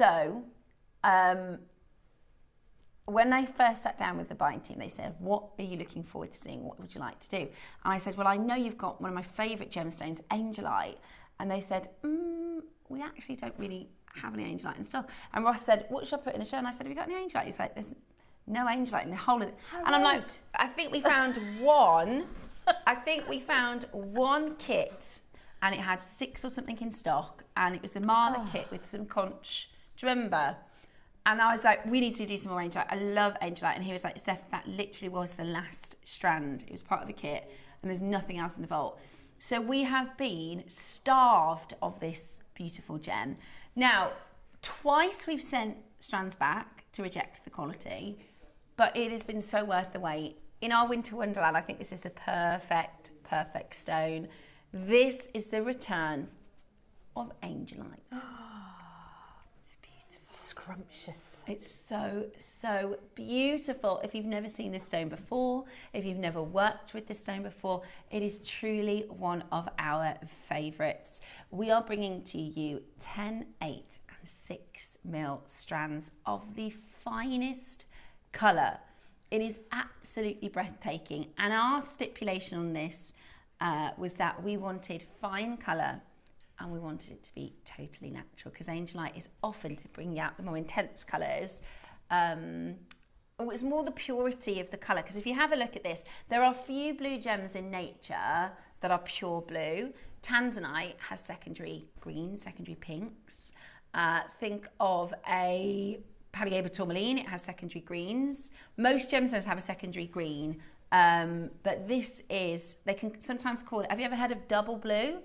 So, when I first sat down with the buying team, they said, what are you looking forward to seeing? What would you like to do? And I said, well, I know you've got one of my favourite gemstones, Angelite. And they said, we actually don't really have any Angelite and stuff. And Ross said, what should I put in the show? And I said, have you got any Angelite? He's like, there's no Angelite in the whole of it. And I'm like, I think we found one. I think we found one kit, and it had 6 or something in stock, and it was a Marla kit with some conch. Do you remember? And I was like, we need to do some more Angelite. I love Angelite. And he was like, Steph, that literally was the last strand. It was part of a kit, and there's nothing else in the vault. So we have been starved of this beautiful gem. Now, twice we've sent strands back to reject the quality, but it has been so worth the wait. In our winter wonderland, I think this is the perfect stone. This is the return of Angelite. It's beautiful. Scrumptious. It's so beautiful. If you've never seen this stone before, if you've never worked with this stone before, it is truly one of our favourites. We are bringing to you 10, 8 and 6 mil strands of the finest colour. It is absolutely breathtaking, and our stipulation on this was that we wanted fine colour and we wanted it to be totally natural, because Angelite is often to bring out the more intense colours. It was more the purity of the colour, because if you have a look at this, there are few blue gems in nature that are pure blue. Tanzanite has secondary greens, secondary pinks. Think of a Palliaber tourmaline, it has secondary greens. Most gemstones have a secondary green, but this is, they can sometimes call it, have you ever heard of double blue?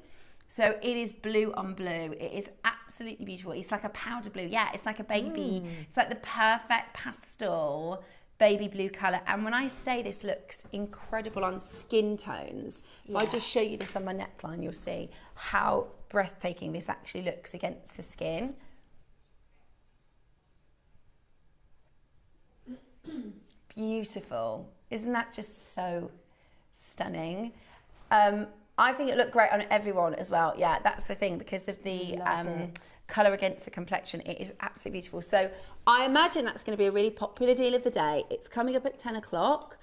So it is blue on blue. It is absolutely beautiful. It's like a powder blue. Yeah, it's like a baby, it's like the perfect pastel baby blue colour. And when I say this looks incredible on skin tones, if I just show you this on my neckline, you'll see how breathtaking this actually looks against the skin. Beautiful. Isn't that just so stunning? I think it looked great on everyone as well. Yeah, that's the thing, because of the colour against the complexion. It is absolutely beautiful. So I imagine that's going to be a really popular deal of the day. It's coming up at 10 o'clock.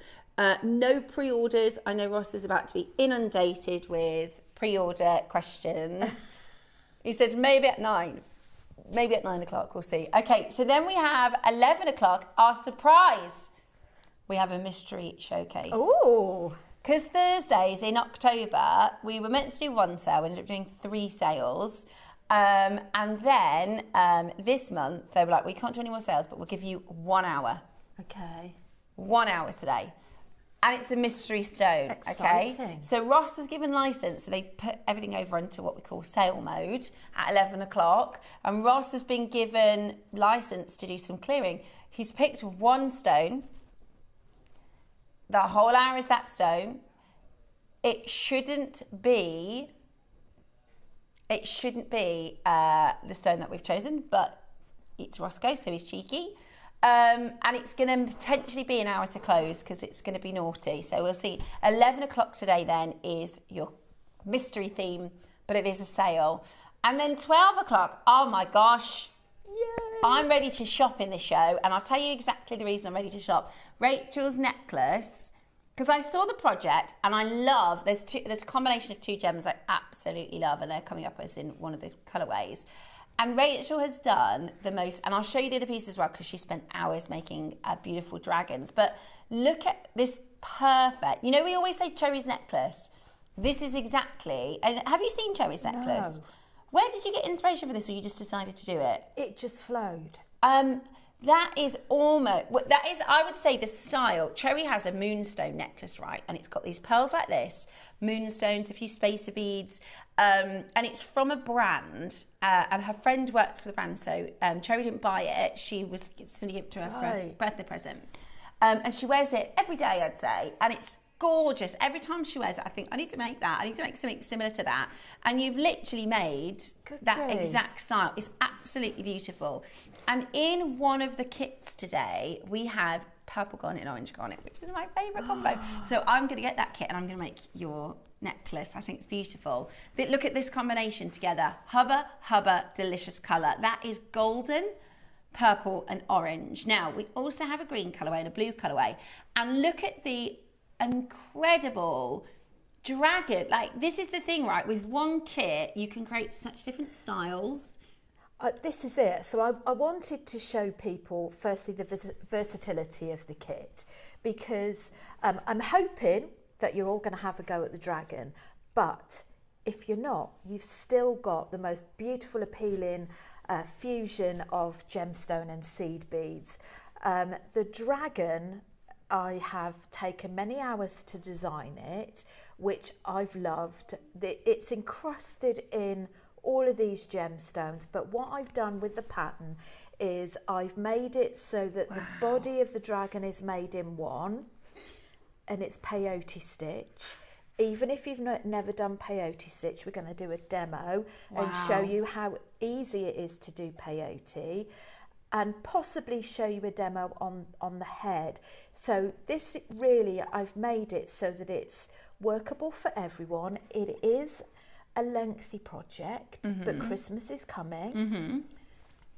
No pre-orders. I know Ross is about to be inundated with pre-order questions. He said maybe at 9. Maybe at 9 o'clock, we'll see. Okay, so then we have 11 o'clock, our surprise. We have a mystery showcase. Ooh. Because Thursdays in October, we were meant to do 1 sale, we ended up doing 3 sales. And then this month, they were like, we can't do any more sales, but we'll give you 1 hour. Okay. 1 hour today. And it's a mystery stone, Exciting. okay? So Ross was given licence, so they put everything over into what we call sale mode at 11 o'clock. And Ross has been given licence to do some clearing. He's picked 1 stone. The whole hour is that stone. It shouldn't be the stone that we've chosen, but it's Roscoe, so he's cheeky. And it's going to potentially be an hour to close, because it's going to be naughty. So we'll see. 11 o'clock today then is your mystery theme, but it is a sale. And then 12 o'clock, oh my gosh. Yay. I'm ready to shop in the show, and I'll tell you exactly the reason I'm ready to shop. Rachel's necklace, because I saw the project and I love, there's a combination of 2 gems I absolutely love, and they're coming up as in one of the colourways. And Rachel has done the most, and I'll show you the other piece as well, because she spent hours making beautiful dragons. But look at this perfect, you know, we always say Cherry's necklace. This is exactly, and have you seen Cherry's necklace? No. Where did you get inspiration for this, or you just decided to do it? It just flowed. That is almost, that is, I would say, the style. Cherry has a moonstone necklace, right? And it's got these pearls like this, moonstones, a few spacer beads, and it's from a brand, and her friend works for the brand, so Cherry didn't buy it. She was somebody gave it to her for a birthday present. And she wears it every day, I'd say, and it's gorgeous. Every time she wears it, I think, I need to make that. I need to make something similar to that. And you've literally made that exact style. It's absolutely beautiful. And in one of the kits today, we have purple garnet and orange garnet, which is my favourite combo. So I'm going to get that kit and I'm going to make your necklace. I think it's beautiful. Look at this combination together. Hubba, hubba, delicious colour. That is golden, purple and orange. Now, we also have a green colourway and a blue colourway. And look at the incredible dragon. Like, this is the thing, right? With one kit, you can create such different styles. This is it. So I wanted to show people, firstly, the versatility of the kit, because I'm hoping that you're all going to have a go at the dragon. But if you're not, you've still got the most beautiful, appealing fusion of gemstone and seed beads. The dragon, I have taken many hours to design it, which I've loved. It's encrusted in all of these gemstones, but what I've done with the pattern is I've made it so that the body of the dragon is made in one, and it's peyote stitch. Even if you've never done peyote stitch, we're going to do a demo and show you how easy it is to do peyote, and possibly show you a demo on the head. So this really, I've made it so that it's workable for everyone. It is a lengthy project, but Christmas is coming.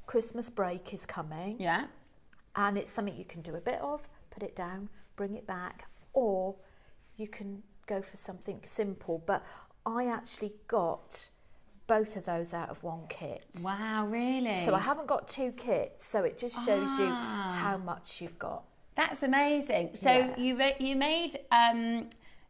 Christmas break is coming. Yeah. And it's something you can do a bit of, put it down, bring it back, or you can go for something simple. But I actually got both of those out of one kit. Wow, really? So I haven't got two kits, so it just shows you how much you've got. That's amazing. So you made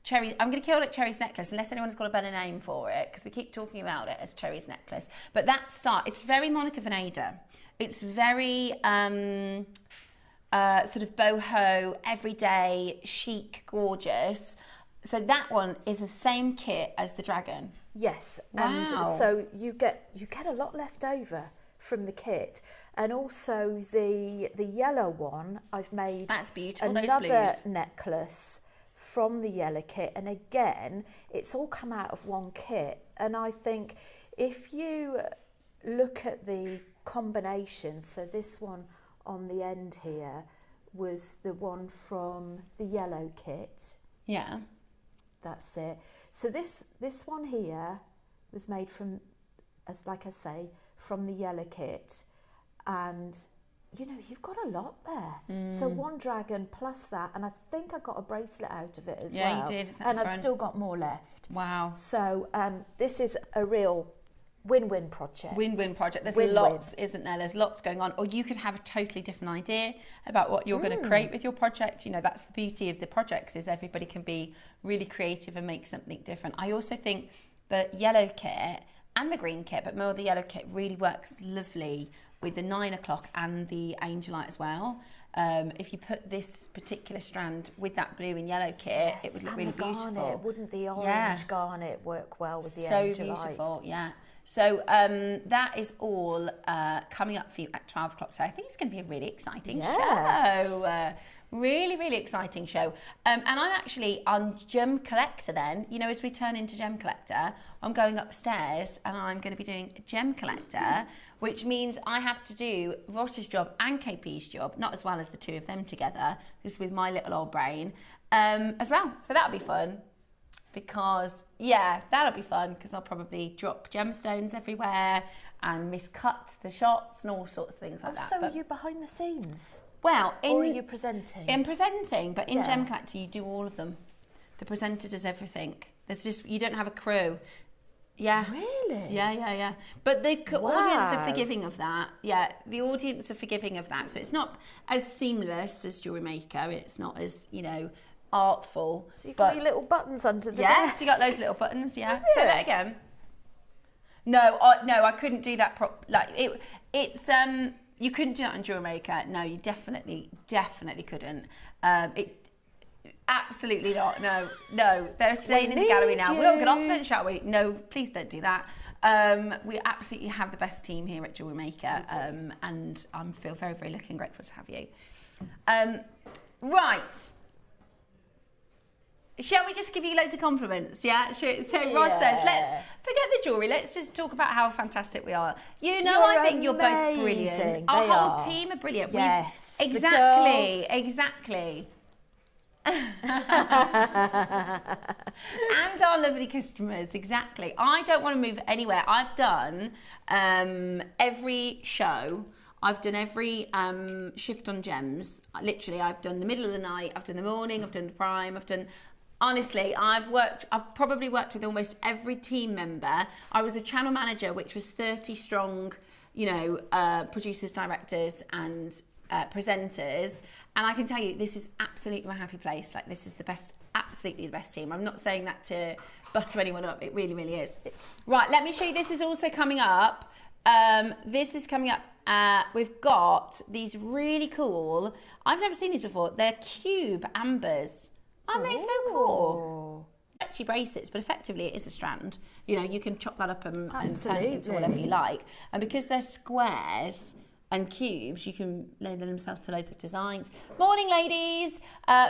Cherry. I'm going to call it Cherry's necklace, unless anyone's got a better name for it, because we keep talking about it as Cherry's necklace. But that it's very Monica Vinader. It's very sort of boho, everyday, chic, gorgeous. So that one is the same kit as the dragon. Yes, wow. And so you get a lot left over from the kit, and also the yellow one I've made. That's beautiful. Another those blues. Necklace from the yellow kit, and again it's all come out of one kit. And I think if you look at the combination, so this one on the end here was the one from the yellow kit. Yeah. That's it. So this one here was made from, as like I say, from the yellow kit, and you know, you've got a lot there. So one dragon plus that, and I think I got a bracelet out of it as well. Yeah, you did. And I've still got more left. Wow. So this is a real win-win project. Win-win project. There's Win-win. lots, isn't there? There's lots going on. Or you could have a totally different idea about what you're going to create with your project. You know, that's the beauty of the projects, is everybody can be really creative and make something different. I also think the yellow kit and the green kit, but more the yellow kit, really works lovely with the 9 o'clock and the angelite as well. If you put this particular strand with that blue and yellow kit, it would look really beautiful. Garnet, wouldn't the orange garnet work well with the angelite? So beautiful, yeah. So that is all coming up for you at 12 o'clock. So I think it's going to be a really exciting show. Really, really exciting show. And I'm actually on Gem Collector then. You know, as we turn into Gem Collector, I'm going upstairs and I'm going to be doing Gem Collector, which means I have to do Rotta's job and KP's job, not as well as the two of them together, just with my little old brain, as well. So that'll be fun. Because, yeah, that'll be fun, because I'll probably drop gemstones everywhere and miscut the shots and all sorts of things like that. So are you behind the scenes? Well, or are you presenting? In presenting, but in Gem Collector you do all of them. The presenter does everything. There's just, you don't have a crew. Yeah. Really? Yeah. But the audience are forgiving of that. Yeah, the audience are forgiving of that. So it's not as seamless as JewelleryMaker. It's not as, you know, artful. So you've got your little buttons under the desk. Yes, you got those little buttons, yeah. Say that again. No, I couldn't do that it's you couldn't do that on JewelleryMaker. No, you definitely couldn't. Absolutely not. No. They're staying in the gallery now. We'll get off then, shall we? No, please don't do that. We absolutely have the best team here at JewelleryMaker, and I feel very, very lucky and grateful to have you. Right. Shall we just give you loads of compliments? Yeah. So Ross says, let's forget the jewellery. Let's just talk about how fantastic we are. You know, I think you're both brilliant. Our whole team are brilliant. Yes. Exactly. And our lovely customers, exactly. I don't want to move anywhere. I've done every show. I've done every shift on gems. Literally, I've done the middle of the night, I've done the morning, I've done the prime, honestly, I've probably worked with almost every team member. I was the channel manager, which was 30 strong, producers, directors, and presenters. And I can tell you, this is absolutely my happy place. Like, this is absolutely the best team. I'm not saying that to butter anyone up. It really, really is. Right, let me show you. This is also coming up. This is coming up. We've got these really cool, I've never seen these before. They're cube ambers. Aren't they so cool? Actually bracelets, but effectively it is a strand. You can chop that up and turn it into whatever you like. And because they're squares and cubes, you can lend themselves to loads of designs. Morning, ladies.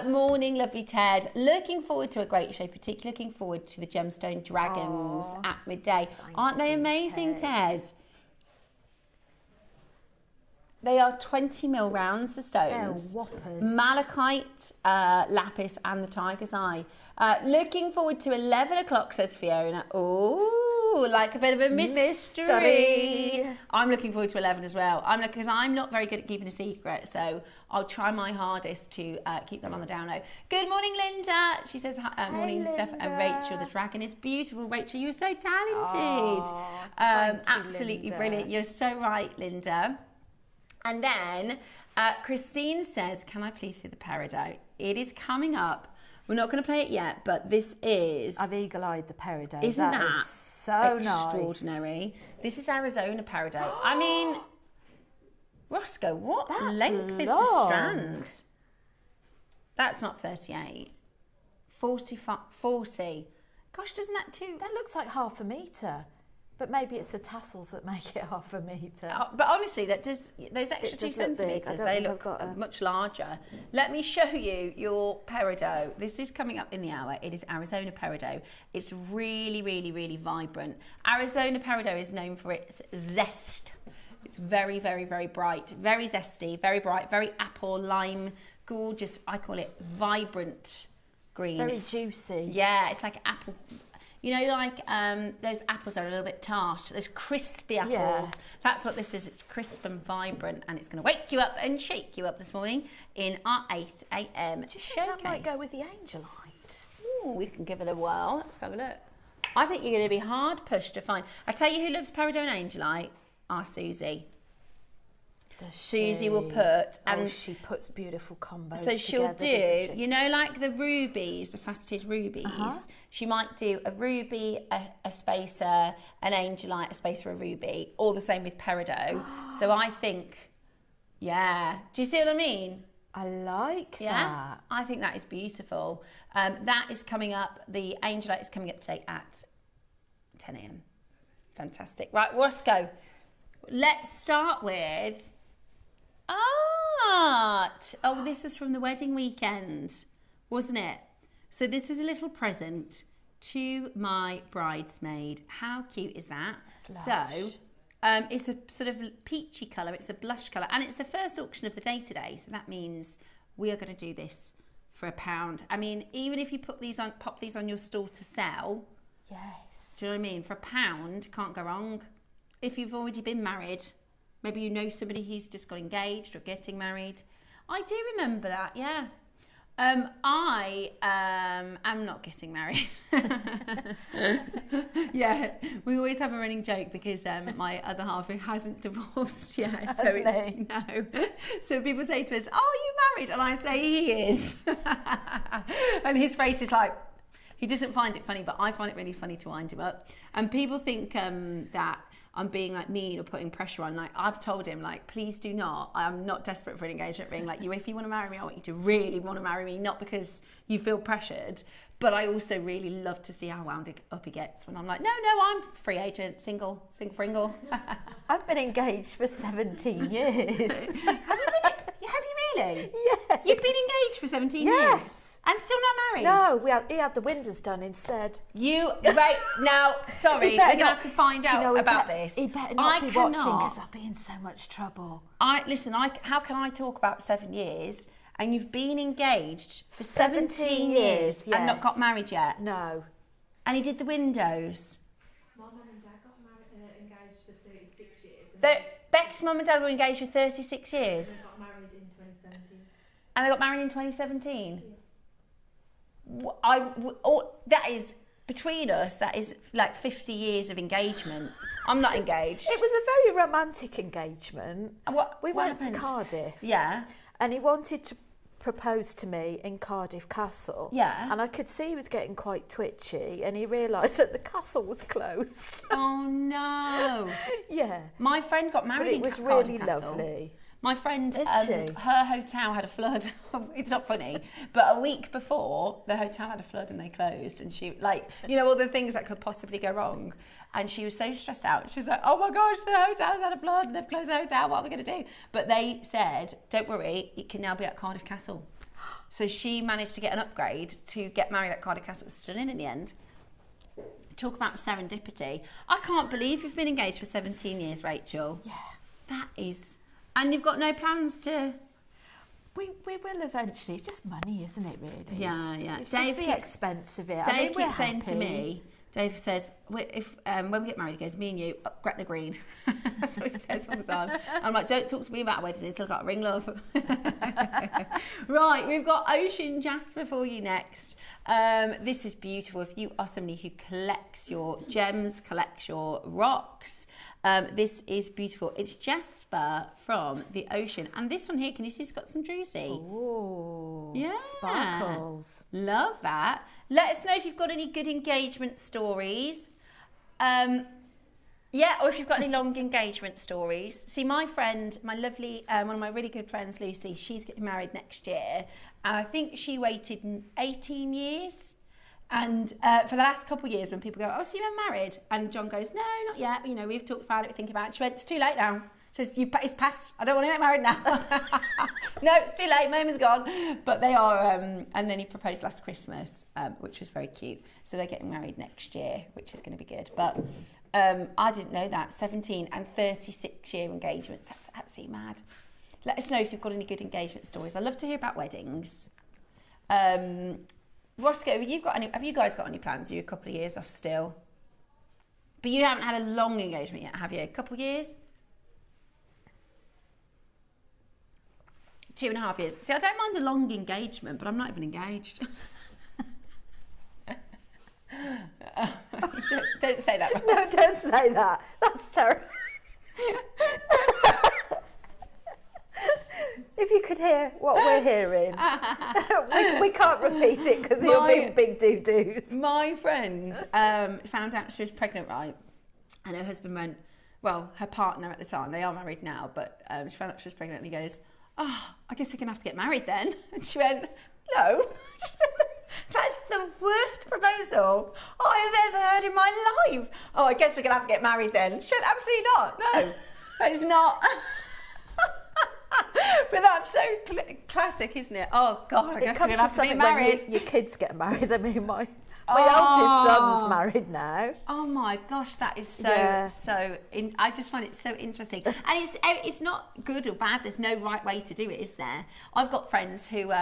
Morning, lovely Ted. Looking forward to a great show, particularly looking forward to the gemstone dragons at midday. Aren't they amazing, Ted? They are 20mm rounds, the stones. They're whoppers. Malachite, lapis, and the tiger's eye. Looking forward to 11 o'clock, says Fiona. Ooh, like a bit of a mystery. I'm looking forward to 11 as well. Because I'm not very good at keeping a secret, so I'll try my hardest to keep them on the down low. Good morning, Linda. She says, morning, Steph and Rachel. The dragon is beautiful. Rachel, you're so talented. Absolutely brilliant. You're so right, Linda. And then Christine says, can I please see the peridot? It is coming up. We're not going to play it yet, but this is... I've eagle-eyed the peridot. Isn't that is so extraordinary? Nice. This is Arizona peridot. I mean, Roscoe, what length is the strand? That's not 38. 40. Gosh, doesn't that too... That looks like half a metre. But maybe it's the tassels that make it half a metre. But honestly, that does those extra 2 centimetres, they look much larger. Let me show you your peridot. This is coming up in the hour. It is Arizona peridot. It's really, really, really vibrant. Arizona peridot is known for its zest. It's very, very, very bright, very zesty, very bright, very apple, lime, gorgeous. I call it vibrant green. Very juicy. Yeah, it's like apple. Those apples are a little bit tart. Those crispy apples. Yeah. That's what this is. It's crisp and vibrant, and it's going to wake you up and shake you up this morning in our 8 a.m. showcase. That might go with the angelite. Ooh, we can give it a whirl. Let's have a look. I think you're going to be hard pushed to find. I tell you who loves peridot and angelite? Our Susie. Susie will put, and she puts beautiful combos. So she'll do, like the rubies, the faceted rubies. She might do a ruby, a spacer, an angelite, a spacer, a ruby, all the same with peridot. So I think, do you see what I mean? I like that. I think that is beautiful. That is coming up. The angelite is coming up today at 10 a.m. Fantastic. Right, Roscoe. Let's start with art. Oh, this was from the wedding weekend, wasn't it? So this is a little present to my bridesmaid. How cute is that? So it's a sort of peachy colour. It's a blush colour, and it's the first auction of the day today. So that means we are going to do this for £1. I mean, even if you pop these on your store to sell. Yes. Do you know what I mean? For £1, can't go wrong. If you've already been married. Maybe you know somebody who's just got engaged or getting married. I do remember that, yeah. I am not getting married. Yeah, we always have a running joke because my other half who hasn't divorced yet. So it's no. So people say to us, "Oh, are you married?" And I say, "He is." And his face is like, he doesn't find it funny, but I find it really funny to wind him up. And people think that I'm being like mean or putting pressure on. Like, I've told him, like, please do not. I'm not desperate for an engagement ring. Like, if you want to marry me, I want you to really want to marry me, not because you feel pressured, but I also really love to see how wound up he gets when I'm like, no, I'm free agent, single Pringle. I've been engaged for 17 years. Have you really? Yes. You've been engaged for 17 years? Yes. And still not married? No, he had the windows done instead. Right, now, sorry, we're going to have to find out about this. He better not be watching because I'll be in so much trouble. Listen, how can I talk about 7 years and you've been engaged for 17 years and not got married yet? No. And he did the windows. My mum and dad got engaged for 36 years. Beck's mum and dad were engaged for 36 years? And they got married in 2017. And they got married in 2017? Yeah. That is, between us, that is like 50 years of engagement. I'm not engaged. It was a very romantic engagement. We went happened? to Cardiff. Yeah. And he wanted to propose to me in Cardiff Castle. Yeah. And I could see he was getting quite twitchy and he realised that the castle was closed. Oh, no. Yeah. My friend got married in Cardiff But it was really Castle. lovely. My friend, Did she? her hotel had a flood. It's not funny, but a week before, the hotel had a flood and they closed. And she, all the things that could possibly go wrong. And she was so stressed out. She was like, oh my gosh, the hotel's had a flood and they've closed the hotel. What are we going to do? But they said, don't worry, it can now be at Cardiff Castle. So she managed to get an upgrade to get married at Cardiff Castle. It was stunning in the end. Talk about serendipity. I can't believe you've been engaged for 17 years, Rachel. Yeah. That is... And you've got no plans to... We will eventually. It's just money, isn't it, really? Yeah, yeah. It's just the expense of it. Dave keeps saying to me, Dave says, when we get married, he goes, me and you, up Gretna Green. That's what he says all the time. I'm like, don't talk to me about a wedding until I've got a ring, love. Right, we've got Ocean Jasper for you next. This is beautiful. If you are somebody who collects your gems, collects your rocks, this is beautiful. It's Jasper from the ocean. And this one here, can you see it's got some druzy? Oh, yeah. Sparkles. Love that. Let us know if you've got any good engagement stories. Or if you've got any long engagement stories. See, my friend, my lovely, one of my really good friends, Lucy, she's getting married next year. And I think she waited 18 years. And for the last couple of years, when people go, oh, so you've been married? And John goes, no, not yet. You know, we've talked about it, we think about it. She went, it's too late now. She says, it's past. I don't want to get married now. No, it's too late. Moment's gone. But they are, and then he proposed last Christmas, which was very cute. So they're getting married next year, which is going to be good. But I didn't know that. 17 and 36-year engagements. That's absolutely mad. Let us know if you've got any good engagement stories. I love to hear about weddings. Roscoe, have you guys got any plans? Are you a couple of years off still? But you haven't had a long engagement yet, have you? A couple of years? 2.5 years. See, I don't mind a long engagement, but I'm not even engaged. Don't say that, Rose. No, don't say that. That's terrible. If you could hear what we're hearing, we can't repeat it because you'll be big doo-doos. My friend found out she was pregnant, right? And her husband went, well, her partner at the time, they are married now, but she found out she was pregnant and he goes, oh, I guess we're going to have to get married then. And she went, no. That's the worst proposal I've ever heard in my life. Oh, I guess we're going to have to get married then. She went, absolutely not. No, that is not. But that's so classic, isn't it? Oh, God, I guess we're going to have to be married. When your kids get married. I mean, my oldest son's married now. Oh, my gosh, that is so, I just find it so interesting. And it's not good or bad. There's no right way to do it, is there? I've got friends who...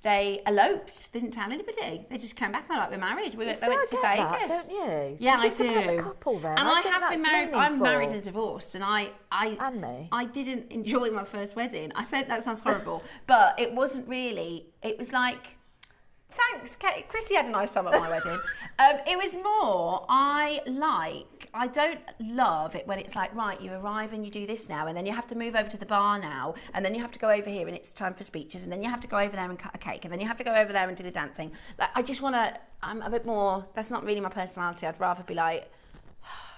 they eloped, didn't tell anybody. They just came back and they're like, we're married. They went to Vegas. That, don't you? Yeah, I it's do. About the couple then. And I have been married. Meaningful. I'm married and divorced, and and me. I didn't enjoy my first wedding. I said that sounds horrible, but it wasn't really. It was like, thanks, Kate. Chrissy had a nice time at my wedding. It was more, I don't love it when it's like, right, you arrive and you do this now, and then you have to move over to the bar now, and then you have to go over here and it's time for speeches, and then you have to go over there and cut a cake, and then you have to go over there and do the dancing. Like, I just want to, I'm a bit more, that's not really my personality. I'd rather be like,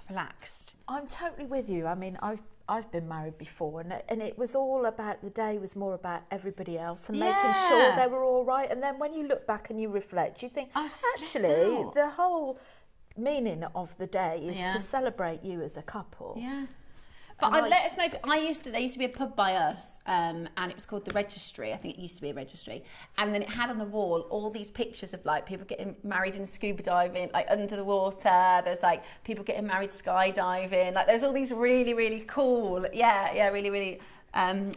relaxed. I'm totally with you. I mean, I've been married before, and it was all about, the day was more about everybody else and making sure they were all right. And then when you look back and you reflect, you think, actually, the whole meaning of the day is to celebrate you as a couple. Yeah. But let us know if there used to be a pub by us, and it was called the Registry. I think it used to be a registry, and then it had on the wall all these pictures of like people getting married in scuba diving, like under the water. There's like people getting married skydiving. Like there's all these really, really cool, really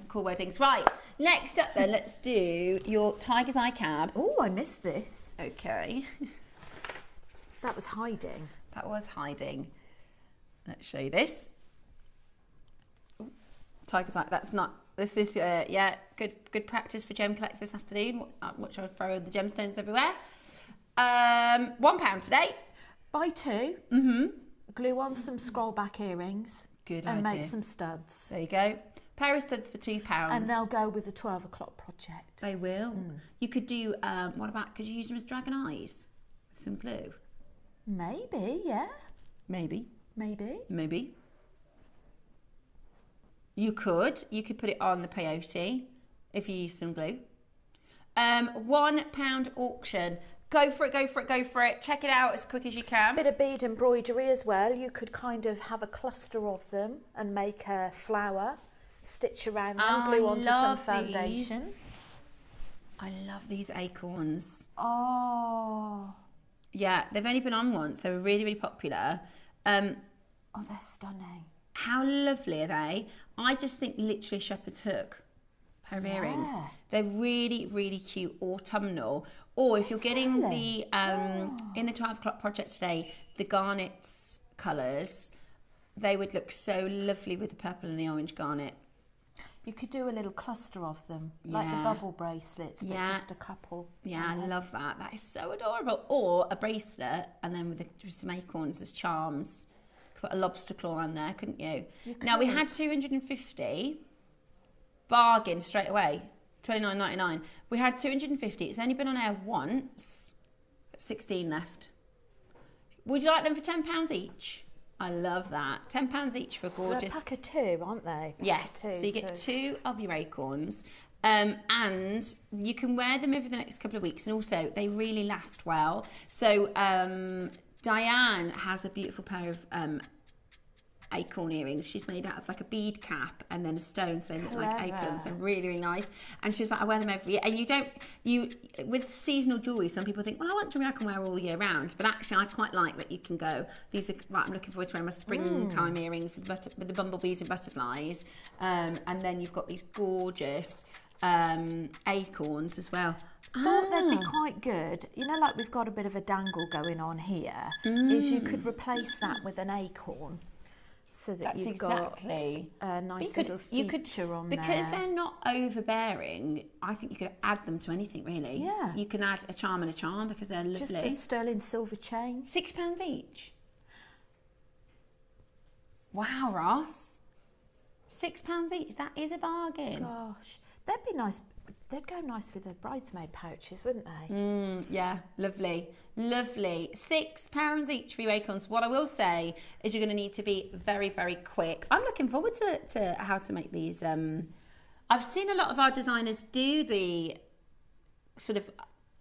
cool weddings. Right, next up then, let's do your Tiger's Eye cab. Oh, I missed this. Okay. That was hiding. That was hiding. Let's show you this. Tiger's Eye, that's not, this is, good practice for gem collector this afternoon. Watch I throw the gemstones everywhere. £1 today. Buy two. Glue on some scroll back earrings. Good and idea. make some studs. There you go. Pair of studs for £2. And they'll go with the 12 o'clock project. They will. You could do, could you use them as dragon eyes? With some glue? Maybe, yeah. Maybe. You could put it on the peyote if you use some glue. £1 auction. Go for it. Check it out as quick as you can. Bit of bead embroidery as well. You could kind of have a cluster of them and make a flower, stitch around them, glue onto some foundation. I love these acorns. Oh. Yeah, they've only been on once. They were really, really popular. Oh, they're stunning. How lovely are they? I just think literally shepherd's hook pair of earrings. They're really, really cute, autumnal. Or if you're getting the, in the 12 o'clock project today, the garnets colours, they would look so lovely with the purple and the orange garnet. You could do a little cluster of them, like the bubble bracelets, but just a couple. Yeah, I love that. That is so adorable. Or a bracelet, and then with some acorns as charms. Put a lobster claw on there, couldn't you? Now we had 250, bargain straight away, $29.99. We had 250. It's only been on air once. 16 left. Would you like them for £10 each? I love that. £10 each for a gorgeous. They're a pack of two, aren't they? Yes. So you get two of your acorns. And you can wear them over the next couple of weeks, and also they really last well. So Diane has a beautiful pair of acorn earrings. She's made out of like a bead cap and then a stone, so they look like acorns. They're really, really nice. And she was like, I wear them every year. And with seasonal jewellery, some people think, well, I want jewellery I can wear all year round. But actually, I quite like that you can go, these are, right, I'm looking forward to wearing my springtime earrings with the bumblebees and butterflies. And then you've got these gorgeous acorns as well. Thought they'd be quite good. You know, like we've got a bit of a dangle going on here, is you could replace that with an acorn. So that you've got a nice little feature on there. Because they're not overbearing, I think you could add them to anything, really. Yeah. You can add a charm and a charm because they're lovely. Just a sterling silver chain. £6 each. Wow, Ross. £6 each. That is a bargain. Gosh. They'd be nice. They'd go nice with the bridesmaid pouches, wouldn't they? Yeah, lovely. Lovely. £6 each for your acorns. What I will say is you're going to need to be very, very quick. I'm looking forward to how to make these. I've seen a lot of our designers do the sort of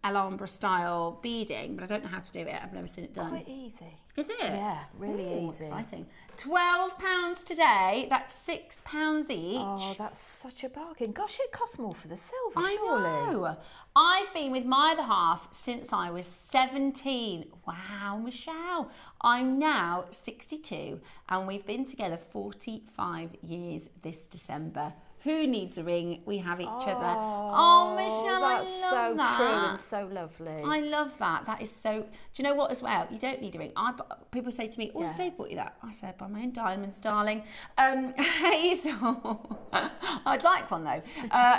Alhambra style beading, but I don't know how to do it. I've never seen it done. Quite easy. Is it? Yeah, really easy. Exciting. £12 today. That's £6 each. Oh, that's such a bargain. Gosh, it costs more for the silver, I surely. know. I've been with my other half since I was 17. Wow, Michelle. I'm now 62 and we've been together 45 years this December. Who needs a ring? We have each other. Oh, Michelle, I love that. That's so true and so lovely. I love that. That is so... Do you know what as well? You don't need a ring. People say to me, oh, Steve bought you that. I said, buy my own diamonds, darling. Hazel. I'd like one, though.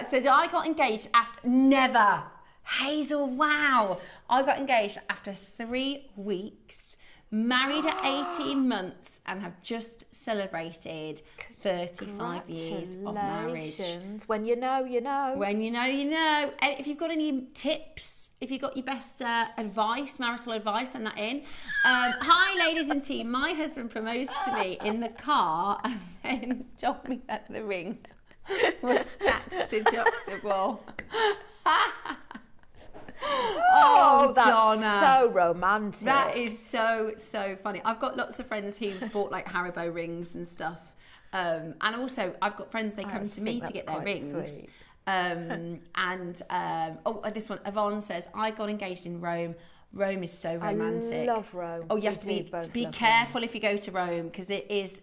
So I got engaged after... Never. Hazel, wow. I got engaged after 3 weeks. Married at 18 months and have just celebrated 35 years of marriage. When you know, you know. When you know, you know. And if you've got any tips, if you've got your best advice, marital advice, send that in. Hi, ladies and team. My husband proposed to me in the car and then told me that the ring was tax deductible. Oh, that's Donna. so romantic. That is so, so funny. I've got lots of friends who've bought like Haribo rings and stuff. And also, I've got friends, they come to me to get their rings. Sweet. This one, Yvonne says, I got engaged in Rome. Rome is so romantic. I love Rome. Oh, you have to be careful if you go to Rome, because it is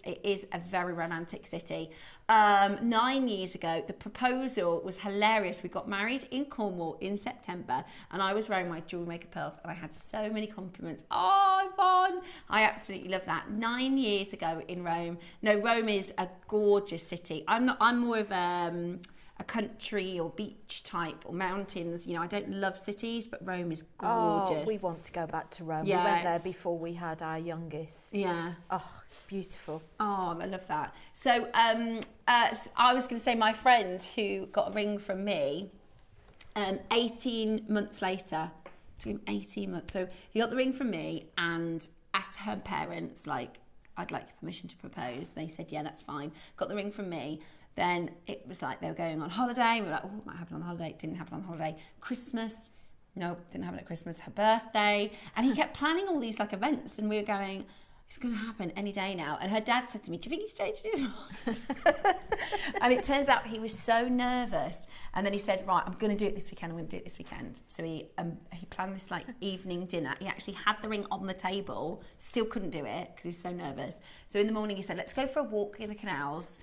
a very romantic city. 9 years ago, the proposal was hilarious. We got married in Cornwall in September, and I was wearing my JewelleryMaker pearls, and I had so many compliments. Oh, Yvonne, I absolutely love that. 9 years ago in Rome. No, Rome is a gorgeous city. I'm more of a country or beach type or mountains. You know, I don't love cities, but Rome is gorgeous. Oh, we want to go back to Rome. Yes. We went there before we had our youngest. Yeah. Oh, beautiful. Oh, I love that. So I was going to say, my friend who got a ring from me 18 months later, took him 18 months. So he got the ring from me and asked her parents, like, I'd like your permission to propose. They said, yeah, that's fine. Got the ring from me. Then it was like they were going on holiday. We were like, oh, it might happen on the holiday. It didn't happen on the holiday. Christmas, nope, didn't happen at Christmas. Her birthday. And he kept planning all these like events, and we were going, it's going to happen any day now. And her dad said to me, do you think he's changed his mind? And it turns out he was so nervous. And then he said, right, I'm going to do it this weekend. I'm going to do it this weekend. So he planned this like evening dinner. He actually had the ring on the table, still couldn't do it because he was so nervous. So in the morning he said, let's go for a walk in the canals.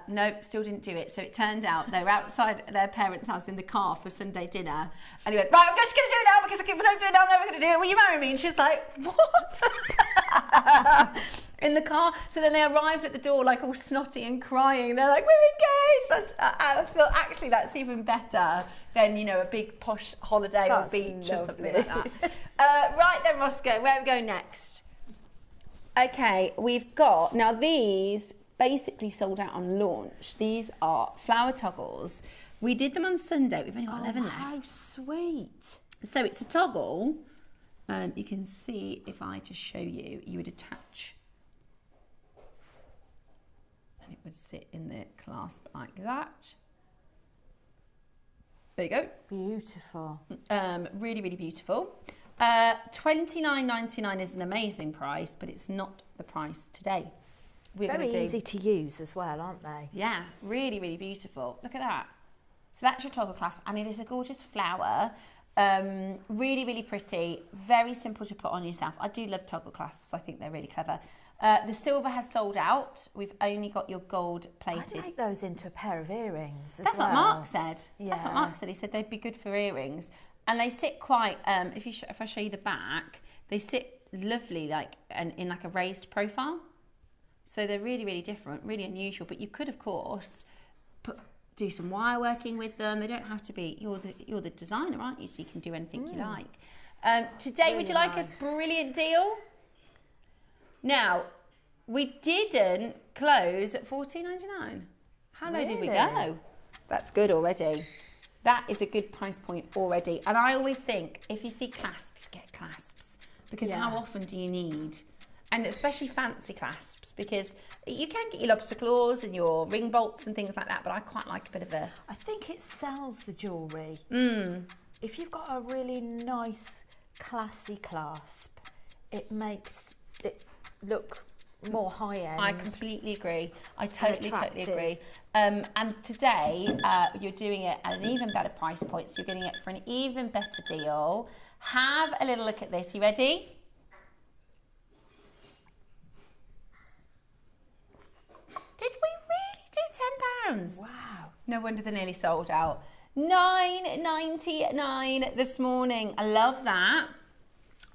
No, still didn't do it. So it turned out they were outside their parents' house in the car for Sunday dinner. And he went, right, I'm just going to do it now, because if I don't do it now, I'm never going to do it. Will you marry me? And she was like, what? In the car. So then they arrived at the door like all snotty and crying. They're like, we're engaged. I feel actually that's even better than, you know, a big posh holiday or beach or something like that. Right then, Roscoe, where are we going next? Okay, we've got, now these basically sold out on launch. These are flower toggles. We did them on Sunday. We've only got 11 left. How sweet. So it's a toggle. You can see if I just show you, you would attach and it would sit in the clasp like that. There you go. Beautiful. Really, really beautiful. $29.99 is an amazing price, but it's not the price today. Very easy to use as well, aren't they? Yeah, really, really beautiful. Look at that. So that's your toggle clasp, and it is a gorgeous flower. Really, really pretty. Very simple to put on yourself. I do love toggle clasps. I think they're really clever. The silver has sold out. We've only got your gold plated. I'd make those into a pair of earrings as That's well. what Mark said. Yeah. That's what Mark said. He said they'd be good for earrings. And they sit quite, if I show you the back, they sit lovely, like in like a raised profile. So they're really, really different, really unusual. But you could, of course, do some wire working with them. They don't have to be. You're the designer, aren't you? So you can do anything you like. Today, Really would you like nice. a brilliant deal? Now, we didn't close at $14.99. How low did we Really? go? That's good already. That is a good price point already. And I always think, if you see clasps, get clasps. Because how often do you need? And especially fancy clasps, because you can get your lobster claws and your ring bolts and things like that, but I quite like a bit of a... I think it sells the jewellery. If you've got a really nice, classy clasp, it makes it look more high-end. I completely agree. I totally attractive. agree. And today, you're doing it at an even better price point, so you're getting it for an even better deal. Have a little look at this. You ready? Did we really do £10? Wow. No wonder they're nearly sold out. $9.99 this morning. I love that.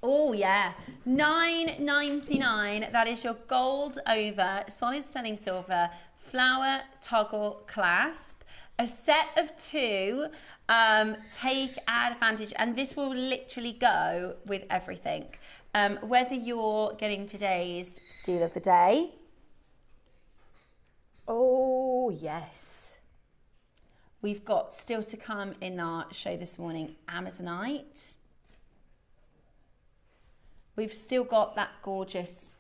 Oh yeah, $9.99. That is your gold over solid sterling silver flower toggle clasp. A set of two. Take advantage, and this will literally go with everything. Whether you're getting today's deal of the day. Oh, yes. We've got still to come in our show this morning, Amazonite. We've still got that gorgeous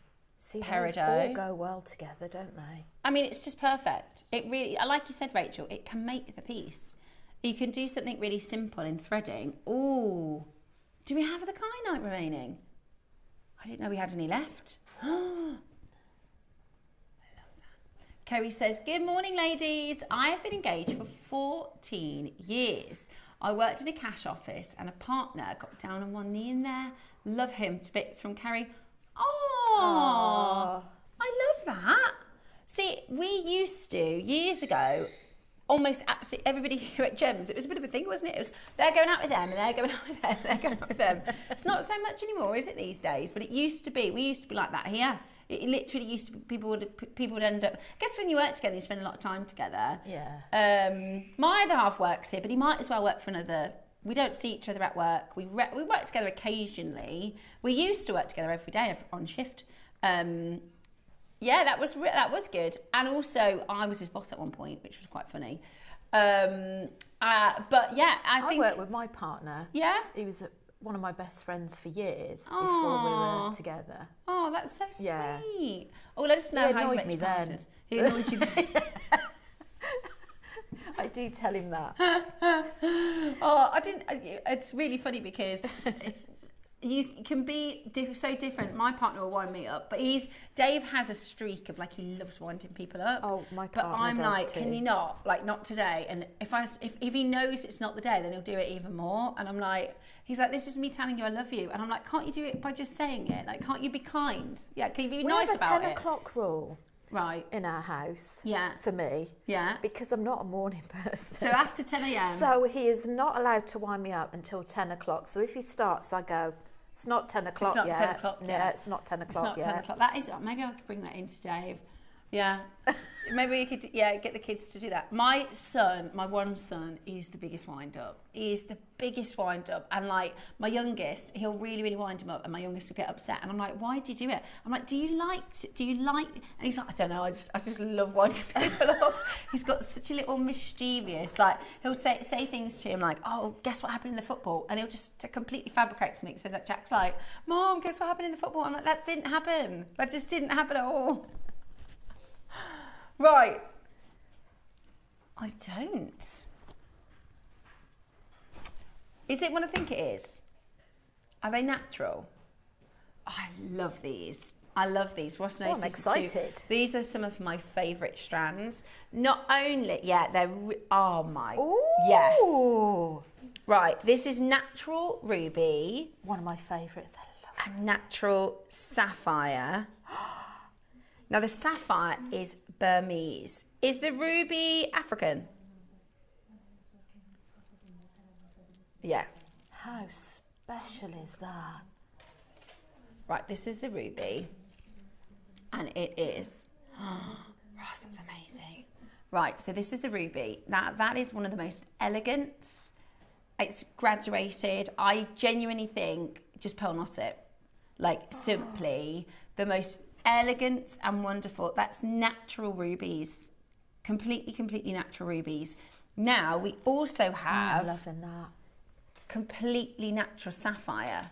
peridot. Those all go well together, don't they? I mean, it's just perfect. It really, like you said, Rachel, it can make the piece. You can do something really simple in threading. Ooh, do we have the kyanite remaining? I didn't know we had any left. Kerry says, good morning, ladies. I've been engaged for 14 years. I worked in a cash office and a partner got down on one knee in there. Love him to bits from Kerry. Oh, I love that. See, we used to, years ago, almost absolutely everybody here at Gems, it was a bit of a thing, wasn't it? It was, they're going out with them and they're going out with them, they're going out with them. It's not so much anymore, is it, these days? But it used to be. We used to be like that here. It literally used to be, people would end up, I guess when you work together, you spend a lot of time together. Yeah. My other half works here, but he might as well work for another. We don't see each other at work. We work together occasionally. We used to work together every day on shift. Yeah, that was good. And also, I was his boss at one point, which was quite funny. But yeah, I worked with my partner. Yeah? He was one of my best friends for years before we were together. Oh, that's so sweet. Yeah. Oh, let us know He how you annoyed met me your then. partners. He annoyed you then. I do tell him that. Oh, I didn't. It's really funny because you can be so different. My partner will wind me up, but Dave has a streak of like he loves winding people up. Oh, my But partner I'm does like, too. can you not? Like, not today. And if he knows it's not the day, then he'll do it even more. And I'm like, he's like, this is me telling you I love you. And I'm like, can't you do it by just saying it? Like, can't you be kind? Yeah, can you be nice about We have a 10 it? o'clock rule Right. in our house. Yeah. For me. Yeah. Because I'm not a morning person. So after 10 a.m. So he is not allowed to wind me up until 10 o'clock. So if he starts, I go, it's not 10 o'clock yet. It's not 10 o'clock yet. Yeah, it's not 10 It's o'clock not yet. 10 o'clock. That is, maybe I could bring that into Dave. Yeah. Maybe we could, get the kids to do that. My one son, is the biggest wind up. He is the biggest wind up. And like my youngest, he'll really, really wind him up, and my youngest will get upset. And I'm like, why do you do it? I'm like, do you like? And he's like, I don't know. I just love winding people up. He's got such a little mischievous, like he'll say things to him like, oh, guess what happened in the football? And he'll just completely fabricate something. So that Jack's like, Mom, guess what happened in the football? I'm like, that didn't happen. That just didn't happen at all. Right. I don't. Is it what I think it is? Are they natural? Oh, I love these. Ross knows I'm these excited. Too. These are some of my favourite strands. Not only, they're, oh my, Ooh. yes. Right, this is natural ruby. One of my favourites. I love it. And natural sapphire. Now the sapphire is Burmese. Is the ruby African? Yeah. How special is that? Right, this is the ruby. And it is. Ross, that's amazing. Right, so this is the ruby. That is one of the most elegant. It's graduated. I genuinely think, just pearl knot it. Like, simply the most elegant and wonderful. That's natural rubies. Completely natural rubies. Now, we also have I'm loving that. completely natural sapphire.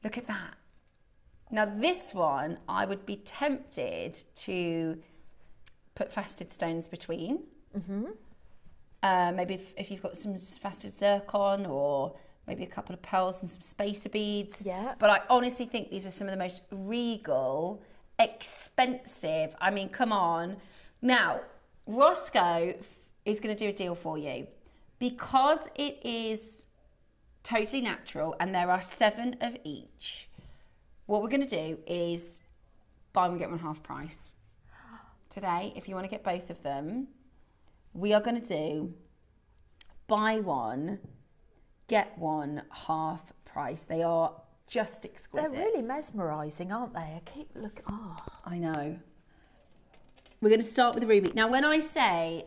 Look at that. Now, this one, I would be tempted to put faceted stones between. Mm-hmm. Maybe if you've got some faceted zircon, or maybe a couple of pearls and some spacer beads. Yeah. But I honestly think these are some of the most regal, expensive. I mean, come on. Now, Roscoe is going to do a deal for you. Because it is totally natural and there are 7 of each, what we're going to do is buy one, get one half price. Today, if you want to get both of them, we are going to do buy one, get one half price. They are just exquisite. They're really mesmerising, aren't they? I keep looking. Oh, I know. We're going to start with the ruby. Now, when I say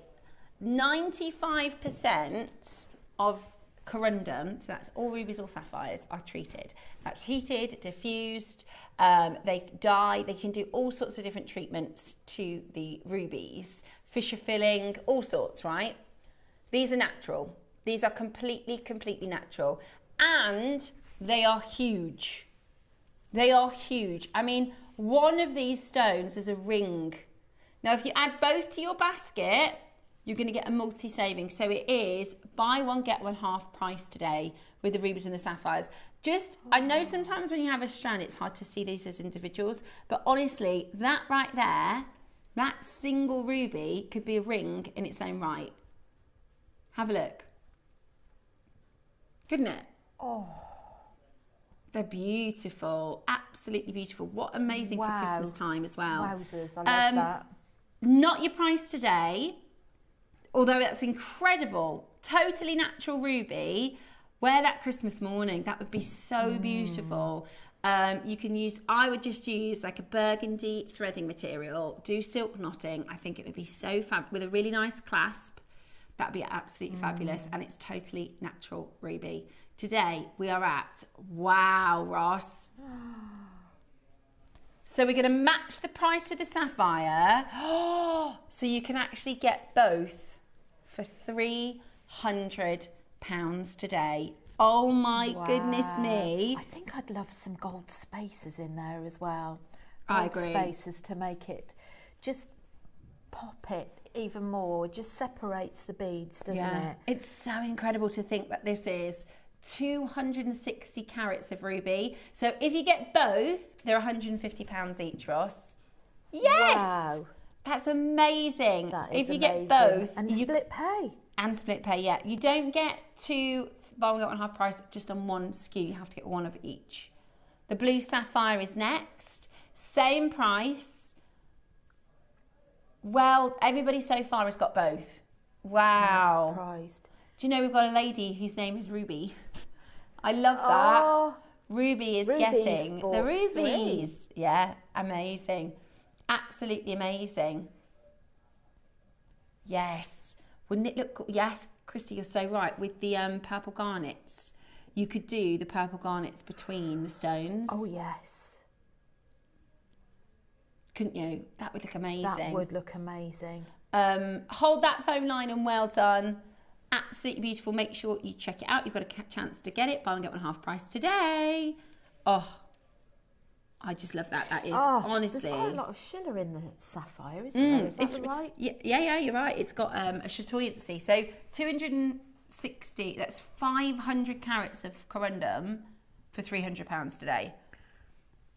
95% of corundum, so that's all rubies or sapphires, are treated. That's heated, diffused, they dye, they can do all sorts of different treatments to the rubies, fissure filling, all sorts, right? These are natural. These are completely natural. And they are huge. They are huge. I mean, one of these stones is a ring. Now, if you add both to your basket, you're going to get a multi-saving. So it is buy one, get one half price today with the rubies and the sapphires. I know sometimes when you have a strand, it's hard to see these as individuals, but honestly, that right there That single ruby could be a ring in its own right. Have a look. Couldn't it? Oh. They're beautiful. Absolutely beautiful. What amazing for Christmas time as well. Wowzers, I love that. Not your price today, although that's incredible. Totally natural ruby. Wear that Christmas morning. That would be so beautiful. You can use, I would just use like a burgundy threading material, do silk knotting. I think it would be so fab with a really nice clasp. That'd be absolutely fabulous. And it's totally natural ruby. Today we are at, wow, Ross. So we're going to match the price with the sapphire. So you can actually get both for £300 today. Oh my goodness me. I think I'd love some gold spaces in there as well. I Gold agree. spaces to make it, just pop it even more. It just separates the beads, doesn't it? It's so incredible to think that this is 260 carats of ruby. So if you get both, they're £150 each, Ross. Yes! Wow. That's amazing. That is if you amazing. get both. And you split pay. And split pay, yeah. You don't get two buy one get one half price just on one SKU. You have to get one of each. The blue sapphire is next. Same price. Well, everybody so far has got both. Wow. I'm surprised. Do you know we've got a lady whose name is Ruby? I love that. Oh, Ruby is Ruby's getting the bought rubies. Yeah, amazing. Absolutely amazing. Yes. Wouldn't it look cool? Yes, Christy, you're so right. With the purple garnets, you could do the purple garnets between the stones. Oh, yes. Couldn't you? That would look amazing. That would look amazing. Hold that phone line and well done. Absolutely beautiful. Make sure you check it out. You've got a chance to get it. Buy one get one half price today. Oh, I just love that. That is honestly. There's quite a lot of shiller in the sapphire, isn't there? Is that right? Yeah, you're right. It's got a chatoyancy. So 260, that's 500 carats of corundum for £300 today.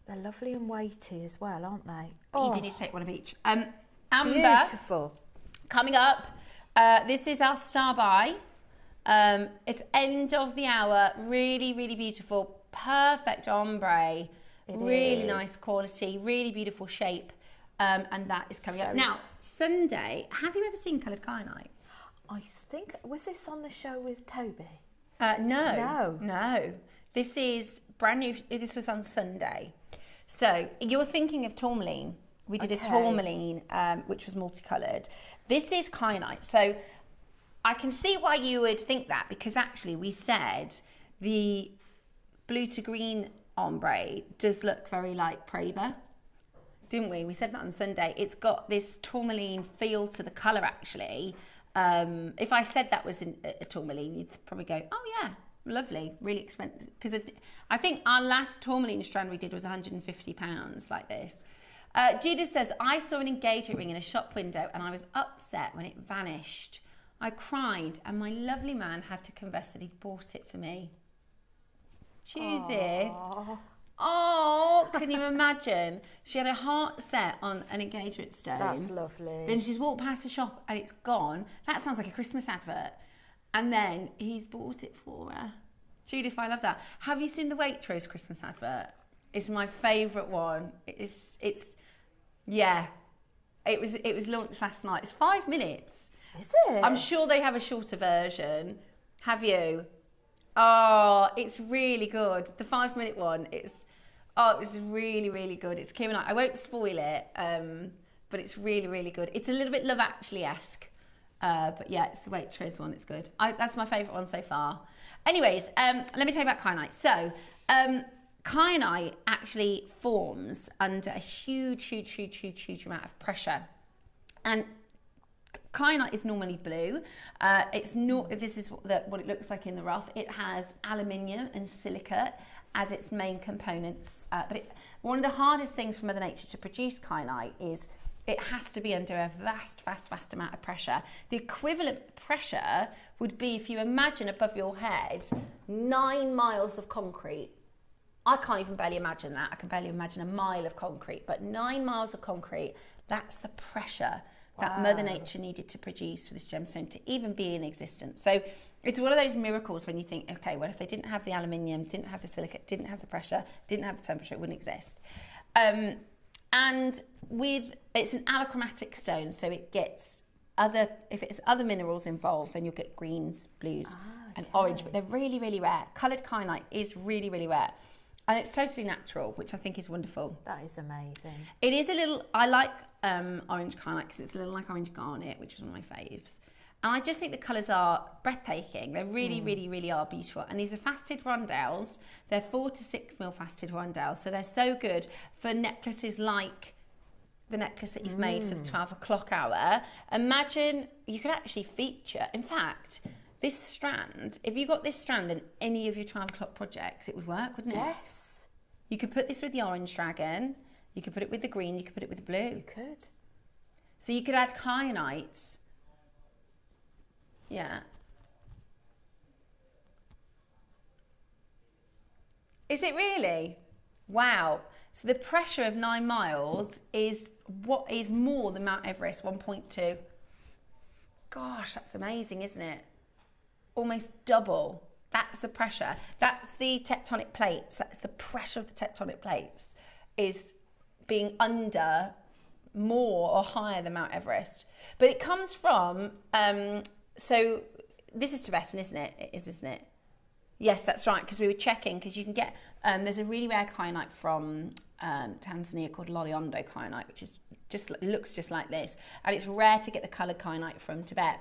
They're lovely and weighty as well, aren't they? You do need to take one of each. Amber, Beautiful. coming up. This is our star buy. It's end of the hour. Really, really beautiful. Perfect ombre. Really nice quality. Really beautiful shape. And that is coming up. Now, Sunday, have you ever seen coloured kyanite? I think, was this on the show with Toby? No. This is brand new. This was on Sunday. So you're thinking of tourmaline. We did a tourmaline, which was multicoloured. This is kyanite. So I can see why you would think that, because actually we said the blue to green ombre does look very like Praber, didn't we? We said that on Sunday. It's got this tourmaline feel to the colour, actually. If I said that was a tourmaline, you'd probably go, oh yeah, lovely, really expensive. Because I think our last tourmaline strand we did was £150 like this. Judith says, I saw an engagement ring in a shop window and I was upset when it vanished. I cried and my lovely man had to confess that he'd bought it for me. Judith. Oh, can you imagine? She had a heart set on an engagement stone. That's lovely. Then she's walked past the shop and it's gone. That sounds like a Christmas advert. And then he's bought it for her. Judith, I love that. Have you seen the Waitrose Christmas advert? It's my favourite one. It was launched last night. It's 5 minutes. Is it? I'm sure they have a shorter version. Have you? Oh, it's really good. The 5-minute one, it was really, really good. It's Kim and I won't spoil it, but it's really, really good. It's a little bit Love Actually-esque, but yeah, it's the Waitrose one. It's good. That's my favourite one so far. Anyways, let me tell you about kyanite. So, kyanite actually forms under a huge amount of pressure, and kyanite is normally blue. This is what it looks like in the rough. It has aluminium and silicate as its main components. One of the hardest things for Mother Nature to produce kyanite is it has to be under a vast amount of pressure. The equivalent pressure would be, if you imagine above your head, 9 miles of concrete. I can't even barely imagine that. I can barely imagine a mile of concrete, but 9 miles of concrete That's the pressure that Mother Nature needed to produce for this gemstone to even be in existence. So it's one of those miracles when you think, okay, well, if they didn't have the aluminium, didn't have the silicate, didn't have the pressure, didn't have the temperature, it wouldn't exist. And it's an allochromatic stone, so it gets if it's other minerals involved, then you'll get greens, blues, and orange, but they're really, really rare. Coloured kyanite is really, really rare. And it's totally natural, which I think is wonderful. That is amazing. It is a little, I like orange kyanite because it's a little like orange garnet, which is one of my faves. And I just think the colours are breathtaking. They really, really, really are beautiful. And these are faceted rondelles. They're 4 to 6 mil faceted rondelles. So they're so good for necklaces like the necklace that you've made for the 12 o'clock hour. Imagine you could actually feature, in fact, this strand, if you got this strand in any of your 12 o'clock projects, it would work, wouldn't it? Yes. You could put this with the orange dragon, you could put it with the green, you could put it with the blue. You could. So you could add kyanites. Yeah. Is it really? Wow. So the pressure of 9 miles is what is more than Mount Everest, 1.2. Gosh, that's amazing, isn't it? Almost double. That's the pressure. That's the tectonic plates. That's the pressure of the tectonic plates is being under more or higher than Mount Everest. But it comes from, so this is Tibetan, isn't it? It is, isn't it? Yes, that's right, because we were checking, because you can get, there's a really rare kyanite from Tanzania called Loliondo kyanite, which is looks just like this. And it's rare to get the coloured kyanite from Tibet.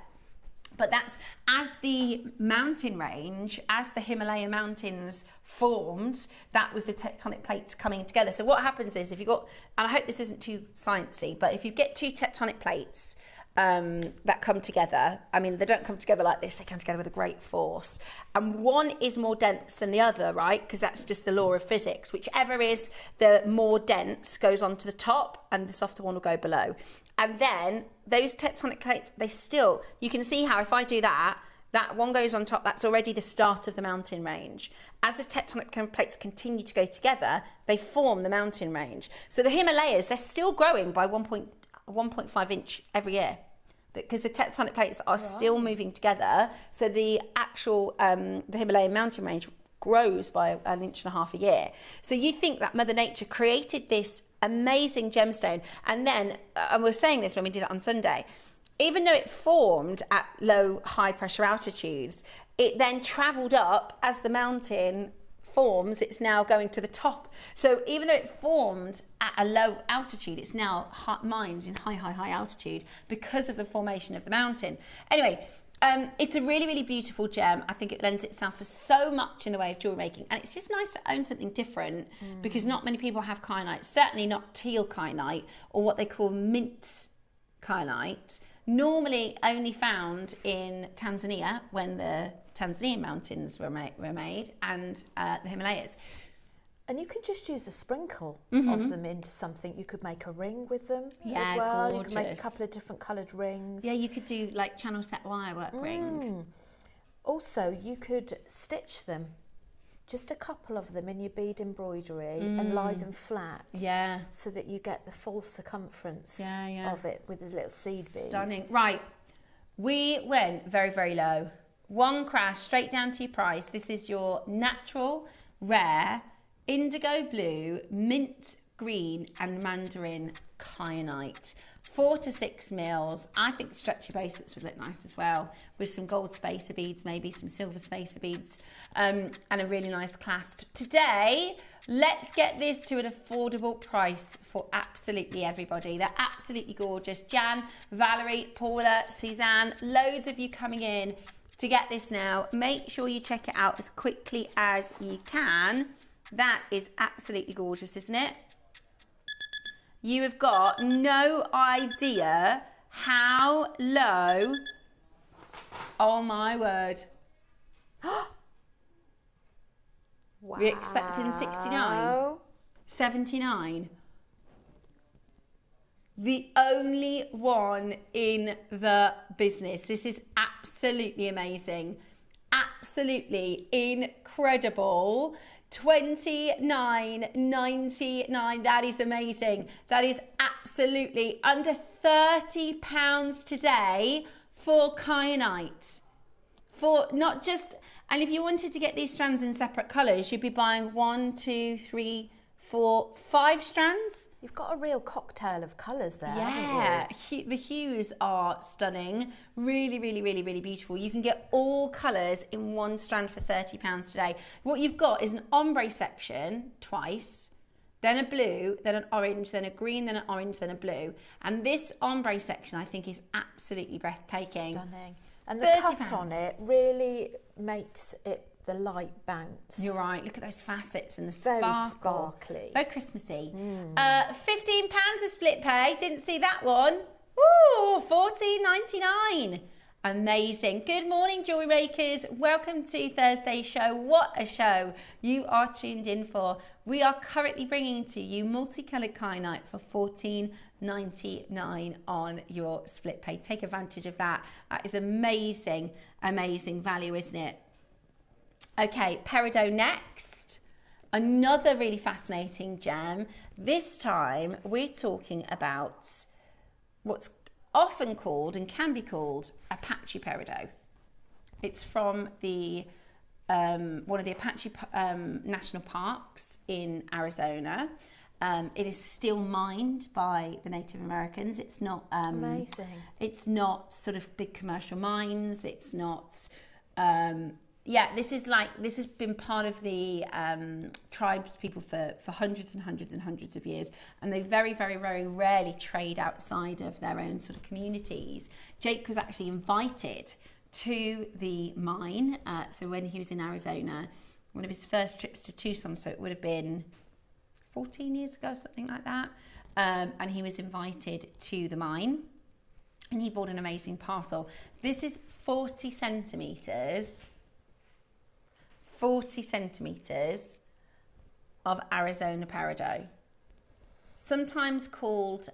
But that's, as the mountain range, as the Himalaya mountains formed, that was the tectonic plates coming together. So what happens is, if you've got, and I hope this isn't too sciencey, but if you get 2 tectonic plates that come together, I mean, they don't come together like this, they come together with a great force. And one is more dense than the other, right? Because that's just the law of physics. Whichever is the more dense goes on to the top and the softer one will go below. And then those tectonic plates, you can see how if I do that one goes on top, that's already the start of the mountain range. As the tectonic plates continue to go together, they form the mountain range. So the Himalayas, they're still growing by 1.5 inch every year, because the tectonic plates are still moving together. So the actual, the Himalayan mountain range grows by 1.5 inches a year. So you think that Mother Nature created this amazing gemstone, and then, and we were saying this when we did it on Sunday, even though it formed at low, high pressure altitudes, it then travelled up as the mountain forms, it's now going to the top. So even though it formed at a low altitude, it's now mined in high altitude because of the formation of the mountain. Anyway, it's a really, really beautiful gem. I think it lends itself for so much in the way of jewellery making. And it's just nice to own something different because not many people have kyanite, certainly not teal kyanite or what they call mint kyanite. Normally only found in Tanzania when the Tanzanian mountains were made and the Himalayas. And you can just use a sprinkle of them into something. You could make a ring with them as well. Gorgeous. You could make a couple of different coloured rings. Yeah, you could do like channel set wire work ring. Also, you could stitch them, just a couple of them in your bead embroidery and lie them flat. Yeah. So that you get the full circumference of it with a little seed bead. Stunning. Right. We went very, very low. One crash, straight down to your price. This is your natural, rare, indigo blue, mint green and mandarin kyanite. 4 to 6 mils. I think the stretchy bracelets would look nice as well, with some gold spacer beads, maybe some silver spacer beads, and a really nice clasp. Today, let's get this to an affordable price for absolutely everybody. They're absolutely gorgeous. Jan, Valerie, Paula, Suzanne, loads of you coming in to get this now. Make sure you check it out as quickly as you can. That is absolutely gorgeous, isn't it? You have got no idea how low. Oh my word. Wow. We're expecting 69, 79. The only one in the business. This is absolutely amazing. Absolutely incredible $29.99. That is amazing. That is absolutely under £30 today for kyanite. For not just, and if you wanted to get these strands in separate colours, you'd be buying 1, 2, 3, 4, 5 strands. You've got a real cocktail of colours there, Yeah, haven't you? the hues are stunning. Really, really, really, really beautiful. You can get all colours in one strand for £30 today. What you've got is an ombre section twice, then a blue, then an orange, then a green, then an orange, then a blue. And this ombre section, I think, is absolutely breathtaking. Stunning. And the cut on it really makes it the light bounce. You're right. Look at those facets and the Very sparkle. sparkly. Very Christmassy. £15 a split pay. Didn't see that one. Woo! $14.99. Amazing. Good morning, jewellery makers. Welcome to Thursday's show. What a show you are tuned in for. We are currently bringing to you multicoloured kyanite for $14.99 on your split pay. Take advantage of that. That is amazing, amazing value, isn't it? Okay, peridot next. Another really fascinating gem. This time we're talking about what's often called and can be called Apache peridot. It's from the one of the Apache national parks in Arizona. It is still mined by the Native Americans. It's not amazing. It's not sort of big commercial mines. It's not. This has been part of the tribes people for hundreds and hundreds and hundreds of years, and they very, very, very rarely trade outside of their own sort of communities. Jake was actually invited to the mine, so when he was in Arizona, one of his first trips to Tucson, so it would have been 14 years ago, something like that, and he was invited to the mine, and he bought an amazing parcel. This is 40 centimetres of Arizona peridot, sometimes called,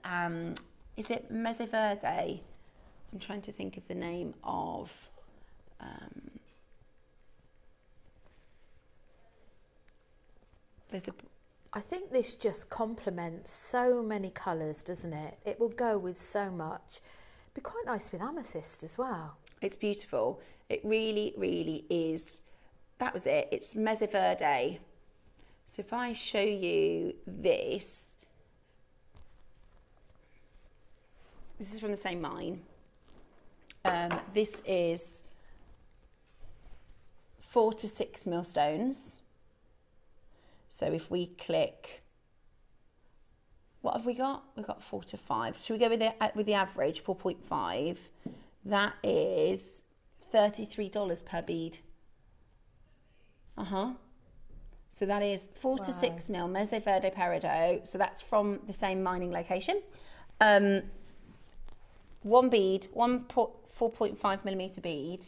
is it Mesa Verde? I'm trying to think of the name of, I think this just complements so many colours, doesn't it? It will go with so much. Be quite nice with amethyst as well. It's beautiful. It really, really is. That was it. It's Mesa Verde. So if I show you this, this is from the same mine. This is 4 to 6 millstones. So if we click, what have we got? We've got 4 to 5. Should we go with the average, 4.5? That is $33 per bead. So that is 4 to 6 mil Mesa Verde peridot. So that's from the same mining location. One bead, 4.5 millimeter bead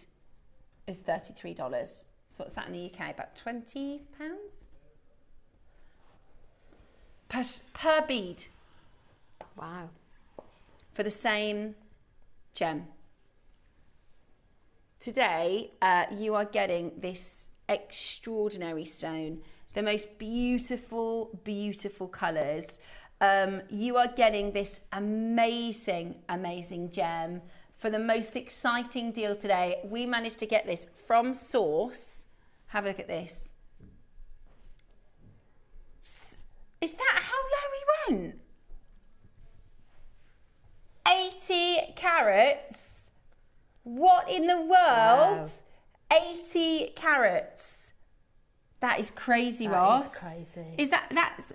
is $33. So what's that in the UK? About £20 per bead. Wow. For the same gem. Today, you are getting this extraordinary stone, the most beautiful, beautiful colours. You are getting this amazing, amazing gem for the most exciting deal today. We managed to get this from source. Have a look at this. Is that how low we went? 80 carats. What in the world? Wow. 80 carats. That is crazy, Ross. That is crazy. Is that's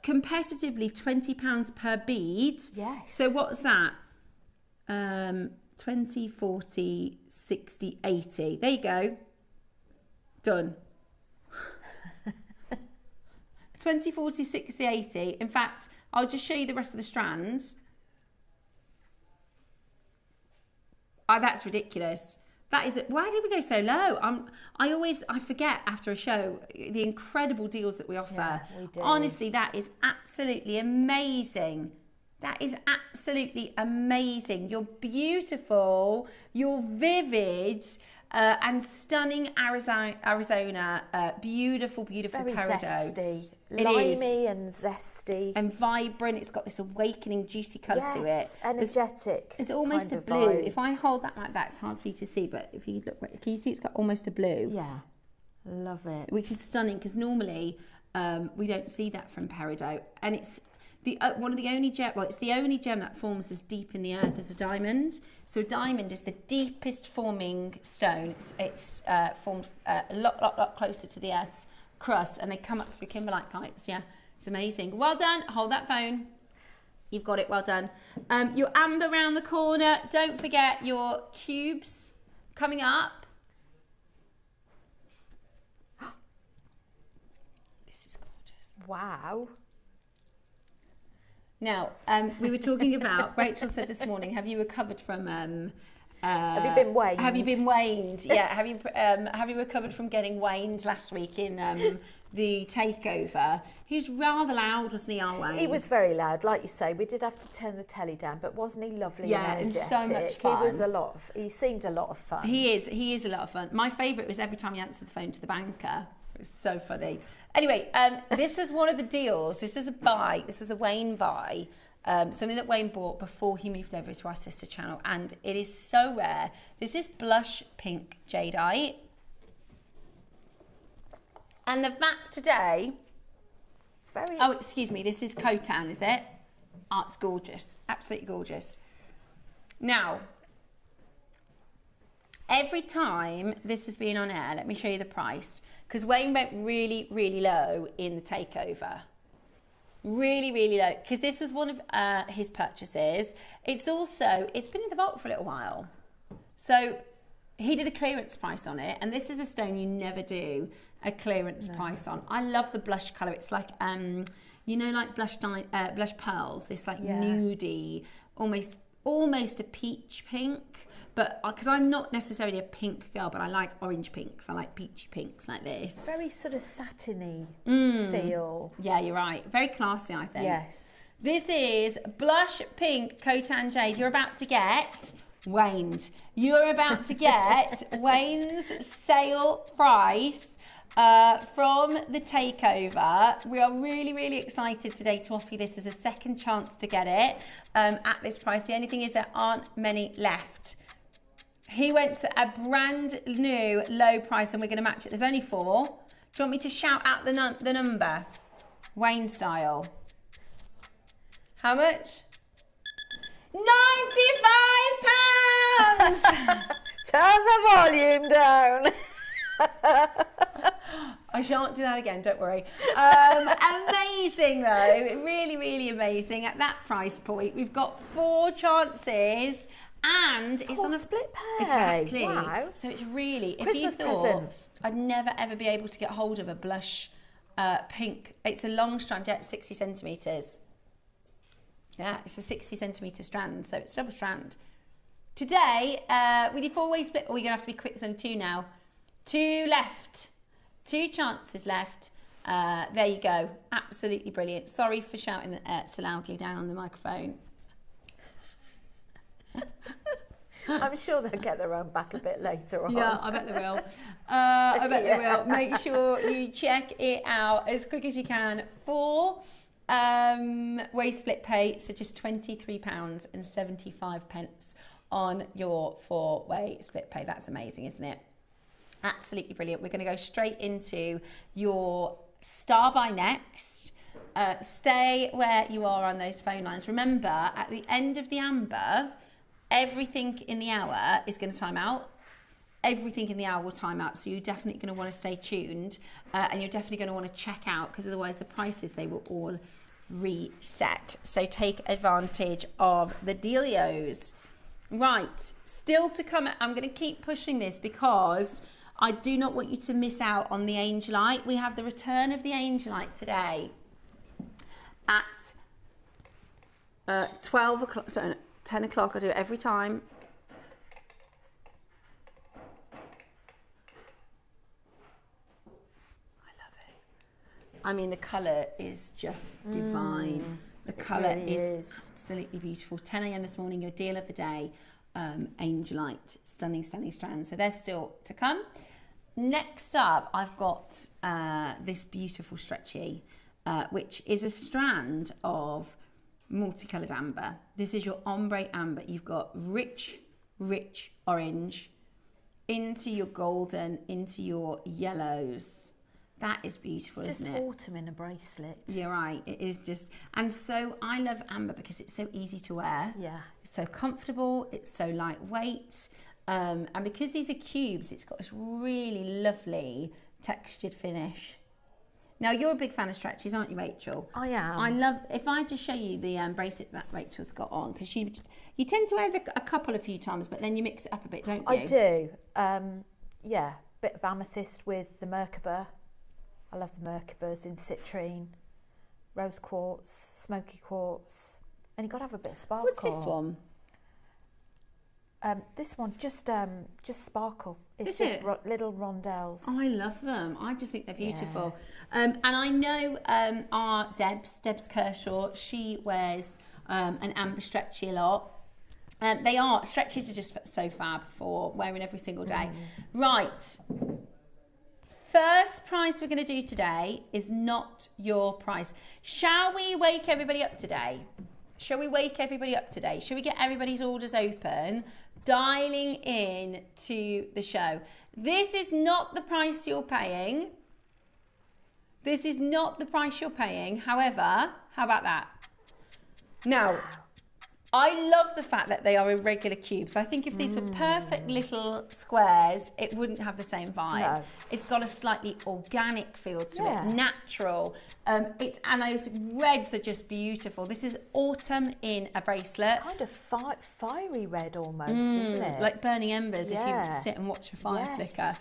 competitively £20 per bead? Yes. So what's that? 20, 40, 60, 80. There you go. Done. 20, 40, 60, 80. In fact, I'll just show you the rest of the strands. Oh, that's ridiculous. That is, why did we go so low? I forget after a show the incredible deals that we offer. Yeah, we do. Honestly, that is absolutely amazing. That is absolutely amazing. You're beautiful. You're vivid. and stunning Arizona, beautiful Very peridot. zesty, It limey and zesty. And vibrant. It's got this awakening, juicy colour to it. Energetic. It's almost kind a of blue. vibes. If I hold that like that, it's hard for you to see, but if you look, can you see it's got almost a blue? Yeah, love it. Which is stunning because normally we don't see that from peridot, and it's one of the only gem. Well, it's the only gem that forms as deep in the earth as a diamond. So a diamond is the deepest forming stone. It's formed a lot closer to the earth's crust, and they come up through kimberlite pipes. Yeah, it's amazing. Well done. Hold that phone. You've got it. Well done. Your amber round the corner. Don't forget your cubes coming up. This is gorgeous. Wow. Now, we were talking about, Rachel said this morning, have you recovered from... Have you been waned? Have you been waned? Yeah. Have you recovered from getting waned last week in the takeover? He was rather loud, wasn't he, our Wayne? He was very loud, like you say. We did have to turn the telly down, but wasn't he lovely? Yeah, and and so much fun. He seemed a lot of fun. He is a lot of fun. My favourite was every time he answered the phone to the banker. It was so funny. Anyway, this was one of the deals. This is a buy. This was a Wayne buy. Something that Wayne bought before he moved over to our sister channel, and it is so rare. This is blush pink jadeite. And the fact today... It's very... Oh, excuse me. This is Khotan, is it? Oh, it's gorgeous. Absolutely gorgeous. Now, every time this has been on air, let me show you the price. Because Wayne went really, really low in the takeover. Really, really low. Because this was one of his purchases. It's been in the vault for a little while. So he did a clearance price on it. And this is a stone you never do a clearance price on. I love the blush colour. It's like, you know, like blush pearls. This like nudie, almost a peach pink. But because I'm not necessarily a pink girl, but I like orange pinks. I like peachy pinks like this. Very sort of satiny feel. Yeah, you're right. Very classy, I think. Yes. This is blush pink Khotan jade. You're about to get waned. You're about to get Wayne's sale price from the takeover. We are really, really excited today to offer you this as a second chance to get it at this price. The only thing is there aren't many left. He went to a brand new low price and we're going to match it. There's only 4. Do you want me to shout out the number? Wayne style. How much? £95! Turn the volume down. I shan't do that again, don't worry. Amazing though, really, really amazing. At that price point, we've got 4 chances. And it's on a split pay. Exactly. Wow. So it's really, if Christmas you thought present. I'd never ever be able to get hold of a blush pink, it's a long strand, yeah, it's 60 centimetres. Yeah, it's a 60 centimetre strand, so it's double strand. Today, with your 4-way split, you're going to have to be quick, there's only 2 now. 2 left. 2 chances left. There you go. Absolutely brilliant. Sorry for shouting so loudly down the microphone. I'm sure they'll get their own back a bit later on. Yeah, I bet they will. I bet they will. Make sure you check it out as quick as you can. 4 way split pay, so just £23.75 on your 4-way split pay. That's amazing, isn't it? Absolutely brilliant. We're going to go straight into your star buy next. Stay where you are on those phone lines. Remember, at the end of the amber, everything in the hour is going to time out. Everything in the hour will time out. So you're definitely going to want to stay tuned and you're definitely going to want to check out because otherwise the prices, they will all reset. So take advantage of the dealios. Right, still to come. I'm going to keep pushing this because I do not want you to miss out on the Angelite. We have the return of the Angelite today at 12 o'clock. So 10 o'clock, I do it every time. I love it. I mean, the colour is just divine. The colour really is absolutely beautiful. 10 a.m. this morning, your deal of the day. Angelite, stunning strands. So they're still to come. Next up, I've got this beautiful stretchy, which is a strand of multicoloured amber. This is your ombre amber. You've got rich orange into your golden, into your yellows. That is beautiful, Just isn't it? autumn in a bracelet. You're right. It is just, and so I love amber because it's so easy to wear. Yeah. It's so comfortable. It's so lightweight. And because these are cubes, it's got this really lovely textured finish. Now, you're a big fan of stretches, aren't you, Rachel? I am. I love, if I just show you the bracelet that Rachel's got on, because you tend to wear a couple a few times, but then you mix it up a bit, don't you? I do. Yeah, bit of amethyst with the Merkaba. I love the Merkabas in citrine, rose quartz, smoky quartz, and you've got to have a bit of sparkle. What's this one? This one, just sparkle. It's Is just it? little rondelles. Oh, I love them. I just think they're beautiful. Yeah. And I know our Debs Kershaw, she wears an amber stretchy a lot. Stretches are just so fab for wearing every single day. Right. First price we're going to do today is not your price. Shall we wake everybody up today? Shall we wake everybody up today? Shall we get everybody's orders open? Dialing in to the show. This is not the price you're paying. This is not the price you're paying. However, how about that? Now, I love the fact that they are irregular cubes. I think if these were perfect little squares, it wouldn't have the same vibe. No. It's got a slightly organic feel to Yeah. it, natural. And those reds are just beautiful. This is autumn in a bracelet. Kind of fiery red almost, isn't it? Like burning embers if you Yeah. sit and watch a fire Yes. flicker.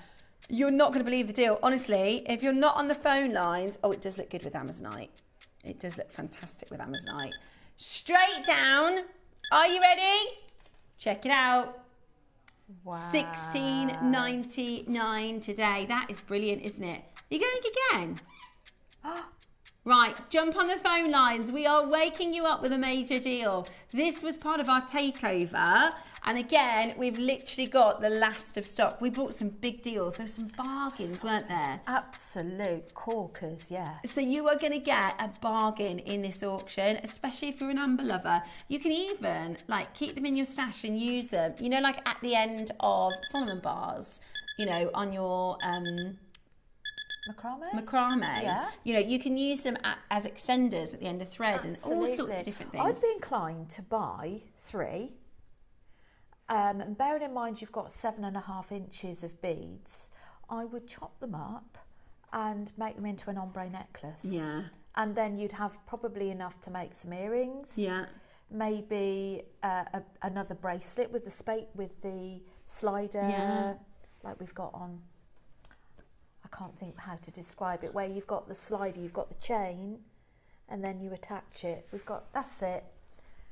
You're not going to believe the deal. Honestly, if you're not on the phone lines, it does look good with Amazonite. It does look fantastic with Amazonite. Straight down. Are you ready? Check it out. Wow. $16.99 today. That is brilliant, isn't it? You're going again? Right, jump on the phone lines. We are waking you up with a major deal. This was part of our takeover. And again, we've literally got the last of stock. We bought some big deals. There were some bargains, weren't there? Absolute corkers, yeah. So you are going to get a bargain in this auction, especially if you're an amber lover. You can even keep them in your stash and use them. You know, like at the end of Solomon bars, you know, on your macrame. Yeah. You know, you can use them as extenders at the end of thread. Absolutely. And all sorts of different things. I'd be inclined to buy 3. And bearing in mind you've got 7.5 inches of beads, I would chop them up and make them into an ombre necklace. Yeah. And then you'd have probably enough to make some earrings. Yeah. Maybe another bracelet with the slider, Yeah. like we've got on. I can't think how to describe it. Where you've got the slider, you've got the chain, and then you attach it. That's it.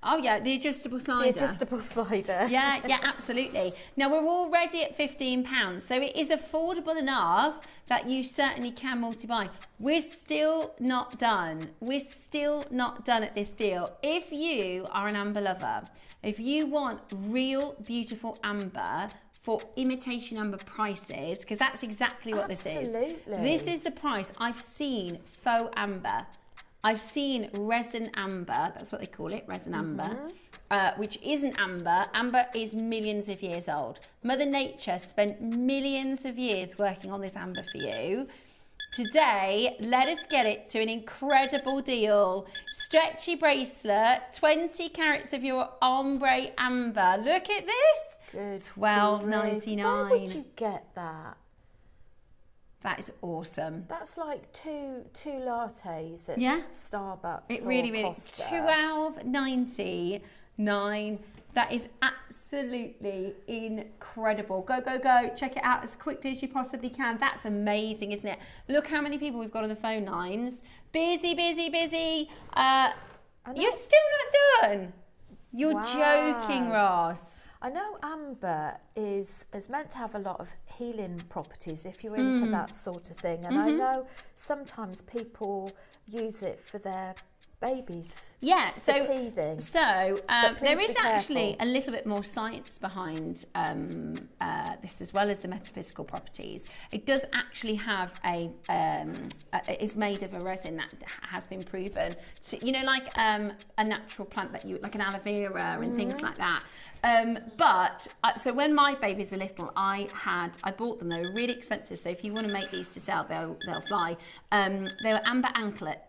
Oh yeah, the adjustable slider. The adjustable slider. Yeah, absolutely. Now we're already at £15, so it is affordable enough that you certainly can multi-buy. We're still not done. We're still not done at this deal. If you are an amber lover, if you want real beautiful amber for imitation amber prices, because that's exactly what this is. Absolutely. This is the price. I've seen faux amber. I've seen resin amber, that's what they call it, resin amber, which isn't amber. Amber is millions of years old. Mother Nature spent millions of years working on this amber for you. Today, let us get it to an incredible deal. Stretchy bracelet, 20 carats of your ombre amber. Look at this. Good. $12.99. Where would you get that? That is awesome. That's like two lattes at Starbucks. It or really, Costa. $12.99. That is absolutely incredible. Go, go, go. Check it out as quickly as you possibly can. That's amazing, isn't it? Look how many people we've got on the phone lines. Busy, busy, busy. You're still not done. You're joking, Ross. I know amber is meant to have a lot of healing properties if you're into that sort of thing. And I know sometimes people use it for their babies. Yeah, so for teething. So But there please is be actually careful. a little bit more science behind this, as well as the metaphysical properties. It does actually have it's made of a resin that has been proven to, you know, like a natural plant that you, like an aloe vera and things like that. So when my babies were little, I bought them. They were really expensive. So if you want to make these to sell, they'll fly. They were amber anklets.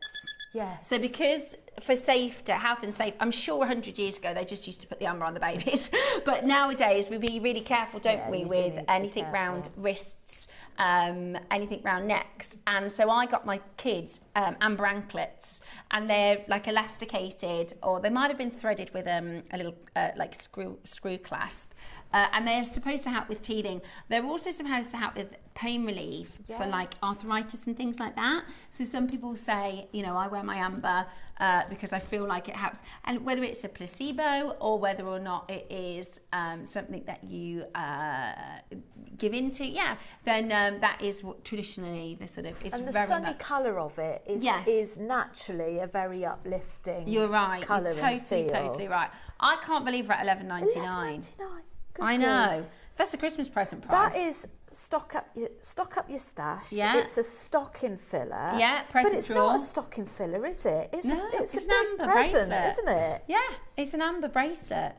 Yes. So because for safety, health and safety, I'm sure 100 years ago they just used to put the amber on the babies. But nowadays we be really careful, don't we, you do with need to be anything round careful. wrists, anything round necks. And so I got my kids amber anklets, and they're like elasticated, or they might have been threaded with a little like screw clasp. And they're supposed to help with teething. They're also supposed to help with pain relief for like arthritis and things like that. So some people say, you know, I wear my amber because I feel like it helps. And whether it's a placebo or whether or not it is something that you give into, then that is what traditionally the sort of, it's And the very sunny much. colour of it is naturally a very uplifting. You're right. Colour You're and feel. totally right. I can't believe we're at $11.99. $11.99. Good I know. grief. That's a Christmas present price. That is stock up your stash. Yeah. It's a stocking filler. Yeah, but present it's drawer. not a stocking filler, is it? It's No, it's it's a an big amber present, bracelet. isn't it? Yeah, it's an amber bracelet.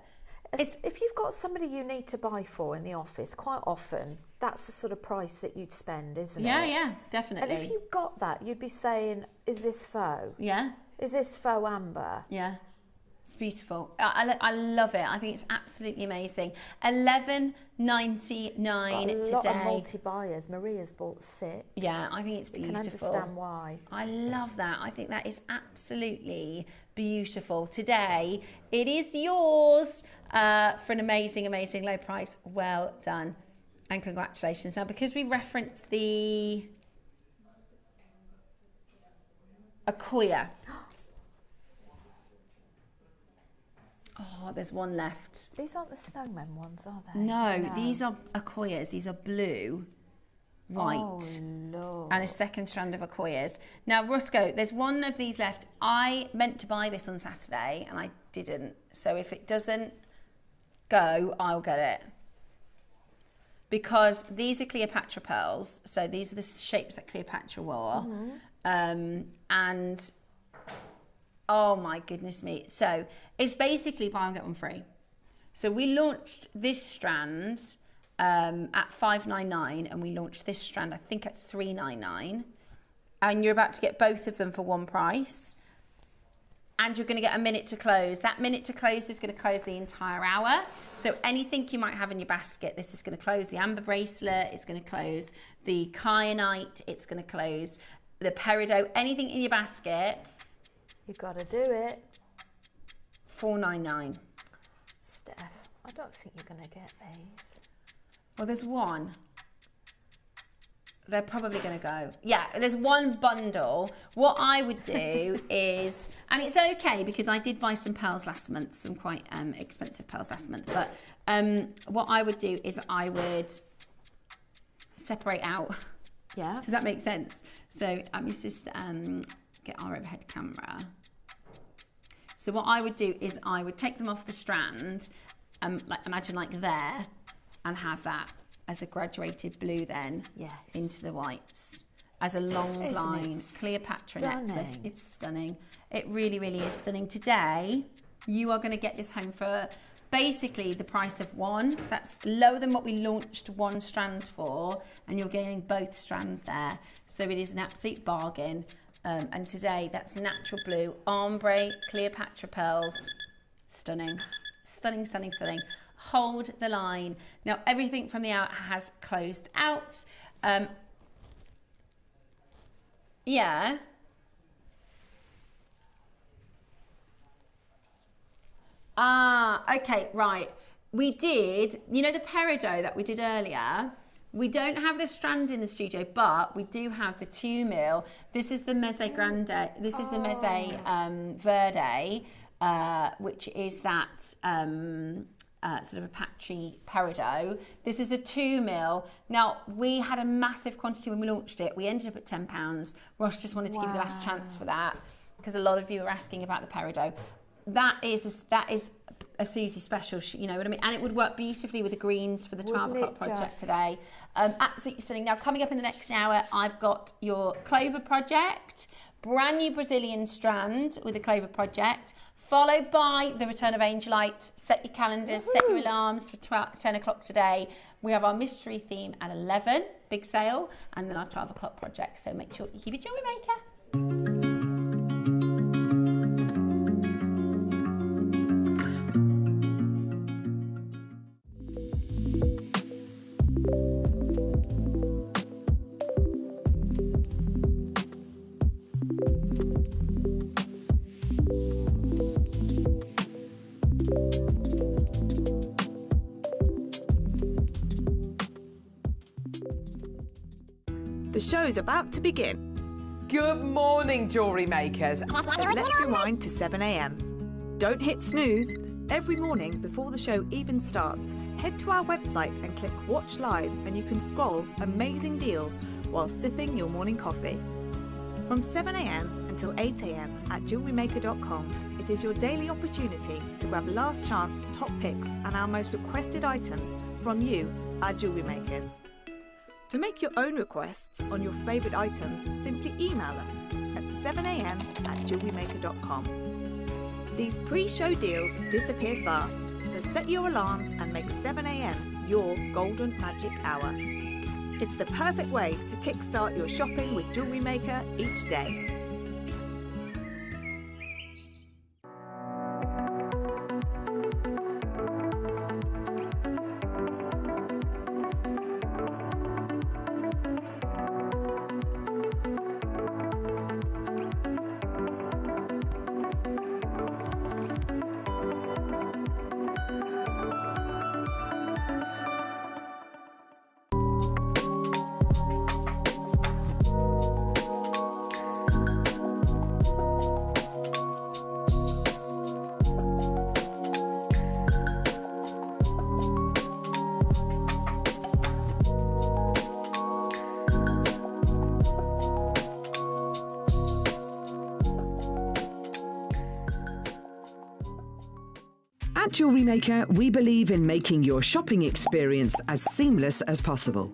If you've got somebody you need to buy for in the office, quite often that's the sort of price that you'd spend, isn't it? Yeah, definitely. And if you got that, you'd be saying, "Is this faux? Yeah, Is this faux amber?" yeah. It's beautiful. I love it. I think it's absolutely amazing. $11.99 Got a lot today. of multi-buyers. Maria's bought 6. Yeah, I think it's You beautiful. can understand why. I love that. I think that is absolutely beautiful. Today, it is yours for an amazing, amazing low price. Well done. And congratulations. Now, because we referenced the Akoya. Oh, there's one left. These aren't the snowmen ones, are they? No, these are Akoyas. These are blue, white, Oh, Lord. and a second strand of Akoyas. Now, Roscoe, there's one of these left. I meant to buy this on Saturday, and I didn't. So if it doesn't go, I'll get it. Because these are Cleopatra pearls. So these are the shapes that Cleopatra wore. And... oh my goodness me. So it's basically buy one get one free. So we launched this strand at $5.99, and we launched this strand I think at $3.99, and you're about to get both of them for one price, and you're going to get a minute to close. That minute to close is going to close the entire hour. So anything you might have in your basket, this is going to close. The amber bracelet, it's going to close. The kyanite, it's going to close. The peridot, anything in your basket. You got to do it. $4.99. Steph, I don't think you're going to get these. Well, there's one. They're probably going to go. Yeah, there's one bundle. What I would do is, and it's okay because I did buy some pearls last month, some quite expensive pearls last month. But what I would do is I would separate out. Yeah. Does that make sense? So let me just get our overhead camera. So what I would do is I would take them off the strand, like imagine like there, and have that as a graduated blue then into the whites as a long line Cleopatra necklace. It's stunning. It really, really is stunning. Today, you are going to get this home for basically the price of one. That's lower than what we launched one strand for, and you're getting both strands there. So it is an absolute bargain. And today, that's natural blue, ombre, Cleopatra pearls. Stunning. Stunning, stunning, stunning. Hold the line. Now, everything from the out has closed out. Yeah. Okay, right. We did, you know the peridot that we did earlier? We don't have the strand in the studio, but we do have the 2 mil. This is the Meze Grande. This is the Meze Verde, which is that sort of a patchy peridot. This is the 2 mil. Now, we had a massive quantity when we launched it. We ended up at £10. Ross just wanted to give you the last chance for that. because a lot of you are asking about the peridot. That is a Susie special, you know what I mean? And it would work beautifully with the greens for the 12 o'clock project today. Absolutely stunning. Now, coming up in the next hour, I've got your clover project, brand new Brazilian strand with the clover project, followed by the return of Angelite. Set your calendars, set your alarms for 10 o'clock today. We have our mystery theme at 11, big sale, and then our 12 o'clock project. So make sure you keep it Jewellery Maker. The show's about to begin. Good morning, jewellery makers. Let's rewind to 7 a.m. Don't hit snooze. Every morning before the show even starts, head to our website and click Watch Live, and you can scroll amazing deals while sipping your morning coffee. From 7 a.m. until 8 a.m. at JewelleryMaker.com, it is your daily opportunity to grab last chance top picks and our most requested items from you, our jewellery makers. To make your own requests on your favourite items, simply email us at 7 a.m. at JewelleryMaker.com. These pre-show deals disappear fast, so set your alarms and make 7 a.m. your golden magic hour. It's the perfect way to kickstart your shopping with Jewellery Maker each day. At Jewellery Maker, we believe in making your shopping experience as seamless as possible.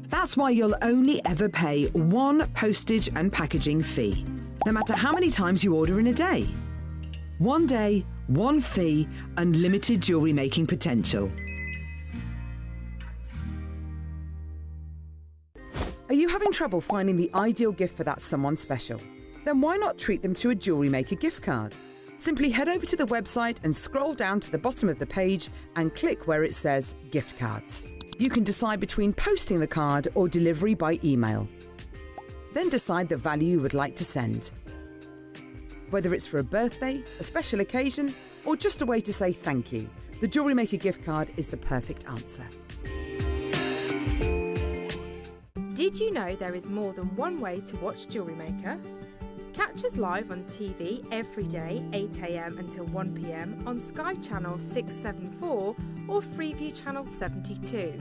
That's why you'll only ever pay one postage and packaging fee, no matter how many times you order in a day. One day, one fee, unlimited jewellery making potential. Are you having trouble finding the ideal gift for that someone special? Then why not treat them to a Jewellery Maker gift card? Simply head over to the website and scroll down to the bottom of the page and click where it says gift cards. You can decide between posting the card or delivery by email. Then decide the value you would like to send. Whether it's for a birthday, a special occasion, or just a way to say thank you, the Jewellery Maker gift card is the perfect answer. Did you know there is more than one way to watch Jewellery Maker? Catch us live on TV every day, 8 a.m. until 1 p.m. on Sky Channel 674 or Freeview Channel 72.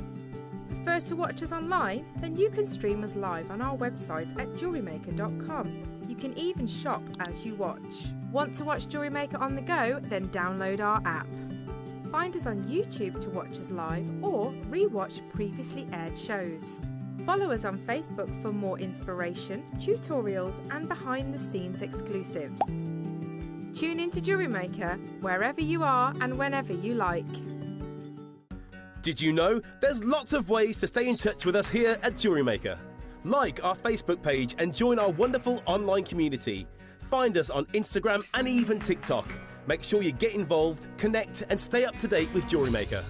Prefer to watch us online? Then you can stream us live on our website at JewelleryMaker.com. You can even shop as you watch. Want to watch Jewellery Maker on the go? Then download our app. Find us on YouTube to watch us live or re-watch previously aired shows. Follow us on Facebook for more inspiration, tutorials and behind-the-scenes exclusives. Tune in to Jewellery Maker wherever you are and whenever you like. Did you know there's lots of ways to stay in touch with us here at Jewellery Maker? Like our Facebook page and join our wonderful online community. Find us on Instagram and even TikTok. Make sure you get involved, connect and stay up to date with Jewellery Maker.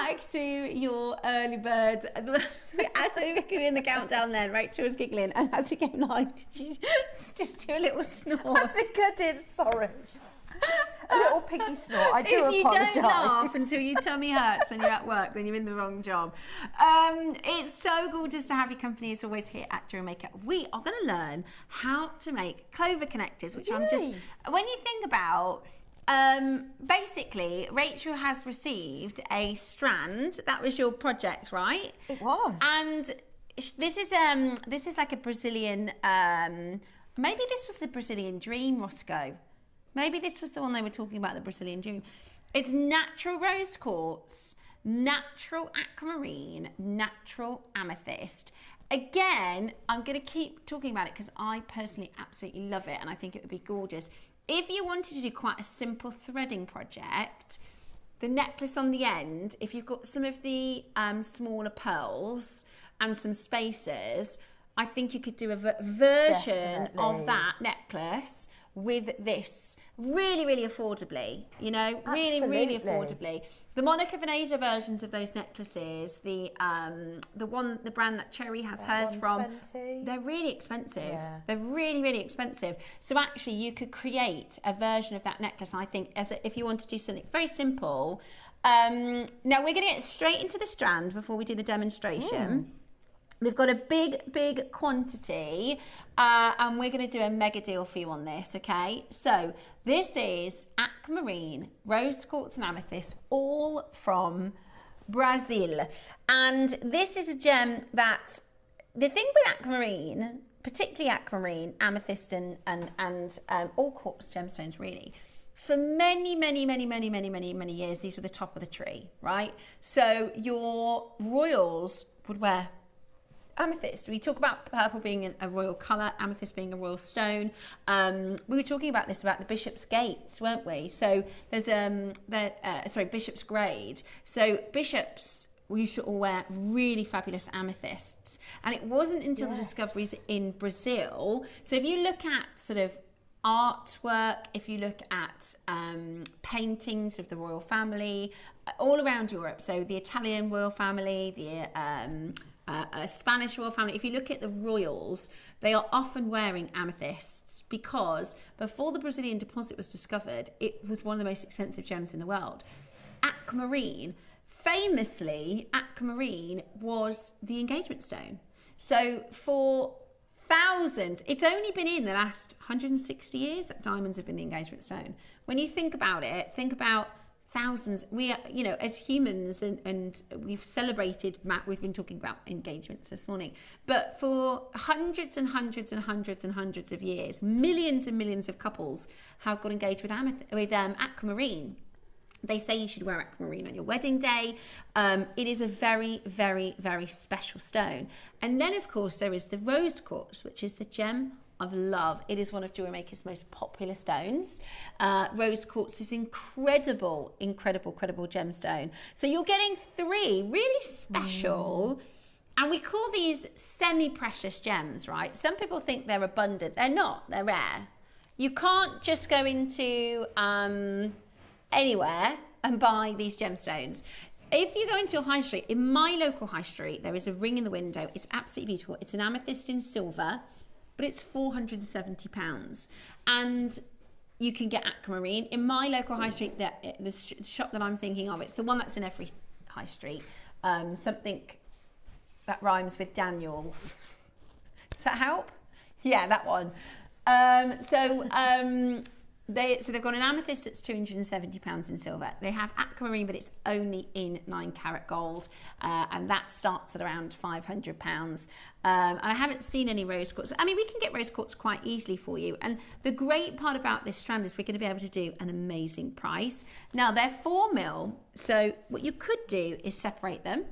back to your early bird. As we were getting the countdown then, Rachel was giggling, and as we came live, did you just do a little snort? I think I did, sorry. A little piggy snort. I do apologise. If you don't laugh until your tummy hurts when you're at work, then you're in the wrong job. It's so gorgeous to have your company as always here at JewelleryMaker. We are going to learn how to make clover connectors, which I'm just... When you think about... basically, Rachel has received a strand. That was your project, right? It was. And this is like a Brazilian... maybe this was the Brazilian dream, Roscoe. Maybe this was the one they were talking about, the Brazilian dream. It's natural rose quartz, natural aquamarine, natural amethyst. Again, I'm going to keep talking about it because I personally absolutely love it and I think it would be gorgeous. If you wanted to do quite a simple threading project, the necklace on the end, if you've got some of the smaller pearls and some spacers, I think you could do a version of that necklace with this really, really affordably, you know, really affordably. The Monica Venetia versions of those necklaces, the brand that Cherry has hers from, they're really expensive. Yeah. They're really, really expensive. So actually you could create a version of that necklace, I think, if you want to do something very simple. Now we're going to get straight into the strand before we do the demonstration. We've got a big quantity and we're going to do a mega deal for you on this, okay? So this is aquamarine, rose quartz and amethyst, all from Brazil. And this is a gem that, the thing with aquamarine, particularly aquamarine, amethyst and all quartz gemstones really, for many years, these were the top of the tree, right? So your royals would wear amethyst. We talk about purple being a royal colour, amethyst being a royal stone. We were talking about this about the Bishop's Gates, weren't we? So there's Bishop's Grade. So bishops, we used to all wear really fabulous amethysts, and it wasn't until the discoveries in Brazil. So if you look at sort of artwork, if you look at paintings of the royal family all around Europe, so the Italian royal family, the a Spanish royal family, if you look at the royals, they are often wearing amethysts because before the Brazilian deposit was discovered, it was one of the most expensive gems in the world. Aquamarine, famously, aquamarine was the engagement stone. So for thousands, it's only been in the last 160 years that diamonds have been the engagement stone. When you think about it, think about thousands. We are, you know, as humans, and we've celebrated, we've been talking about engagements this morning, but for hundreds and hundreds and hundreds and hundreds of years, millions and millions of couples have got engaged with aquamarine. They say you should wear aquamarine on your wedding day. It is a very, very, very special stone. And then, of course, there is the rose quartz, which is the gem of love. It is one of JewelleryMaker's most popular stones. Rose quartz is incredible gemstone. So you're getting three really special, and we call these semi-precious gems, right? Some people think they're abundant. They're not. They're rare. You can't just go into anywhere and buy these gemstones. If you go into a high street, in my local high street, there is a ring in the window. It's absolutely beautiful. It's an amethyst in silver, but it's £470. And you can get aquamarine. In my local high street, the shop that I'm thinking of, it's the one that's in every high street. Something that rhymes with Daniels. Does that help? Yeah, that one. They've got an amethyst that's £270 in silver. They have aquamarine, but it's only in 9 carat gold, and that starts at around £500. And I haven't seen any rose quartz. I mean, we can get rose quartz quite easily for you. And the great part about this strand is we're going to be able to do an amazing price. Now, they're 4 mil, so what you could do is separate them.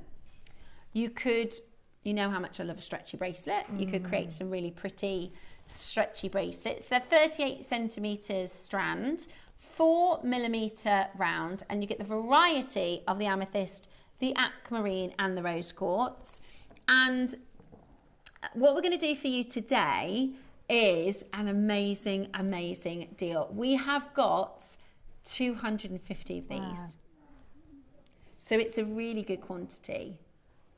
You could, you know how much I love a stretchy bracelet. You could create some really pretty stretchy bracelets. They're 38 centimeters strand, 4mm round, and you get the variety of the amethyst, the aquamarine, and the rose quartz. And what we're going to do for you today is an amazing deal. We have got 250 of these. Wow. So it's a really good quantity.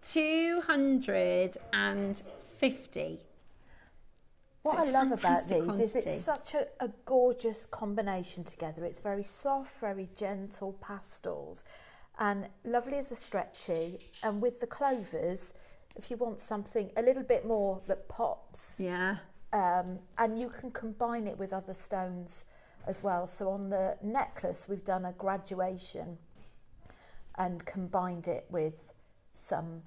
250. What So I it's love about fantastic these is quantity. it's such a gorgeous combination together. It's very soft, very gentle pastels, and lovely as a stretchy. And with the clovers, if you want something a little bit more that pops, Yeah. and you can combine it with other stones as well. So on the necklace, we've done a graduation and combined it with some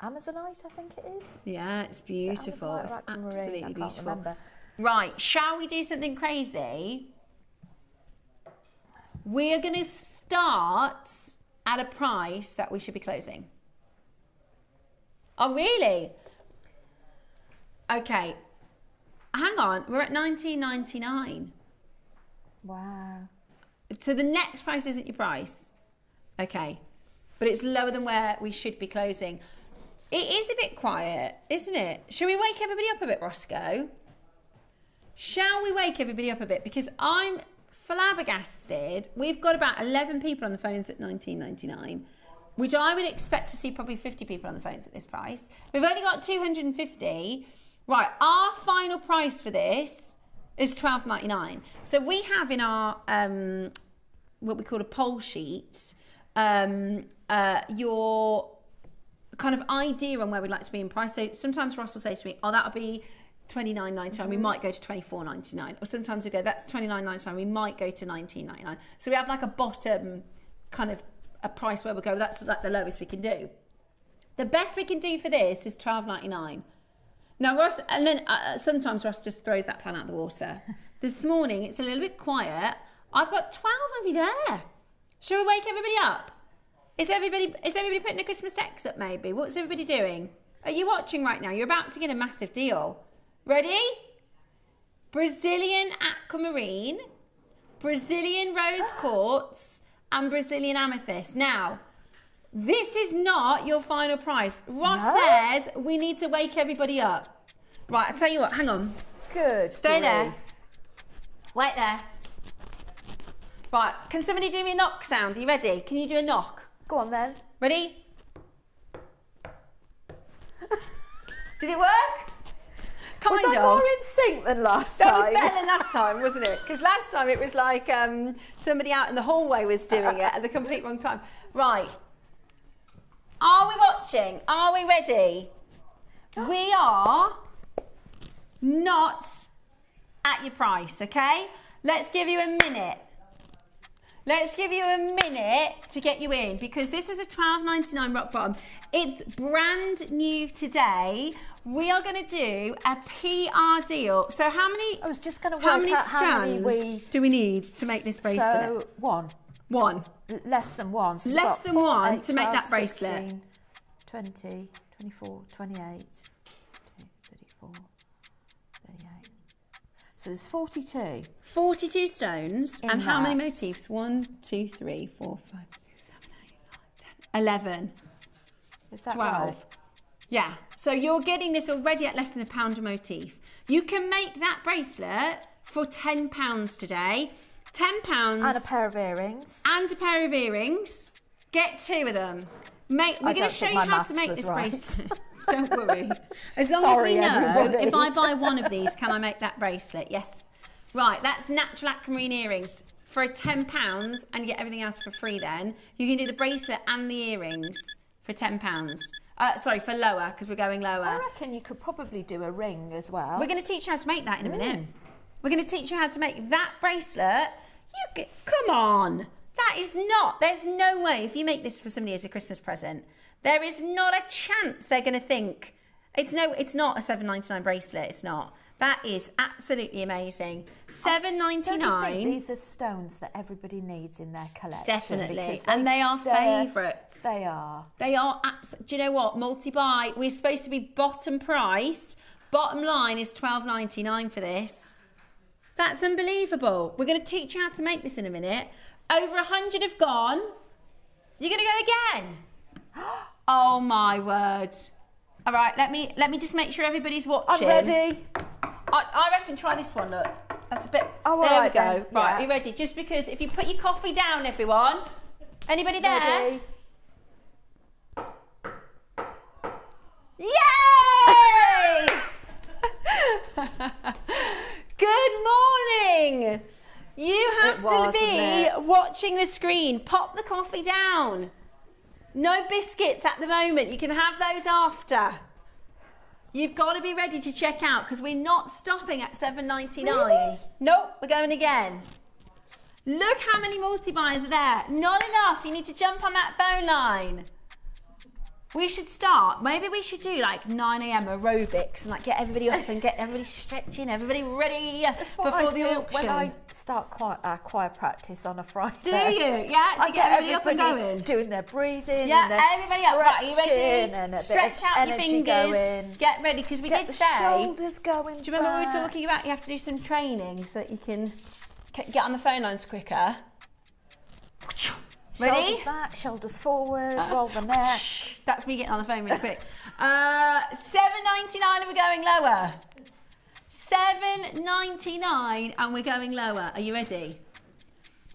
Amazonite, I think it is. Yeah, it's beautiful. Is It's it Amazonite or aquamarine? absolutely I can't beautiful. remember. Right, shall we do something crazy? We are going to start at a price that we should be closing. Oh, really? Okay. Hang on, we're at $19.99. Wow. So the next price isn't your price. Okay. But it's lower than where we should be closing. It is a bit quiet, isn't it? Shall we wake everybody up a bit, Roscoe? Shall we wake everybody up a bit? Because I'm flabbergasted. We've got about 11 people on the phones at $19.99, which I would expect to see probably 50 people on the phones at this price. We've only got 250. Right, our final price for this is $12.99. So we have in our what we call a poll sheet your kind of idea on where we'd like to be in price. So sometimes Ross will say to me, oh, that'll be $29.99, we might go to $24.99. Or sometimes we go, that's $29.99, we might go to $19.99. So we have like a bottom kind of a price where we go, that's like the lowest we can do. The best we can do for this is $12.99. Now Ross, and then sometimes Ross just throws that plan out the water. This morning it's a little bit quiet. I've got 12 of you there. Shall we wake everybody up? Is everybody putting the Christmas decks up maybe? What's everybody doing? Are you watching right now? You're about to get a massive deal. Ready? Brazilian aquamarine, Brazilian rose quartz, and Brazilian amethyst. Now, this is not your final price. Ross says we need to wake everybody up. Right, I'll tell you what, hang on. Good. Stay there. grief. Wait there. Right, can somebody do me a knock sound? Are you ready? Can you do a knock? Go on then. Ready? Did it work? Was I more in sync than last That time? was better than last time, wasn't it? Because last time it was like somebody out in the hallway was doing it at the complete wrong time. Right. Are we watching? Are we ready? We are not at your price, okay? Let's give you a minute. Let's give you a minute to get you in because this is a $12.99 rock bottom. It's brand new today. We are going to do a PR deal. So how many? I was just going to work out how many do we need to make this bracelet? So one. One. Less than one. So Less we've got than 4, one 8, to make 12, that bracelet. 16, 20, 24, 28, 34, 38. So there's 42. 42 stones. In And how many that. motifs? 1, 2, 3, 4, 5, 6, 7, 8, 9, 10, 11. Is that 12. right? Yeah. So you're getting this already at less than £1 a motif. You can make that bracelet for £10 today. £10. And a pair of earrings. And a pair of earrings. Get 2 of them. We're going to show you how to make this bracelet. Don't worry. As long as we know, everybody. if I buy one of these, can I make that bracelet? Yes. Right, that's natural aquamarine earrings for £10 and you get everything else for free then. You can do the bracelet and the earrings for £10. Sorry, for lower, because we're going lower. I reckon you could probably do a ring as well. We're going to teach you how to make that in a minute. We're going to teach you how to make that bracelet. Come on. That is not, there's no way, if you make this for somebody as a Christmas present, there is not a chance they're going to think, it's not a $7.99 bracelet, it's not. That is absolutely amazing. $7.99. Don't you think these are stones that everybody needs in their collection? Definitely. And they are favourites. They are. They are, do you know what? Multi-buy, we're supposed to be bottom price. Bottom line is $12.99 for this. That's unbelievable. We're going to teach you how to make this in a minute. Over 100 have gone. You're going to go again. Oh my word. All right, let me just make sure everybody's watching. I'm ready. I reckon try this one, look. That's a bit. Oh, there alright we go. then, Right, yeah. are you ready? Just because if you put your coffee down, everyone. Anybody there? Ready? Yay! Good morning. You have to wasn't be it? watching the screen. Pop the coffee down. No biscuits at the moment. You can have those after. You've got to be ready to check out because we're not stopping at $7.99. Really? Nope, we're going again. Look how many multi-buys are there. Not enough. You need to jump on that phone line. We should start. Maybe we should do like 9 a.m. aerobics and like get everybody up and get everybody stretching, everybody ready before the auction. When I start choir practice on a Friday. Do you? Yeah? Do you get everybody up and going? Doing their breathing. Yeah, and their everybody up. Right, are you ready? and a bit Stretch of out your energy fingers. going. Get ready because we Get did the say. shoulders going. Do you remember we were back. talking about you have to do some training so that you can get on the phone lines quicker? Ready? Shoulders back, shoulders forward, roll the neck. That's me getting on the phone really quick. $7.99 and we're going lower. $7.99 and we're going lower. Are you ready?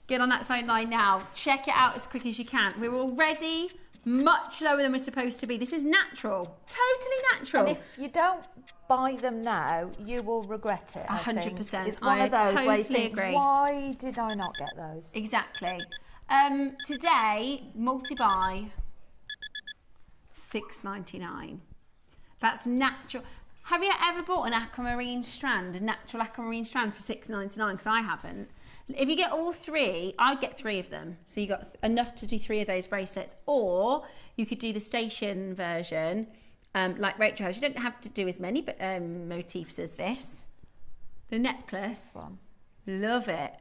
Get on that phone line now. Check it out as quick as you can. We're already much lower than we're supposed to be. This is natural. Totally natural. And if you don't buy them now, you will regret it. 100%. It's one of those where you totally think, agree. why did I not get those? Exactly. Today, multi-buy, $6.99. That's natural. Have you ever bought an aquamarine strand, a natural aquamarine strand for $6.99? Because I haven't. If you get all three, I'd get 3 of them. So you got enough to do 3 of those bracelets. Or you could do the station version, like Rachel has. You don't have to do as many motifs as this. The necklace, love it.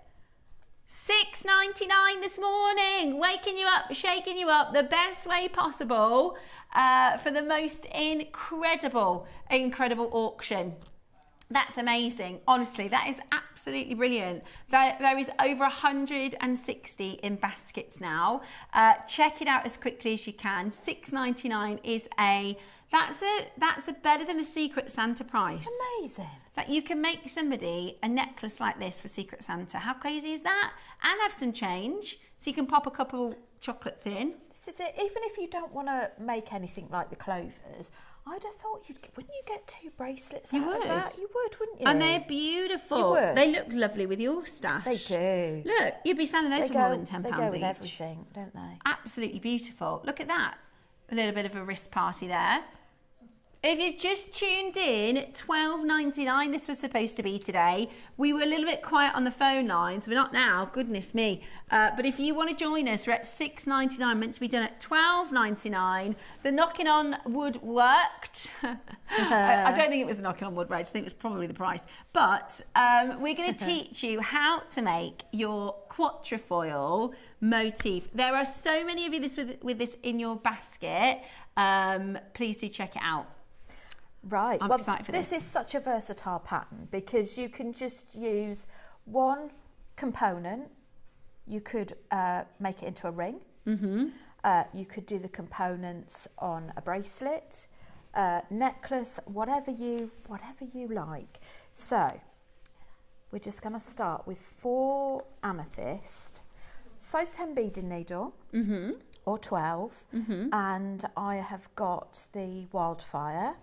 $6.99 this morning, waking you up, shaking you up the best way possible for the most incredible auction. That's amazing. Honestly, that is absolutely brilliant. There is over 160 in baskets now. Check it out as quickly as you can. $6.99 is that's better than a Secret Santa price. Amazing. That you can make somebody a necklace like this for Secret Santa. How crazy is that? And have some change, so you can pop a couple chocolates in. This is it. Even if you don't want to make anything like the clovers, I'd have thought wouldn't you get 2 bracelets out of that? You would, wouldn't you? And they're beautiful. You would. They look lovely with your stash. They do. Look, you'd be selling those for more than £10 They go with each. everything, don't they? Absolutely beautiful. Look at that. A little bit of a wrist party there. If you've just tuned in, $12.99 this was supposed to be today. We were a little bit quiet on the phone lines. We're not now, goodness me. But if you want to join us, we're at $6.99, meant to be done at $12.99. The knocking on wood worked. I don't think it was the knocking on wood, Rach. I think it was probably the price. But we're going to teach you how to make your quatrefoil motif. There are so many of you with this in your basket. Please do check it out. Right. I'm excited for this. This is such a versatile pattern because you can just use one component. You could make it into a ring. Mm-hmm. You could do the components on a bracelet, necklace, whatever you like. So we're just going to start with 4 amethyst, size 10 beading needle, or 12, and I have got the wildfire.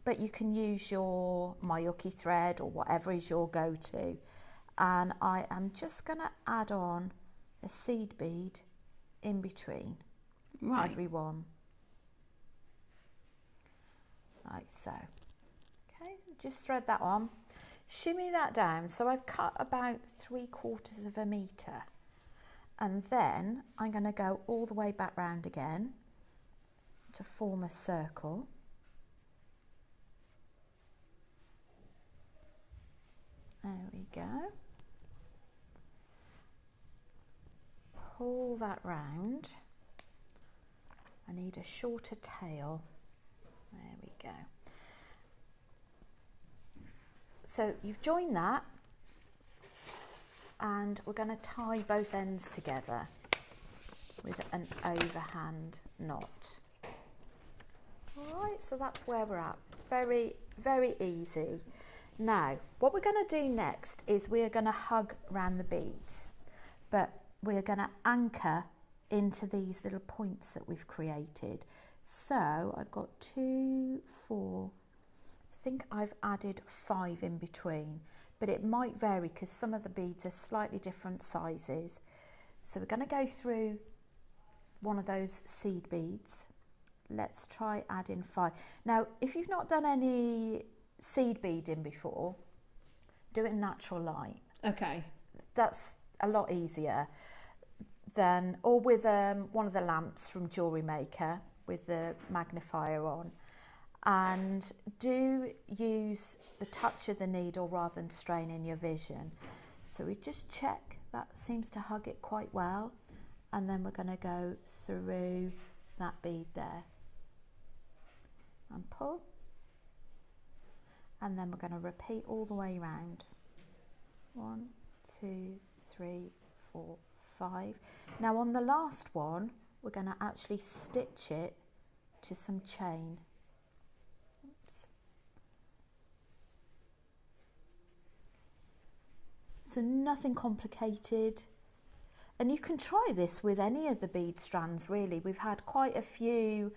But you can use your Mayuki thread or whatever is your go-to. And I am just going to add on a seed bead in between every one. Like so. Okay, just thread that on. Shimmy that down. So I've cut about 3/4 of a metre. And then I'm going to go all the way back round again to form a circle. There we go. Pull that round. I need a shorter tail. There we go. So you've joined that, and we're going to tie both ends together with an overhand knot. All right, so that's where we're at. Very, very easy. Now, what we're going to do next is we're going to hug around the beads, but we're going to anchor into these little points that we've created. So I've got 2, 4, I think I've added 5 in between, but it might vary because some of the beads are slightly different sizes. So we're going to go through one of those seed beads. Let's try adding 5. Now, if you've not done any seed beading before, do it in natural light. Okay. That's a lot easier than, or with one of the lamps from JewelleryMaker with the magnifier on. And do use the touch of the needle rather than straining your vision. So we just check that seems to hug it quite well, and then we're going to go through that bead there and pull, and then we're going to repeat all the way around. 1, 2, 3, 4, 5. Now on the last one we're going to actually stitch it to some chain. Oops. So nothing complicated, and you can try this with any of the bead strands really. We've had quite a few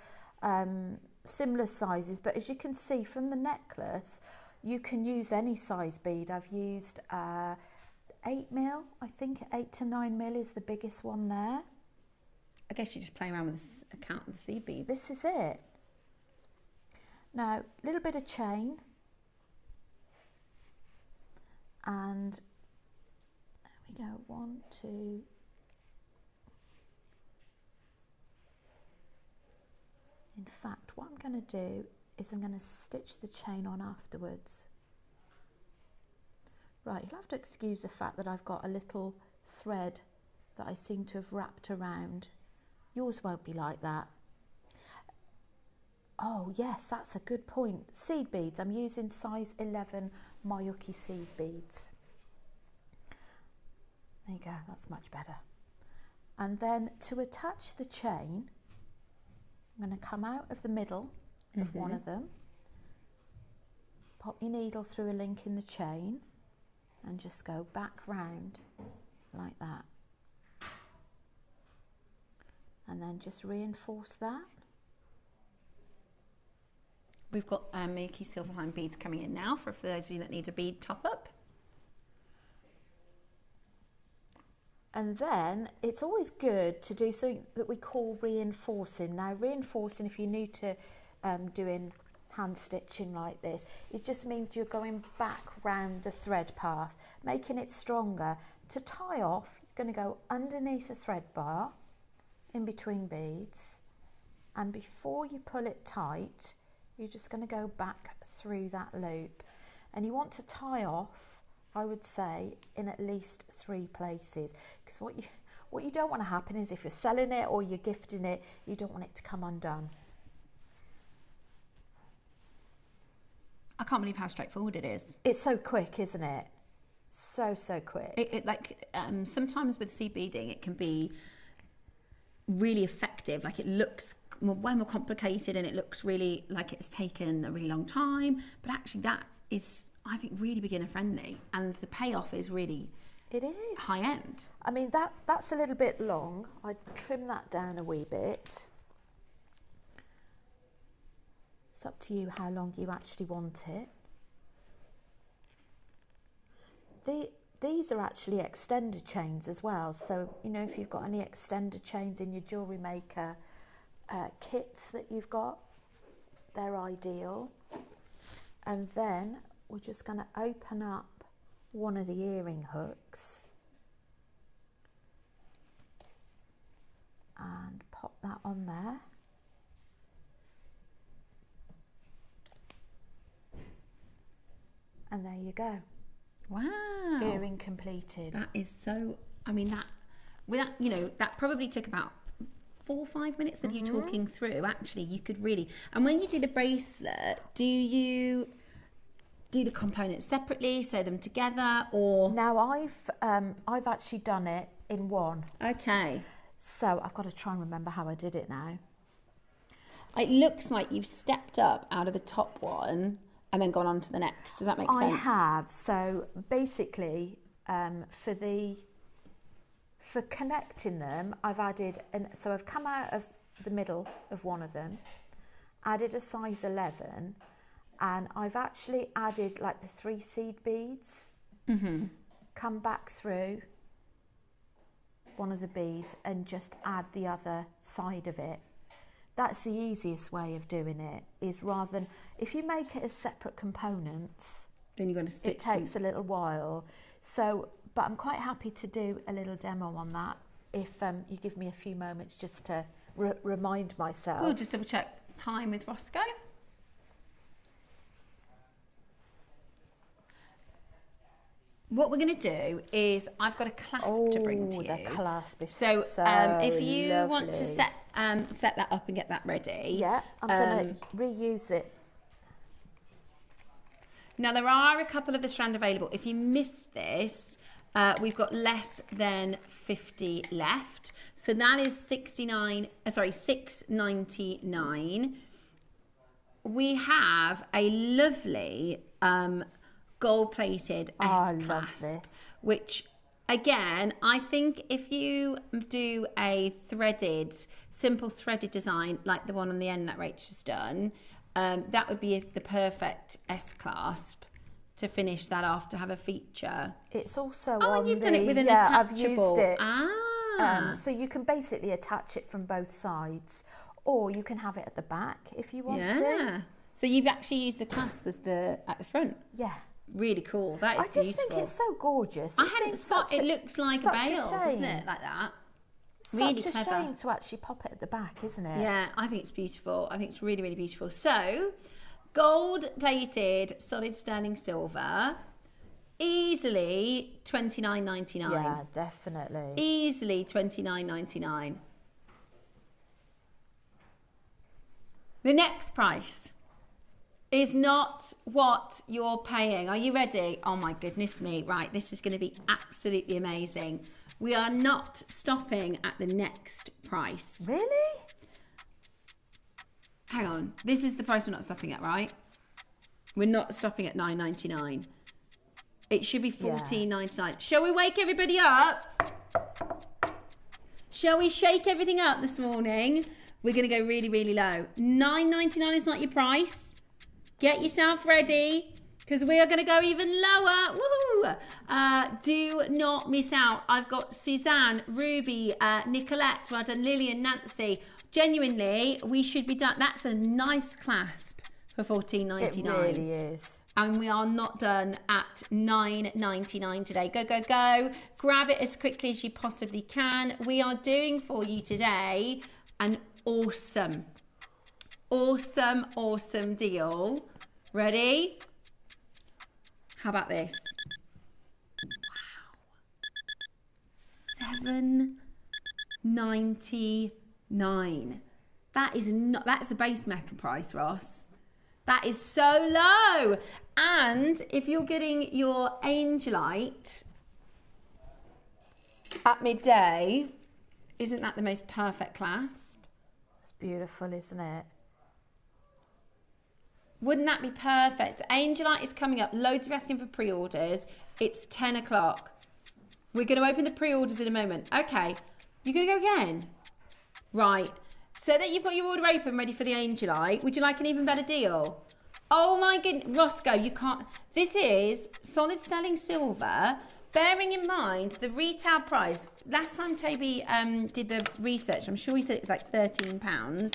similar sizes, but as you can see from the necklace you can use any size bead. I've used 8mm, I think 8 to 9mm is the biggest one there. I guess you just play around with this account of the seed bead. This is it. Now, a little bit of chain, and there we go, 1, 2. In fact, what I'm going to do is I'm going to stitch the chain on afterwards. Right, you'll have to excuse the fact that I've got a little thread that I seem to have wrapped around. Yours won't be like that. Oh yes, that's a good point. Seed beads, I'm using size 11 Mayuki seed beads. There you go, that's much better. And then to attach the chain, I'm going to come out of the middle of one of them, pop your needle through a link in the chain, and just go back round like that. And then just reinforce that. We've got Mayuki Silverline beads coming in now for those of you that need a bead top up. And then it's always good to do something that we call reinforcing. Now, reinforcing, if you're new to doing hand stitching like this, it just means you're going back round the thread path, making it stronger. To tie off, you're going to go underneath the thread bar, in between beads, and before you pull it tight, you're just going to go back through that loop. And you want to tie off, I would say, in at least 3 places, because what you don't want to happen is if you're selling it or you're gifting it, you don't want it to come undone. I can't believe how straightforward it is. It's so quick, isn't it? So quick. Sometimes with seed beading, it can be really effective. Like, it looks way more complicated and it looks really like it's taken a really long time. But actually, that is, I think, really beginner friendly, and the payoff is really high end. I mean, that's a little bit long. I'd trim that down a wee bit. It's up to you how long you actually want it. These are actually extender chains as well. So, you know, if you've got any extender chains in your JewelleryMaker kits that you've got, they're ideal. And then we're just going to open up one of the earring hooks and pop that on there. And there you go. Wow. Earring completed. That is so, I mean, that probably took about 4 or 5 minutes with you talking through. Actually, you could really, and when you do the bracelet, do you do the components separately, sew them together, or? Now I've actually done it in one. Okay. So I've got to try and remember how I did it now. It looks like you've stepped up out of the top one, and then gone on to the next. Does that make sense? I have. So basically, for connecting them, I've added, so I've come out of the middle of one of them, added a size 11, and I've actually added like the 3 seed beads. Come back through one of the beads and just add the other side of it. That's the easiest way of doing it, is rather than, if you make it as separate components, then you're going to stitch it takes a little while. So, but I'm quite happy to do a little demo on that if you give me a few moments just to remind myself. We'll just double check time with Roscoe. What we're going to do is, I've got a clasp to bring to you. The clasp is so if you lovely. want to set that up and get that ready. Yeah, I'm going to reuse it. Now, there are a couple of the strand available. If you missed this, we've got less than 50 left. So that is $6.99. We have a lovely gold-plated S-clasp, which, again, I think if you do a simple threaded design like the one on the end that Rachel's done, that would be the perfect S-clasp to finish that off, to have a feature. It's also on you've done it with an attachable. I've used it. So you can basically attach it from both sides, or you can have it at the back if you want to. So you've actually used the clasp as at the front. Yeah. Really cool. That is beautiful. I just think it's so gorgeous. I hadn't thought it looks like a veil, doesn't it? Like that. Really such a shame to actually pop it at the back, isn't it? Yeah, I think it's beautiful. I think it's really, really beautiful. So, gold-plated solid sterling silver, easily $29.99. Yeah, definitely. Easily $29.99. The next price is not what you're paying. Are you ready? Oh my goodness me. Right, this is going to be absolutely amazing. We are not stopping at the next price. Really? Hang on. This is the price we're not stopping at, right? We're not stopping at $9.99. It should be $14.99. Shall we wake everybody up? Shall we shake everything up this morning? We're going to go really, really low. $9.99 is not your price. Get yourself ready, because we are going to go even lower. Woohoo! Do not miss out. I've got Suzanne, Ruby, Nicolette, well done, Lillian, Nancy. Genuinely, we should be done. That's a nice clasp for $14.99. It really is. And we are not done at $9.99 today. Go, go, go. Grab it as quickly as you possibly can. We are doing for you today an awesome deal. Ready? How about this? Wow. $7.99. That's the base Mecca price, Ross. That is so low. And if you're getting your Angelite at midday, isn't that the most perfect clasp? It's beautiful, isn't it? Wouldn't that be perfect? Angelite is coming up. Loads of asking for pre-orders. It's 10 o'clock. We're going to open the pre-orders in a moment. Okay. You're going to go again? Right. So that you've got your order open, ready for the Angelite. Would you like an even better deal? Oh my goodness. Roscoe, you can't. This is solid sterling silver. Bearing in mind the retail price. Last time Toby did the research, I'm sure he said it's like £13.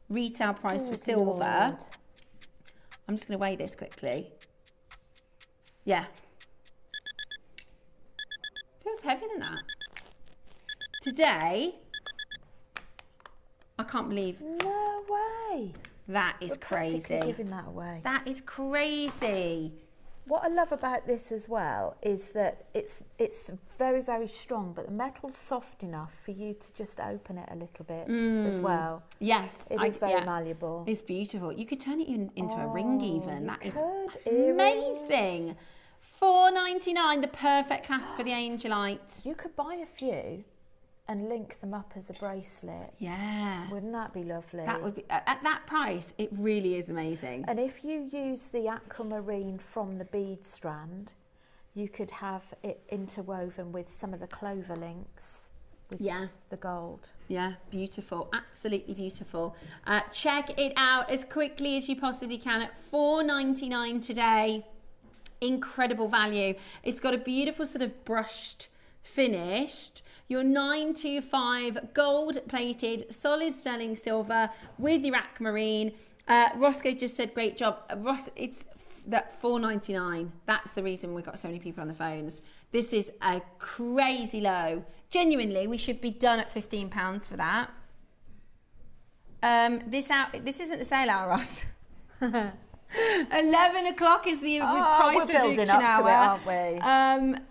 Retail price for silver. Lord. I'm just going to weigh this quickly. Yeah. Feels heavier than that. Today, I can't believe. No way. That is crazy. Giving that away. That is crazy. What I love about this as well is that it's very, very strong, but the metal's soft enough for you to just open it a little bit as well. Yes. It is very malleable. It's beautiful. You could turn it into a ring even. That is amazing. Earrings. $4.99, the perfect clasp for the Angelite. You could buy a few and link them up as a bracelet. Yeah. Wouldn't that be lovely? That would be, at that price, it really is amazing. And if you use the aquamarine from the bead strand, you could have it interwoven with some of the clover links with the gold. Yeah, beautiful, absolutely beautiful. Check it out as quickly as you possibly can at $4.99 today. Incredible value. It's got a beautiful sort of brushed finished. Your 925 gold plated solid sterling silver with your aquamarine. Roscoe just said great job. Ross, it's that $4.99. That's the reason we've got so many people on the phones. This is a crazy low. Genuinely, we should be done at £15 for that. This isn't the sale hour, Ross. 11 o'clock is the price reduction hour. Aren't we?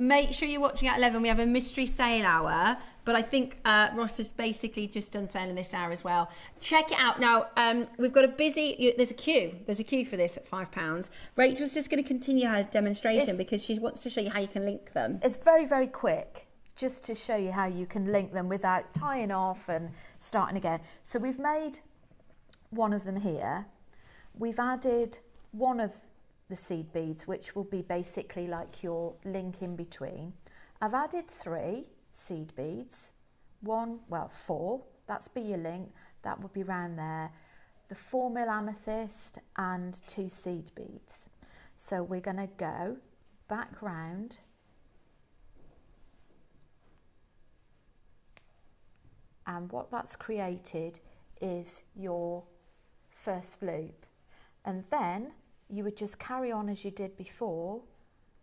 Make sure you're watching at 11. We have a mystery sale hour, but I think Ross has basically just done sale in this hour as well. Check it out. Now, we've got a busy, there's a queue for this at £5. Rachel's just going to continue her demonstration because she wants to show you how you can link them. It's very, very quick, just to show you how you can link them without tying off and starting again. So we've made one of them here. We've added one of the seed beads, which will be basically like your link in between. I've added 3 seed beads, 4, that's be your link, that would be round there, the 4mm amethyst and 2 seed beads. So we're going to go back round and what that's created is your first loop, and then you would just carry on as you did before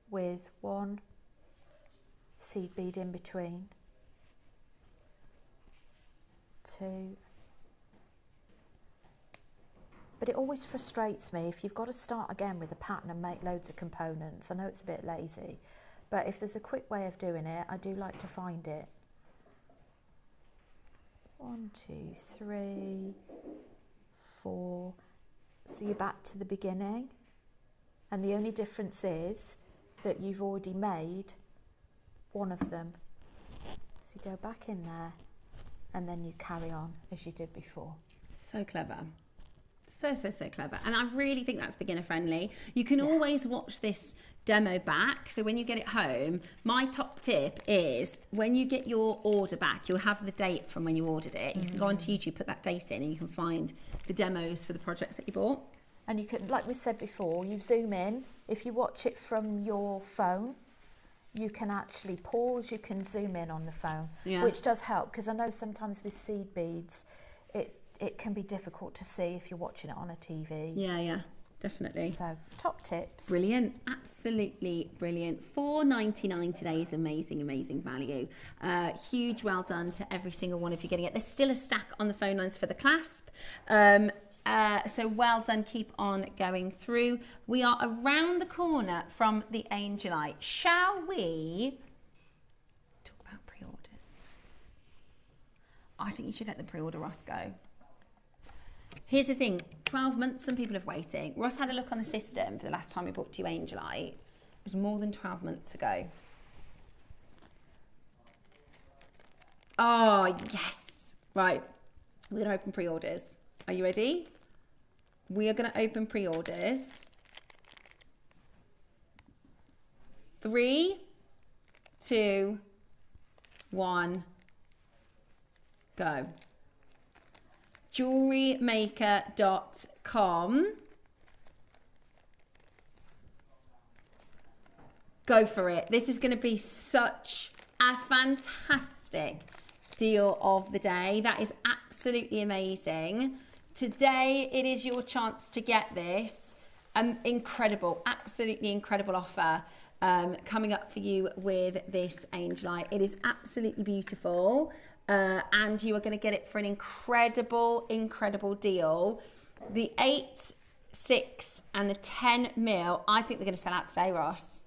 with 1 seed bead in between, 2. But it always frustrates me if you've got to start again with a pattern and make loads of components. I know it's a bit lazy, but if there's a quick way of doing it, I do like to find it. 1, 2, 3, 4. So you're back to the beginning, and the only difference is that you've already made one of them. So you go back in there and then you carry on as you did before. So clever. So clever. And I really think that's beginner friendly. You can always watch this demo back. So when you get it home, my top tip is when you get your order back, you'll have the date from when you ordered it. You can go onto YouTube, put that date in, and you can find the demos for the projects that you bought. And you can, like we said before, you zoom in. If you watch it from your phone, you can actually pause, you can zoom in on the phone, which does help, because I know sometimes with seed beads, it can be difficult to see if you're watching it on a TV. Yeah, definitely. So, top tips. Brilliant, absolutely brilliant. $4.99 today is amazing value. Huge well done to every single one of you getting it. There's still a stack on the phone lines for the clasp. So well done, keep on going through. We are around the corner from the Angelite. Shall we talk about pre-orders? I think you should let the pre-order Ross go. Here's the thing, 12 months some people have waiting. Ross had a look on the system for the last time we booked you Angelite. It was more than 12 months ago. Oh, yes. Right, we're going to open pre-orders. Are you ready? We are going to open pre-orders. 3, 2, 1, go. JewelleryMaker.com. Go for it. This is going to be such a fantastic deal of the day. That is absolutely amazing. Today it is your chance to get this incredible, absolutely incredible offer coming up for you with this Angelite. It is absolutely beautiful, and you are going to get it for an incredible deal. The 8, 6 and the 10 mil, I think they're going to sell out today, Ross.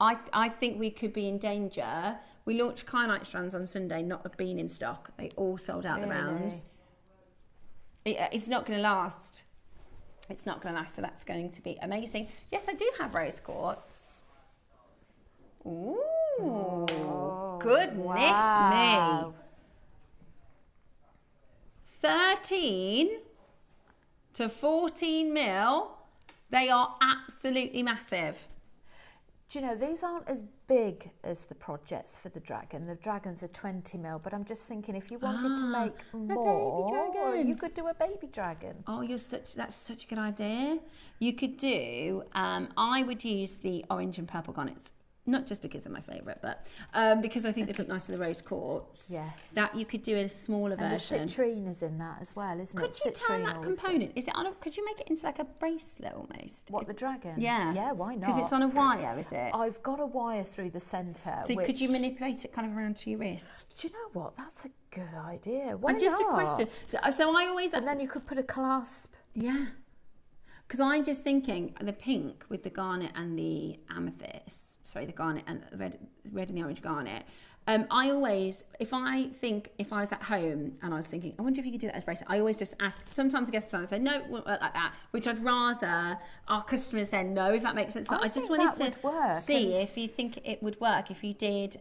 I think we could be in danger. We launched kyanite strands on Sunday, not have been in stock. They all sold out the rounds. It's not going to last. It's not going to last, so that's going to be amazing. Yes, I do have rose quartz. Ooh. goodness me. 13 to 14 mil. They are absolutely massive. Do you know, these aren't as big as the projects for the dragon. The dragons are 20 mil, but I'm just thinking if you wanted to make more, you could do a baby dragon. Oh, that's such a good idea. You could do, I would use the orange and purple garnets. Not just because they're my favourite, but because I think they look nice with the rose quartz. Yes. That you could do a smaller version. And the citrine is in that as well, isn't it? Could you turn that component? Is it on? Could you make it into like a bracelet almost? What, the dragon? Yeah. Yeah, why not? Because it's on a wire, is it? I've got a wire through the centre. So could you manipulate it kind of around to your wrist? Do you know what? That's a good idea. Why and just not? a question. So I always. And then you could put a clasp. Yeah. Because I'm just thinking the pink with the garnet and the amethyst. Sorry, the garnet and the red and the orange garnet. I always, if I was at home and I was thinking, I wonder if you could do that as a bracelet, I always just ask, sometimes I guess I say, no, it won't work like that, which I'd rather our customers then know, if that makes sense. But I just wanted to see if you think it would work, if you did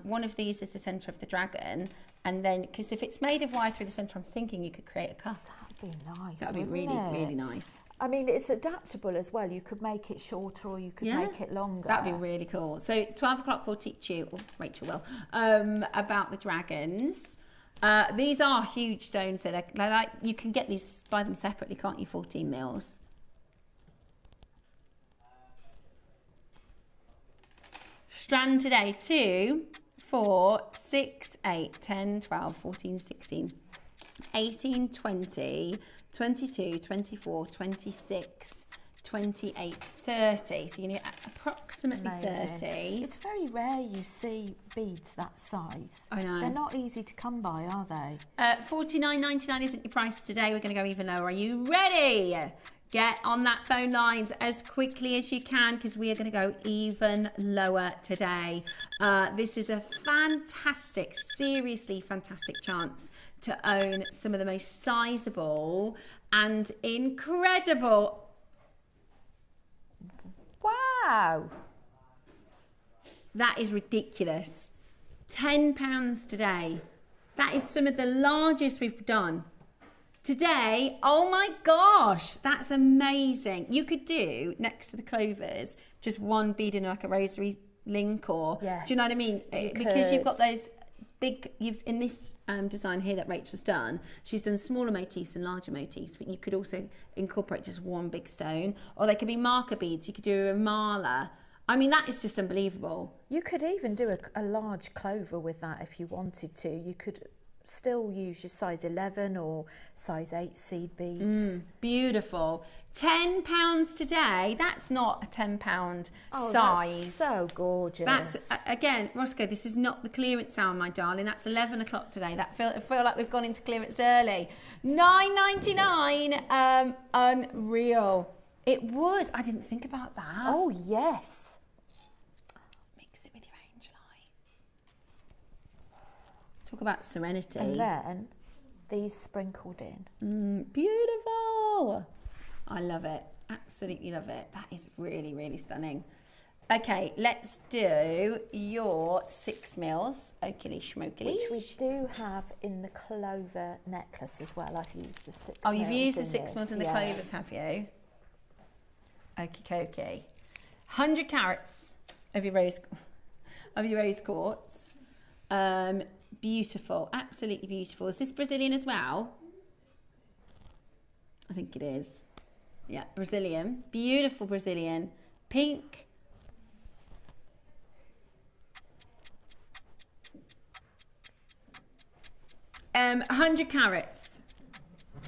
one of these as the centre of the dragon, and then, because if it's made of wire through the centre, I'm thinking you could create a cuff. That'd be nice. That'd be really, really nice. I mean, it's adaptable as well. You could make it shorter or you could make it longer. That'd be really cool. So 12 o'clock we'll teach you, or Rachel will, about the dragons. These are huge stones. So they're like, you can get these, buy them separately, can't you? 14 mils. Strand today, 2, 4, 6, 8, 10, 12, 14, 16, 18, 20, 22, 24, 26, 28, 30. So you need approximately 30. It's very rare you see beads that size. I know. They're not easy to come by, are they? $49.99 isn't your price today. We're going to go even lower. Are you ready? Get on that phone lines as quickly as you can, because we are going to go even lower today. This is a fantastic, seriously fantastic chance to own some of the most sizable and incredible. Wow. That is ridiculous. £10 today. That is some of the largest we've done. Today, oh my gosh, that's amazing. You could do, next to the clovers, just one bead in like a rosary link, or, do you know what I mean? Because you've got those big, in this design here that Rachel's done, she's done smaller motifs and larger motifs, but you could also incorporate just one big stone, or they could be marker beads. You could do a mala. I mean, that is just unbelievable. You could even do a large clover with that if you wanted to. You could still use your size 11 or size 8 seed beads. Beautiful. £10 today. That's not a £10 size. That's so gorgeous. That's again, Roscoe, this is not the clearance hour, my darling. That's 11 o'clock today. That feel like we've gone into clearance early. $9.99. Unreal. It would. I didn't think about that. Oh yes. Mix it with your angel eye. Talk about serenity. And then these sprinkled in. Beautiful. I love it. Absolutely love it. That is really, really stunning. Okay, let's do your 6 mils. Okily schmokily. Which we do have in the clover necklace as well. I've used the 6 mils. Oh, you've used the 6 mils in the clovers, have you? Okie dokie. 100 carats of your rose quartz. Beautiful, absolutely beautiful. Is this Brazilian as well? I think it is. Yeah, Brazilian. Beautiful Brazilian. Pink. Um, 100 carats.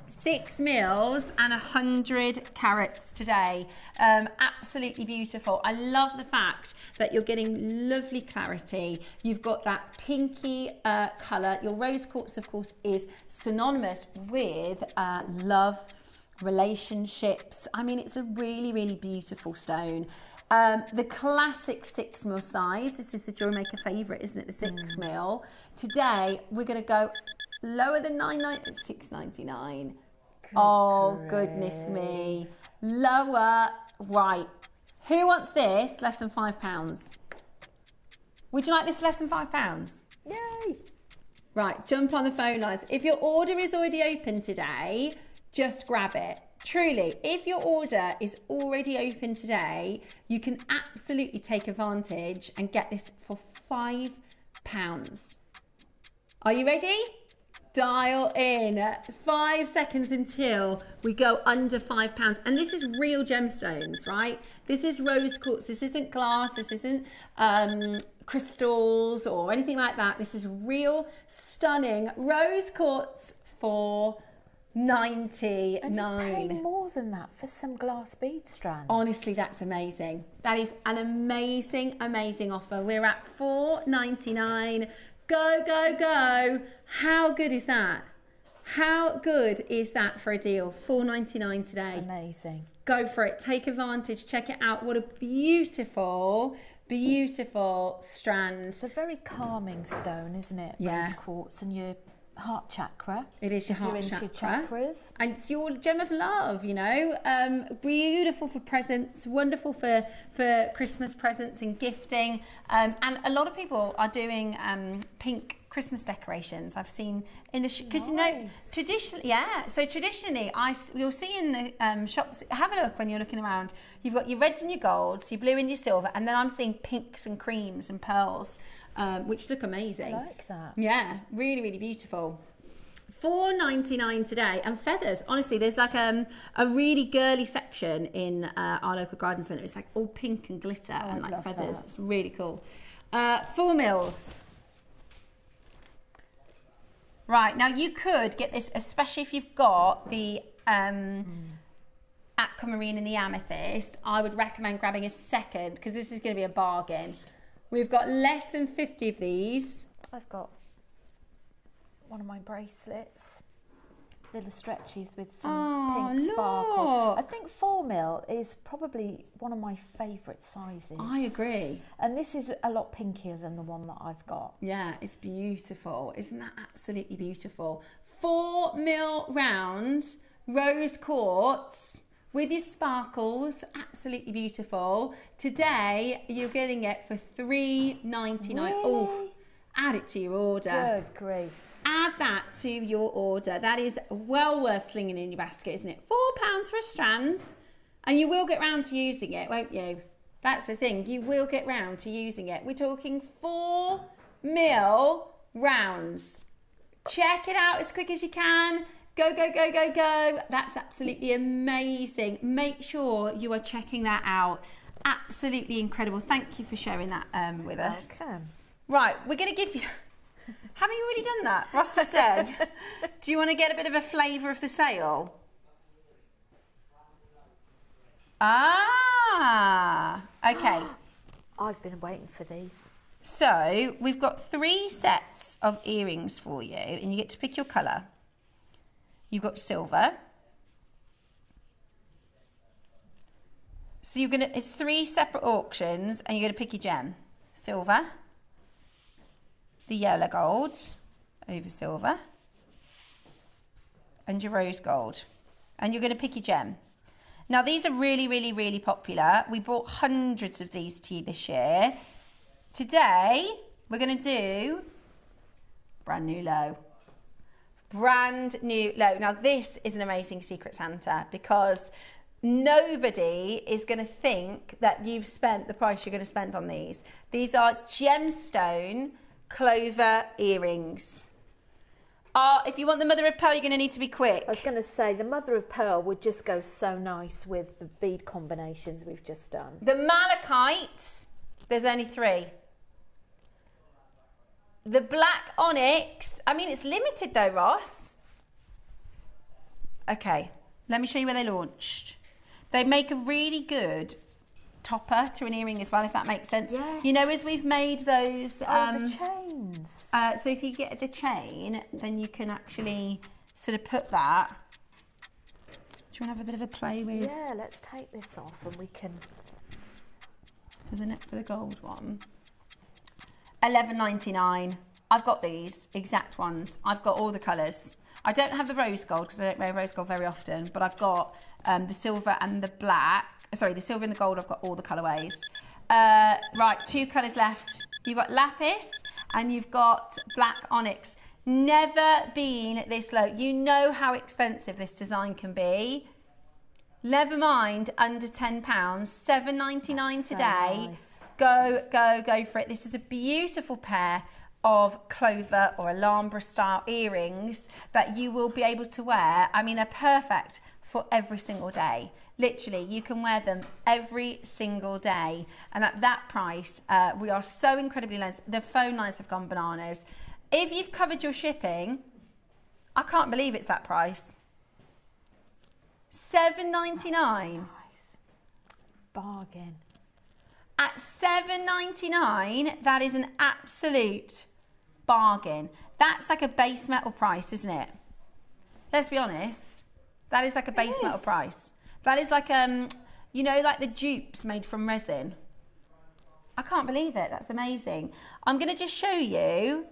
6 mils and 100 carats today. Absolutely beautiful. I love the fact that you're getting lovely clarity. You've got that pinky colour. Your rose quartz, of course, is synonymous with love, relationships. I mean, it's a really, really beautiful stone. The classic 6 mil size. This is the JewelleryMaker favourite, isn't it? The 6 mil. Today, we're going to go lower than $6.99. Oh, goodness me. Lower. Right. Who wants this? Less than £5. Would you like this for less than £5? Yay! Right, jump on the phone lines. If your order is already open today, just grab it. Truly, if your order is already open today, you can absolutely take advantage and get this for £5. Are you ready? Dial in. 5 seconds until we go under £5. And this is real gemstones, right? This is rose quartz. This isn't glass. This isn't crystals or anything like that. This is real, stunning rose quartz for £99. And you pay more than that for some glass bead strands. Honestly, that's amazing. That is an amazing, amazing offer. We're at £4.99. Go, go, go. How good is that? How good is that for a deal? £4.99 today. Amazing. Go for it. Take advantage. Check it out. What a beautiful, beautiful strand. It's a very calming stone, isn't it? Yeah. Rose quartz and your heart chakra. It is your heart chakra. Chakras. And it's your gem of love, you know. Beautiful for presents, wonderful for Christmas presents and gifting. And a lot of people are doing pink Christmas decorations. I've seen in the because you know traditionally, So traditionally, you'll see in the shops. Have a look when you're looking around. You've got your reds and your golds, your blue and your silver, and then I'm seeing pinks and creams and pearls. Which look amazing. I like that. Yeah, really, really beautiful. £4.99 today. And feathers, honestly, there's like a really girly section in our local garden centre. It's like all pink and glitter and like feathers. It's really cool. 4 mils. Right, now you could get this, especially if you've got the aquamarine and the amethyst. I would recommend grabbing a second because this is going to be a bargain. We've got less than 50 of these. I've got one of my bracelets, little stretchies with some pink sparkle. I think 4mm is probably one of my favourite sizes. I agree. And this is a lot pinkier than the one that I've got. Yeah, it's beautiful. Isn't that absolutely beautiful? 4mm round rose quartz. With your sparkles, absolutely beautiful. Today, you're getting it for £3.99. Really? Oh, add it to your order. Good grief. Add that to your order. That is well worth slinging in your basket, isn't it? £4 for a strand. And you will get round to using it, won't you? That's the thing. You will get round to using it. We're talking 4mm rounds. Check it out as quick as you can. Go, go, go, go, go. That's absolutely amazing. Make sure you are checking that out. Absolutely incredible. Thank you for sharing that with us. Welcome. Right, we're going to give you... Have you already done that? Ross just said. Do you want to get a bit of a flavour of the sale? Ah, okay. I've been waiting for these. So, we've got 3 sets of earrings for you, and you get to pick your colour. You've got silver. So it's 3 separate auctions and you're gonna pick your gem. Silver, the yellow gold over silver, and your rose gold. And you're gonna pick your gem. Now these are really, really, really popular. We bought hundreds of these to you this year. Today, we're gonna do brand new low. Brand new low. Now this is an amazing Secret Santa because nobody is going to think that you've spent the price you're going to spend on these. These are gemstone clover earrings. If you want the mother of pearl, you're going to need to be quick. I was going to say the mother of pearl would just go so nice with the bead combinations we've just done. The malachite, there's only 3. The black onyx, I mean, it's limited though, Ross. Okay, let me show you where they launched. They make a really good topper to an earring as well, if that makes sense. Yes. You know, as we've made those... the chains. So if you get the chain, then you can actually sort of put that. Do you want to have a bit of a play with... Yeah, let's take this off and we can... For the gold one. $11.99. I've got these exact ones. I've got all the colours. I don't have the rose gold because I don't wear rose gold very often, but I've got the silver and the black. Sorry, the silver and the gold. I've got all the colourways. Right, 2 colours left. You've got lapis and you've got black onyx. Never been this low. You know how expensive this design can be. Never mind under £10, $7.99 today. Nice. Go for it. This is a beautiful pair of clover or Alhambra style earrings that you will be able to wear. I mean, they're perfect for every single day. Literally, you can wear them every single day. And at that price, we are so incredibly low. The phone lines have gone bananas. If you've covered your shipping, I can't believe it's that price. $7.99. Nice. Bargain. At $7.99, that is an absolute bargain. That's like a base metal price, isn't it? Let's be honest. That is like a base metal price. That is like, you know, like the dupes made from resin. I can't believe it. That's amazing. I'm going to just show you.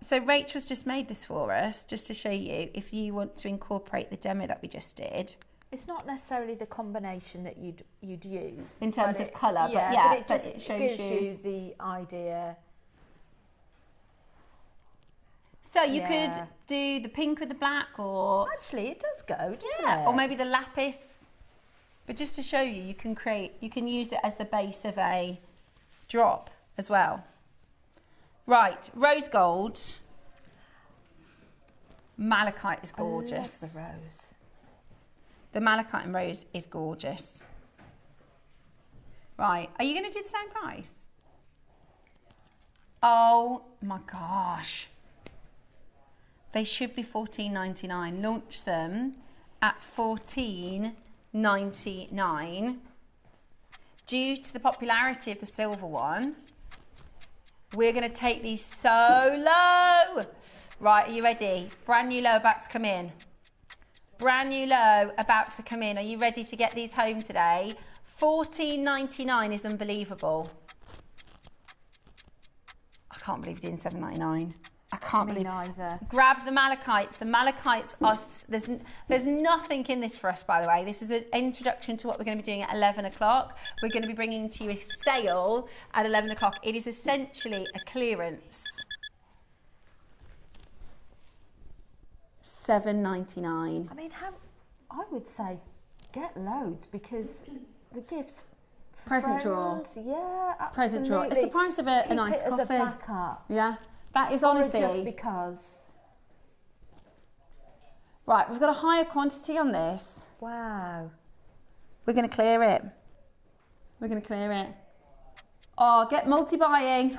So Rachel's just made this for us, just to show you if you want to incorporate the demo that we just did. It's not necessarily the combination that you'd use In terms of colour, but it just it shows gives you you the idea. So you could do the pink with the black, or Actually, it does go, doesn't it? or maybe the lapis. But just to show you, you can use it as the base of a drop as well. Right, rose gold. Malachite is gorgeous. I love the rose. The malachite and rose is gorgeous. Right, are you going to do the same price? Oh my gosh. They should be $14.99. Launch them at $14.99. Due to the popularity of the silver one, we're going to take these so low. Right, are you ready? Brand new low about to come in. Brand new low about to come in. Are you ready to get these home today? $14.99 is unbelievable. I can't believe you're doing $7.99. I can't believe neither. Grab the malachites. The malachites are, there's nothing in this for us, by the way. This is an introduction to what we're going to be doing at 11 o'clock. We're going to be bringing to you a sale at 11 o'clock. It is essentially a clearance. $7.99. I mean, I would say get loads, because the gifts. Present drawer. Yeah, absolutely. Present drawer. It's the price of a nice Keep it coffee. as a backup. Yeah, that is Or honestly. just because. Right, we've got a higher quantity on this. Wow. We're going to clear it. We're going to clear it. Oh, get multi-buying.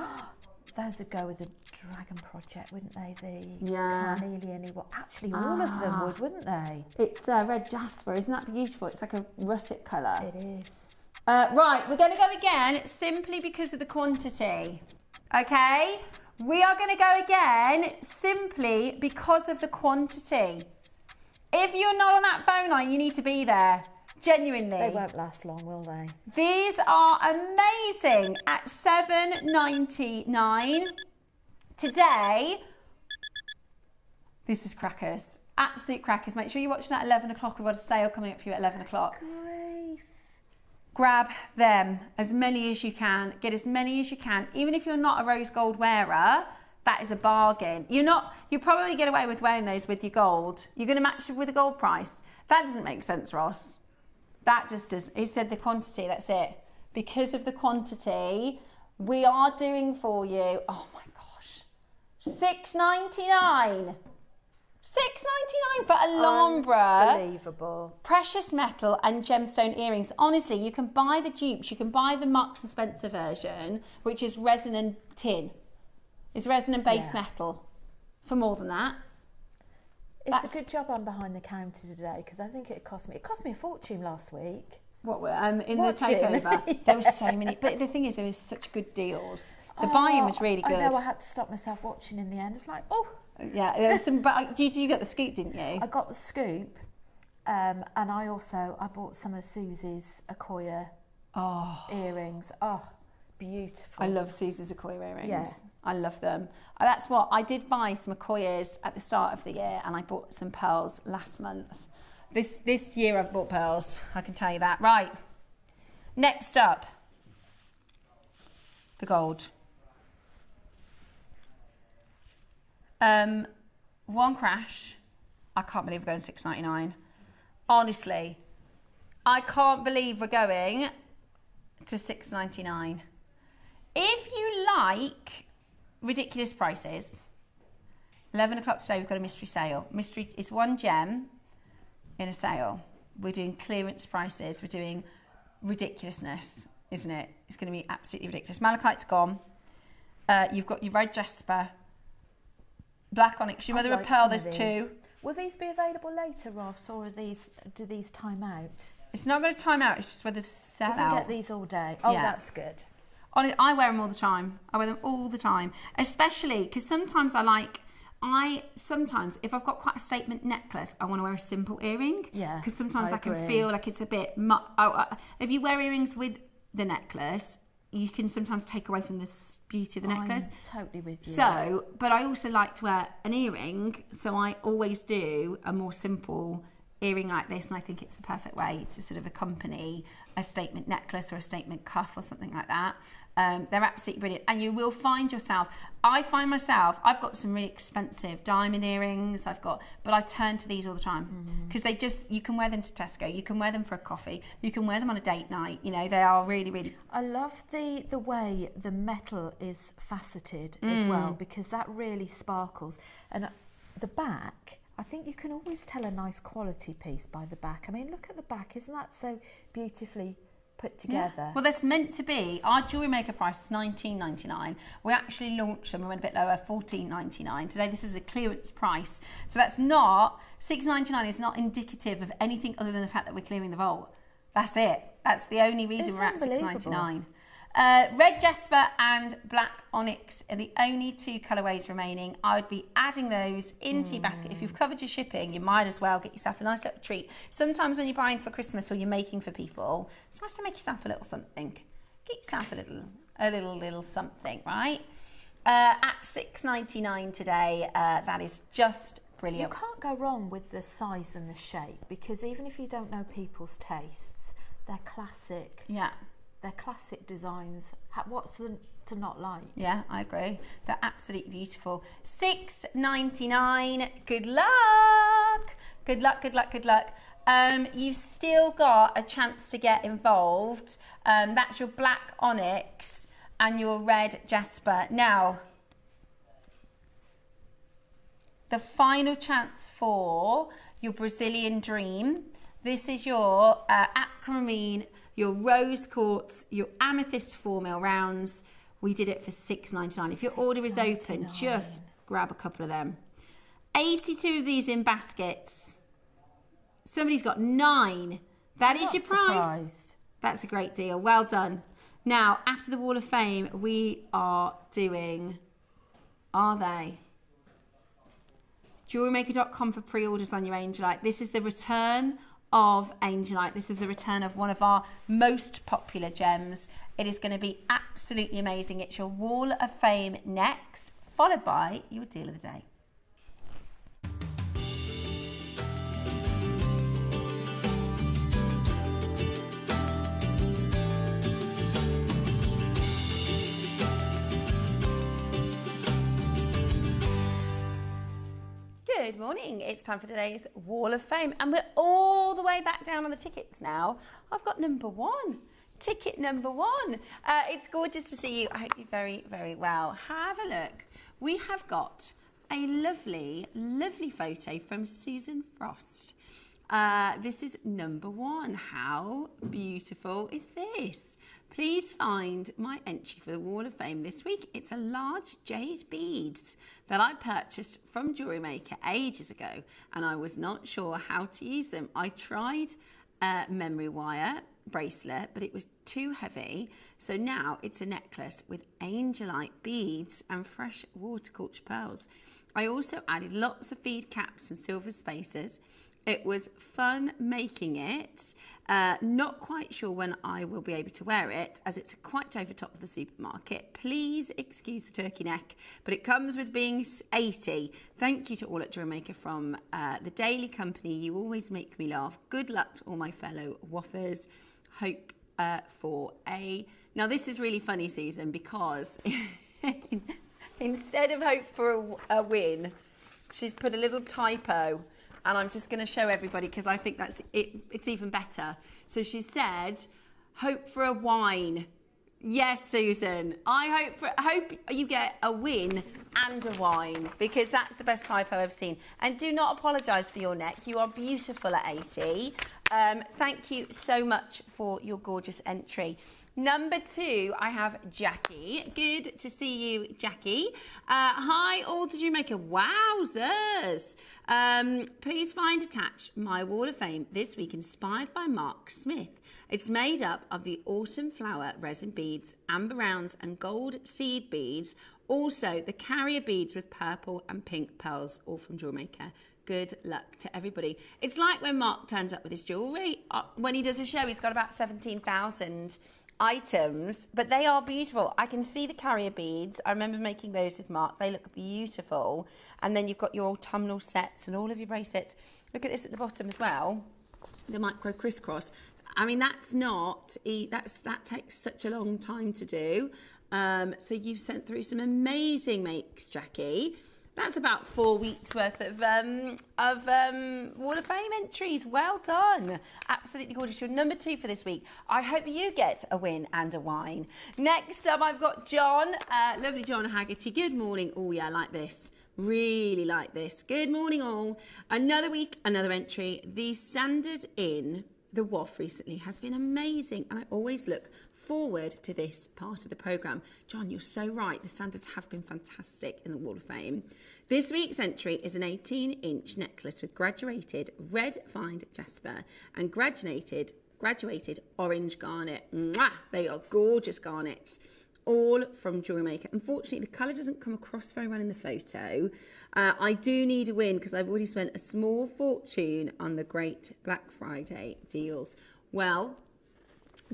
Those would go with the Dragon Project, wouldn't they? The Yeah. carnelian. Well, actually, all of them would, wouldn't they? It's red jasper. Isn't that beautiful? It's like a russet colour. It is. Right, we're going to go again simply because of the quantity. Okay? We are going to go again simply because of the quantity. If you're not on that phone line, you need to be there. Genuinely. They won't last long, will they? These are amazing at $7.99. Today, this is crackers. Absolute crackers. Make sure you're watching at 11 o'clock. We've got a sale coming up for you at 11 o'clock. Grief. Grab them, as many as you can. Get as many as you can. Even if you're not a rose gold wearer, that is a bargain. You'll probably get away with wearing those with your gold. You're going to match it with a gold price. That doesn't make sense, Ross. That just does. He said the quantity, that's it. Because of the quantity, we are doing for you, oh my gosh, $6.99. $6.99 for Alhambra. Unbelievable. Precious metal and gemstone earrings. Honestly, you can buy the dupes. You can buy the Marks and Spencer version, which is resin and tin. It's resin and base metal for more than that. It's a good job I'm behind the counter today, because I think it cost me a fortune last week. What were in the takeover? There were so many, but the thing is, there was such good deals. The buying was really good. I know. I had to stop myself watching in the end. I'm like, oh. Yeah, there was some. But you get the scoop, didn't you? I got the scoop, and I bought some of Susie's Akoya earrings. Oh, beautiful. I love Susie's Akoya earrings. Yeah. I love them. That's what I did, buy some Akoyas at the start of the year, and I bought some pearls last month. This year I've bought pearls, I can tell you that. Right, next up, the gold. One crash. I can't believe we're going $6.99. Honestly, I can't believe we're going to $6.99. If you like ridiculous prices, 11 o'clock today we've got a mystery sale. Mystery is one gem in a sale. We're doing clearance prices. We're doing ridiculousness, isn't it? It's going to be absolutely ridiculous. Malachite's gone. You've got your red jasper, black onyx, your mother of pearl. There's two. Will these be available later, Ross, or do these time out? It's not going to time out. It's just whether to sell out. You can get these all day. Oh, Yeah. That's good. I wear them all the time. I wear them all the time, especially because sometimes sometimes if I've got quite a statement necklace, I want to wear a simple earring. Yeah, because sometimes I can agree. feel like it's a bit. If you wear earrings with the necklace, you can sometimes take away from the beauty of the necklace. I'm totally with you. So, but I also like to wear an earring, so I always do a more simple earring like this, and I think it's the perfect way to sort of accompany a statement necklace or a statement cuff or something like that. They're absolutely brilliant, and you will find yourself. I've got some really expensive diamond earrings. but I turn to these all the time because you can wear them to Tesco, you can wear them for a coffee, you can wear them on a date night. You know, they are really, really. I love the way the metal is faceted as well, because that really sparkles. And the back, I think you can always tell a nice quality piece by the back. I mean, look at the back. Isn't that so beautifully put together? Yeah. Well, that's meant to be. Our jewellery maker price is $19.99. We actually launched them. We went a bit lower, $14.99. Today, this is a clearance price. So that's not, $6.99 is not indicative of anything other than the fact that we're clearing the vault. That's it. That's the only reason we're at $6.99. Red jasper and black onyx are the only two colourways remaining. I would be adding those into your basket. If you've covered your shipping, you might as well get yourself a nice little treat. Sometimes when you're buying for Christmas or you're making for people, it's nice to make yourself a little something. Get yourself a little something, right? At $6.99 today, that is just brilliant. You can't go wrong with the size and the shape, because even if you don't know people's tastes, they're classic. Yeah. They're classic designs. What's to not like? Yeah, I agree. They're absolutely beautiful. $6.99. Good luck. Good luck, good luck, good luck. You've still got a chance to get involved. That's your black onyx and your red jasper. Now, the final chance for your Brazilian dream. This is your aquamarine, your rose quartz, your amethyst 4mm rounds. We did it for $6.99. If your order is open, just grab a couple of them. 82 of these in baskets. Somebody's got 9. That is your price. Surprised. That's a great deal. Well done. Now, after the Wall of Fame, we are doing, JewelleryMaker.com for pre-orders on your Angelite. This is the return of Angelite. This is the return of one of our most popular gems. It is going to be absolutely amazing. It's your Wall of Fame next, followed by your deal of the day. Good morning. It's time for today's Wall of Fame, and we're all the way back down on the tickets now. I've got number 1. Ticket number 1. It's gorgeous to see you. I hope you're very, very well. Have a look. We have got a lovely, lovely photo from Susan Frost. This is number 1. How beautiful is this? Please find my entry for the Wall of Fame this week. It's a large jade beads that I purchased from Jewellery Maker ages ago, and I was not sure how to use them. I tried a memory wire bracelet, but it was too heavy. So now it's a necklace with Angelite beads and fresh water-culture pearls. I also added lots of bead caps and silver spacers. It was fun making it. Not quite sure when I will be able to wear it, as it's quite over top of the supermarket. Please excuse the turkey neck, but it comes with being 80. Thank you to all at JewelleryMaker from the Daily Company. You always make me laugh. Good luck to all my fellow waffers. Hope Now this is really funny, Susan, because instead of hope for a win, she's put a little typo, and I'm just going to show everybody because I think that's it. It's even better. So she said, hope for a wine. Yes, Susan. I hope you get a win and a wine, because that's the best typo I've seen. And do not apologise for your neck. You are beautiful at 80. Thank you so much for your gorgeous entry. Number 2, I have Jackie. Good to see you, Jackie. Hi, all JewelleryMaker. Wowzers. Please find attached my Wall of Fame this week, inspired by Mark Smith. It's made up of the autumn flower resin beads, amber rounds and gold seed beads. Also, the carrier beads with purple and pink pearls, all from JewelleryMaker. Good luck to everybody. It's like when Mark turns up with his jewellery. When he does a show, he's got about 17,000 items, but they are beautiful. I can see the carrier beads. I remember making those with Mark. They look beautiful. And then you've got your autumnal sets and all of your bracelets. Look at this at the bottom as well, the micro crisscross. I mean, that takes such a long time to do. So you've sent through some amazing makes, Jackie. That's about 4 weeks worth of Wall of Fame entries. Well done. Absolutely gorgeous. You're number 2 for this week. I hope you get a win and a wine. Next up, I've got John. Lovely John Haggerty. Good morning. Oh, yeah, I like this. Really like this. Good morning, all. Another week, another entry. The standard in the WOF recently has been amazing, and I always look forward to this part of the programme. John, you're so right. The standards have been fantastic in the Wall of Fame. This week's entry is an 18-inch necklace with graduated red fined jasper and graduated orange garnet. Mwah! They are gorgeous garnets, all from JewelleryMaker. Unfortunately, the colour doesn't come across very well in the photo. I do need a win because I've already spent a small fortune on the great Black Friday deals. Well,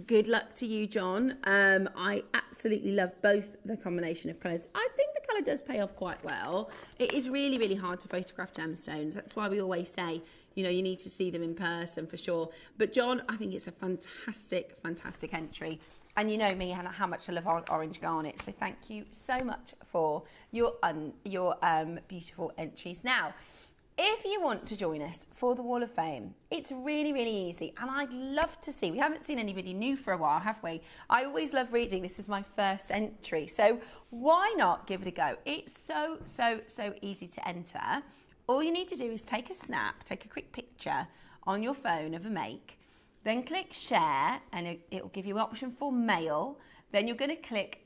good luck to you, John. I absolutely love both the combination of colours. I think the colour does pay off quite well. It is really, really hard to photograph gemstones. That's why we always say, you know, you need to see them in person for sure. But John, I think it's a fantastic, fantastic entry. And you know me and how much I love orange garnet. So thank you so much for your beautiful entries. Now, if you want to join us for the Wall of Fame, it's really, really easy. And I'd love to see, we haven't seen anybody new for a while, have we? I always love reading. This is my first entry. So why not give it a go? It's so, so, so easy to enter. All you need to do is take a snap, take a quick picture on your phone of a make. Then click share, and it will give you an option for mail. Then you're going to click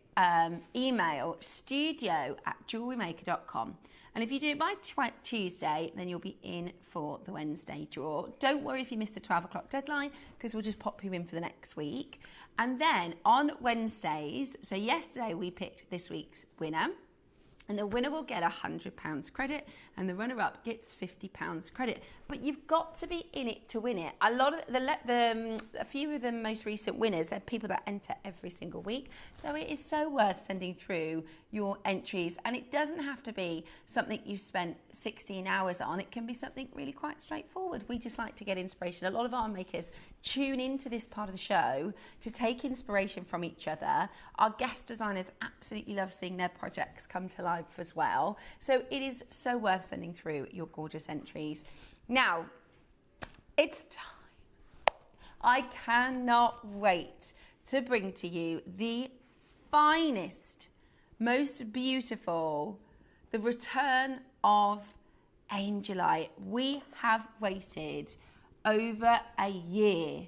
email studio@jewellerymaker.com. And if you do it by Tuesday, then you'll be in for the Wednesday draw. Don't worry if you miss the 12 o'clock deadline, because we'll just pop you in for the next week. And then on Wednesdays, so yesterday we picked this week's winner. And the winner will get £100 credit, and the runner-up gets £50 credit. But you've got to be in it to win it. A lot of a few of the most recent winners, they're people that enter every single week. So it is so worth sending through your entries. And it doesn't have to be something you've spent 16 hours on. It can be something really quite straightforward. We just like to get inspiration. A lot of our makers tune into this part of the show to take inspiration from each other. Our guest designers absolutely love seeing their projects come to life as well. So it is so worth sending through your gorgeous entries. Now, it's time. I cannot wait to bring to you the finest, most beautiful, the return of Angelite. We have waited over a year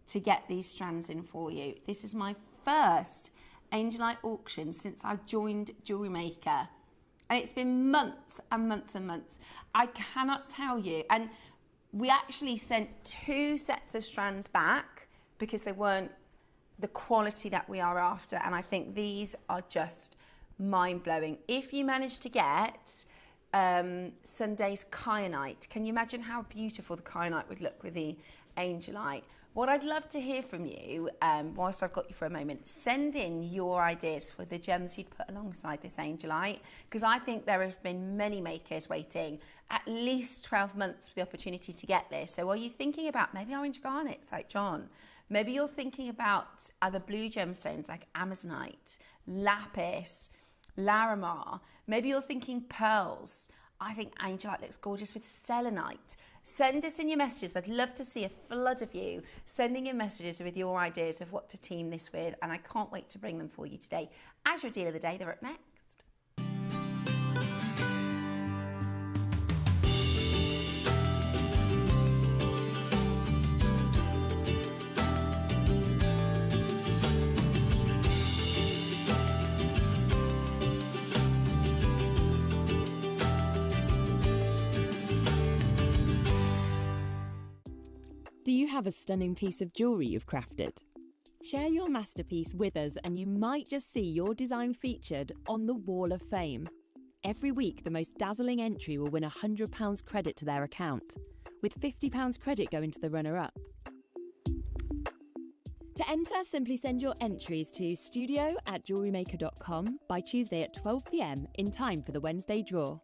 to get these strands in for you. This is my first Angelite auction since I joined JewelleryMaker. And it's been months and months and months. I cannot tell you. And we actually sent 2 sets of strands back because they weren't the quality that we are after. And I think these are just mind-blowing. If you manage to get Sunday's kyanite, can you imagine how beautiful the kyanite would look with the Angelite. What I'd love to hear from you, whilst I've got you for a moment, send in your ideas for the gems you'd put alongside this Angelite, because I think there have been many makers waiting at least 12 months for the opportunity to get this. So are you thinking about maybe orange garnets like John? Maybe you're thinking about other blue gemstones like Amazonite, lapis, Larimar. Maybe you're thinking pearls. I think Angelite looks gorgeous with selenite. Send us in your messages. I'd love to see a flood of you sending in messages with your ideas of what to team this with, and I can't wait to bring them for you today. As your deal of the day, they're up next. Do you have a stunning piece of jewellery you've crafted? Share your masterpiece with us and you might just see your design featured on the Wall of Fame. Every week, the most dazzling entry will win £100 credit to their account, with £50 credit going to the runner-up. To enter, simply send your entries to studio@jewellerymaker.com by Tuesday at 12 p.m. in time for the Wednesday draw.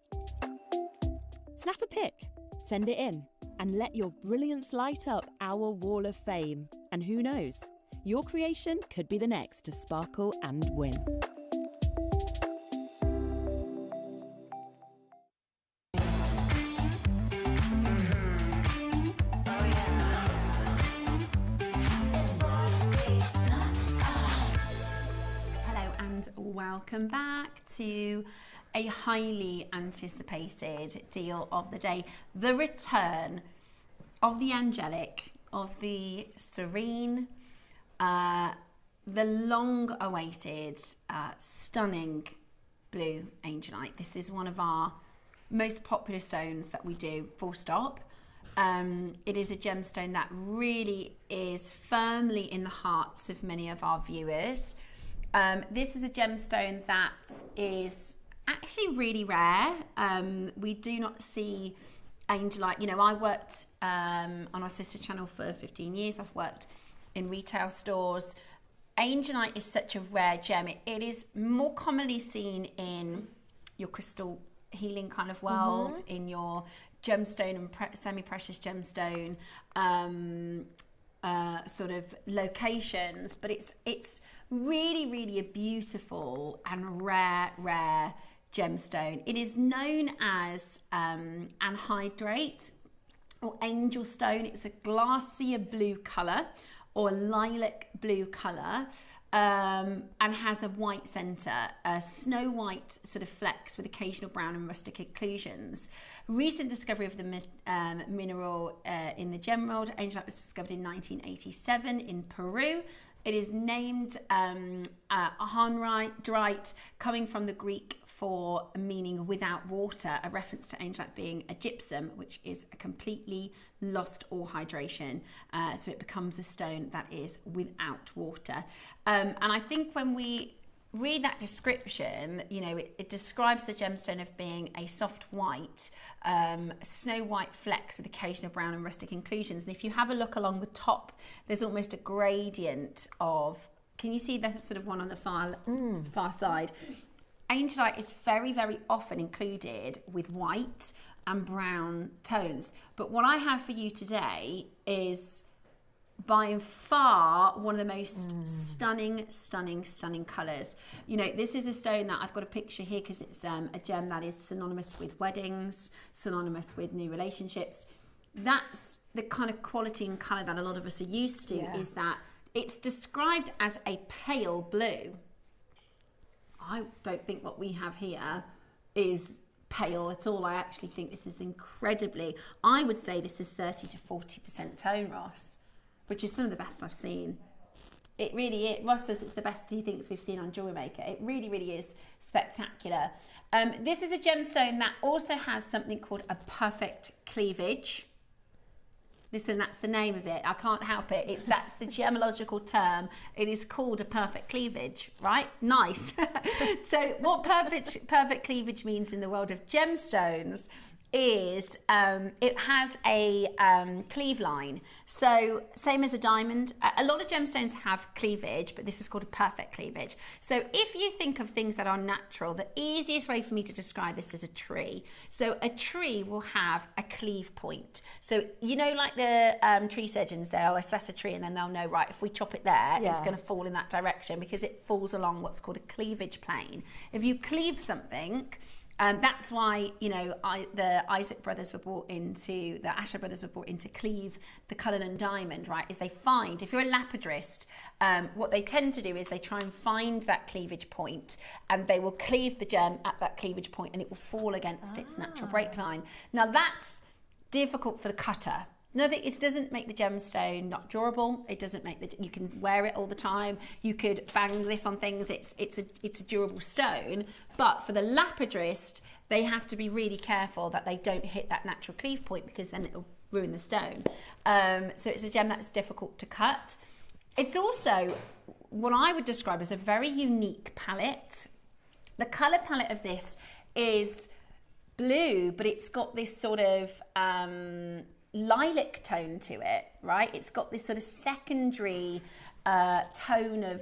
Snap a pic, send it in, and let your brilliance light up our Wall of Fame. And who knows, your creation could be the next to sparkle and win. Hello and welcome back to a highly anticipated deal of the day. The return of the angelic, of the serene, the long-awaited, stunning blue Angelite. This is one of our most popular stones that we do, full stop. It is a gemstone that really is firmly in the hearts of many of our viewers. This is a gemstone that is actually really rare. We do not see Angelite. You know, I worked on our sister channel for 15 years. I've worked in retail stores. Angelite is such a rare gem. It is more commonly seen in your crystal healing kind of world, in your gemstone and semi-precious gemstone sort of locations, but it's really a beautiful and rare gemstone. It is known as anhydrate or angel stone. It's a glacier blue colour or lilac blue colour, and has a white centre, a snow white sort of flecks with occasional brown and rustic inclusions. Recent discovery of the mineral in the gem world. Angelite was discovered in 1987 in Peru. It is named anhydrite, coming from the Greek for meaning without water, a reference to Angelite being a gypsum, which is a completely lost all hydration. So it becomes a stone that is without water. And I think when we read that description, you know, it describes the gemstone of being a soft white, snow white flecks with occasional brown and rustic inclusions. And if you have a look along the top, there's almost a gradient of, can you see the sort of one on the far side? Angelite is very often included with white and brown tones. But what I have for you today is by far one of the most stunning colours. You know, this is a stone that I've got a picture here because it's a gem that is synonymous with weddings, synonymous with new relationships. That's the kind of quality and colour that a lot of us are used to, is that it's described as a pale blue. I don't think what we have here is pale at all. I actually think this is incredibly, I would say this is 30 to 40% tone, Ross, which is some of the best I've seen. It really is. Ross says it's the best he thinks we've seen on JewelleryMaker. It really is spectacular. This is a gemstone that also has something called a perfect cleavage. Listen, that's the name of it. I can't help it. That's the gemological term. It is called a perfect cleavage, right? Nice. So what perfect cleavage means in the world of gemstones is it has a cleave line. So same as a diamond. A lot of gemstones have cleavage, but this is called a perfect cleavage. So if you think of things that are natural, the easiest way for me to describe this is a tree. So a tree will have a cleave point. So you know, like the tree surgeons, they'll assess a tree and then they'll know, right, if we chop it there, it's going to fall in that direction because it falls along what's called a cleavage plane. If you cleave something, that's why, you know, the Asher brothers were brought in to cleave the Cullinan diamond, right? Is they find, if you're a lapidrist, what they tend to do is they try and find that cleavage point and they will cleave the gem at that cleavage point and it will fall against its natural break line. Now that's difficult for the cutter. No, it doesn't make the gemstone not durable. It doesn't make you can wear it all the time. You could bang this on things. It's a durable stone. But for the lapidrist, they have to be really careful that they don't hit that natural cleave point because then it'll ruin the stone. So it's a gem that's difficult to cut. It's also what I would describe as a very unique palette. The colour palette of this is blue, but it's got this sort of lilac tone to it, right? It's got this sort of secondary tone of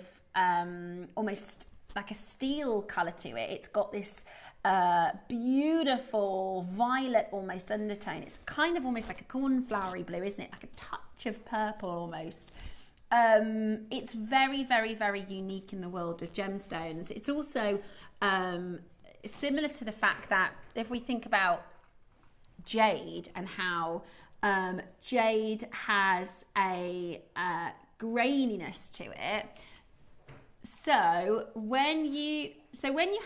almost like a steel colour to it. It's got this beautiful violet almost undertone. It's kind of almost like a cornflowery blue, isn't it? Like a touch of purple almost. It's very, very, very unique in the world of gemstones. It's also similar to the fact that if we think about jade and how jade has a graininess to it. So when you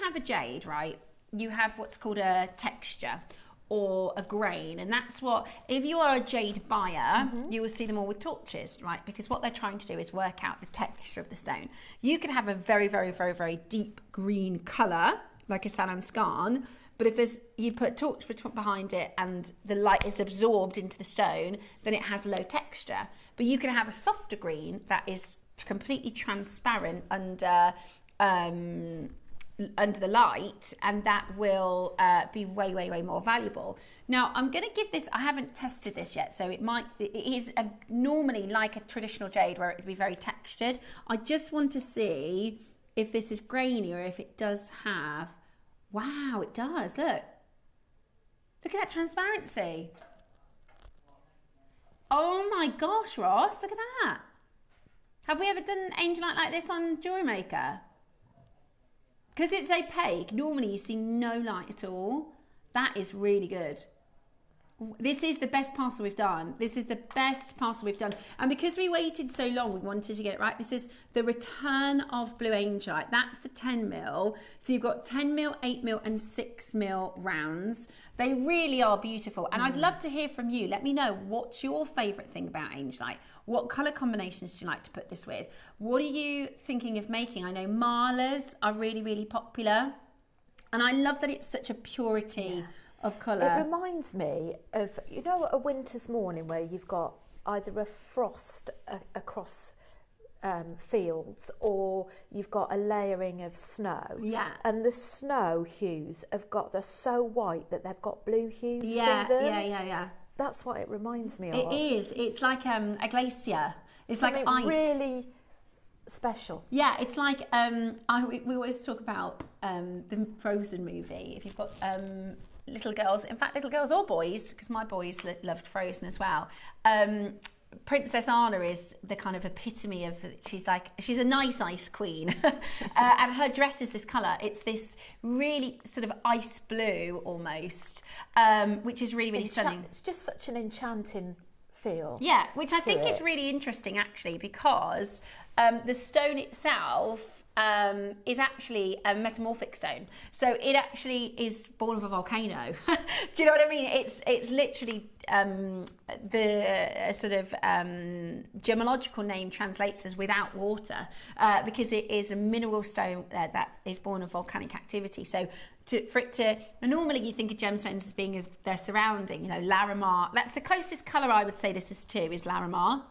have a jade, right, you have what's called a texture or a grain, and that's what, if you are a jade buyer, you will see them all with torches, right? Because what they're trying to do is work out the texture of the stone. You could have a very, very, very, very deep green colour, like a Salam Scan, but if you put a torch behind it and the light is absorbed into the stone, then it has low texture. But you can have a softer green that is completely transparent under the light, and that will be way, way, way more valuable. Now, I'm going to give this, I haven't tested this yet, so it is normally like a traditional jade where it would be very textured. I just want to see if this is grainy or if it does have... Wow, it does, look. Look at that transparency. Oh my gosh, Ross, look at that. Have we ever done angelite like this on JewelleryMaker? Because it's opaque, normally you see no light at all. That is really good. This is the best parcel we've done. This is the best parcel we've done. And because we waited so long, we wanted to get it right. This is the return of blue angelite. That's the 10mm. So you've got 10mm, 8mm and 6mm rounds. They really are beautiful. And I'd love to hear from you. Let me know, what's your favourite thing about angelite? What colour combinations do you like to put this with? What are you thinking of making? I know malas are really, really popular. And I love that it's such a purity of colour. It reminds me of, you know, a winter's morning where you've got either a frost across fields or you've got a layering of snow. Yeah. And the snow hues they're so white that they've got blue hues to them. Yeah. That's what it reminds me of. It is. It's like a glacier. It's something like ice. Really special. Yeah, it's like we always talk about the Frozen movie. If you've got little girls, in fact, little girls or boys, because my boys loved Frozen as well. Princess Anna is the kind of epitome of, she's a nice ice queen. And her dress is this colour. It's this really sort of ice blue almost, which is really, really stunning. It's just such an enchanting feel. Yeah, which I think is really interesting actually, because the stone itself is actually a metamorphic stone. So it actually is born of a volcano. Do you know what I mean? It's literally the sort of gemological name translates as without water, because it is a mineral stone that is born of volcanic activity. So normally you think of gemstones as being of their surrounding, you know, Larimar. That's the closest colour I would say this is to, is Larimar.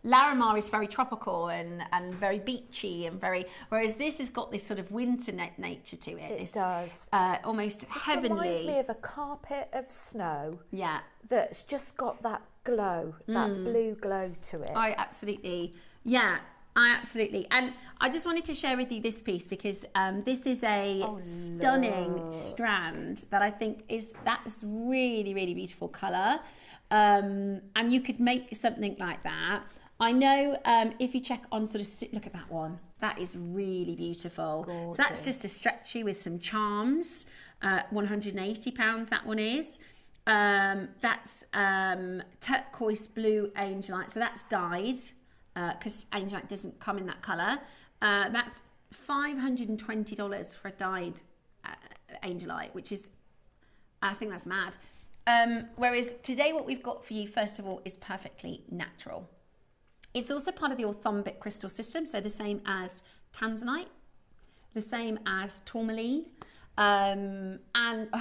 Larimar is very tropical and very beachy and whereas this has got this sort of winter nature to it. It does. Almost It heavenly. reminds me of a carpet of snow. Yeah. That's just got that glow, that blue glow to it. Absolutely. And I just wanted to share with you this piece because this is a stunning strand that I think that's really, really beautiful colour. And you could make something like that. I know if you check on look at that one. That is really beautiful. Gorgeous. So that's just a stretchy with some charms. £180 that one is. That's turquoise blue angelite. So that's dyed. Because angelite doesn't come in that colour. That's $520 for a dyed angelite, which is, I think that's mad. Whereas today what we've got for you, first of all, is perfectly natural. It's also part of the orthombic crystal system, so the same as tanzanite, the same as tourmaline. And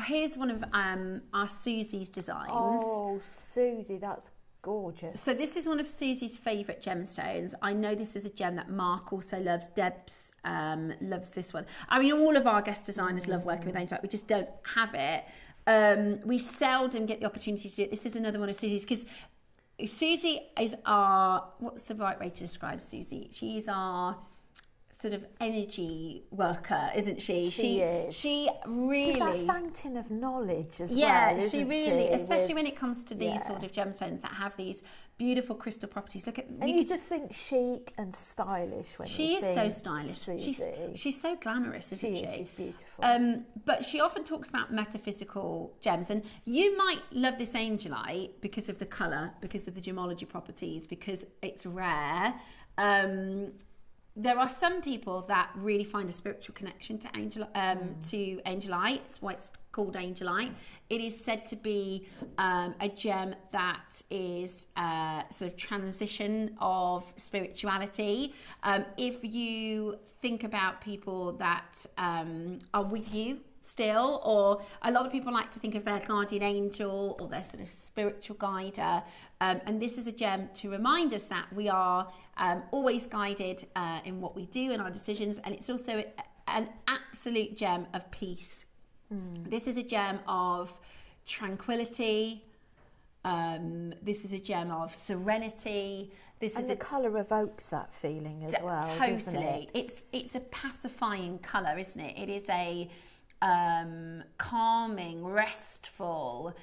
here's one of our Susie's designs. Oh, Susie, that's gorgeous. So this is one of Susie's favourite gemstones. I know this is a gem that Mark also loves. Debs loves this one. I mean, all of our guest designers love working with angelite. We just don't have it. We seldom get the opportunity to do it. This is another one of Susie's because Susie is our, what's the right way to describe Susie? She's our sort of energy worker, isn't she? She is. She really... She's that fountain of knowledge as well, Yeah, isn't she really, especially with, when it comes to these sort of gemstones that have these beautiful crystal properties. Look at... And you just think chic and stylish when she you is see so stylish. Susie. She's so glamorous, isn't she? She's beautiful. But she often talks about metaphysical gems, and you might love this angelite because of the colour, because of the gemology properties, because it's rare. There are some people that really find a spiritual connection to angelite. It's why it's called angelite. It is said to be a gem that is sort of transition of spirituality. If you think about people that are with you still, or a lot of people like to think of their guardian angel or their sort of spiritual guider, and this is a gem to remind us that we are always guided in what we do and our decisions, and it's also an absolute gem of peace. This is a gem of tranquility. This is a gem of serenity. The colour evokes that feeling as well. Totally. It's a pacifying colour, isn't it? It is a calming, restful,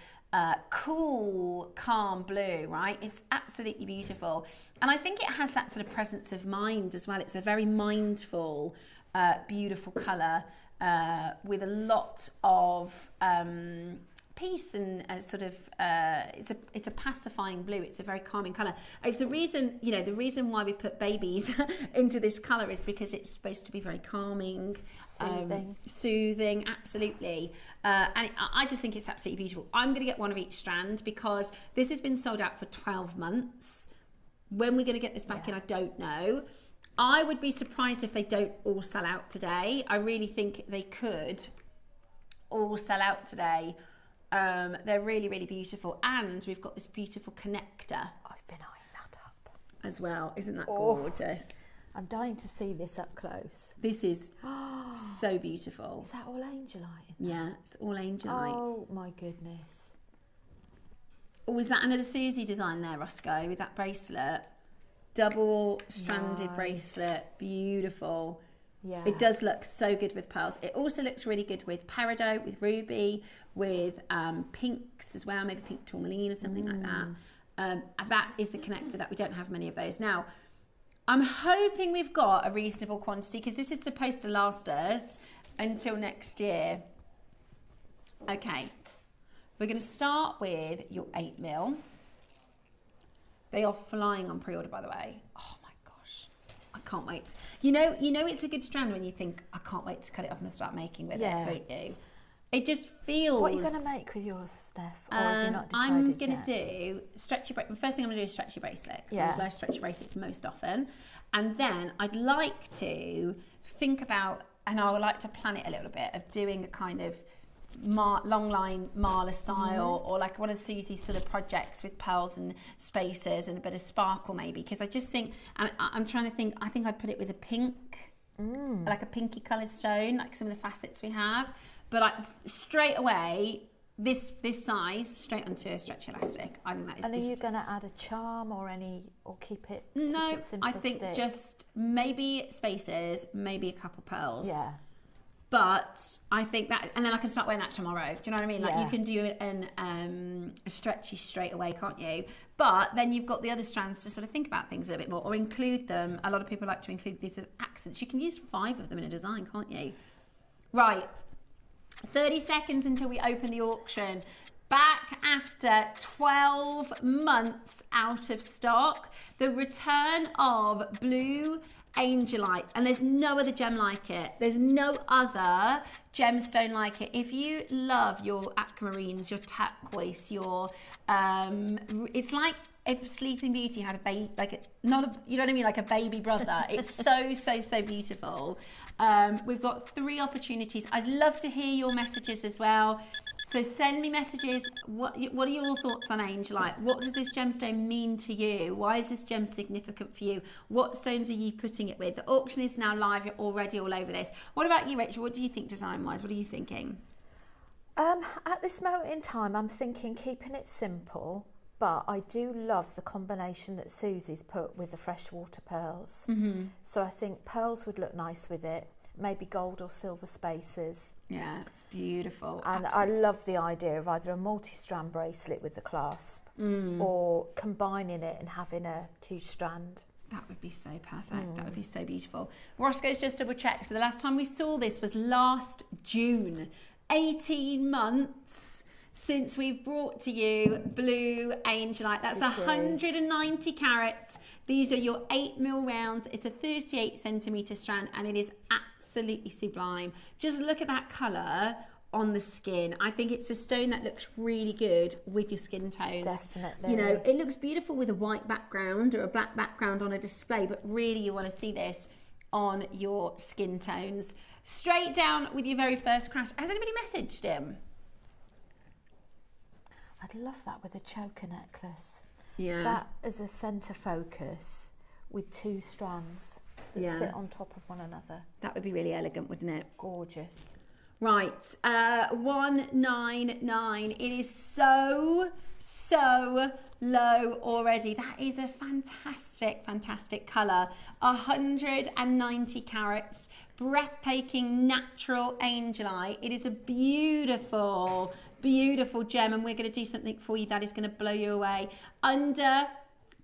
cool, calm blue, right? It's absolutely beautiful. And I think it has that sort of presence of mind as well. It's a very mindful, beautiful colour with a lot of peace and sort of it's a pacifying blue. It's a very calming colour. It's the reason, the reason why we put babies into this colour is because it's supposed to be very calming, soothing, absolutely. And I just think it's absolutely beautiful. I'm going to get one of each strand because this has been sold out for 12 months. When we're going to get this back in, I don't know. I would be surprised if they don't all sell out today. I really think they could all sell out today. They're really, really beautiful. And we've got this beautiful connector. I've been eyeing that up as well. Isn't that gorgeous? I'm dying to see this up close. This is so beautiful. Is that all angelite? Yeah, it's all angelite. Oh my goodness. Oh, is that another Susie design there, Roscoe, with that bracelet? Double stranded bracelet. Beautiful. Yeah. It does look so good with pearls. It also looks really good with peridot, with ruby, with pinks as well, maybe pink tourmaline or something like that. That is the connector that we don't have many of those. Now, I'm hoping we've got a reasonable quantity because this is supposed to last us until next year. Okay, we're going to start with your 8mm. They are flying on pre-order, by the way. Oh my gosh, I can't wait. You know, it's a good strand when you think, I can't wait to cut it up and start making with it, don't you? It just feels... What are you going to make with yours, Steph? Or have you not decided I'm going to do stretchy... The first thing I'm going to do is stretchy bracelet. I wear stretchy bracelets most often. And then I'd like to think about, and I would like to plan it a little bit, of doing a kind of long line Marla style, or like one of Susie's sort of projects with pearls and spaces and a bit of sparkle maybe, because I just think, and I'm trying to think, I think I'd put it with a pink, like a pinky coloured stone, like some of the facets we have, but straight away, this size straight onto a stretch elastic. I think that is. And are you going to add a charm or keep it? No, keep it I think simplistic? just maybe spaces, maybe a couple pearls. Yeah. But I think that, and then I can start wearing that tomorrow. Do you know what I mean? Like Yeah. you can do a stretchy straight away, can't you? But then you've got the other strands to sort of think about things a little bit more, or include them. A lot of people like to include these as accents. You can use 5 of them in a design, can't you? Right. 30 seconds until we open the auction. Back after 12 months out of stock, the return of blue angelite, and there's no other gem like it. There's no other gemstone like it. If you love your aquamarines, your turquoise, your it's like if Sleeping Beauty had a baby, you know what I mean, like a baby brother. It's so beautiful. We've got 3 opportunities. I'd love to hear your messages as well. So send me messages. What are your thoughts on angelite? What does this gemstone mean to you? Why is this gem significant for you? What stones are you putting it with? The auction is now live. You're already all over this. What about you, Rachel? What do you think design-wise? What are you thinking? At this moment in time, I'm thinking keeping it simple, but I do love the combination that Susie's put with the freshwater pearls. So I think pearls would look nice with it. Maybe gold or silver spaces. Yeah, it's beautiful. And Absolutely. I love the idea of either a multi-strand bracelet with the clasp or combining it and having a 2-strand. That would be so perfect. That would be so beautiful. Roscoe's just double checked. So the last time we saw this was last June. 18 months since we've brought to you blue angelite. That's 190 carats. These are your 8mm rounds. It's a 38 centimetre strand, and it is absolutely sublime. Just look at that colour on the skin. I think it's a stone that looks really good with your skin tones. Definitely. You know, it looks beautiful with a white background or a black background on a display, but really you want to see this on your skin tones. Straight down with your very first crash. Has anybody messaged him? I'd love that with a choker necklace. Yeah. That as a centre focus with 2 strands that sit on top of one another. That would be really elegant, wouldn't it? Gorgeous. Right, 199. It is so low already. That is a fantastic colour. 190 carats, breathtaking natural angelite. It is a beautiful gem, and we're going to do something for you that is going to blow you away. Under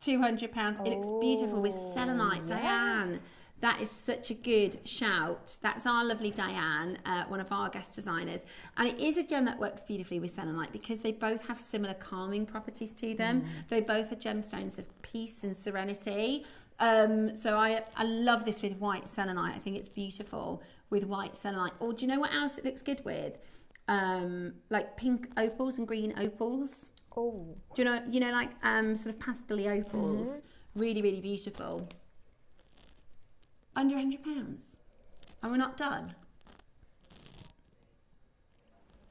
£200. It looks beautiful with selenite. Diane, that is such a good shout. That's our lovely Diane, one of our guest designers. And it is a gem that works beautifully with selenite because they both have similar calming properties to them. They both are gemstones of peace and serenity. So I love this with white selenite. I think it's beautiful with white selenite. Or do you know what else it looks good with? Like pink opals and green opals. Oh. Do you know, like sort of pastel-y opals. Really beautiful. Under £100. And we're not done.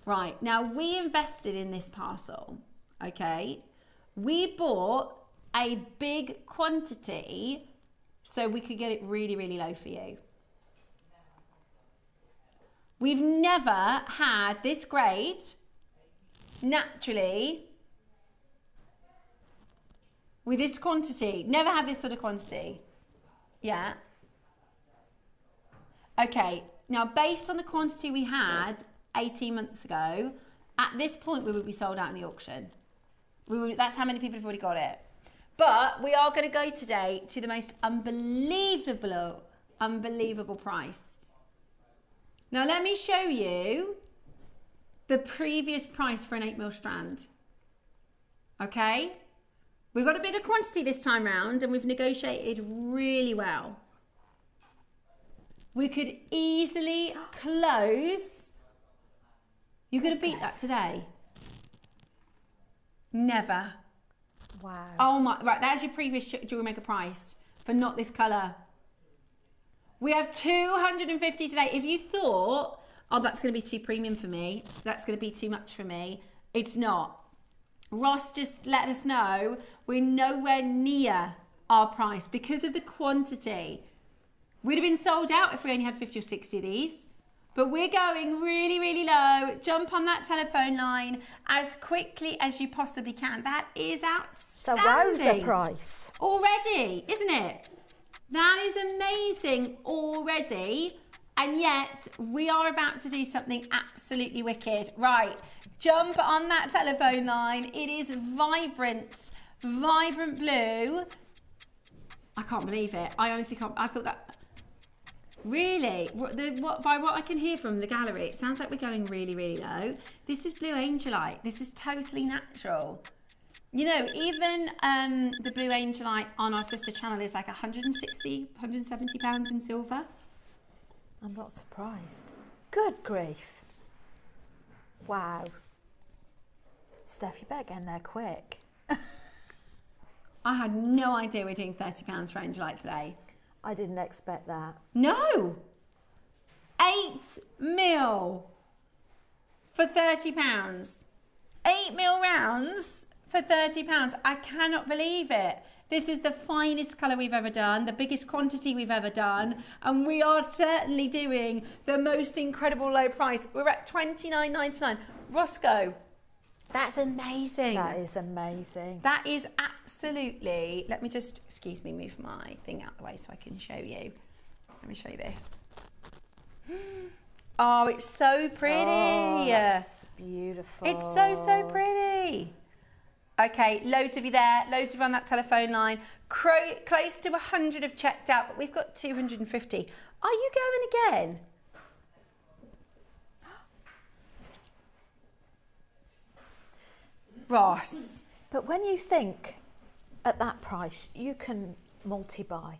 Right, now we invested in this parcel, okay? We bought a big quantity so we could get it really low for you. We've never had this grade naturally with this quantity. Never had this sort of quantity. Yeah. Okay, now based on the quantity we had 18 months ago, at this point we would be sold out in the auction. That's how many people have already got it. But we are going to go today to the most unbelievable price. Now let me show you the previous price for an 8mm strand. Okay? We've got a bigger quantity this time round and we've negotiated really well. We could easily close. You're going to beat that today? Never. Wow. Oh my, right, that's your previous JewelleryMaker price for not this colour. We have 250 today. If you thought oh, that's going to be too premium for me. That's going to be too much for me. It's not. Ross just let us know we're nowhere near our price because of the quantity. We'd have been sold out if we only had 50 or 60 of these. But we're going really, really low. Jump on that telephone line as quickly as you possibly can. That is outstanding. So wowza price. Already, isn't it? That is amazing already. And yet, we are about to do something absolutely wicked. Right, jump on that telephone line. It is vibrant, vibrant blue. I can't believe it. I honestly can't. I thought that... Really? By what I can hear from the gallery, it sounds like we're going really, really low. This is blue angelite. This is totally natural. You know, even the blue angelite on our sister channel is like 160, 170 pounds in silver. I'm not surprised. Good grief. Wow. Steph, you better get in there quick. I had no idea we're doing £30 for angelite today. I didn't expect that. No! 8 mil for £30. 8 mil rounds for £30. I cannot believe it. This is the finest colour we've ever done, the biggest quantity we've ever done, and we are certainly doing the most incredible low price. We're at $29.99. Roscoe, that's amazing. That is amazing. That is absolutely... Let me just, excuse me, move my thing out the way so I can show you. Let me show you this. Oh, it's so pretty. Oh, that's beautiful. It's so, so pretty. Okay, loads of you there, loads of you on that telephone line. Close to 100 have checked out, but we've got 250. Are you going again? Ross. But when you think at that price, you can multi-buy.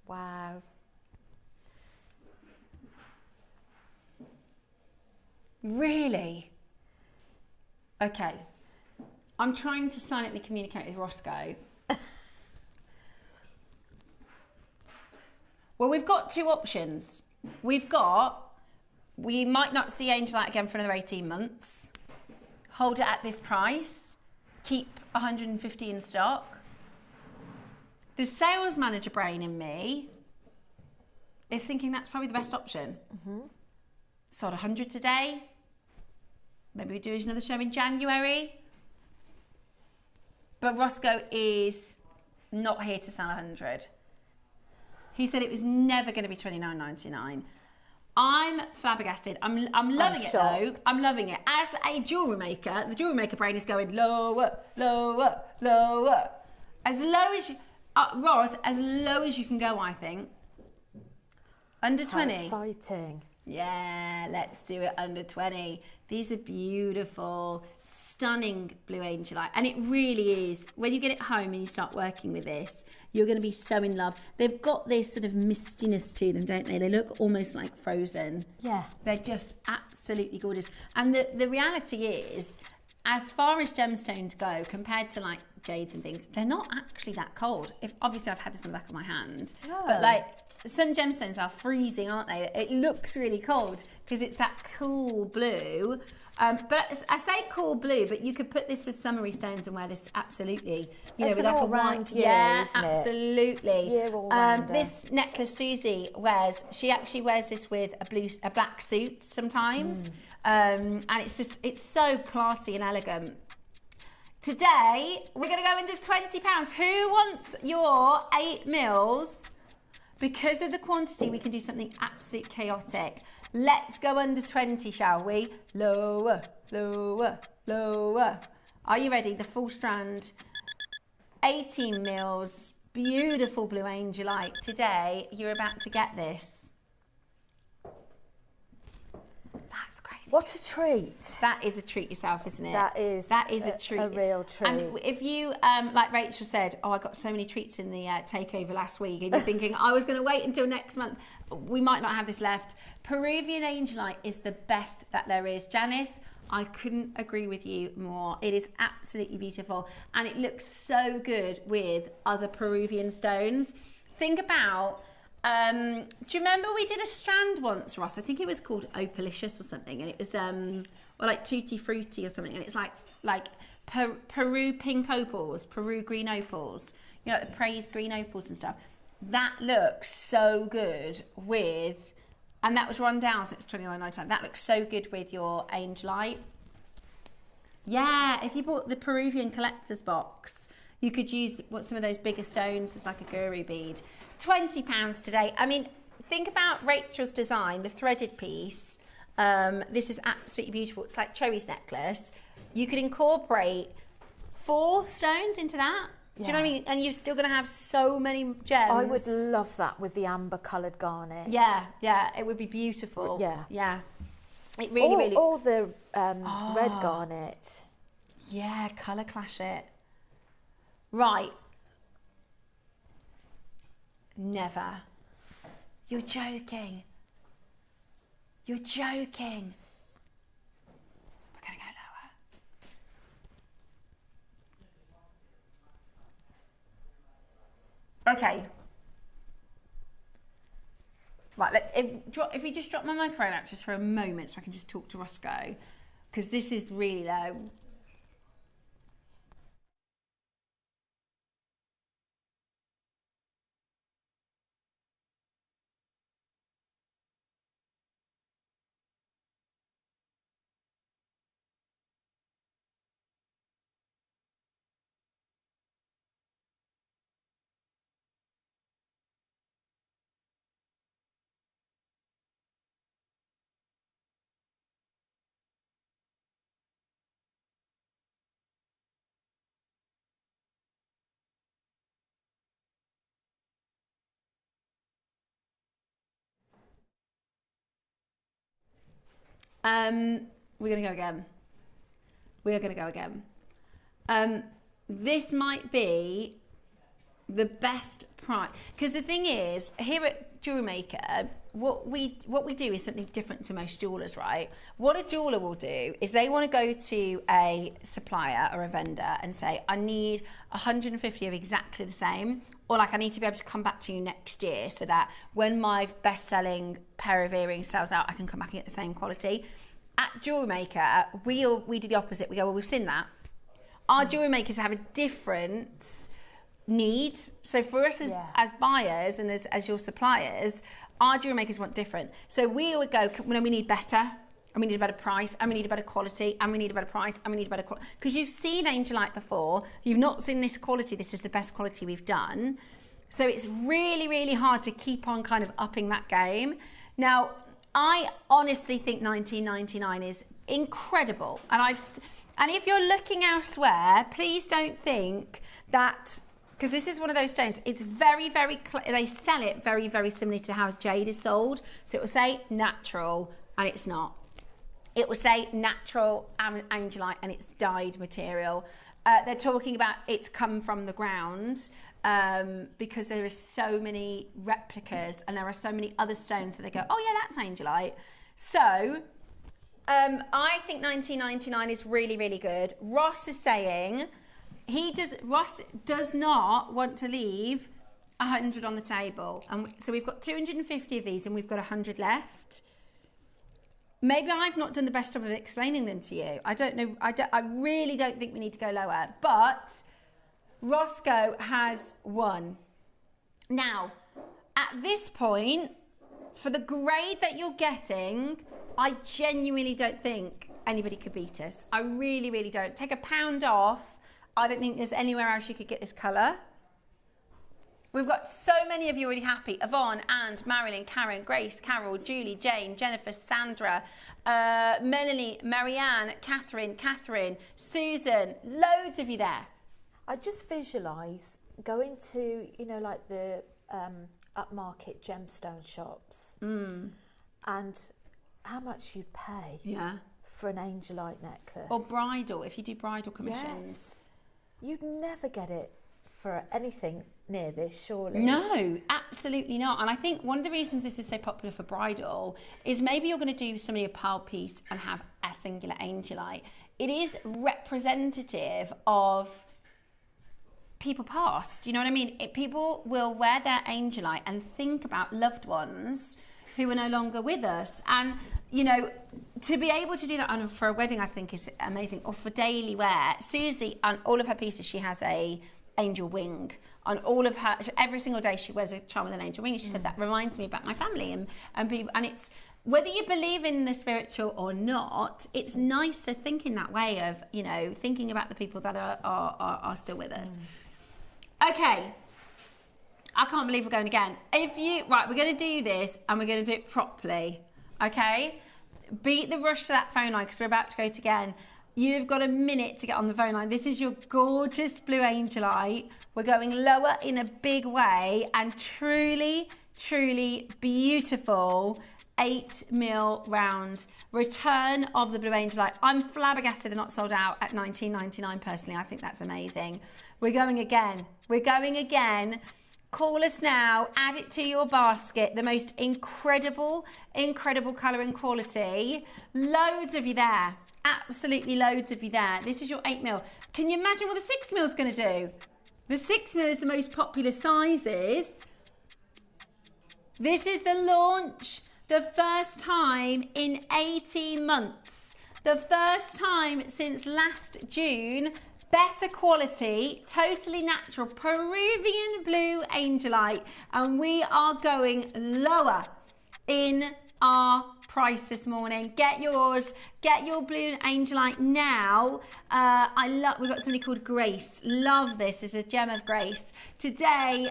Wow. Really? Okay. I'm trying to silently communicate with Roscoe. Well, we've got two options. We might not see angelite again for another 18 months. Hold it at this price. Keep 150 in stock. The sales manager brain in me is thinking that's probably the best option. Sold 100 today. Maybe we do another show in January. But Roscoe is not here to sell 100. He said it was never going to be $29.99. I'm flabbergasted. I'm loving it though. I'm loving it. As a jewellery maker, the jewellery maker brain is going lower, lower, lower. As low as you... Ross, as low as you can go, I think. Under 20. How exciting. Yeah, let's do it under 20. These are beautiful, stunning blue angelite. And it really is. When you get it home and you start working with this, you're going to be so in love. They've got this sort of mistiness to them, don't they? They look almost like frozen. Yeah. They're just absolutely gorgeous. And the reality is, as far as gemstones go, compared to like jades and things, they're not actually that cold. Obviously I've had this on the back of my hand, but like some gemstones are freezing, aren't they? It looks really cold because it's that cool blue. But I say cool blue, but you could put this with summery stones and wear this absolutely, you know, with like a white, year, absolutely. Year all rounder. This necklace Susie wears, she actually wears this with a black suit sometimes. And it's so classy and elegant. Today, we're going to go into £20. Who wants your 8 mils? Because of the quantity, we can do something absolute chaotic. Let's go under 20, shall we? Lower, lower, lower. Are you ready? The full strand. 18 mils. Beautiful blue angelite. Today, you're about to get this. That's crazy. What a treat. That is a treat yourself, isn't it? That is a treat. A real treat. And if you, like Rachel said, oh, I got so many treats in the takeover last week, and you're thinking, I was going to wait until next month. We might not have this left. Peruvian angelite is the best that there is. Janice, I couldn't agree with you more. It is absolutely beautiful, and it looks so good with other Peruvian stones. Think about, do you remember we did a strand once, Ross? I think it was called Opalicious or something, and it was or like Tutti Frutti or something, and it's like Peru pink opals, Peru green opals, you know, like the praised green opals and stuff. That looks so good with, and that was run down, so it's $29.99. That looks so good with your Angelite. Yeah, if you bought the Peruvian collector's box, you could use some of those bigger stones as like a guru bead. £20 today. I mean, think about Rachel's design, the threaded piece. This is absolutely beautiful. It's like Cherry's necklace. You could incorporate 4 stones into that. Do you know what I mean? And you're still going to have so many gems. I would love that with the amber coloured garnet. Yeah, it would be beautiful. Yeah. It really. Or the red garnet. Yeah, colour clash it. Right. Never. You're joking. You're joking. We're going to go lower. Okay. Right, if we just drop my microphone out just for a moment so I can just talk to Roscoe, because this is really low. We're going to go again. We are going to go again. This might be the best price, because the thing is, here at JewelleryMaker, what we do is something different to most jewellers, right? What a jeweller will do is they want to go to a supplier or a vendor and say, I need 150 of exactly the same, or like I need to be able to come back to you next year so that when my best-selling pair of earrings sells out, I can come back and get the same quality. At JewelleryMaker, we do the opposite. We go, well, we've seen that. Our jewellery makers have a different need. So for us as buyers and as your suppliers, our jewellery makers want different. So we would go, we need better, and we need a better price, and we need a better quality, and we need a better price, and we need a better quality. Because you've seen Angelite before, you've not seen this quality. This is the best quality we've done. So it's really, really hard to keep on kind of upping that game. Now, I honestly think $19.99 is incredible. And if you're looking elsewhere, please don't think that, because this is one of those stones, it's very, very, they sell it very, very similarly to how jade is sold. So it will say natural, and it's not. It will say natural Angelite, and it's dyed material. They're talking about it's come from the ground, because there are so many replicas and there are so many other stones that they go, oh yeah, that's Angelite. So I think $19.99 is really, really good. Ross is saying Ross does not want to leave 100 on the table, and so we've got 250 of these and we've got 100 left. Maybe I've not done the best job of explaining them to you. I don't know. I really don't think we need to go lower. But Roscoe has won. Now, at this point, for the grade that you're getting, I genuinely don't think anybody could beat us. I really, really don't. Take £1 off. I don't think there's anywhere else you could get this colour. We've got so many of you already happy. Yvonne, Anne, Marilyn, Karen, Grace, Carol, Julie, Jane, Jennifer, Sandra, Melanie, Marianne, Catherine, Susan. Loads of you there. I just visualise going to, like the upmarket gemstone shops and how much you'd pay for an Angelite necklace. Or bridal, if you do bridal commissions. Yes. You'd never get it for anything near this, surely. No, absolutely not. And I think one of the reasons this is so popular for bridal is maybe you're going to do somebody a pearl piece and have a singular angelite. It is representative of people past. You know what I mean? People will wear their angelite and think about loved ones who are no longer with us. And, you know, to be able to do that for a wedding, I think is amazing. Or for daily wear. Susie, on all of her pieces, she has a angel wing. On all of her, every single day she wears a charm with an angel wing. She said that reminds me about my family and people. And it's, whether you believe in the spiritual or not, it's nice to think in that way of, you know, thinking about the people that are still with us. Okay. I can't believe we're going again. Right, we're going to do this and we're going to do it properly. Okay? Beat the rush to that phone line because we're about to go to again. You've got a minute to get on the phone line. This is your gorgeous blue angelite. We're going lower in a big way and truly, truly beautiful 8mm round return of the blue angelite. I'm flabbergasted they're not sold out at $19.99 personally. I think that's amazing. We're going again. We're going again. Call us now, add it to your basket. The most incredible, incredible colour and quality. Loads of you there. Absolutely loads of you there. This is your 8mm. Can you imagine what the 6mm is going to do? The 6mm is the most popular sizes. This is the launch. The first time in 18 months. The first time since last June. Better quality, totally natural, Peruvian blue angelite. And we are going lower in our price this morning. Get yours, get your blue angelite now. We've got somebody called Grace. Love this. It's a gem of grace. Today,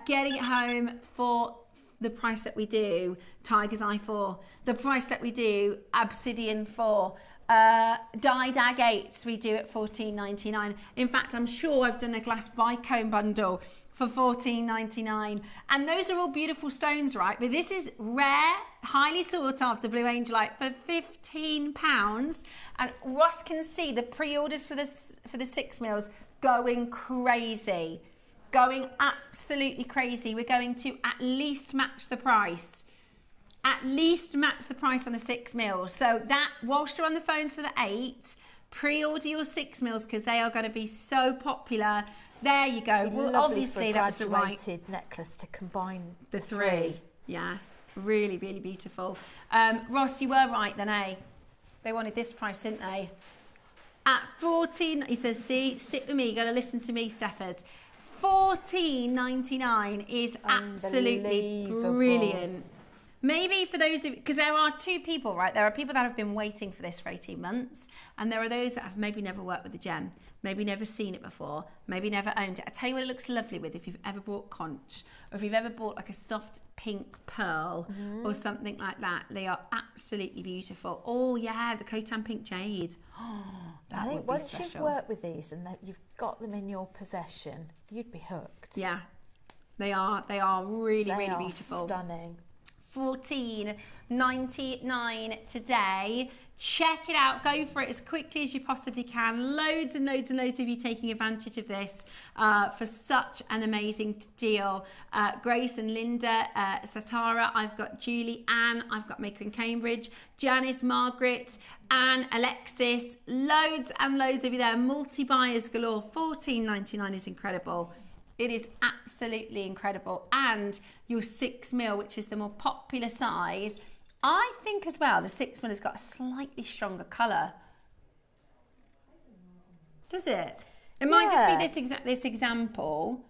getting it home for the price that we do, Tiger's Eye 4. The price that we do, Obsidian 4. Dyed agates we do at $14.99. In fact, I'm sure I've done a glass bicone bundle for $14.99. And those are all beautiful stones, right? But this is rare, highly sought after blue angelite for £15. And Ross can see the pre-orders for the 6mm going crazy. Going absolutely crazy. We're going to at least match the price. At least match the price on the 6mm. So that, whilst you're on the phones for the 8, pre-order your 6mm because they are going to be so popular. There you go. Well, obviously that was the right necklace to combine the three. Yeah, really, really beautiful. Ross, you were right then, eh? They wanted this price, didn't they? At 14, he says, see, stick with me. You got to listen to me, Stephers. $14.99 is absolutely brilliant. Maybe for those of, because there are two people, right? There are people that have been waiting for this for 18 months, and there are those that have maybe never worked with the gem, maybe never seen it before, maybe never owned it. I tell you what it looks lovely with, if you've ever bought conch, or if you've ever bought like a soft pink pearl or something like that, they are absolutely beautiful. Oh yeah, the Khotan pink jade. Oh, that I think would be once special. you've worked with these and that you've got them in your possession, you'd be hooked. Yeah, they are really, They really are beautiful. Stunning. $14.99 today. Check it out. Go for it as quickly as you possibly can. Loads and loads and loads of you taking advantage of this for such an amazing deal. Grace and Linda, Satara, I've got Julie, Anne, I've got Maker in Cambridge, Janice, Margaret, Anne, Alexis, loads and loads of you there. Multi-buyers galore. $14.99 is incredible. It is absolutely incredible. And your 6mm, which is the more popular size, I think as well, the 6mm has got a slightly stronger colour. Does it? It might just be this example.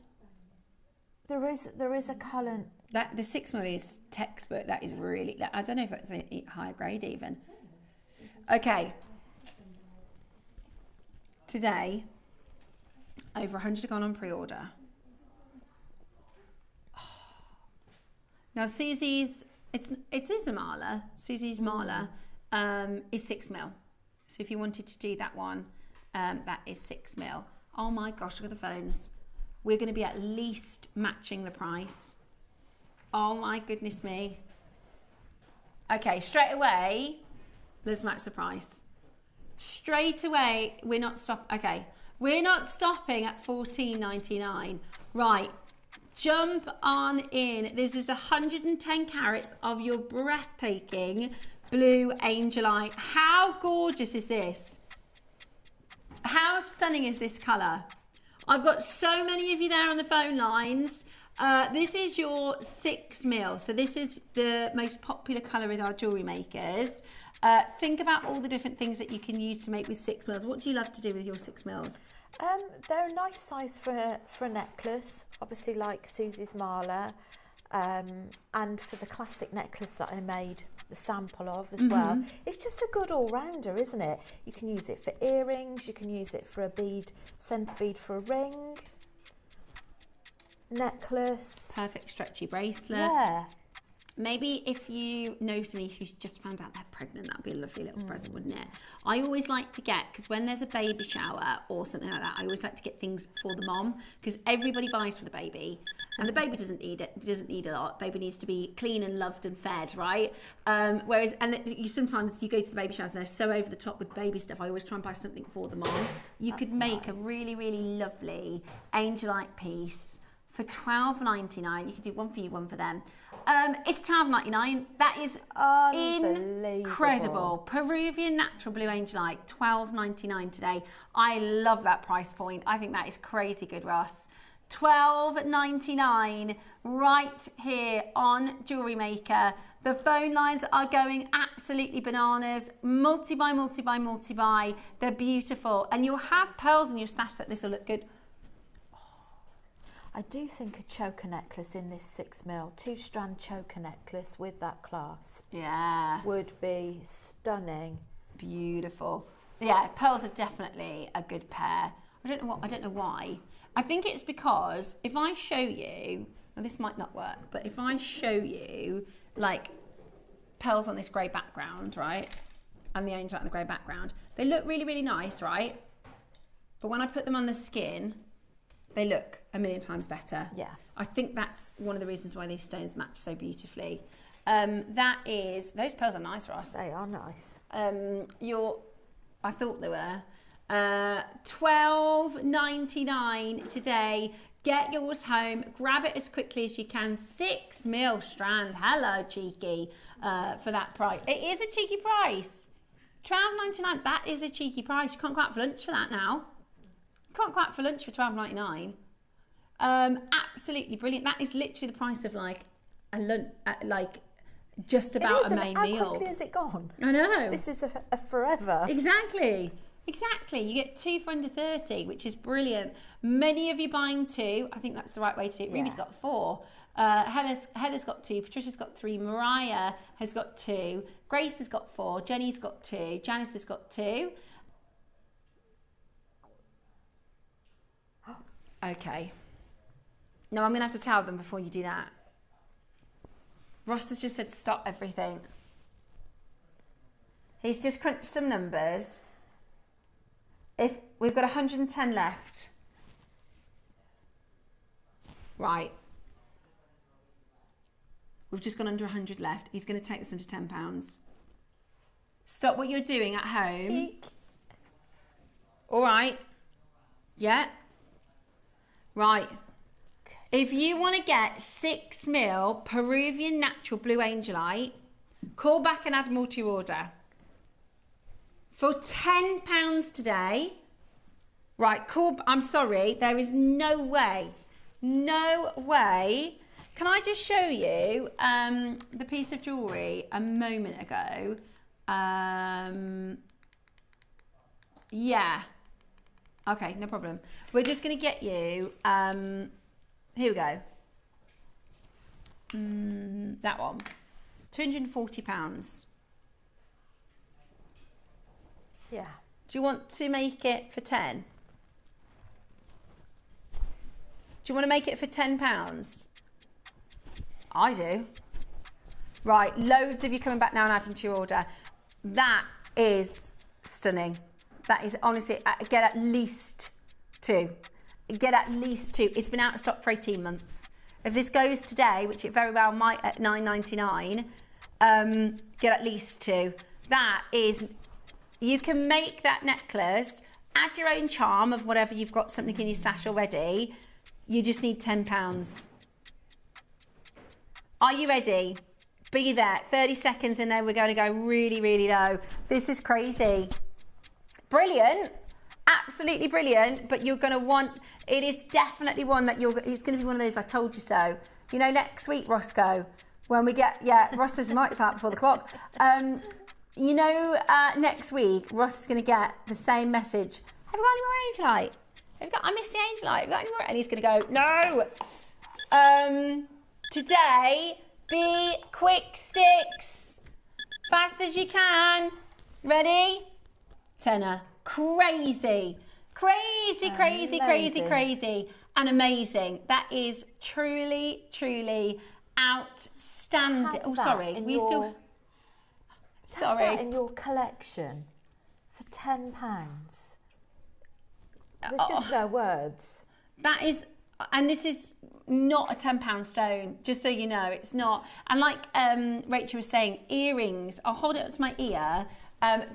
There is a colour. That the 6mm is textbook. That is really, I don't know if that's a higher grade even. Okay. Today, over 100 have gone on pre-order. Now Susie's, it is a mala. Susie's mala is 6mm. So if you wanted to do that one, that is 6mm. Oh my gosh, look at the phones. We're going to be at least matching the price. Oh my goodness me. Okay, straight away, let's match the price. Straight away, we're not stopping. Okay, we're not stopping at $14.99. Right. Jump on in. This is 110 carats of your breathtaking blue angelite. How gorgeous is this? How stunning is this colour? I've got so many of you there on the phone lines. This is your 6mm. So this is the most popular colour with our jewellery makers. Think about all the different things that you can use to make with 6mm. What do you love to do with your 6mm? They're a nice size for a necklace, obviously like Susie's Marla, and for the classic necklace that I made the sample of as well. It's just a good all-rounder, isn't it? You can use it for earrings, you can use it for a bead, centre bead for a ring, necklace. Perfect stretchy bracelet. Yeah. Maybe if you know somebody who's just found out they're pregnant, that'd be a lovely little present, wouldn't it? I always like to get, because when there's a baby shower or something like that, I always like to get things for the mom, because everybody buys for the baby, and the baby doesn't need it. Doesn't need a lot. Baby needs to be clean and loved and fed, right? Whereas, and sometimes you go to the baby showers and they're so over the top with baby stuff. I always try and buy something for the mom. You could make a really, really lovely angelite piece for $12.99. You could do one for you, one for them. It's $12.99. That is incredible. Peruvian natural blue angelite, $12.99 today. I love that price point. I think that is crazy good, Ross. $12.99 right here on Jewellery Maker. The phone lines are going absolutely bananas. Multi-buy, multi-buy, multi-buy. They're beautiful. And you'll have pearls in your stash that this will look good. I do think a choker necklace in this 6mm, 2-strand choker necklace with that clasp, would be stunning. Beautiful. Yeah, pearls are definitely a good pair. I don't know why. I think it's because if I show you, well, this might not work, but if I show you like pearls on this grey background, right, and the angelite on the grey background, they look really, really nice, right? But when I put them on the skin, they look a million times better. Yeah. I think that's one of the reasons why these stones match so beautifully. Those pearls are nice, Ross. They are nice. I thought they were. $12.99 today. Get yours home. Grab it as quickly as you can. 6mm strand. Hello, cheeky, for that price. It is a cheeky price. $12.99. That is a cheeky price. You can't go out for lunch for that now. Can't go out for lunch for $12.99. Absolutely brilliant. That is literally the price of like a lunch, like just about a main meal. How quickly has it gone? I know. This is a forever. Exactly. You get 2 for under 30, which is brilliant. Many of you buying 2. I think that's the right way to do it. Ruby's got 4. Heather's got 2. Patricia's got 3. Mariah has got 2. Grace has got 4. Jenny's got 2. Janice has got 2. Okay. No, I'm going to have to tell them before you do that. Ross has just said stop everything. He's just crunched some numbers. If we've got 110 left. Right. We've just gone under 100 left. He's going to take this under £10. Stop what you're doing at home. Eek. All right. Yeah. Right. If you want to get 6mm Peruvian natural blue angelite, call back and add more to your order. For £10 today, right, I'm sorry, there is no way. Can I just show you the piece of jewellery a moment ago? Yeah. Okay, no problem. We're just going to get you, here we go. That one, £240. Yeah. Do you want to make it for 10? Do you want to make it for £10? I do. Right, loads of you coming back now and adding to your order. That is stunning. That is honestly, get at least 2. Get at least 2. It's been out of stock for 18 months. If this goes today, which it very well might at $9.99, get at least 2. That is, you can make that necklace, add your own charm of whatever you've got something in your stash already. You just need £10. Are you ready? Be there. 30 seconds and then we're going to go really, really low. This is crazy. Brilliant. Absolutely brilliant. But you're going to want, it is definitely one that it's going to be one of those I told you so. You know, next week, Roscoe, when we get, Ross says we might start before the clock. You know, next week, Ross is going to get the same message. Have you got any more Angelite? I miss the Angelite. Have you got any more? And he's going to go, no. Today, be quick sticks. Fast as you can. Ready? Tenner. Crazy. Crazy, crazy, crazy, crazy. And amazing. That is truly, truly outstanding. Oh, sorry. Sorry. Have that in your collection for £10. There's just no words. That is, and this is not a £10 stone, just so you know, it's not. And like Rachel was saying, earrings, I'll hold it up to my ear. I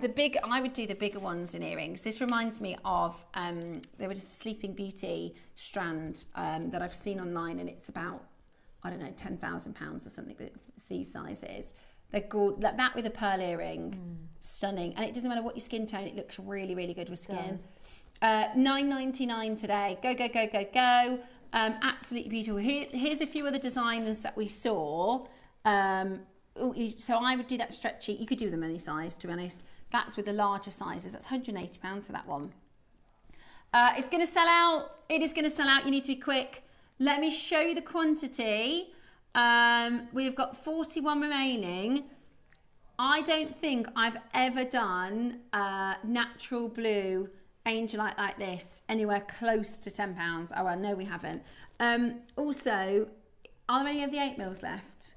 would do the bigger ones in earrings. This reminds me of, there was a Sleeping Beauty strand that I've seen online, and it's about, I don't know, £10,000 or something, but it's these sizes. They're good, like that with a pearl earring, stunning. And it doesn't matter what your skin tone, it looks really, really good with skin. $9.99 today. Go, go, go, go, go. Absolutely beautiful. Here's a few other designers that we saw. So I would do that stretchy. You could do them any size, to be honest. That's with the larger sizes. That's £180 for that one. It's going to sell out. It is going to sell out. You need to be quick. Let me show you the quantity. We've got 41 remaining. I don't think I've ever done natural blue Angelite like this anywhere close to £10. Oh, well, no, we haven't. Also, are there any of the 8mm left?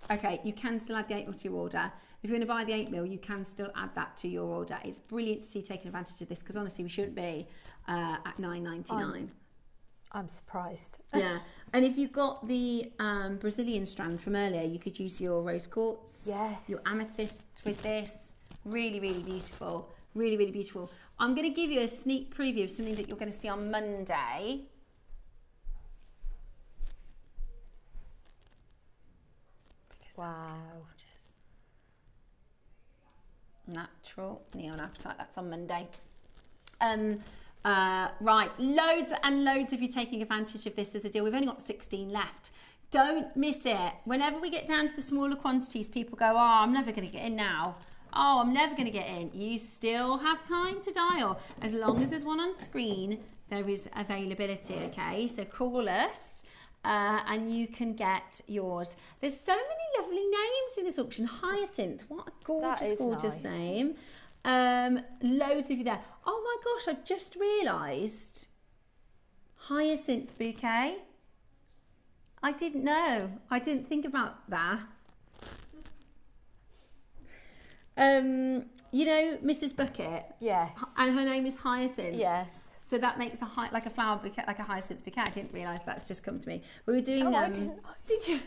Okay, you can still add the 8mm to your order. If you're going to buy the 8mm, you can still add that to your order. It's brilliant to see you taking advantage of this, because honestly, we shouldn't be at $9.99. I'm surprised. Yeah, and if you've got the Brazilian strand from earlier, you could use your rose quartz, your amethysts with this. Really, really beautiful. Really, really beautiful. I'm going to give you a sneak preview of something that you're going to see on Monday. Wow. Natural neon appetite. That's on Monday. Right, loads and loads of you taking advantage of this as a deal. We've only got 16 left. Don't miss it. Whenever we get down to the smaller quantities, people go, oh, I'm never going to get in now. Oh, I'm never going to get in. You still have time to dial. As long as there's one on screen, there is availability, okay? So call us and you can get yours. There's so many lovely names in this auction. Hyacinth, what a gorgeous, gorgeous name. Loads of you there. Oh my gosh, I just realised. Hyacinth bouquet. I didn't know. I didn't think about that. You know Mrs. Bucket? Yes. And her name is Hyacinth? Yes. So that makes like a flower bouquet, like a hyacinth bouquet. I didn't realise that's just come to me. We were doing I didn't. Did you?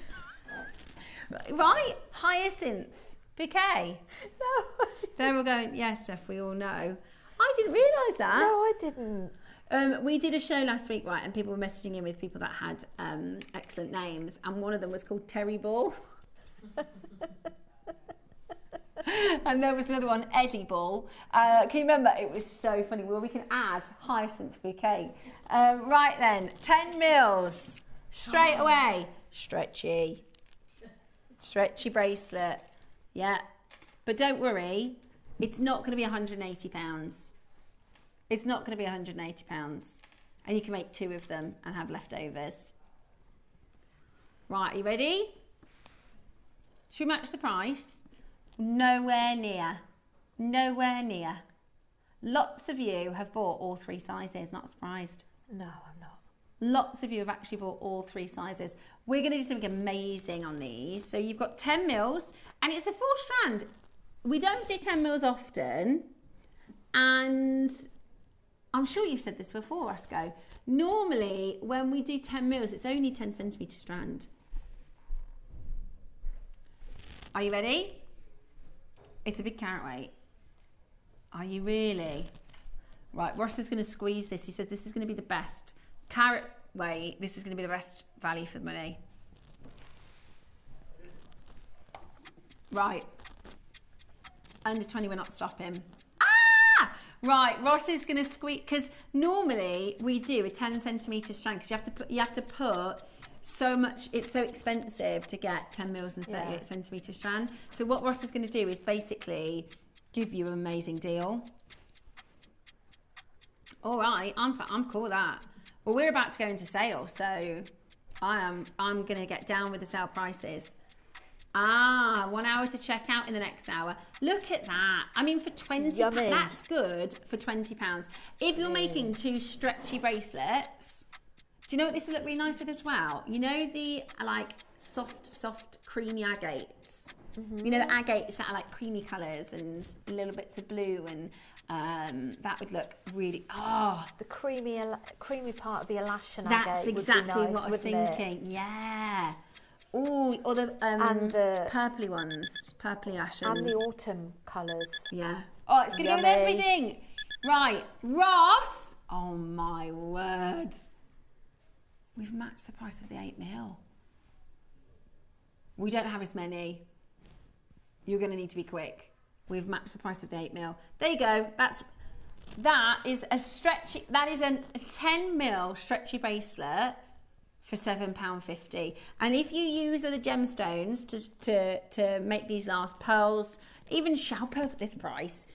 Right? Hyacinth bouquet. No, I didn't. They're all going, yes, Steph, we all know. I didn't realise that. No, I didn't. We did a show last week, right, and people were messaging in with people that had excellent names, and one of them was called Terry Ball. And there was another one, Eddie Ball. Can you remember? It was so funny. Well, we can add Hyacinth bouquet. Right then, 10 mils. Straight away. Stretchy bracelet. Yeah. But don't worry, it's not going to be £180. It's not going to be £180. And you can make 2 of them and have leftovers. Right, are you ready? Should we match the price? Nowhere near. Nowhere near. Lots of you have bought all 3 sizes. Not surprised. No, I'm not. Lots of you have actually bought all 3 sizes. We're going to do something amazing on these. So you've got 10 mils and it's a full strand. We don't do 10 mils often. And I'm sure you've said this before, Roscoe. Normally, when we do 10 mils, it's only 10 centimetre strand. Are you ready? It's a big carat weight. Are you really? Right, Ross is going to squeeze this. He said this is going to be the best carat weight. This is going to be the best value for the money. Right. Under 20, we're not stopping. Ah! Right, Ross is going to squeeze, because normally we do a 10 centimetre strand, because you have to put so much, it's so expensive to get 10 mils and 38 centimetre strand. So what Ross is going to do is basically give you an amazing deal. All right, I'm cool with that. Well, we're about to go into sale, so I'm going to get down with the sale prices. 1 hour to check out in the next hour. Look at that. I mean, for 20, that's good for £20. If you're making 2 stretchy bracelets, do you know what this will look really nice with as well? You know the like soft, creamy agates. You know the agates that are like creamy colours and little bits of blue, and that would look really the creamy part of the elashon agate. That's exactly would be nice, what I was thinking. Yeah. Oh, or the and the purpley ones, purpley ashes. And the autumn colours. Yeah. Oh, it's going to go with everything. Right, Ross. Oh my word. We've matched the price of the 8mm. We don't have as many. You're going to need to be quick. We've matched the price of the 8mm. There you go. That is a stretchy. That is a 10mm stretchy bracelet for £7.50. And if you use other gemstones to make these last, pearls, even shell pearls at this price,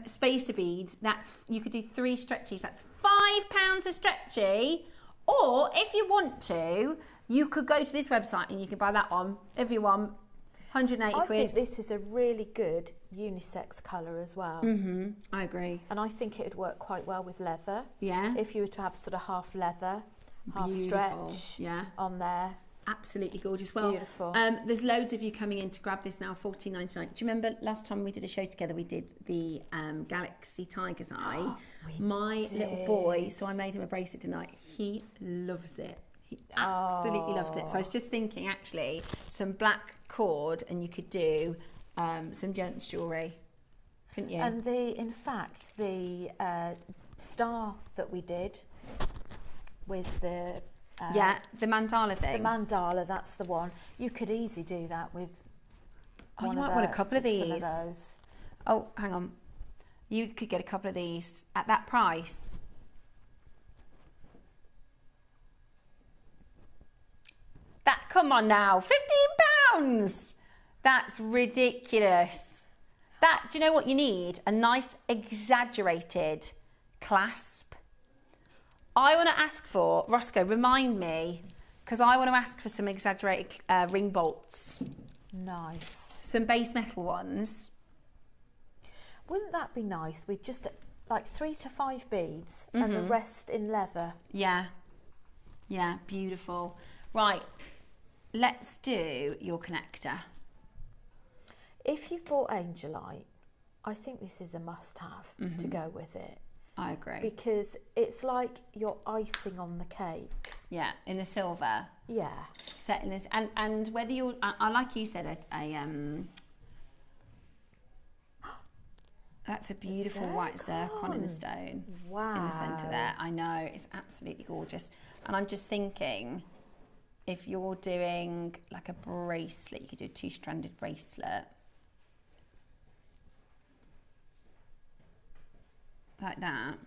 spacer beads, you could do 3 stretchies. That's £5 a stretchy. Or if you want to, you could go to this website and you can buy that one if you want. 180 quid. I think this is a really good unisex colour as well. I agree. And I think it would work quite well with leather. Yeah. If you were to have sort of half leather, half Beautiful. stretch on there. Absolutely gorgeous. Well, beautiful. There's loads of you coming in to grab this now, $14.99. Do you remember last time we did a show together, we did the Galaxy Tiger's Eye? My little boy, so I made him a bracelet tonight. He loves it. He absolutely loves it. So I was just thinking, actually, some black cord, and you could do some gents jewellery, couldn't you? And in fact, the star that we did with the the mandala thing. The mandala, that's the one. You could easily do that with. You might want a couple of these. Some of those. Oh, hang on. You could get a couple of these at that price. Come on now, £15. That's ridiculous. Do you know what you need? A nice exaggerated clasp. I want to ask for, Roscoe, remind me, because I want to ask for some exaggerated ring bolts. Nice. Some base metal ones. Wouldn't that be nice? With just like 3 to 5 beads and the rest in leather. Yeah. Yeah, beautiful. Right, let's do your connector. If you've bought Angelite, I think this is a must-have to go with it. I agree. Because it's like you're icing on the cake. Yeah, in the silver. Yeah. Set in this, and whether you're, I like you said, that's a beautiful white zircon in the stone. Wow. In the centre there. I know, it's absolutely gorgeous. And I'm just thinking, if you're doing like a bracelet, you could do a 2-stranded bracelet. Like that.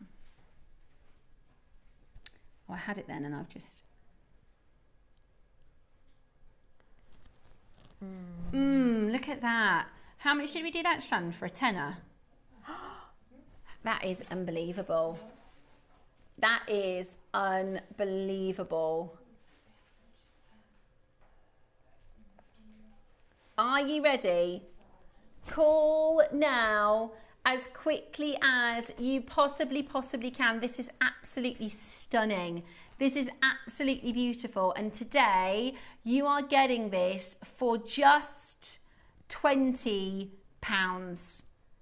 Oh, I had it then and I've just... look at that. How much did we do that strand for? A tenner? That is unbelievable. That is unbelievable. Are you ready? Call now as quickly as you possibly can. This is absolutely stunning. This is absolutely beautiful. And today you are getting this for just £20.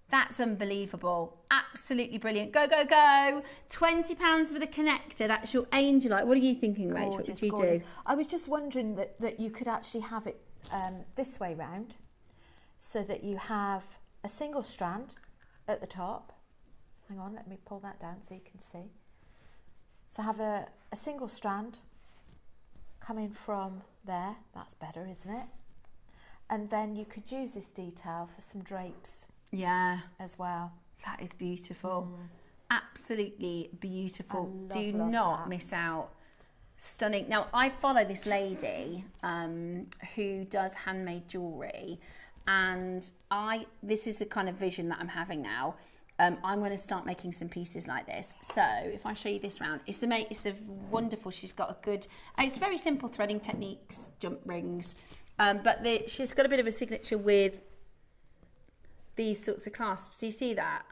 That's unbelievable. Absolutely brilliant. Go, go, go. £20 for the connector. That's your Angelite. What are you thinking, Rach? What would you do? I was just wondering that you could actually have it this way round, so that you have a single strand at the top. Hang on, let me pull that down so you can see. So have a single strand coming from there. That's better, isn't it? And then you could use this detail for some drapes as well. That is beautiful. Absolutely beautiful. Do love not that. miss out. Stunning. Now, I follow this lady who does handmade jewellery, and this is the kind of vision that I'm having now. I'm going to start making some pieces like this. So if I show you this round, it's a wonderful. She's got a good. It's very simple threading techniques, jump rings, but she's got a bit of a signature with these sorts of clasps. Do you see that?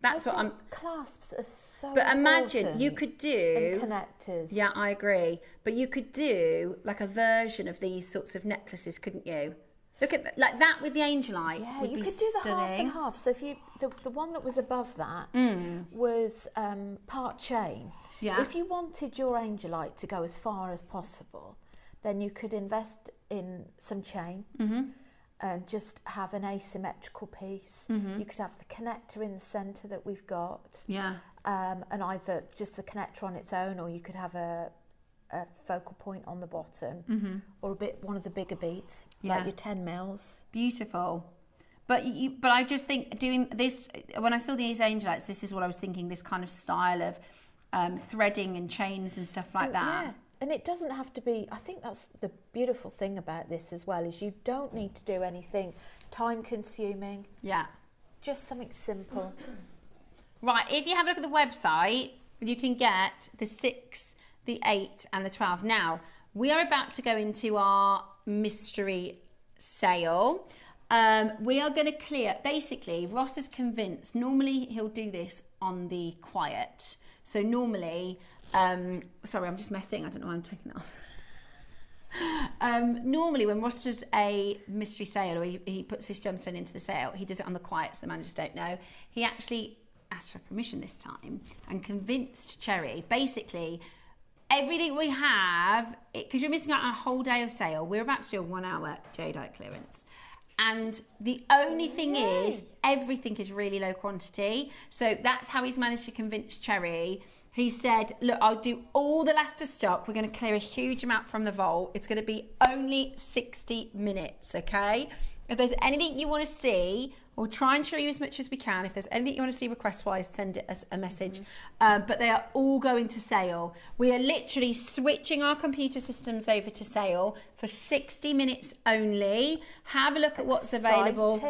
That's what I'm. Clasps are so. But imagine important. you could do And connectors. Yeah, I agree. But you could do like a version of these sorts of necklaces, couldn't you? Look at like that with the angelite. Yeah, would you be could do the half stunning. and half. So if you the one that was above that was part chain. Yeah. If you wanted your angelite to go as far as possible, then you could invest in some chain and just have an asymmetrical piece. You could have the connector in the centre that we've got. Yeah. And either just the connector on its own, or you could have a focal point on the bottom, or one of the bigger beads, like your 10 mils. Beautiful. But I just think doing this, when I saw these angelites, this is what I was thinking, this kind of style of threading and chains and stuff like that. Yeah. And it doesn't have to be, I think that's the beautiful thing about this as well, is you don't need to do anything time consuming. Yeah. Just something simple. Right, if you have a look at the website, you can get the 6, the 8 and the 12. Now, we are about to go into our mystery sale. We are going to clear, basically, Ross is convinced, normally he'll do this on the quiet. So normally, sorry, I'm just messing, I don't know why I'm taking that off. Normally when Ross does a mystery sale, or he puts his gemstone into the sale, he does it on the quiet so the managers don't know. He actually asked for permission this time and convinced Cherry, basically, everything we have, because you're missing out on a whole day of sale, we're about to do a 1 hour jadeite clearance. And the only thing is, everything is really low quantity. So that's how he's managed to convince Cherry. He said, look, I'll do all the last of stock. We're going to clear a huge amount from the vault. It's going to be only 60 minutes, okay? If there's anything you want to see, we'll try and show you as much as we can. If there's anything you want to see request-wise, send it as a message. But they are all going to sale. We are literally switching our computer systems over to sale for 60 minutes only. Have a look at what's available.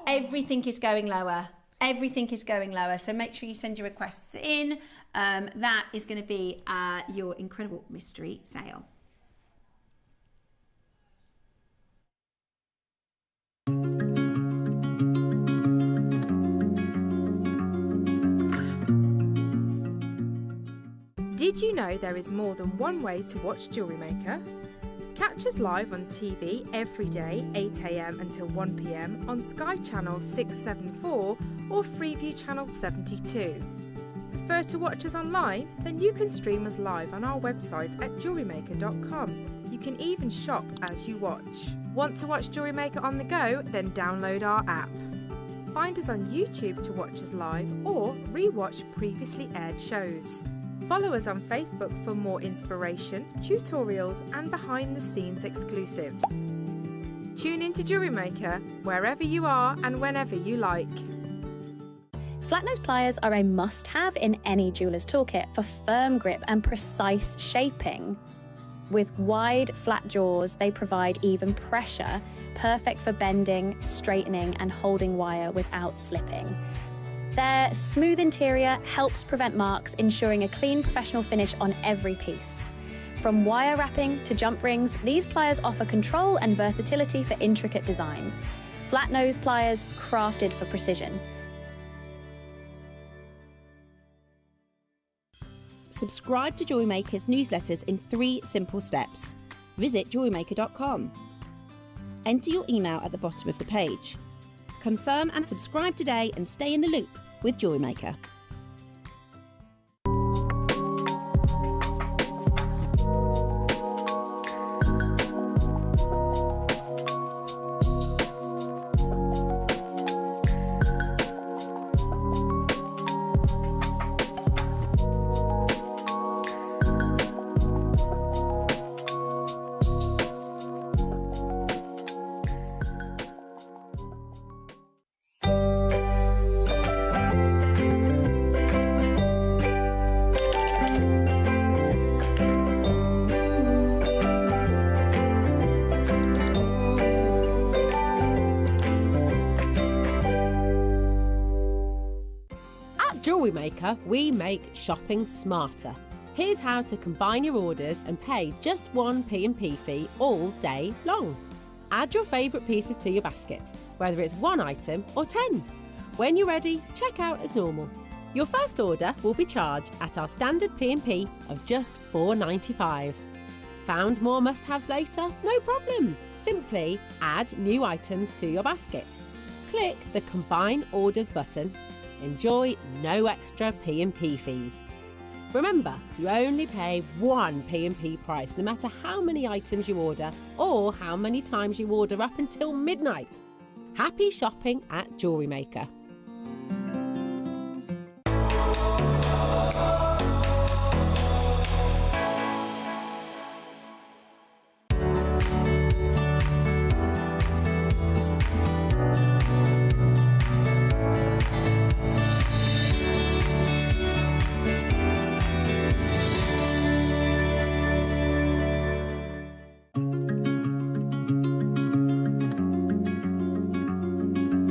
Everything is going lower. Everything is going lower. So make sure you send your requests in. That is going to be your incredible mystery sale. Did you know there is more than one way to watch JewelleryMaker? Catch us live on TV every day, 8 AM until 1 PM on Sky Channel 674 or Freeview Channel 72. Prefer to watch us online? Then you can stream us live on our website at JewelleryMaker.com. You can even shop as you watch. Want to watch JewelleryMaker on the go? Then download our app. Find us on YouTube to watch us live or re-watch previously aired shows. Follow us on Facebook for more inspiration, tutorials and behind-the-scenes exclusives. Tune into JewelleryMaker wherever you are and whenever you like. Flat nose pliers are a must-have in any jeweller's toolkit for firm grip and precise shaping. With wide, flat jaws, they provide even pressure, perfect for bending, straightening and holding wire without slipping. Their smooth interior helps prevent marks, ensuring a clean, professional finish on every piece. From wire wrapping to jump rings, these pliers offer control and versatility for intricate designs. Flat nose pliers crafted for precision. Subscribe to JewelleryMaker's newsletters in 3 simple steps. Visit JewelleryMaker.com. Enter your email at the bottom of the page. Confirm and subscribe today and stay in the loop with JewelleryMaker. JewelleryMaker, we make shopping smarter. Here's how to combine your orders and pay just one P&P fee all day long. Add your favourite pieces to your basket, whether it's 1 item or 10. When you're ready, check out as normal. Your first order will be charged at our standard P&P of just $4.95. Found more must-haves later? No problem. Simply add new items to your basket. Click the Combine Orders button. Enjoy no extra P&P fees. Remember, you only pay one P&P price no matter how many items you order or how many times you order up until midnight. Happy shopping at JewelleryMaker.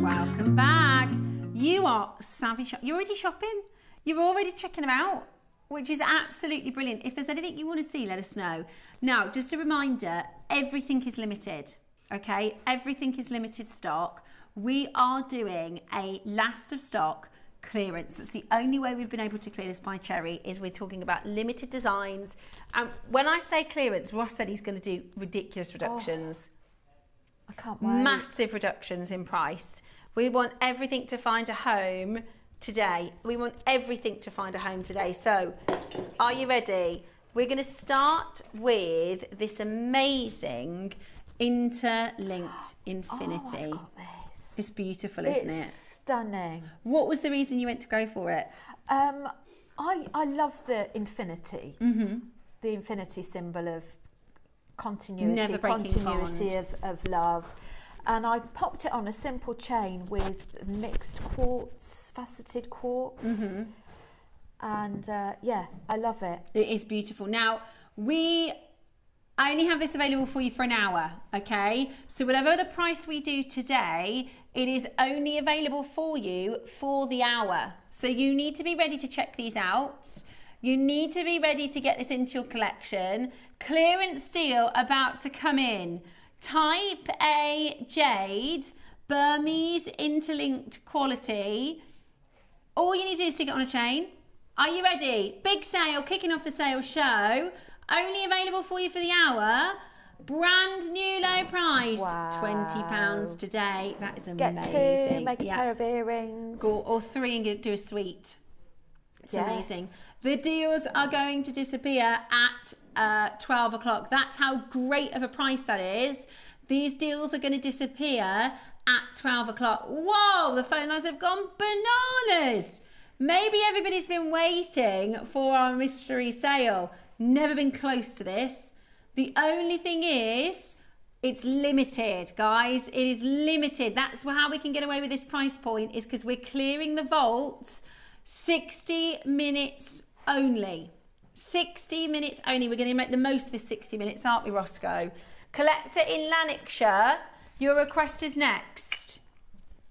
Welcome back. You are savvy shop. You're already shopping. You're already checking them out, which is absolutely brilliant. If there's anything you want to see, let us know. Now, just a reminder, everything is limited, okay? Everything is limited stock. We are doing a last of stock clearance. That's the only way we've been able to clear this by Cherry, is we're talking about limited designs. And when I say clearance, Ross said he's going to do ridiculous reductions. I can't wait. Massive reductions in price. We want everything to find a home today. We want everything to find a home today. So, are you ready? We're going to start with this amazing interlinked infinity. Oh, I've got this. It's beautiful, isn't it? Stunning. What was the reason you went to go for it? I love the infinity. Mm-hmm. The infinity symbol of continuity, Never breaking continuity bond. of love. And I popped it on a simple chain with mixed quartz, faceted quartz. Mm-hmm. And yeah, I love it. It is beautiful. Now, I only have this available for you for an hour, okay? So whatever the price we do today, it is only available for you for the hour. So you need to be ready to check these out. You need to be ready to get this into your collection. Clearance deal about to come in. Type A jade, Burmese interlinked quality. All you need to do is stick it on a chain. Are you ready? Big sale, kicking off the sale show. Only available for you for the hour. Brand new low price. Wow. £20 today. That is amazing. Get 2, make a pair of earrings. Or 3 and do a suite. It's amazing. Yes. The deals are going to disappear at 12 o'clock. That's how great of a price that is. These deals are going to disappear at 12 o'clock. Whoa, the phone lines have gone bananas. Maybe everybody's been waiting for our mystery sale. Never been close to this. The only thing is, it's limited, guys. It is limited. That's how we can get away with this price point, is because we're clearing the vault. 60 minutes only. 60 minutes only. We're going to make the most of this 60 minutes, aren't we, Roscoe? Collector in Lanarkshire, your request is next.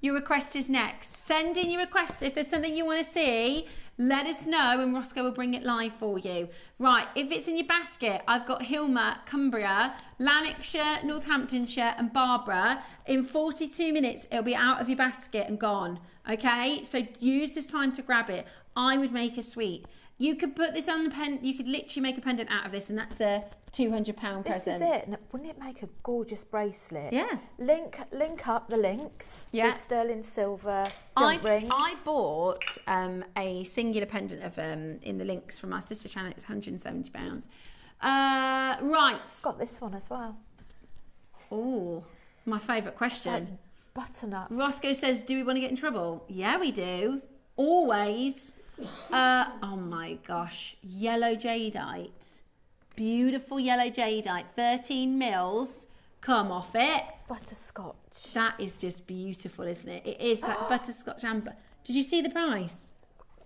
Your request is next. Send in your requests. If there's something you want to see, let us know and Roscoe will bring it live for you. Right, if it's in your basket, I've got Hilma, Cumbria, Lanarkshire, Northamptonshire and Barbara. In 42 minutes, it'll be out of your basket and gone. Okay, so use this time to grab it. I would make a suite. You could put this on the pen. You could literally make a pendant out of this, and that's a £200 present. This is it. And wouldn't it make a gorgeous bracelet? Yeah. Link up the links. Yeah. The sterling silver jump rings. I bought a singular pendant of in the links from our sister channel. It's £170. Right. Got this one as well. Oh, my favourite question. Butternut. Roscoe says, do we want to get in trouble? Yeah, we do. Always. Oh my gosh. Yellow jadeite. Beautiful yellow jadeite. 13 mils. Come off it. Butterscotch. That is just beautiful, isn't it? It is like butterscotch amber. Did you see the price?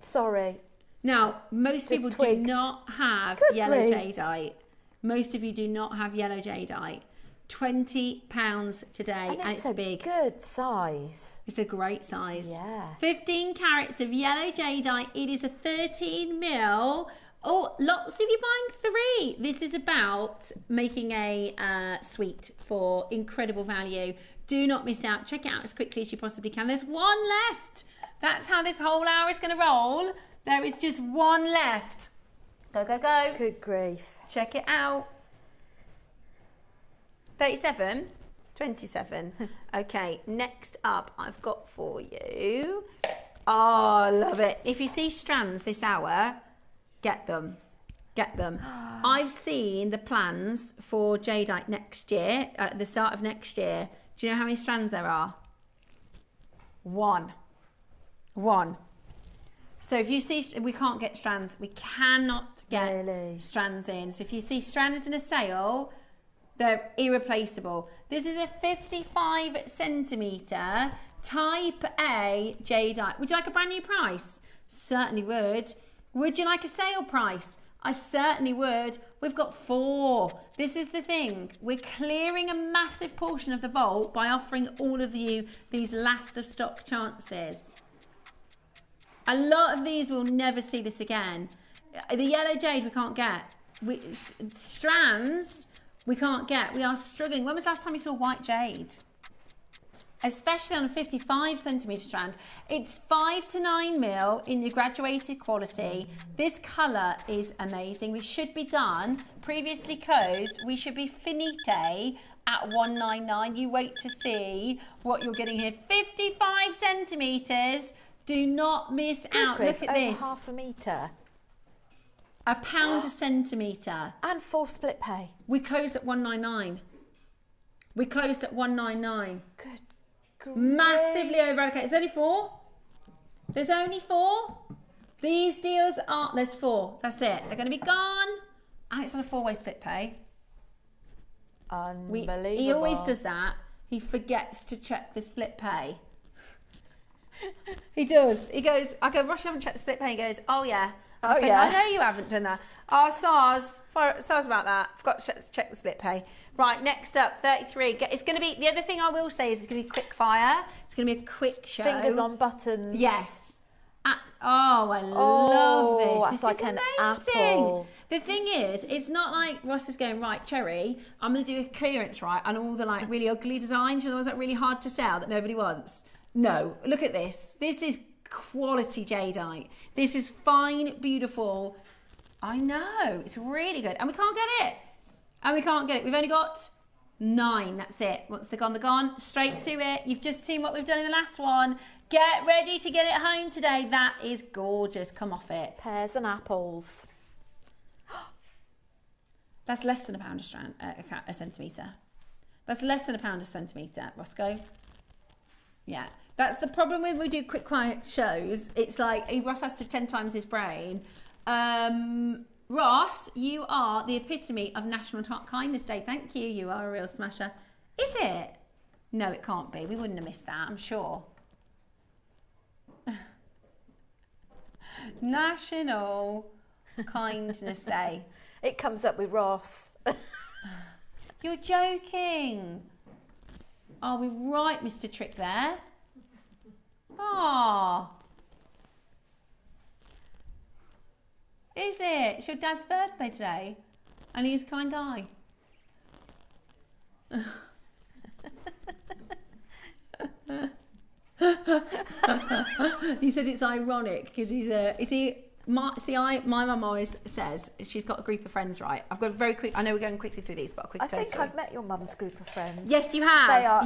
Sorry. Now, most people do not have Good yellow grief. jadeite. Most of you do not have yellow jadeite. £20 today, and it's a big. Good size. It's a great size. Yeah. 15 carats of yellow jadeite. It is a 13mm. Oh, lots of you buying 3. This is about making a suite for incredible value. Do not miss out. Check it out as quickly as you possibly can. There's 1 left. That's how this whole hour is going to roll. There is just 1 left. Go, go, go. Good grief. Check it out. 37, 27. Okay, next up I've got for you. Oh, I love it. If you see strands this hour, get them. Get them. I've seen the plans for jadeite next year, at the start of next year. Do you know how many strands there are? 1. So if you see, we can't get strands. We cannot get strands in. So if you see strands in a sale, they're irreplaceable. This is a 55 centimetre type A jadeite. Would you like a brand new price? Certainly would. Would you like a sale price? I certainly would. We've got 4. This is the thing. We're clearing a massive portion of the vault by offering all of you these last of stock chances. A lot of these will never see this again. The yellow jade we can't get. Strands we can't get. We are struggling. When was the last time you saw white jade? Especially on a 55 centimetre strand. It's 5 to 9mm in the graduated quality. This colour is amazing. We should be done, previously closed. We should be finite at 199. You wait to see what you're getting here. 55 centimetres. Do not miss out. Look at this. Over half a metre. £1 a centimetre. And 4 split pay. We closed at 199. We closed at 199. Good grief. Massively over. Okay, there's only 4. There's only 4. These deals are. There's 4. That's it. They're going to be gone. And it's on a 4-way split pay. Unbelievable. He always does that. He forgets to check the split pay. He does. He goes, I go, Ross, you haven't checked the split pay. He goes, oh yeah. I know you haven't done that. Oh, SARS about that. Forgot to check the split pay. Right, next up, 33. It's going to be, the other thing I will say is it's going to be quick fire. It's going to be a quick show. Fingers on buttons. Yes. I love this. This like is an amazing. apple. The thing is, it's not like Ross is going, right, Cherry, I'm going to do a clearance, right, and all the like really ugly designs, the ones that are really hard to sell that nobody wants. No, look at this. This is quality jadeite. This is fine, beautiful. I know, it's really good. And we can't get it. We've only got 9, that's it. Once they're gone, they're gone. Straight to it. You've just seen what we've done in the last one. Get ready to get it home today. That is gorgeous. Come off it. Pears and apples. That's less than £1 a strand, a centimetre. That's less than £1 a centimetre, Roscoe. Yeah. That's the problem when we do quick quiet shows. It's like Ross has to 10 times his brain. Ross, you are the epitome of National Kindness Day. Thank you. You are a real smasher. Is it? No, it can't be. We wouldn't have missed that, I'm sure. National Kindness Day. It comes up with Ross. You're joking. Are we right, Mr. Trick there? Ah. Is it? It's your dad's birthday today. And he's a kind guy. He said it's ironic because he's a. My mum always says she's got a group of friends, right? I've got a very quick. I know we're going quickly through these, but a quick. I think I've met your mum's group of friends. Yes, you have. They are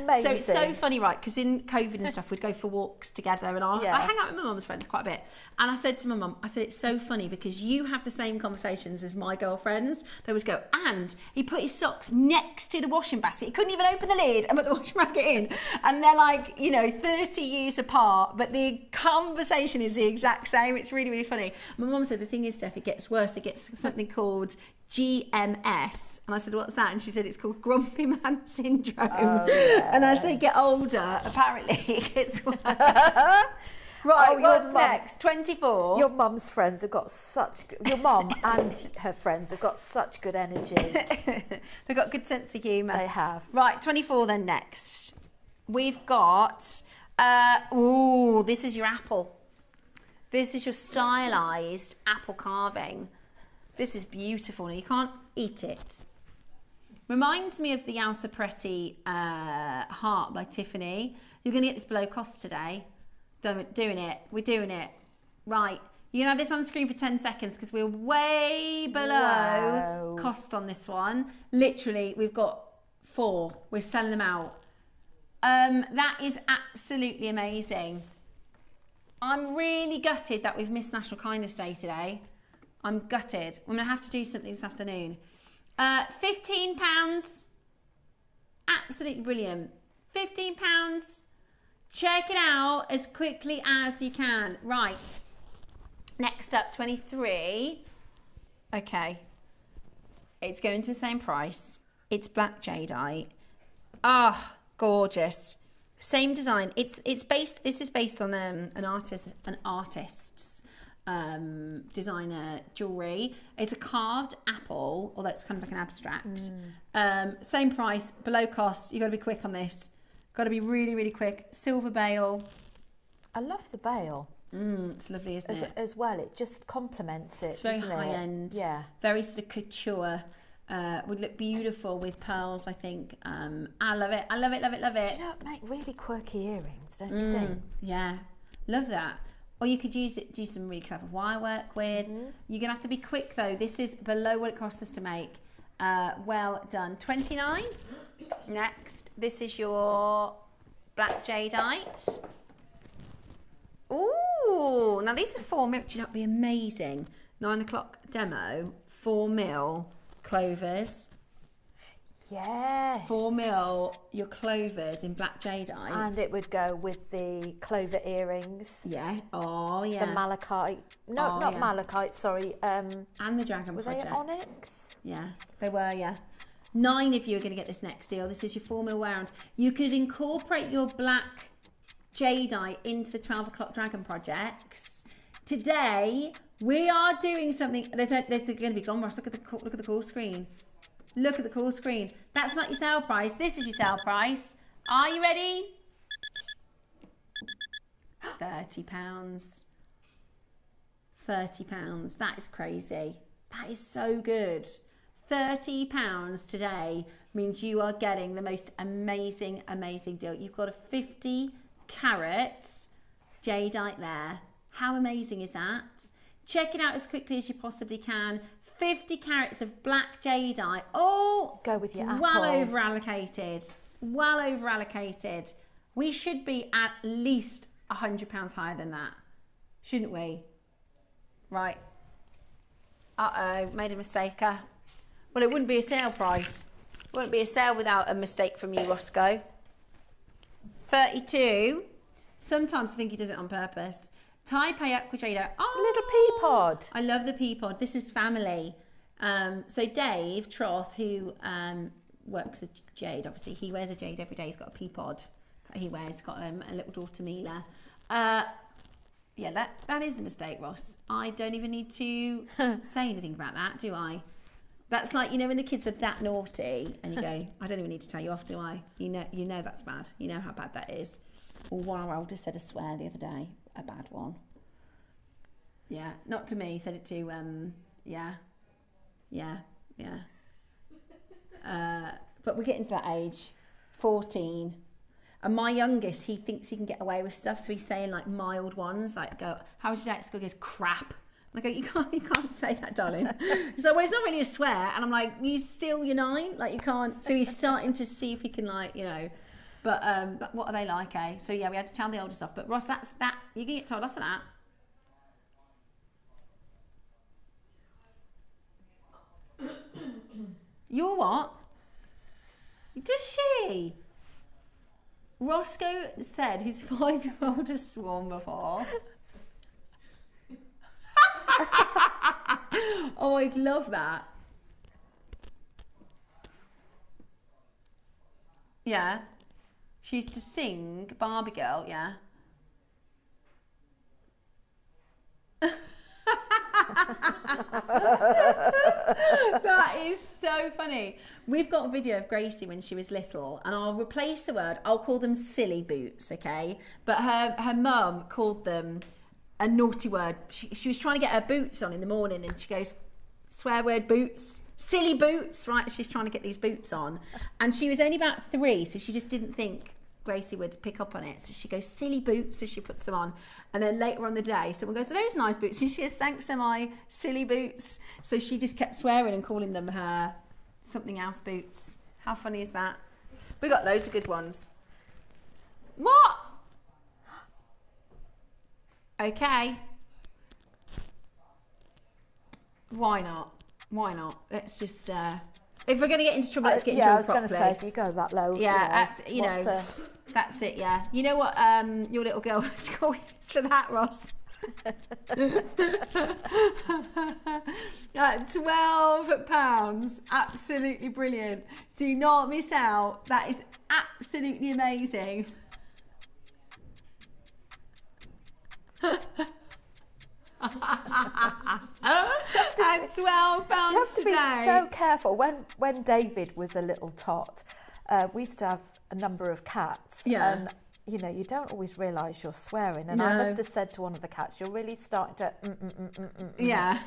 amazing. So it's so funny, right? Because in COVID and stuff, we'd go for walks together, and I hang out with my mum's friends quite a bit. And I said to my mum, I said it's so funny because you have the same conversations as my girlfriends. They always go, and he put his socks next to the washing basket. He couldn't even open the lid and put the washing basket in. And they're like, 30 years apart, but the conversation is the exact same. It's really, really funny. My mum said, the thing is, Steph, it gets worse. It gets something called GMS. And I said, what's that? And she said, it's called Grumpy Man Syndrome. Oh, yes. And as they get older, apparently it gets worse. Right, Oh, your what's mum. next? 24. Your mum's friends have got such good, your mum and her friends have got such good energy. They've got good sense of humour. They have. Right, 24 then next. We've got, this is your apple. This is your stylised apple carving. This is beautiful. Now, you can't eat it. Reminds me of the Al Sapretti heart by Tiffany. You're going to get this below cost today. Doing it. We're doing it. Right. You can have this on the screen for 10 seconds because we're way below cost on this one. Literally, we've got 4. We're selling them out. That is absolutely amazing. I'm really gutted that we've missed National Kindness Day today. I'm gutted. I'm going to have to do something this afternoon. £15. Absolutely brilliant. £15. Check it out as quickly as you can. Right. Next up, 23. Okay. It's going to the same price. It's black jadeite. Ah, gorgeous. Same design. It's based. This is based on an artist's designer jewellery. It's a carved apple, although it's kind of like an abstract. Same price, below cost. You've got to be quick on this. Got to be really, really quick. Silver bail. I love the bail. It's lovely, isn't it? As well, it just complements it. It's very high end. Yeah. Very sort of couture. Would look beautiful with pearls, I think. I love it. I love it, love it, love it. Do you know, make really quirky earrings, don't you think? Yeah. Love that. Or you could do some really clever wire work with. You're going to have to be quick, though. This is below what it costs us to make. Well done. 29. Next, this is your black jadeite. Ooh, now these are 4 mil. Do you know what'd be amazing? 9 o'clock demo, 4 mil clovers. Yes. 4 mil, your clovers in black jadeite. And it would go with the clover earrings. Yeah. Oh, yeah. The malachite. No, not malachite, sorry. And the dragon projects. Were they onyx? Yeah, they were, yeah. 9 of you are going to get this next deal. This is your 4 mil round. You could incorporate your black jadeite into the 12 o'clock dragon projects. Today, we are doing something. There's going to be gone, Ross. Look at the call screen. Look at the call screen. That's not your sale price. This is your sale price. Are you ready? £30. £30. That is crazy. That is so good. £30 today means you are getting the most amazing, amazing deal. You've got a 50 carat jadeite there. How amazing is that? Check it out as quickly as you possibly can. 50 carats of black jadeite. Oh, go with your apple. Well over allocated. Well over allocated. We should be at least £100 higher than that, shouldn't we? Right. Made a mistake. Well, it wouldn't be a sale price. It wouldn't be a sale without a mistake from you, Roscoe. 32. Sometimes I think he does it on purpose. Taipei Aquatrader. Oh, it's a little pea pod. I love the pea pod. This is family. So Dave Troth, who works at Jade, obviously, he wears a Jade every day. He's got a pea pod that he wears. He's got a little daughter, Mila. Yeah, that is the mistake, Ross. I don't even need to say anything about that, do I? That's like, you know, when the kids are that naughty and you go, I don't even need to tell you off, do I? You know that's bad. You know how bad that is. Or one of our eldest said a swear the other day. A bad one. Yeah, not to me. He said it to, yeah. But we're getting to that age. 14. And my youngest, he thinks he can get away with stuff, so he's saying like mild ones, like go, how was your day at school? He goes, crap. And I go, you can't say that, darling. He's like, well, it's not really a swear. And I'm like, you're 9, like you can't. So he's starting to see if he can, like, you know. But what are they like, eh? So yeah, we had to tell the oldest off. But Ross, that you can get told off for that. You're what? Does she? Roscoe said his 5-year-old has sworn before. Oh, I'd love that. Yeah. She used to sing Barbie Girl, yeah. That is so funny. We've got a video of Gracie when she was little, and I'll replace the word. I'll call them silly boots, okay? But her mum called them a naughty word. She was trying to get her boots on in the morning, and she goes, swear word boots, silly boots, right? She's trying to get these boots on, and she was only about 3, so she just didn't think Gracie would pick up on it. So she goes, silly boots, so she puts them on. And then later on the day, someone goes, are those nice boots? And she says, thanks, they're my silly boots. So she just kept swearing and calling them her something else boots. How funny is that? We got loads of good ones. What? Okay. Why not? Why not? Let's just, if we're going to get into trouble, let's get into trouble. I was going to say, if you go that low. Yeah, that's it, yeah. You know what your little girl was calling for that, Ross? £12. Absolutely brilliant. Do not miss out. That is absolutely amazing. And £12 You have to today. be so careful. When David was a little tot, we used to have a number of cats. Yeah. And, you know, you don't always realise you're swearing. And No. I must have said to one of the cats, you're really starting to... Yeah.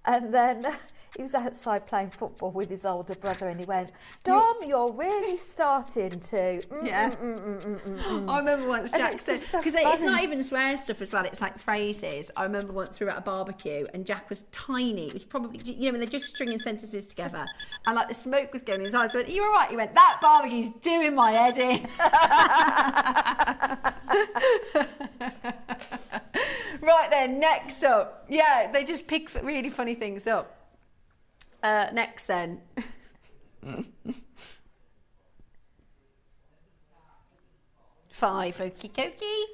And then he was outside playing football with his older brother and he went, Dom, you're really starting to... I remember once Jack said, just so because it's funny. not even swear stuff as well, it's like phrases. I remember once we were at a barbecue and Jack was tiny. It was probably, you know, when they're just stringing sentences together and like the smoke was going in his eyes. I went, are you all right? He went, that barbecue's doing my head in. Right then, next up. Yeah, they just pick really funny things up. Next then. Five, okie dokie.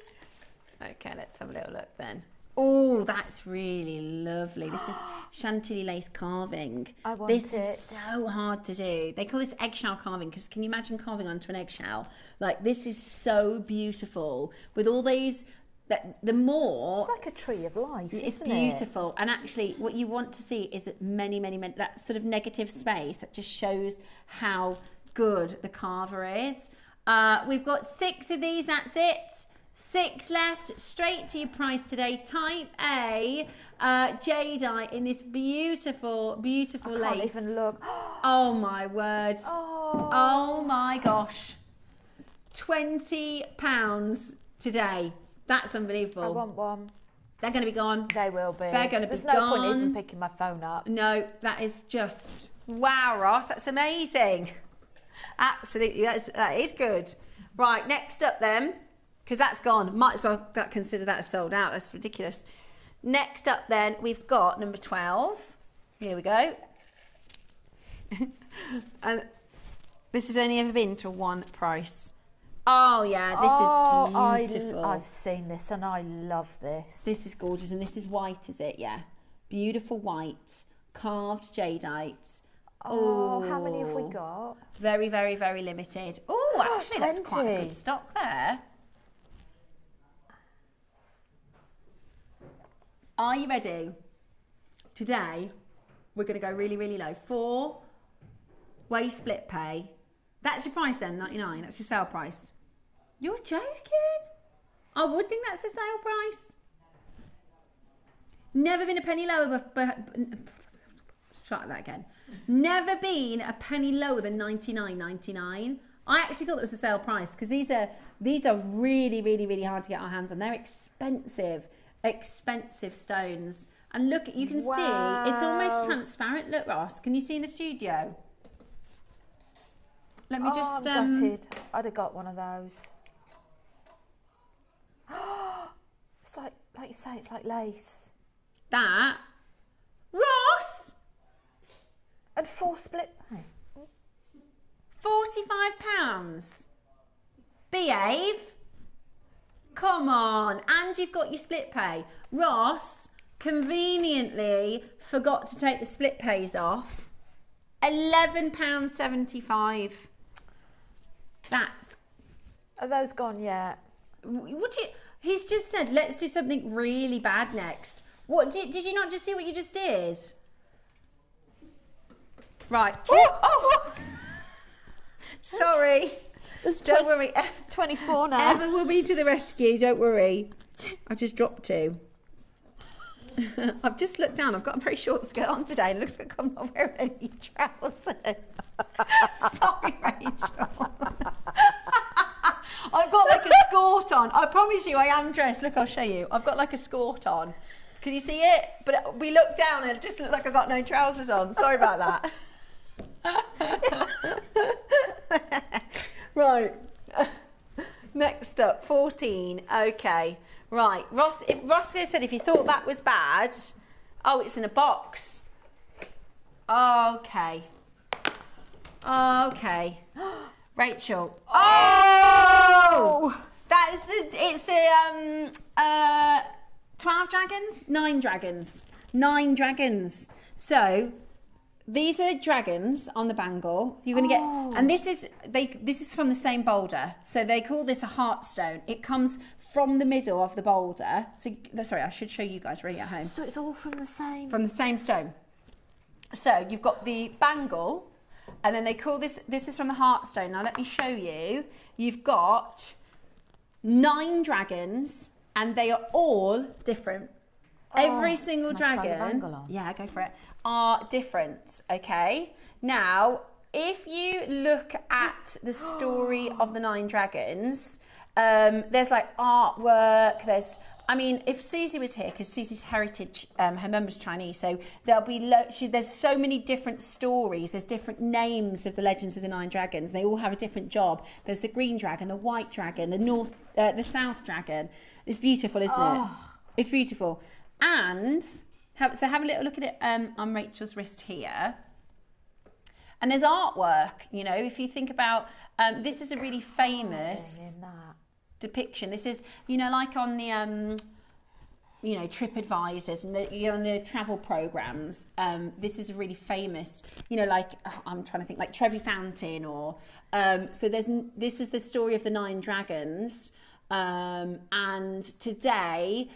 Okay, let's have a little look then. Oh, that's really lovely. This is chantilly lace carving. I want this it. is so hard to do. They call this eggshell carving because can you imagine carving onto an eggshell? Like, this is so beautiful with all these... The more... It's like a tree of life, it's isn't beautiful. And actually, what you want to see is that many, that sort of negative space that just shows how good the carver is. We've got 6 of these, that's it. 6 left, straight to your price today. Type A, jadeite in this beautiful, beautiful lace. I can't even look. Oh my word. Oh my gosh. £20 today. That's unbelievable. I want one. They're going to be gone. They will be. They're going to be There's gone. no point even picking my phone up. No, that is just... Wow, Ross, that's amazing. Absolutely, that is good. Right, next up then, because that's gone. Might as well consider that as sold out. That's ridiculous. Next up then, we've got number 12. Here we go. And this has only ever been to one price. Oh yeah, this is beautiful. I've seen this and I love this. This is gorgeous, and this is white, is it? Yeah. Beautiful white, carved jadeite. Oh, how many have we got? Very, very, very limited. Oh, actually, that's quite a good stock there. Are you ready? Today, we're going to go really, really low. 4-way split pay. That's your price then, 99. That's your sale price. You're joking? I would think that's the sale price. Never been a penny lower, try that again. Never been a penny lower than $99.99. I actually thought that was a sale price because these are really, really, really hard to get our hands on. They're expensive stones. And look, you can see it's almost transparent. Look, Ross, can you see in the studio? Let me just... I'm gutted. I'd have got one of those. It's like you say, it's like lace. That? Ross! And 4 split pay. £45. Behave. Come on. And you've got your split pay. Ross conveniently forgot to take the split pays off. £11.75. That's... Are those gone yet? Would you... He's just said, let's do something really bad next. What did you not just see what you just did? Right. Oh. Sorry. Don't worry. 24 now. Emma will be to the rescue. Don't worry. I just dropped 2. I've just looked down. I've got a very short skirt on today. And it looks like I'm not wearing any trousers. Sorry, Rachel. I've got like a skirt on. I promise you I am dressed. Look, I'll show you. I've got like a skirt on. Can you see it? But we looked down and it just looked like I got no trousers on. Sorry about that. Right. Next up, 14. Okay. Right. Roscoe said if you thought that was bad. Oh, it's in a box. Okay. Okay. Rachel. Oh! That is it's the 12 dragons? 9 dragons. 9 dragons. So these are dragons on the bangle. You're going to get, and this is from the same boulder. So they call this a heartstone. It comes from the middle of the boulder. So sorry, I should show you guys really at home. So it's all from the same. From the same stone. So you've got the bangle, and then they call this is from the heartstone. Now let me show you. You've got 9 dragons, and they are all different. Every single dragon, yeah, go for it, are different, okay? Now, if you look at the story of the 9 dragons, there's like artwork, I mean, if Susie was here, because Susie's heritage, her mum was Chinese, so there'll be there's so many different stories, there's different names of the legends of the 9 dragons, they all have a different job. There's the green dragon, the white dragon, the south dragon. It's beautiful, isn't it? It's beautiful. And have a little look at it on Rachel's wrist here. And there's artwork, you know, if you think about, this is a really famous depiction. This is, you know, like on the, you know, TripAdvisors and on the travel programs. This is a really famous, you know, like, I'm trying to think, like Trevi Fountain or, so this is the story of the 9 dragons. And today,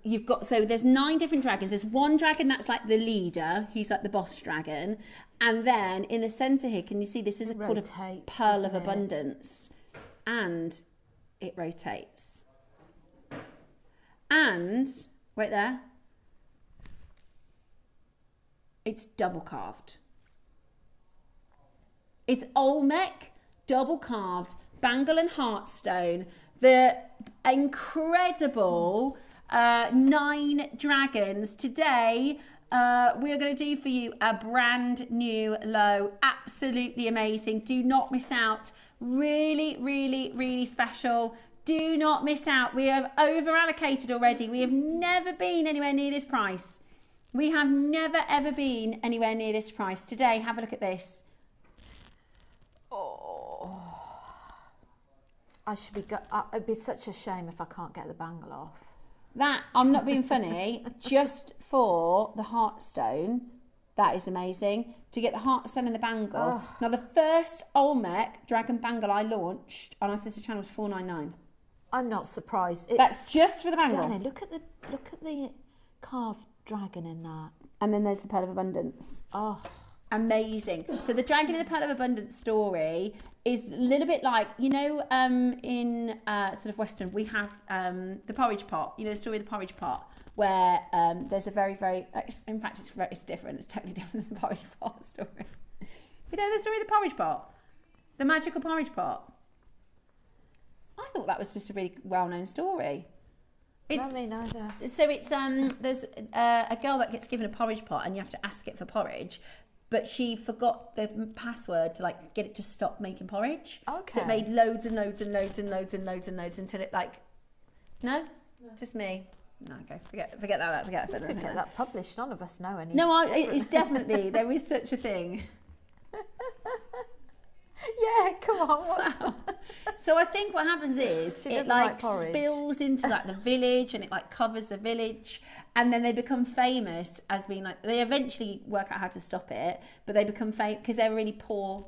you've got, so there's 9 different dragons. There's one dragon that's like the leader, he's like the boss dragon, and then in the center here, can you see this is called a pearl of abundance, and it rotates, and wait there, it's double carved. It's Olmec, double carved, bangle and heartstone. The incredible 9 dragons. Today, we are going to do for you a brand new low. Absolutely amazing. Do not miss out. Really, really, really special. Do not miss out. We have over allocated already. We have never been anywhere near this price. We have never, ever been anywhere near this price. Today, have a look at this. It'd be such a shame if I can't get the bangle off. That, I'm not being funny, just for the heartstone, that is amazing. To get the heartstone and the bangle. Now, the first Olmec dragon bangle I launched on our sister channel was $4.99. I'm not surprised. That's just for the bangle. Danny, look at the carved dragon in that. And then there's the Pearl of Abundance. Oh, amazing. So the Dragon in the Pearl of Abundance story is a little bit like, you know, in sort of Western, we have the porridge pot, you know, the story of the porridge pot, where there's a very, very, in fact, it's different. It's totally different than the porridge pot story. You know the story of the porridge pot? The magical porridge pot? I thought that was just a really well-known story. Not me neither. So it's, there's a girl that gets given a porridge pot and you have to ask it for porridge. But she forgot the password to like get it to stop making porridge. Okay. So it made loads and loads and loads and loads and loads and loads until it like, no? Just me. No, okay, forget that. Forget I said anything. Get that published. None of us know anything. No, it's definitely, there is such a thing. Yeah, come on. So I think what happens is it like spills into like the village and it like covers the village, and then they become famous as being like, they eventually work out how to stop it, but they become famous because they're really poor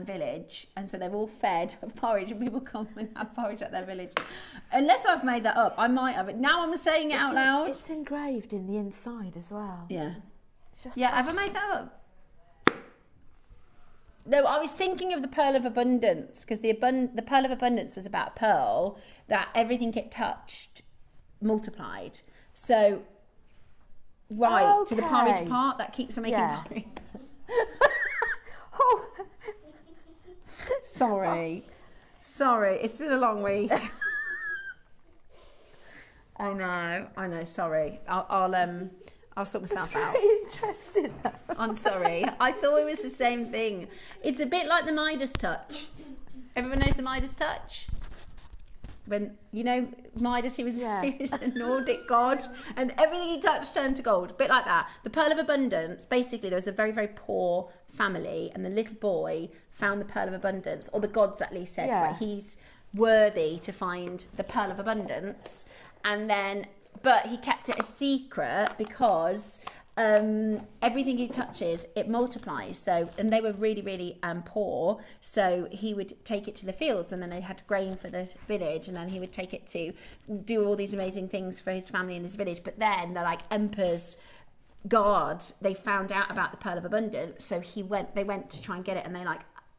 village, and so they're all fed porridge, and people come and have porridge at their village. Unless I've made that up, I might have. But now I'm saying it out loud. It's engraved in the inside as well. Yeah. It's just Have I made that up? No, I was thinking of the pearl of abundance, because the pearl of abundance was about a pearl that everything it touched multiplied. So, to the porridge part, that keeps on making porridge. Oh. Sorry, it's been a long week. I know. Sorry, I'll sort myself out. Interesting. I'm sorry. I thought it was the same thing. It's a bit like the Midas touch. Everyone knows the Midas touch? When, Midas, he was a Nordic god, and everything he touched turned to gold. A bit like that. The Pearl of Abundance, basically, there was a very, very poor family, and the little boy found the Pearl of Abundance, or the gods at least said, that he's worthy to find the Pearl of Abundance. And then, but he kept it a secret because everything he touches, it multiplies. So, and they were really, really poor. So he would take it to the fields, and then they had grain for the village, and then he would take it to do all these amazing things for his family in his village. But then the emperor's guards, they found out about the Pearl of Abundance. So they went to try and get it, and they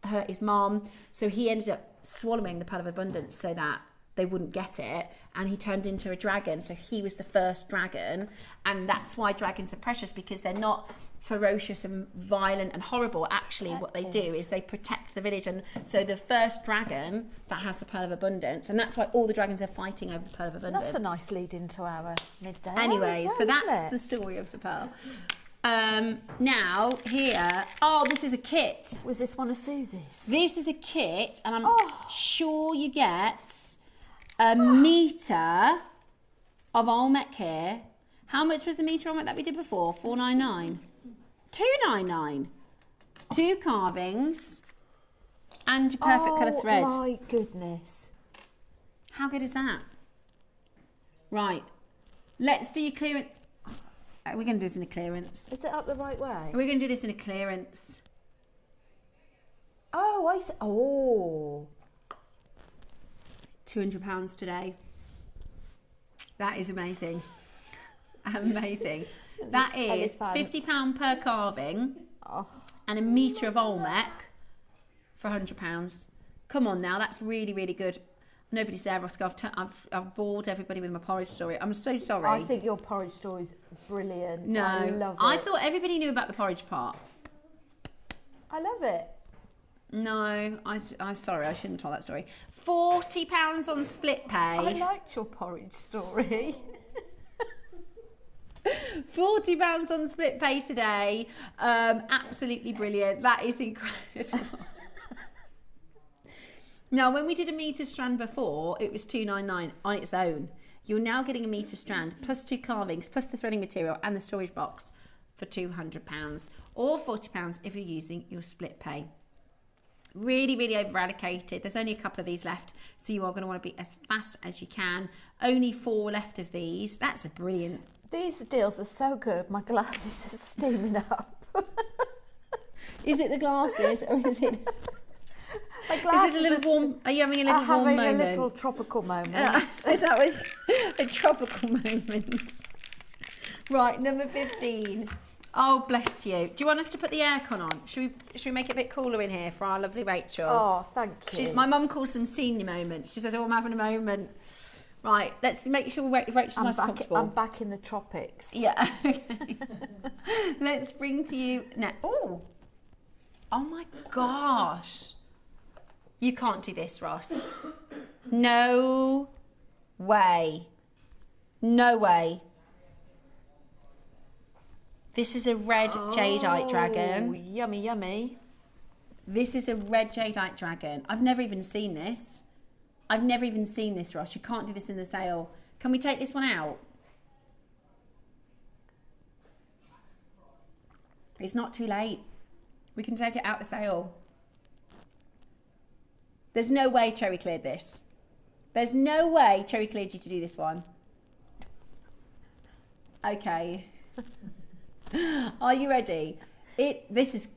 hurt his mom. So he ended up swallowing the Pearl of Abundance so that they wouldn't get it, and he turned into a dragon. So he was the first dragon, and that's why dragons are precious, because they're not ferocious and violent and horrible. Actually, what they do is they protect the village. And so the first dragon that has the Pearl of Abundance, and that's why all the dragons are fighting over the Pearl of Abundance. That's a nice lead into our midday. Anyway, so that's the story of the pearl. Now here, this is a kit. Was this one of Susie's? This is a kit, and I'm sure you get a metre of Olmec here. How much was the metre Olmec that we did before? $4.99. $2.99. 2 carvings and your perfect colour thread. Oh my goodness. How good is that? Right. Let's do your clearance. We're going to do this in a clearance. Is it up the right way? We're going to do this in a clearance. Oh, I see. Oh. £200 today. That is amazing. Amazing. That is £50 per carving and a metre of Olmec for £100. Come on now, that's really, really good. Nobody's there, Roscoe. I've bored everybody with my porridge story. I'm so sorry. I think your porridge story is brilliant. No, I love it. I thought everybody knew about the porridge part. I love it. No, I'm sorry, I shouldn't tell that story. £40 on split pay. I liked your porridge story. £40 on split pay today. Absolutely brilliant. That is incredible. Now, when we did a metre strand before, it was $2.99 on its own. You're now getting a metre strand plus 2 carvings plus the threading material and the storage box for £200, or £40 if you're using your split pay. Really, really over allocated. There's only a couple of these left, so you are going to want to be as fast as you can. Only 4 left of these. That's a brilliant. These deals are so good. My glasses are steaming up. Is it the glasses, or is it? My glasses. Is it a little warm? Are you having a little warm moment? I'm having a little tropical moment. Is that what, a tropical moment? Right, number 15. Oh, bless you. Do you want us to put the aircon on? Should we make it a bit cooler in here for our lovely Rachel? Oh, thank you. My mum calls them senior moments. She says, I'm having a moment. Right, let's make sure Rachel's nice and comfortable. I'm back in the tropics. Yeah, okay. Let's bring to you now. Oh my gosh. You can't do this, Ross. No way. No way. This is a red jadeite dragon. Yummy, yummy. This is a red jadeite dragon. I've never even seen this. I've never even seen this, Ross. You can't do this in the sale. Can we take this one out? It's not too late. We can take it out the sale. There's no way Cherry cleared this. There's no way Cherry cleared you to do this one. Okay. Are you ready? This is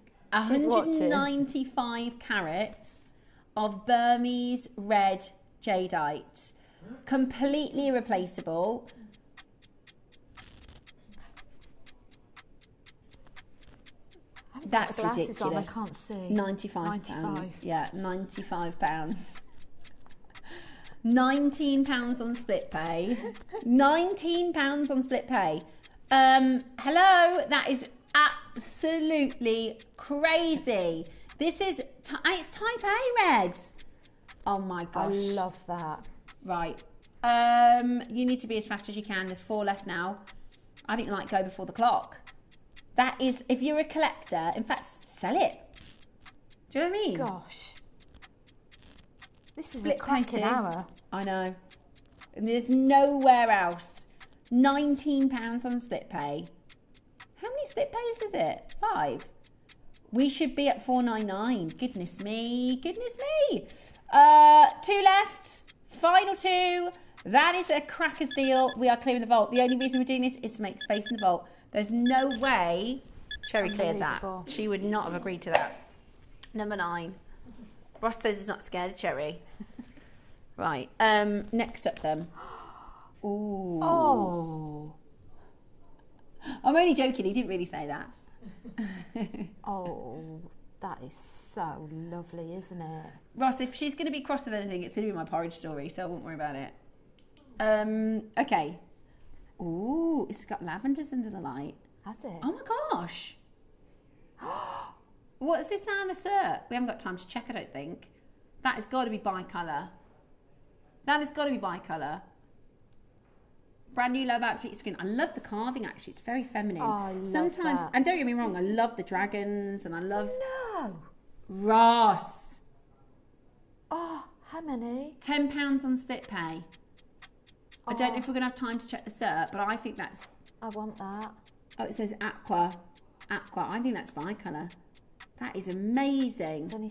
watching. 195 carats of Burmese red jadeite. Completely irreplaceable. That's ridiculous. On, I can't see. £95. Yeah, £95. £19 on split pay. £19 on split pay. Hello, that is absolutely crazy. This is, it's type A red. Oh my gosh. I love that. Right. You need to be as fast as you can. There's 4 left now. I think you might go before the clock. That is, if you're a collector, in fact, sell it. Do you know what I mean? Gosh. This is split a cracking hour. I know. And there's nowhere else. £19 on split pay. How many split pays is it? 5. We should be at £4.99. Goodness me. Goodness me. 2 left. Final 2. That is a cracker's deal. We are clearing the vault. The only reason we're doing this is to make space in the vault. There's no way Cherry cleared that. She would not have agreed to that. Number 9. Ross says he's not scared of Cherry. Right. Next up then. Ooh. Oh. I'm only joking. He didn't really say that. Oh, that is so lovely, isn't it? Ross, if she's going to be cross with anything, it's going to be my porridge story, so I won't worry about it. Okay. Ooh, it's got lavenders under the light. Has it? Oh my gosh. What's this on the cert? We haven't got time to check, I don't think. That has got to be bicolour. That has got to be bicolour. Brand new low back to your screen. I love the carving, actually. It's very feminine. Oh, I love sometimes, that. and don't get me wrong, I love the dragons and I love... No. Ross. Oh, how many? £10 on split pay. I don't know if we're going to have time to check the cert, but I think that's... I want that. Oh, it says aqua. Aqua. I think that's bicolour. That is amazing. It's only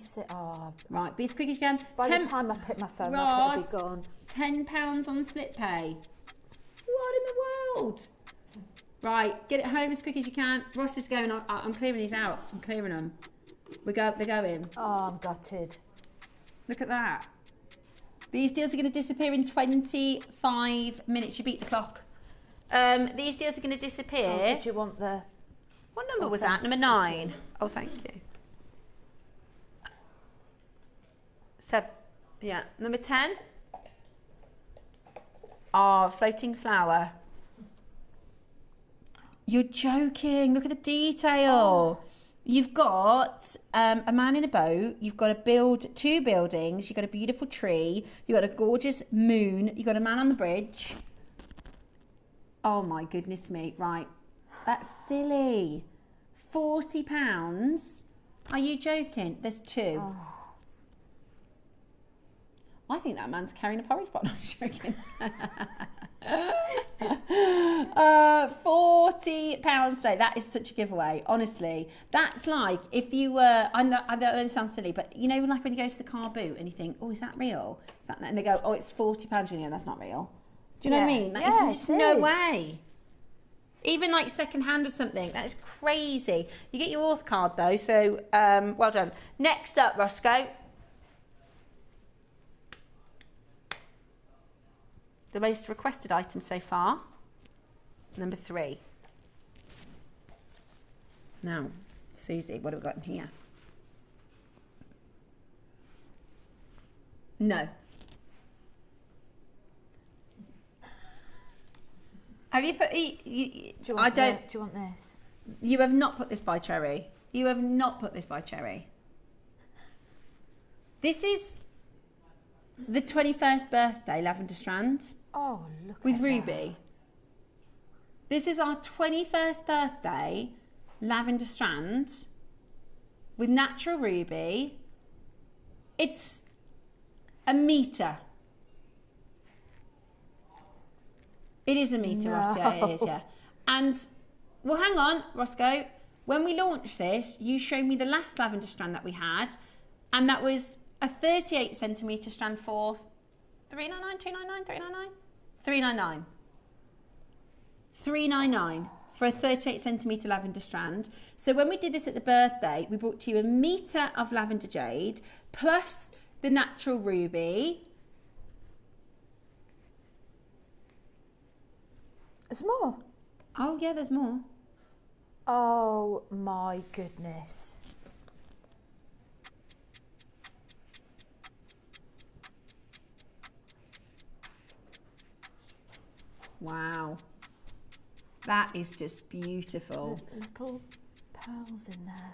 Right, be as quick as you can. By the time I pick my phone Ross, up, it'll be gone. £10 on split pay. What in the world? Right, get it home as quick as you can. Ross is going. I'm clearing these out. I'm clearing them. They're going. Oh, I'm gutted. Look at that. These deals are going to disappear in 25 minutes. You beat the clock. These deals are going to disappear. Oh, did you want the... What number was that? Number 9. Oh, thank you. 7. Yeah. Number 10. Oh, floating flower. You're joking. Look at the detail. You've got a man in a boat. You've got to build 2 buildings. You've got a beautiful tree. You've got a gorgeous moon. You've got a man on the bridge. Oh, my goodness me. Right. That's silly. £40? Are you joking? There's 2. Oh. I think that man's carrying a porridge pot. I'm joking. £40 today. That is such a giveaway, honestly. That's like if you were, I know it sounds silly, but you know, like when you go to the car boot and you think, oh, is that real? Is that, and they go, oh, it's £40. You know, that's not real. Do you know what I mean? That is just no way. Even like second hand or something. That is crazy. You get your auth card though, so well done. Next up, Roscoe. The most requested item so far, number 3. Now, Susie, what have we got in here? No. Have you put... Do you want this? You have not put this by Cherry. You have not put this by Cherry. This is the 21st birthday lavender strand. Oh, look with at Ruby. That. This is our 21st birthday lavender strand with natural ruby. It's a metre. It is a metre, No. Ross. Yeah, it is, yeah. And, well, hang on, Roscoe. When we launched this, you showed me the last lavender strand that we had, and that was a 38 centimetre strand for $399, $299, $399. $399 for a 38 centimetre lavender strand. So when we did this at the birthday, we brought to you a metre of lavender jade plus the natural ruby. There's more. Oh yeah, there's more. Oh my goodness. Wow. That is just beautiful. Little pearls in there.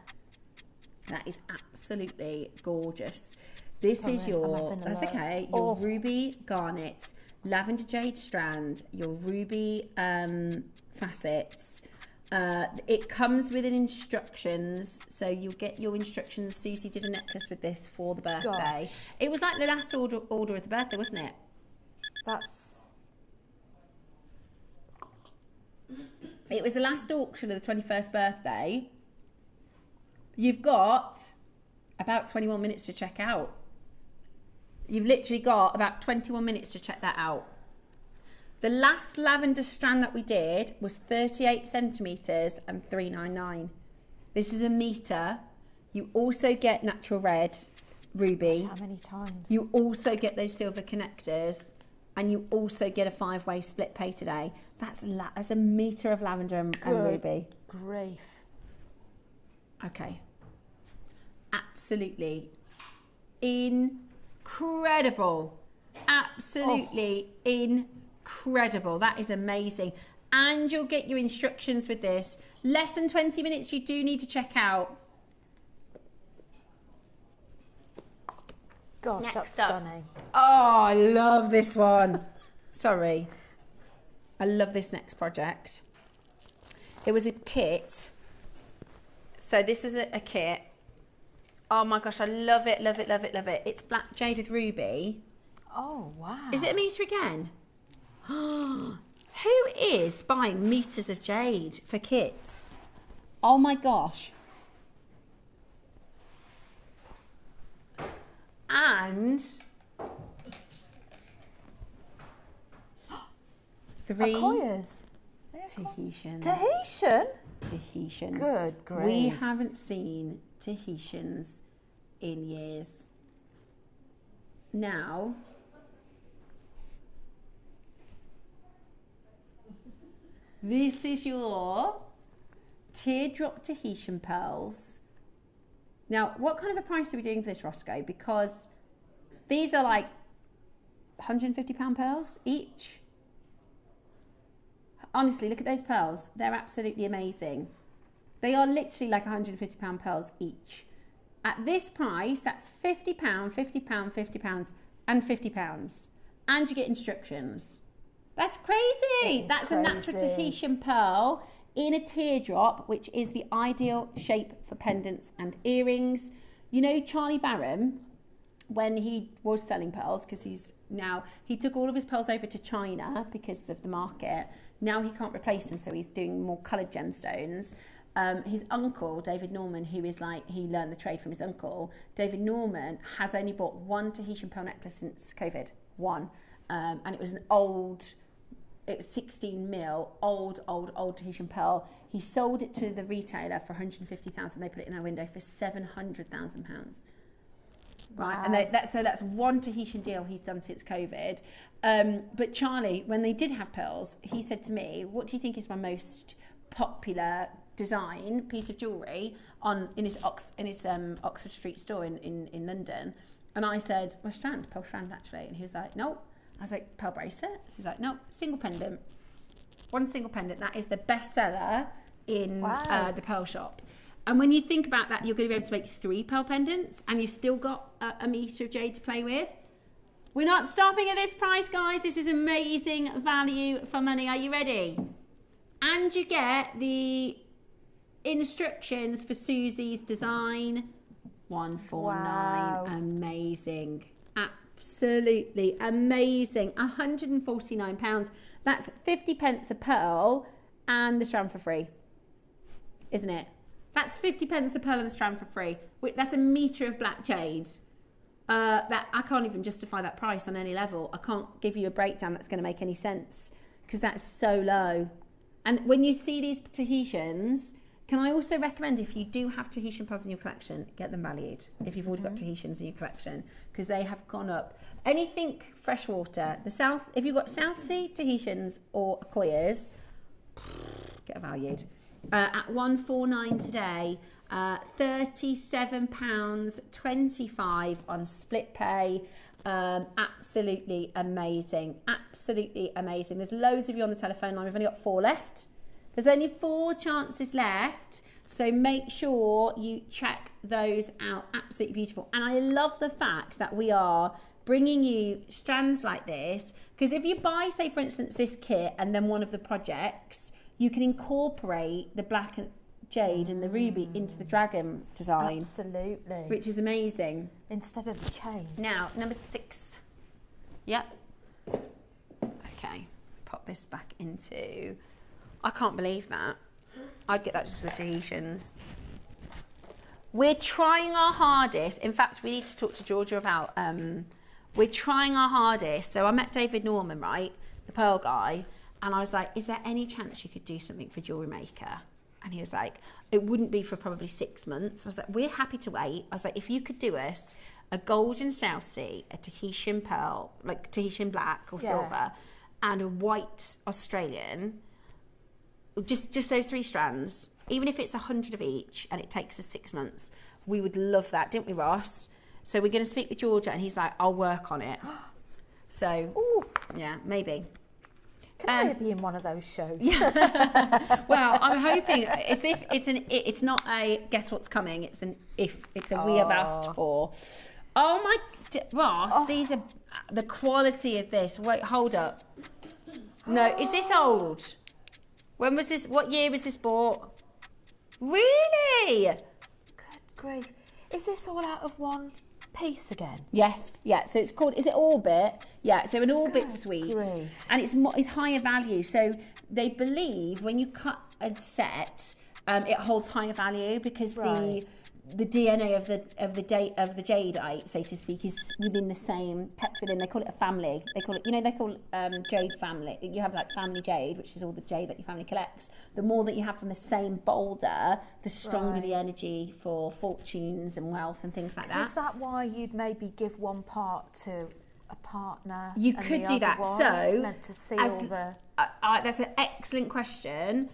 That is absolutely gorgeous. This is your, that's okay, your ruby garnet, lavender jade strand, your ruby facets. It comes with an instructions, so you'll get your instructions. Susie did a necklace with this for the birthday. Gosh. It was like the last order of the birthday, wasn't it? It was the last auction of the 21st birthday. You've got about 21 minutes to check out. You've literally got about 21 minutes to check that out. The last lavender strand that we did was 38 centimetres and $3.99. This is a metre. You also get natural red ruby. How many times? You also get those silver connectors. And you also get a 5-way split pay today. That's a metre of lavender and ruby. Grief. Okay. Absolutely incredible. Absolutely incredible. That is amazing. And you'll get your instructions with this. Less than 20 minutes, you do need to check out. Gosh, Next that's up. stunning. Oh, I love this one. Sorry. I love this next project. It was a kit. So this is a kit. Oh my gosh, I love it, love it, love it, love it. It's black jade with ruby. Oh, wow. Is it a metre again? Who is buying metres of jade for kits? Oh my gosh. And 3 Akoyas. Tahitians. Tahitian? Tahitians. Good grief. We haven't seen Tahitians in years. Now, this is your teardrop Tahitian pearls. Now, what kind of a price are we doing for this, Roscoe? Because these are like £150 pearls each. Honestly, look at those pearls. They're absolutely amazing. They are literally like £150 pearls each. At this price, that's £50, £50, £50 and £50. And you get instructions. That's crazy. That's crazy. A natural Tahitian pearl in a teardrop, which is the ideal shape for pendants and earrings. You know Charlie Barham, when he was selling pearls, because he took all of his pearls over to China because of the market. Now he can't replace them, so he's doing more coloured gemstones. His uncle, David Norman, he learned the trade from his uncle. David Norman has only bought one Tahitian pearl necklace since COVID, one. And it was it was 16 mil, old Tahitian pearl. He sold it to the retailer for 150,000. They put it in our window for £700,000. Right, wow. And that's one Tahitian deal he's done since COVID. But Charlie, when they did have pearls, he said to me, "What do you think is my most popular design piece of jewellery in his Oxford Street store in London?" And I said, "Well, pearl strand actually." And he was like, "Nope." I was like, "Pearl bracelet?" He was like, "Nope, single pendant. One single pendant. That is the best seller in the pearl shop." And when you think about that, you're going to be able to make 3 pearl pendants and you've still got a metre of jade to play with. We're not stopping at this price, guys. This is amazing value for money. Are you ready? And you get the instructions for Susie's design. 149. Wow. Amazing. Absolutely amazing. £149. That's 50 pence a pearl and the strand for free. Isn't it? That's 50 pence a pearl and the strand for free. That's a metre of black jade. That I can't even justify that price on any level. I can't give you a breakdown that's going to make any sense because that's so low. And when you see these Tahitians, can I also recommend, if you do have Tahitian pearls in your collection, get them valued if you've already got Tahitians in your collection, because they have gone up. Anything freshwater, if you've got South Sea Tahitians or Akoyas, get valued. At $149 today, £37.25 on split pay. Absolutely amazing. Absolutely amazing. There's loads of you on the telephone line. We've only got 4 left. There's only 4 chances left, so make sure you check those out. Absolutely beautiful. And I love the fact that we are bringing you strands like this, because if you buy, say for instance, this kit and then one of the projects, you can incorporate the black jade and the ruby into the dragon design. Absolutely. Which is amazing. Instead of the chain. Now, number 6. Yep. Okay, pop this back into... I can't believe that. I'd get that just for the Tahitians. We're trying our hardest. In fact, we need to talk to Georgia about... we're trying our hardest. So I met David Norman, right? The pearl guy. And I was like, is there any chance you could do something for JewelleryMaker? And he was like, it wouldn't be for probably 6 months. I was like, we're happy to wait. I was like, if you could do us a golden South Sea, a Tahitian pearl, like Tahitian black or silver, and a white Australian, just those 3 strands, even if it's 100 of each and it takes us 6 months, we would love that, didn't we, Ross? So we're going to speak with Georgia, and he's like, I'll work on it. So, yeah, maybe. Can I be in one of those shows? Well, I'm hoping it's not a guess what's coming. It's an if. It's a we have asked for. Oh my, Ross, these are the quality of this. Wait, hold up. No, is this old? When was this? What year was this bought? Really? Good grief! Is this all out of one piece again? Yes, yeah. So it's called, is it Orbit? Yeah, so an Orbit suite. Grief. And it's higher value. So they believe when you cut a set, it holds higher value because the DNA of the jadeite, so to speak, is within the same, kept within. They call it a family. They call it, jade family. You have like family jade, which is all the jade that your family collects. The more that you have from the same boulder, the stronger the energy for fortunes and wealth and things like that. Is that why you'd maybe give one part to a partner? You could do that. So meant to see all the. That's an excellent question.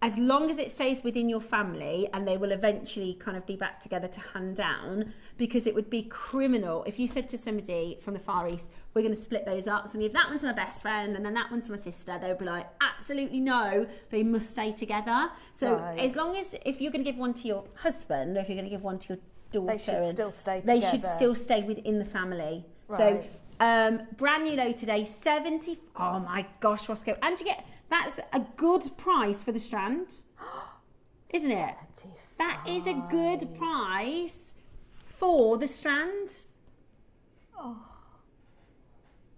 As long as it stays within your family, and they will eventually kind of be back together to hand down, because it would be criminal if you said to somebody from the Far East, we're going to split those up, so I'm going to give that one to my best friend and then that one to my sister. They would be like, absolutely no, they must stay together. So as long as, if you're going to give one to your husband, or if you're going to give one to your daughter, they should still stay together. They should still stay within the family. So brand new low today, 70. Oh my gosh, Roscoe. And you get, that's a good price for the strand, isn't it? 35. That is a good price for the strand. Oh,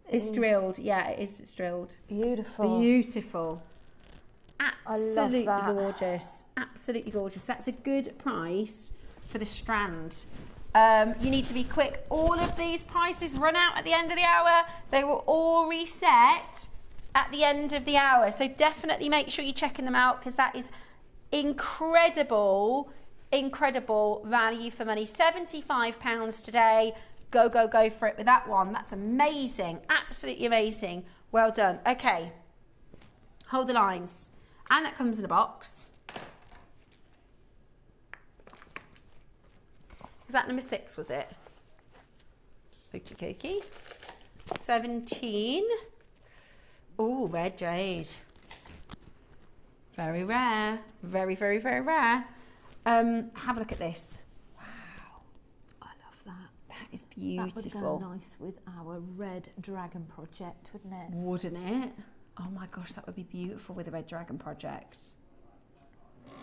it's drilled. Yeah, it is. It's drilled. Beautiful. Beautiful. Absolutely I love that. gorgeous. Absolutely gorgeous. That's a good price for the strand. You need to be quick. All of these prices run out at the end of the hour. They will all reset at the end of the hour. So definitely make sure you're checking them out, because that is incredible, incredible value for money. £75 today. Go, go, go for it with that one. That's amazing. Absolutely amazing. Well done. Okay. Hold the lines. And that comes in a box. Was that number 6, was it? Okie dokie. 17. Oh, red jade. Very rare. Very, very, very rare. Have a look at this. Wow. I love that. That is beautiful. That would go nice with our red dragon project, wouldn't it? Wouldn't it? Oh my gosh, that would be beautiful with a red dragon project.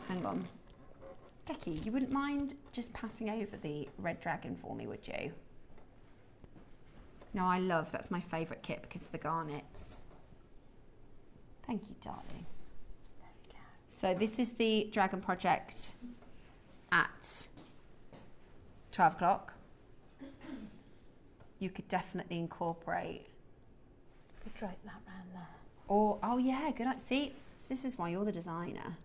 Hang on. Becky, you wouldn't mind just passing over the red dragon for me, would you? No, that's my favourite kit because of the garnets. Thank you, darling. There we go. So this is the dragon project at 12 o'clock. You could definitely incorporate. We'll drape that round there. Or, oh yeah, good night. See, This is why you're the designer.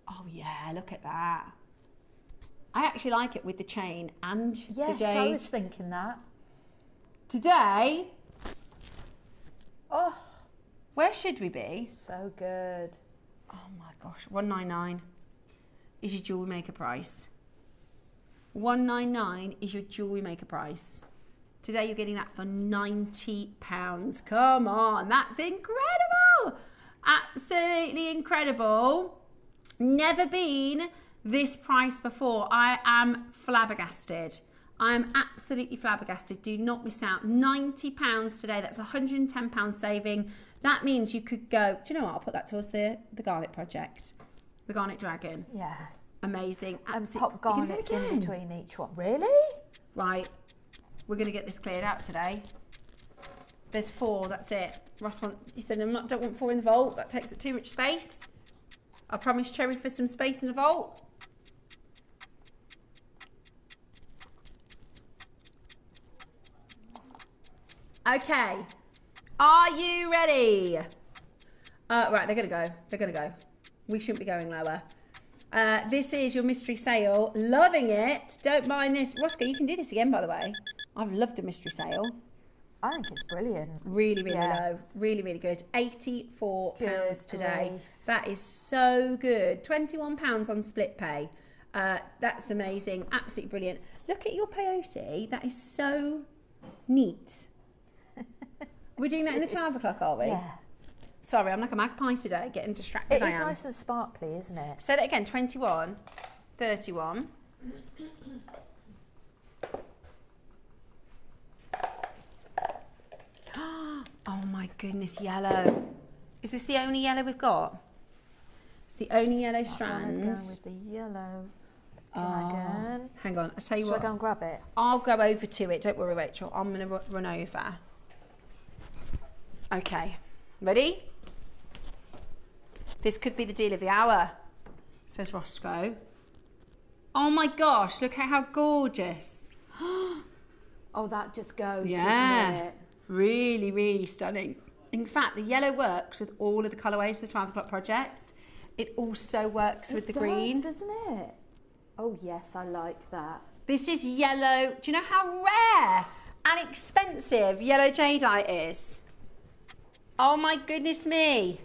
Oh yeah, look at that. I actually like it with the chain and the jade. Yes, I was thinking that. Today, oh, where should we be? So good. Oh my gosh, £199 is your Jewellery Maker price. £199 is your Jewellery Maker price. Today you're getting that for £90. Come on, that's incredible. Absolutely incredible. Never been this price before. I am flabbergasted. I am absolutely flabbergasted. Do not miss out. £90 today. That's £110 saving. That means you could go, do you know what? I'll put that towards the garnet project. The garnet dragon. Yeah. Amazing. And pop garnets in between each one. Really? Right. We're going to get this cleared out today. There's 4. That's it. Ross he said, don't want 4 in the vault. That takes up too much space. I promised Cherry for some space in the vault. Okay. Are you ready? Right, they're going to go. They're going to go. We shouldn't be going lower. This is your mystery sale. Loving it. Don't mind this. Roscoe, you can do this again, by the way. I've loved a mystery sale. I think it's brilliant. Really, really low. Really, really good. £84 today. Grief. That is so good. £21 on split pay. That's amazing. Absolutely brilliant. Look at your peyote. That is so neat. We're doing that in the 12 o'clock, are we? Yeah. Sorry, I'm like a magpie today, getting distracted. It is nice and sparkly, isn't it? Say that again, 21, 31. Oh my goodness, yellow. Is this the only yellow we've got? It's the only yellow strand. Go with the yellow dragon. Hang on, I'll tell you what. Shall I go and grab it? I'll go over to it. Don't worry, Rachel. I'm going to run over. Okay, ready? This could be the deal of the hour, says Roscoe. Oh my gosh, look at how gorgeous. Oh, that just goes, yeah, doesn't it? Really, really stunning. In fact, the yellow works with all of the colourways of the 12 o'clock project. It also works with the green. Doesn't it? Oh yes, I like that. This is yellow. Do you know how rare and expensive yellow jadeite is? Oh my goodness me.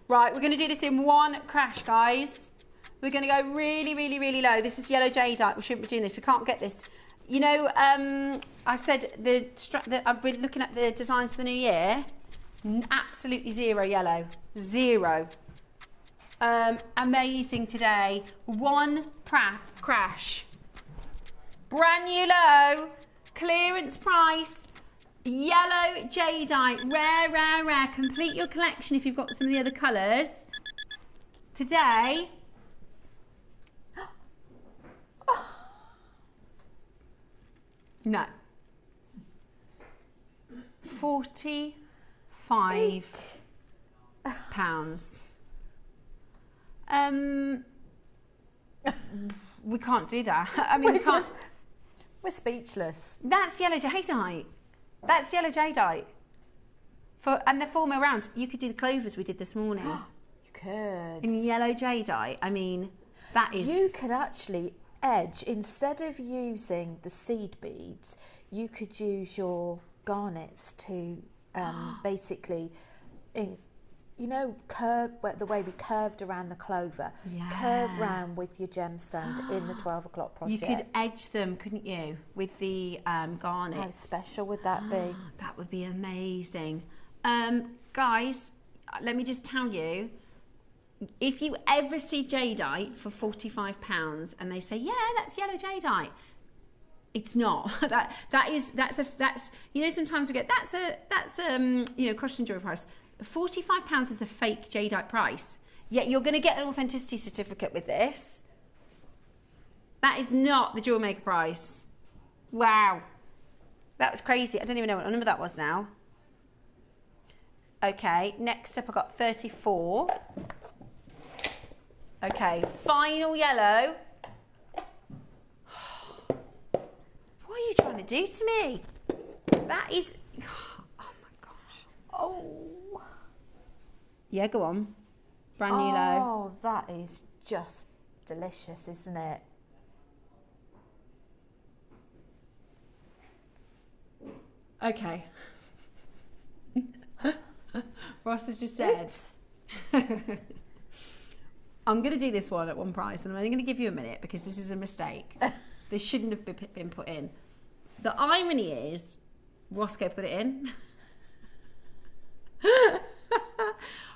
Right, we're going to do this in one crash, guys. We're going to go really, really, really low. This is yellow jadeite. We shouldn't be doing this. We can't get this. You know, I said I've been looking at the designs for the new year. Absolutely zero yellow. Zero. Amazing today. One crash. Brand new low. Clearance price. Yellow jadeite. Rare, rare, rare. Complete your collection if you've got some of the other colours. Today. No. £45. We can't do that. I mean, we're speechless. That's yellow jadeite. That's yellow jadeite. And the 4 mil rounds. You could do the clovers we did this morning. You could. In yellow jadeite. I mean, that is. You could actually edge, instead of using the seed beads, you could use your garnets to basically, curve the way we curved around the clover. Yeah. Curve round with your gemstones in the 12 o'clock project. You could edge them, couldn't you, with the garnets? How special would that be? That would be amazing. Guys, let me just tell you, if you ever see jadeite for £45 and they say, yeah, that's yellow jadeite, it's not. That's sometimes we get that's costume jewelry price. £45 is a fake jadeite price. Yet you're going to get an authenticity certificate with this. That is not the JewelleryMaker price. Wow, that was crazy. I don't even know what number that was now. Okay, next up I got 34. Okay, final yellow. What are you trying to do to me? that is... Oh my gosh. Oh. Yeah, go on. Brand new low. Oh, that is just delicious, isn't it? Okay. Ross has just said, I'm going to do this one at one price, and I'm only going to give you a minute because this is a mistake. This shouldn't have been put in. The irony is, Roscoe put it in.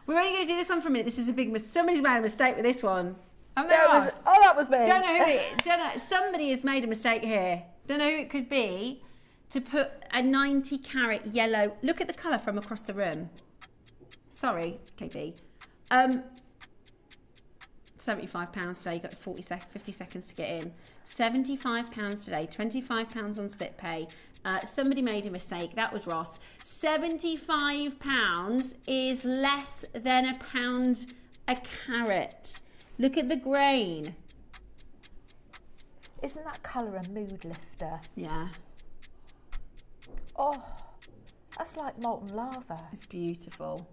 We're only going to do this one for a minute. This is a big mistake. Somebody's made a mistake with this one. That was me. Don't know who it. Don't know. Somebody has made a mistake here. Don't know who it could be. To put a 90 carat yellow. Look at the colour from across the room. Sorry, KB. £75 today. You got 50 seconds to get in. £75 today. £25 on split pay. Somebody made a mistake. That was Ross. £75 is less than £1 a carat. Look at the grain. Isn't that colour a mood lifter? Yeah. Oh, that's like molten lava. It's beautiful.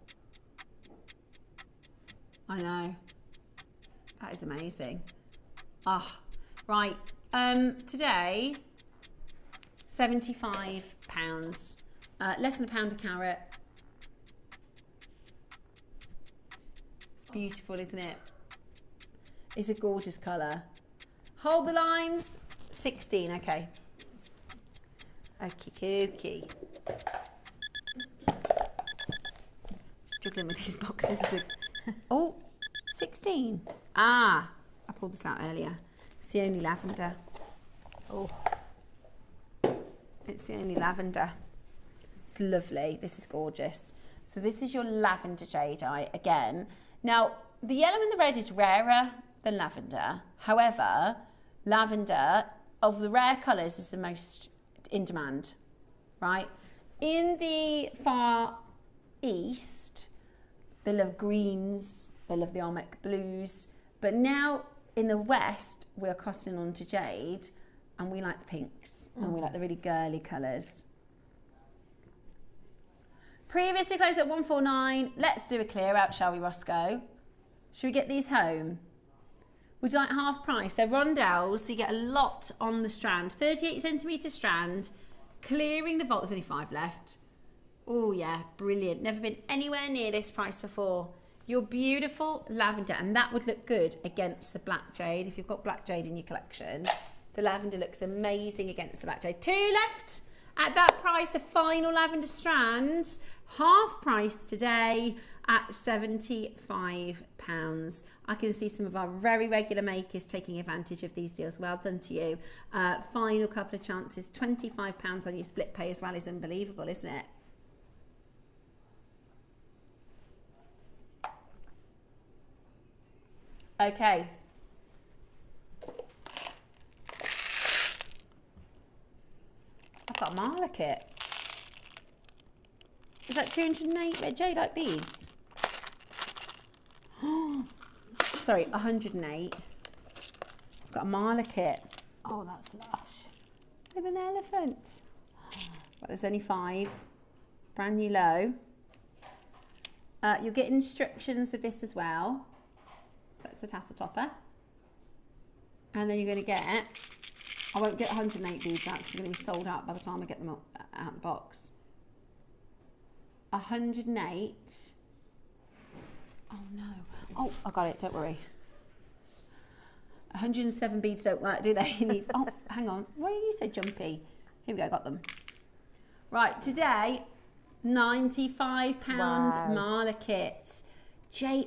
I know. That is amazing. Ah, right. Today, £75. Less than £1 a carat. It's beautiful, isn't it? It's a gorgeous colour. Hold the lines. 16, okay. Okie Struggling with these boxes. Oh, 16. Ah, I pulled this out earlier. It's the only lavender. Oh, it's the only lavender. It's lovely. This is gorgeous. So this is your lavender jadeite again. Now, the yellow and the red is rarer than lavender. However, lavender, of the rare colours, is the most in demand, right? In the Far East, they love greens, they love the Olmec blues, but now in the West, we're costing on to jade, and we like the pinks, and we like the really girly colours. Previously closed at 149. Let's do a clear out, shall we, Roscoe? Should we get these home? Would you like half price? They're rondelles, so you get a lot on the strand. 38 centimetre strand, clearing the vault. There's only 5 left. Oh yeah, brilliant. Never been anywhere near this price before. Your beautiful lavender, and that would look good against the black jade. If you've got black jade in your collection, the lavender looks amazing against the black jade. 2 left at that price. The final lavender strand, half price today at £75. I can see some of our very regular makers taking advantage of these deals. Well done to you. Final couple of chances. £25 on your split pay as well is unbelievable, isn't it? Okay. I've got a Marla kit. Is that 208 red jadeite beads? Sorry, 108. I've got a Marla kit. Oh, that's lush. With an elephant. But there's only 5. Brand new low. You'll get instructions with this as well. So it's a tassel topper. And then you're going to get, I won't get 108 beads out because they're going to be sold out by the time I get them out of the box. 108. Oh no. Oh, I got it, don't worry. 107 beads don't work, do they? You need, oh, hang on. Why are you so jumpy? Here we go, got them. Right, today, £95 Marla kit.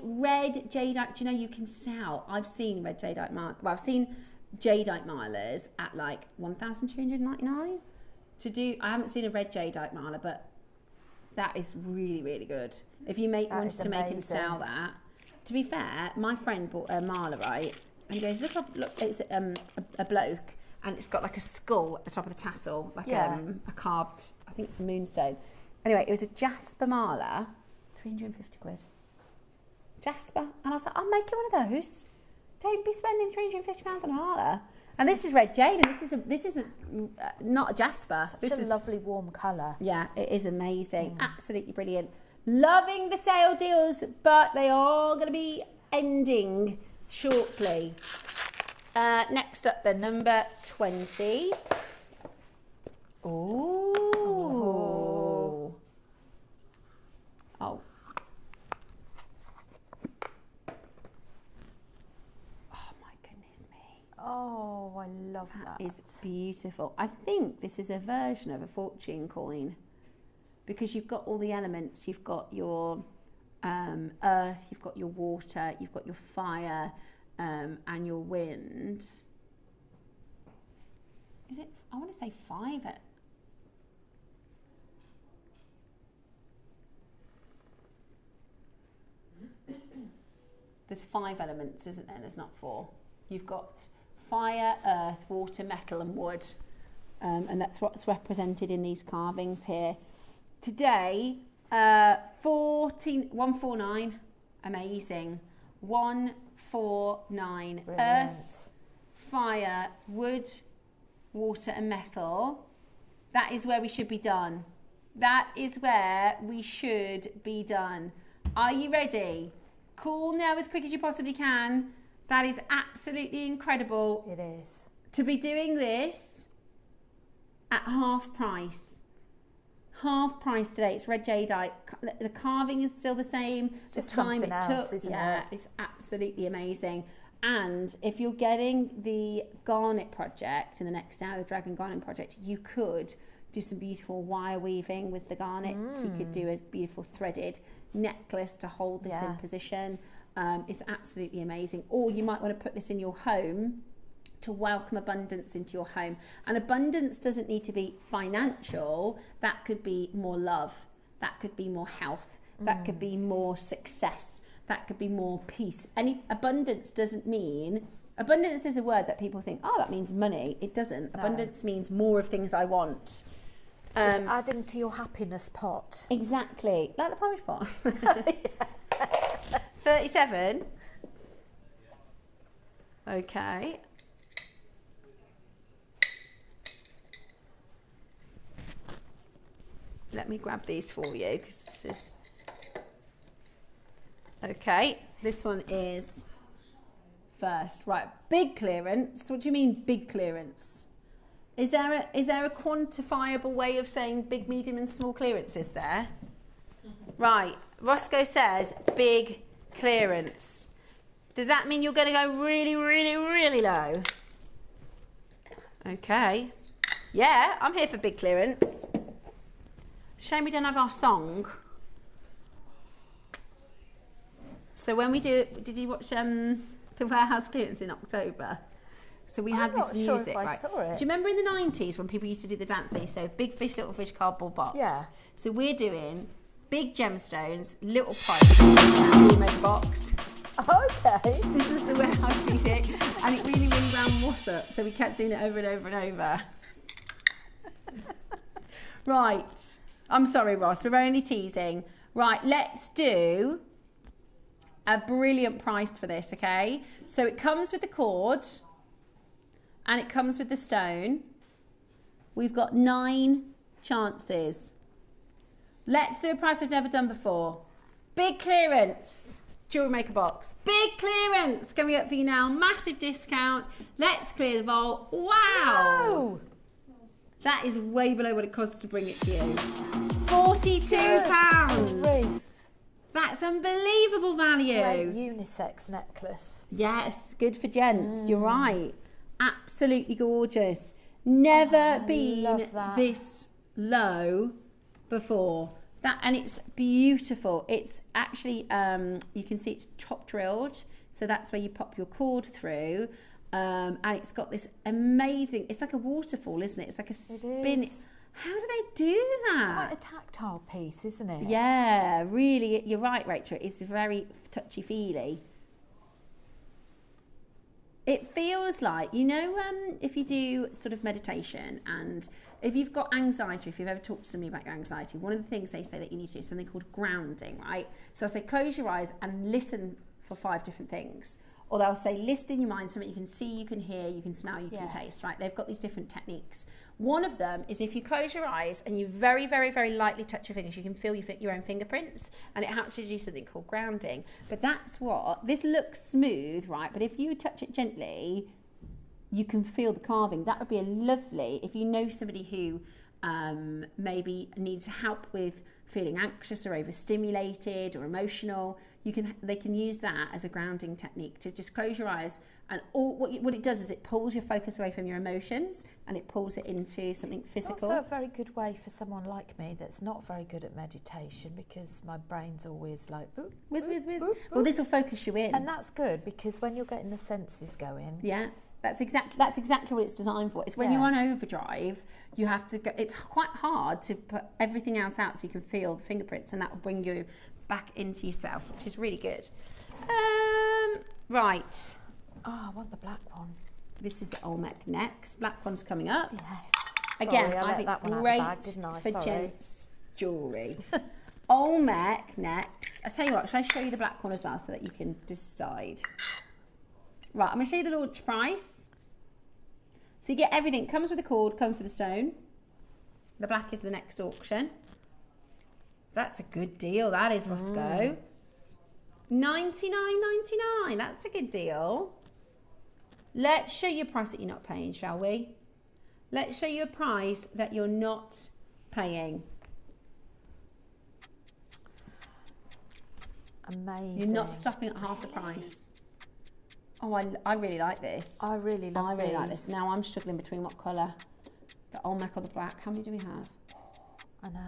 Red jadeite, do you know you can sell? I've seen red jadeite Marla, well, I've seen jadeite Marlas at like £1,299 to do. I haven't seen a red jadeite Marla, but that is really, really good. If you wanted to make and sell that. To be fair, my friend bought a Marla, right? And he goes, look, it's a bloke, and it's got like a skull at the top of the tassel, like a carved, I think it's a moonstone. Anyway, it was a Jasper Marla, 350 quid. Jasper. And I was like, I'll make you one of those. Don't be spending £350 on a Marla. And this is red jade, and this is not a jasper. Such a lovely warm colour. Yeah, it is amazing. Absolutely brilliant. Loving the sale deals, but they are going to be ending shortly. Next up, the number 20. Ooh. Oh. Oh, I love that. That is beautiful. I think this is a version of a fortune coin because you've got all the elements. You've got your earth, you've got your water, you've got your fire, and your wind. Is it? I want to say 5. There's 5 elements, isn't there? There's not 4. You've got fire, earth, water, metal and wood. And that's what's represented in these carvings here. Today, 149, amazing. 149, Brilliant. earth, fire, wood, water and metal. That is where we should be done. That is where we should be done. Are you ready? Cool now as quick as you possibly can. That is absolutely incredible. It is. To be doing this at half price. Half price today. It's red jadeite. The carving is still the same. It's just the time something it else, took. isn't Yeah, it? it's absolutely amazing. And if you're getting the garnet project in the next hour, the dragon garnet project, you could do some beautiful wire weaving with the garnets. You could do a beautiful threaded necklace to hold this in position. It's absolutely amazing. Or you might want to put this in your home to welcome abundance into your home. And abundance doesn't need to be financial. That could be more love. That could be more health. That could be more success. That could be more peace. Any abundance doesn't mean, abundance is a word that people think, oh, that means money. It doesn't. No. Abundance means more of things I want. It's adding to your happiness pot. Exactly. Like the porridge pot. 37. Okay. Let me grab these for you because this is okay. This one is first. Right, big clearance. What do you mean big clearance? Is there a quantifiable way of saying big, medium and small clearance, is there? Right, Roscoe says big clearance. Does that mean you're going to go really, really, really low? Okay. Yeah, I'm here for big clearance. Shame we don't have our song. So when we did you watch the warehouse clearance in October? So we had this music, I'm not sure if I right? saw it. Do you remember in the 90s when people used to do the dance? They used to say big fish, little fish, cardboard box. Yeah. So we're doing big gemstones, little pipe, make box. Okay. This was the warehouse music, and it really, really wound us up. So we kept doing it over and over and over. Right. I'm sorry, Ross. We're only teasing. Right. Let's do a brilliant price for this. Okay. So it comes with the cord. And it comes with the stone. We've got 9 chances. Let's do a price we've never done before. Big clearance. Jewellery Maker box. Big clearance coming up for you now. Massive discount. Let's clear the vault. Wow. Whoa. That is way below what it costs to bring it to you. £42. That's unbelievable value. Great unisex necklace. Yes, good for gents. You're right. Absolutely gorgeous. Never been this low before. That, and it's beautiful. It's actually you can see it's top drilled, so that's where you pop your cord through, and it's got this amazing. It's like a waterfall, isn't it? It's like a spin. It is. How do they do that? It's quite a tactile piece, isn't it? Yeah, really. You're right, Rachel. It's very touchy-feely. It feels like, you know, if you do sort of meditation and if you've got anxiety, if you've ever talked to somebody about your anxiety, one of the things they say that you need to do is something called grounding, right? So I say close your eyes and listen for 5 different things. or they'll say list in your mind something you can see, you can hear, you can smell, you can Yes. taste, right? They've got these different techniques. One of them is if you close your eyes and you very, very, very lightly touch your fingers, you can feel your own fingerprints, and it helps you do something called grounding. But that's what, this looks smooth, right? But if you touch it gently, you can feel the carving. That would be a lovely, if you know somebody who maybe needs help with feeling anxious or overstimulated or emotional, they can use that as a grounding technique to just close your eyes, and what it does is it pulls your focus away from your emotions and it pulls it into something physical. It's also a very good way for someone like me that's not very good at meditation, because my brain's always like boop, whiz, whiz, whiz. boop, Well, boop. this will focus you in, And that's good, because when you're getting the senses going, yeah, that's exactly what it's designed for. It's when Yeah. you're on overdrive, you have to go, it's quite hard to put everything else out so you can feel the fingerprints, and that will bring you back into yourself, which is really good. Right, oh, I want the black one. this is the Olmec next. Black one's coming up. Yes. Again, Sorry, I let think that one out great the bag, didn't I? for Sorry. gents jewellery. Olmec next. I tell you what, shall I show you the black one as well so that you can decide? Right, I'm going to show you the launch price. So you get everything. Comes with a cord, comes with a stone. The black is the next auction. That's a good deal, that is, Roscoe. $99.99. That's a good deal. Let's show you a price that you're not paying, shall we? Let's show you a price that you're not paying. Amazing. You're not stopping at half the price. Oh, I really like this. I really love I really like these. this. Now I'm struggling between what colour. The Olmec or the black. How many do we have? I know.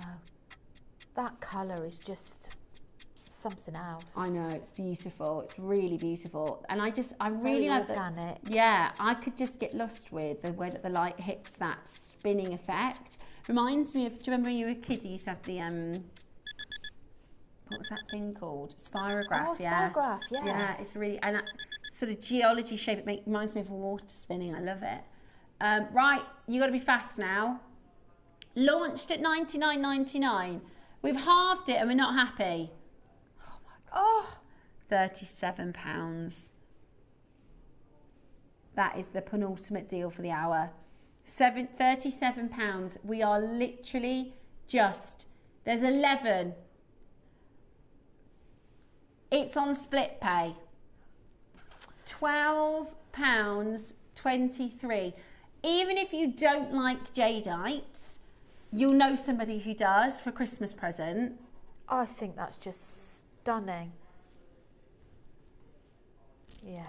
That colour is just something else. I know, it's beautiful. It's really beautiful. And I really Very like organic. Yeah, I could just get lost with the way that the light hits that spinning effect. Reminds me of, do you remember when you were a kid, you used to have the, what was that thing called? Spirograph, Oh, yeah. spirograph, yeah. Yeah, it's really, and that sort of geology shape, reminds me of water spinning. I love it. Right, you got to be fast now. Launched at $99.99. We've halved it and we're not happy. Oh my God. Oh, £37. That is the penultimate deal for the hour. £37. We are literally just, there's 11. It's on split pay. £12.23. Even if you don't like jadeite, you'll know somebody who does for a Christmas present. I think that's just stunning. Yeah.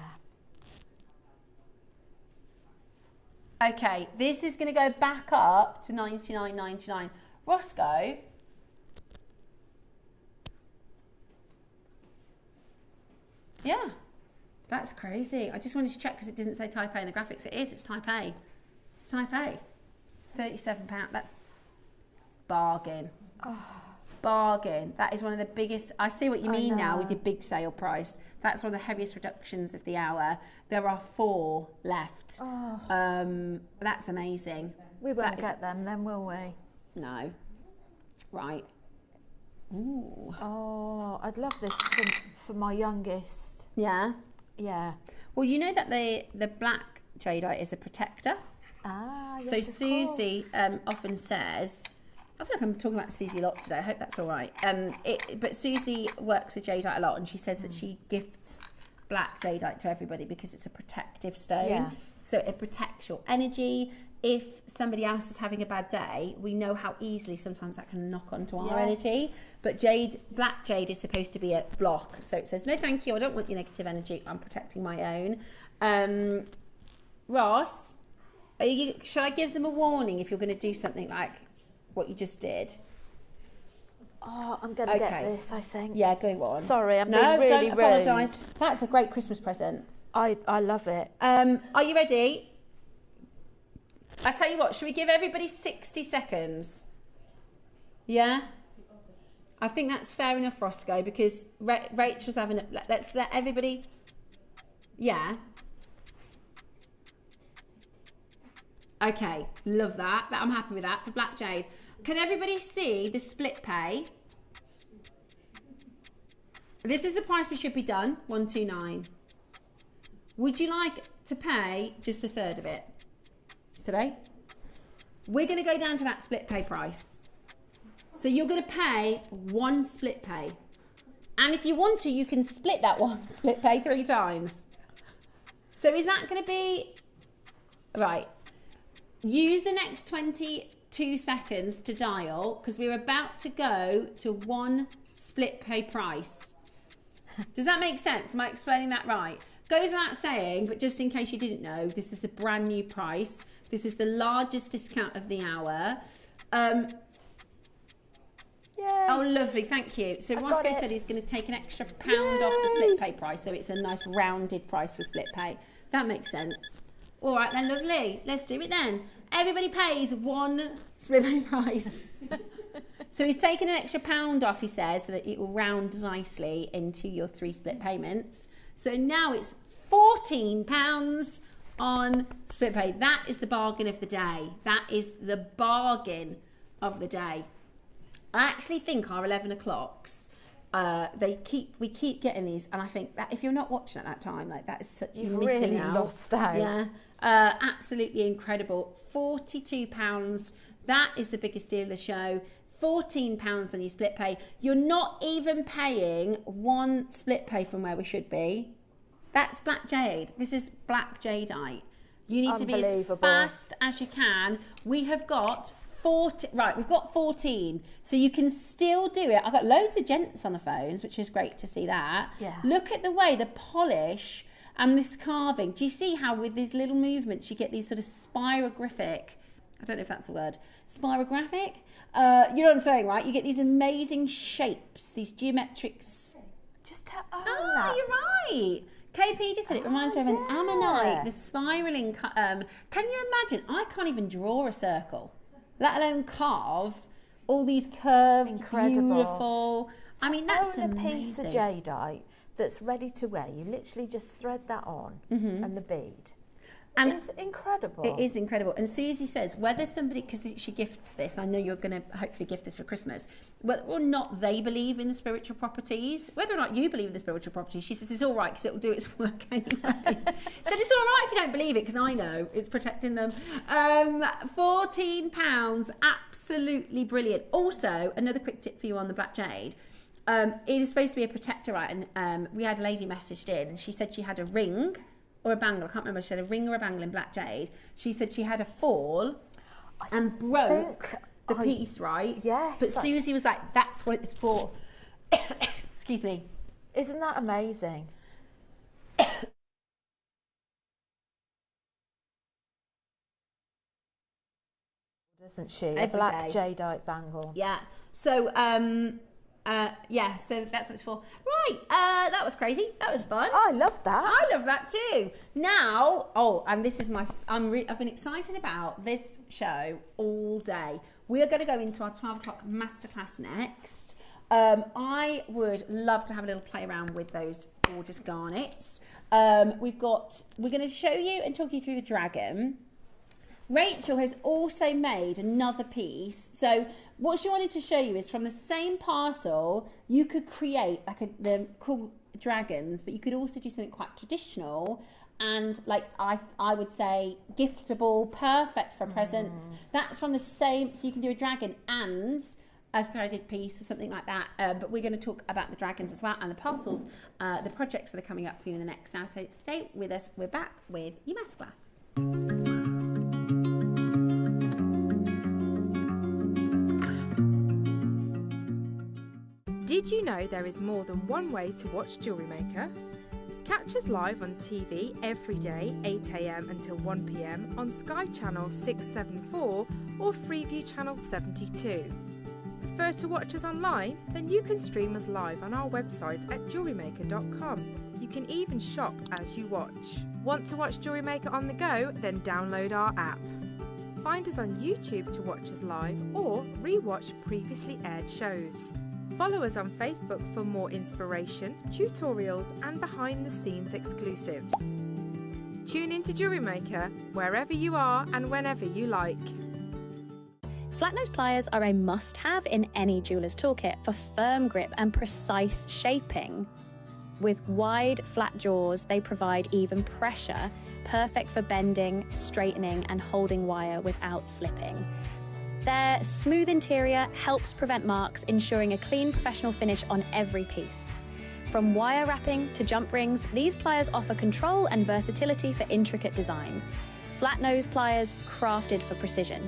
Okay, this is going to go back up to $99.99. Roscoe, yeah, that's crazy. I just wanted to check because it didn't say type A in the graphics. It is, it's type A. It's type A. £37, that's bargain. Oh. Bargain. That is one of the biggest, I see what you mean now with your big sale price. That's one of the heaviest reductions of the hour. There are 4 left. Oh. That's amazing. We won't get them then, will we? No. Right. Ooh. Oh, I'd love this for my youngest. Yeah? Yeah. Well, you know that the black jadeite is a protector. Ah, yes, So of Susie course. often says, I feel like I'm talking about Susie a lot today. I hope that's all right. But Susie works with jadeite a lot, and she says that she gifts black jadeite to everybody because it's a protective stone. Yeah. So it protects your energy. If somebody else is having a bad day, we know how easily sometimes that can knock onto our energy. But black jade is supposed to be a block. So it says, no, thank you. I don't want your negative energy. I'm protecting my own. Ross, shall I give them a warning if you're going to do something like what you just did? Oh, I'm going to get this, I think. Yeah, go on. Sorry, I'm being really don't rude. apologise. That's a great Christmas present. I love it. Are you ready? I tell you what, should we give everybody 60 seconds? Yeah? I think that's fair enough, Roscoe, because Rachel's having a... Let's let everybody... Yeah. Okay, love that. I'm happy with that for Black Jade. Can everybody see the split pay? This is the price we should be done, 129. Would you like to pay just a third of it today? We're going to go down to that split pay price. So you're going to pay one split pay. And if you want to, you can split that one split pay 3 times. So is that going to be... Right. Use the next 22 seconds to dial, because we're about to go to one split pay price. Does that make sense? Am I explaining that right? Goes without saying, but just in case you didn't know, this is a brand new price. This is the largest discount of the hour. Oh, lovely, thank you. So Roscoe said he's going to take an extra £1 off the split pay price, so it's a nice rounded price for split pay. That makes sense. All right then, lovely. Let's do it then. Everybody pays one split pay price. So he's taken an extra £1 off, he says, so that it will round nicely into your 3 split payments. So now it's £14 on split pay. That is the bargain of the day. That is the bargain of the day. I actually think our 11 o'clocks, we keep getting these, and I think that if you're not watching at that time, like that is such you've really lost out. Yeah, absolutely incredible. £42. That is the biggest deal of the show. £14 on your split pay. You're not even paying one split pay from where we should be. That's black jade. This is black jadeite. You need to be as fast as you can. We have got 40, right, we've got 14, so you can still do it. I've got loads of gents on the phones, which is great to see that. Yeah. Look at the way the polish and this carving. Do you see how with these little movements you get these sort of spirographic, I don't know if that's a word, spirographic? You know what I'm saying, right? You get these amazing shapes, these geometrics. Just to own that. You're right. KP just said it reminds me of an ammonite, the spiralling. Can you imagine? I can't even draw a circle, let alone carve all these curved, beautiful. I mean, that's own amazing. A piece of jadeite that's ready to wear. You literally just thread that on and the bead. And it's incredible. It is incredible. And Susie says, whether somebody, because she gifts this, I know you're going to hopefully gift this for Christmas, whether or not they believe in the spiritual properties, whether or not you believe in the spiritual properties, she says it's all right because it will do its work anyway. Said it's all right if you don't believe it because I know it's protecting them. £14, absolutely brilliant. Also, another quick tip for you on the Black Jade. It is supposed to be a protectorite, and we had a lady messaged in and she said she had a ring or a bangle, I can't remember if she had a ring or a bangle in black jade. She said she had a fall and broke the piece, right? Yes. But Susie was like, that's what it's for. Excuse me. Isn't that amazing? Doesn't she? A black jadeite bangle. Yeah. So, yeah, so that's what it's for. Right, that was crazy. That was fun. I love that. I love that too. Now, and this is I've been excited about this show all day. We are going to go into our 12 o'clock masterclass next. I would love to have a little play around with those gorgeous garnets. We're going to show you and talk you through the dragon. Rachel has also made another piece. So what she wanted to show you is from the same parcel, you could create they're called dragons, but you could also do something quite traditional and like I would say giftable, perfect for presents. That's from the same, so you can do a dragon and a threaded piece or something like that. But we're going to talk about the dragons as well and the parcels, the projects that are coming up for you in the next hour. So stay with us. We're back with your masterclass. Did you know there is more than one way to watch JewelleryMaker? Catch us live on TV every day, 8 AM until 1 PM on Sky Channel 674 or Freeview Channel 72. Prefer to watch us online? Then you can stream us live on our website at JewelleryMaker.com. You can even shop as you watch. Want to watch JewelleryMaker on the go? Then download our app. Find us on YouTube to watch us live or re-watch previously aired shows. Follow us on Facebook for more inspiration, tutorials and behind-the-scenes exclusives. Tune in to JewelleryMaker wherever you are and whenever you like. Flat nose pliers are a must-have in any jeweller's toolkit for firm grip and precise shaping. With wide, flat jaws, they provide even pressure, perfect for bending, straightening, and holding wire without slipping. Their smooth interior helps prevent marks, ensuring a clean, professional finish on every piece. From wire wrapping to jump rings, these pliers offer control and versatility for intricate designs. Flat nose pliers crafted for precision.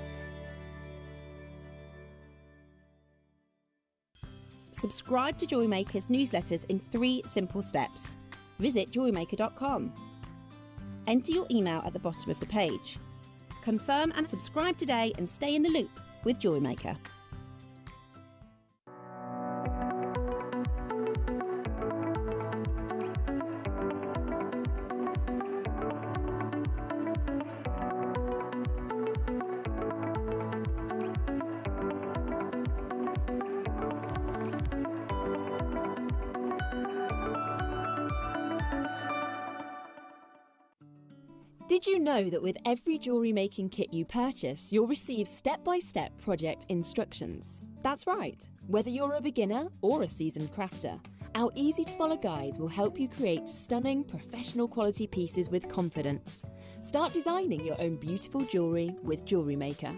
Subscribe to JewelleryMaker's newsletters in 3 simple steps. Visit JewelleryMaker.com. Enter your email at the bottom of the page. Confirm and subscribe today and stay in the loop with JewelleryMaker. Did you know that with every jewellery making kit you purchase, you'll receive step-by-step project instructions? That's right. Whether you're a beginner or a seasoned crafter, our easy-to-follow guides will help you create stunning, professional quality pieces with confidence. Start designing your own beautiful jewellery with JewelleryMaker.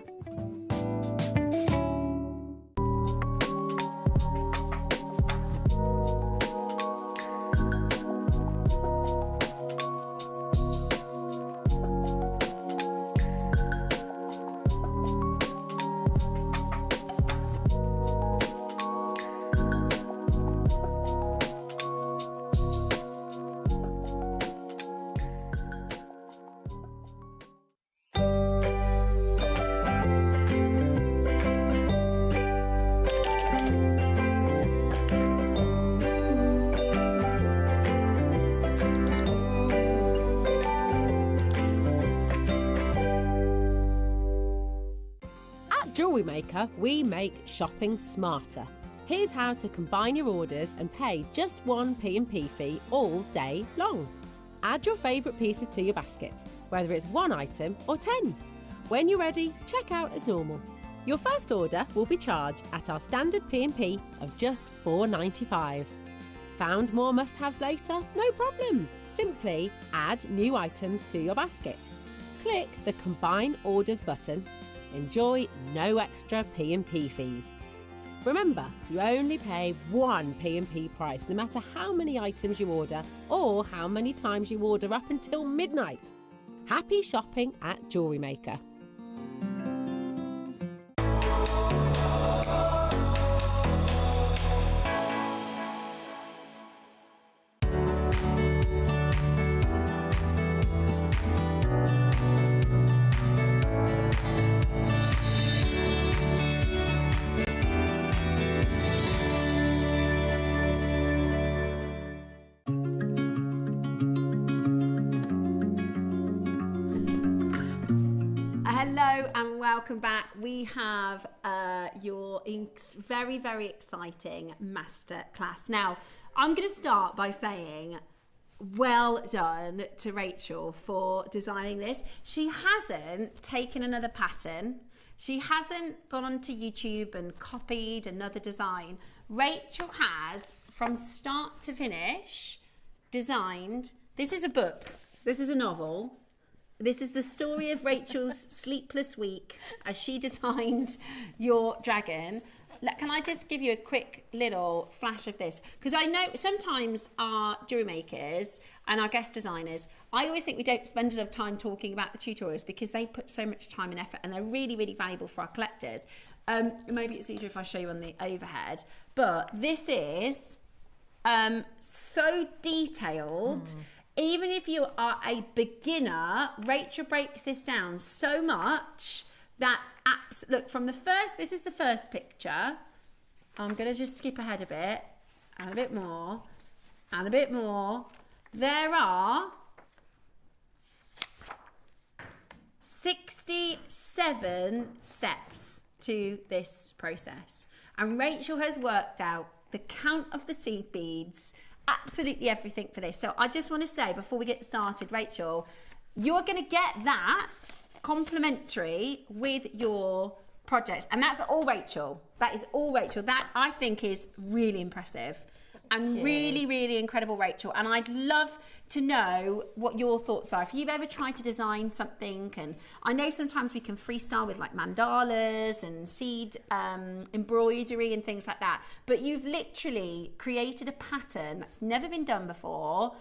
JewelleryMaker, we make shopping smarter. Here's how to combine your orders and pay just one P&P fee all day long. Add your favourite pieces to your basket, whether it's 1 item or 10. When you're ready, check out as normal. Your first order will be charged at our standard P&P of just $4.95. Found more must-haves later? No problem. Simply add new items to your basket. Click the Combine Orders button. Enjoy no extra P&P fees. Remember, you only pay one P&P price no matter how many items you order or how many times you order up until midnight. Happy shopping at JewelleryMaker. Hello and welcome back. We have your very, very exciting masterclass. Now, I'm going to start by saying well done to Rachel for designing this. She hasn't taken another pattern. She hasn't gone onto YouTube and copied another design. Rachel has, from start to finish, designed. This is a book. This is a novel. This is the story of Rachel's sleepless week as she designed your dragon. Can I just give you a quick little flash of this? Because I know sometimes our jewellery makers and our guest designers, I always think we don't spend enough time talking about the tutorials because they put so much time and effort and they're really, really valuable for our collectors. Maybe it's easier if I show you on the overhead. But this is so detailed. Even if you are a beginner, Rachel breaks this down so much that, look, from the first, this is the first picture. I'm going to just skip ahead a bit, and a bit more, and a bit more. There are 67 steps to this process. And Rachel has worked out the count of the seed beads, absolutely everything for this. So I just want to say before we get started, Rachel, you're going to get that complimentary with your project, and that's all Rachel. That is all Rachel. That I think is really impressive. and really, really incredible, Rachel. And I'd love to know what your thoughts are. If you've ever tried to design something, and I know sometimes we can freestyle with like mandalas and seed embroidery and things like that, but you've literally created a pattern that's never been done before,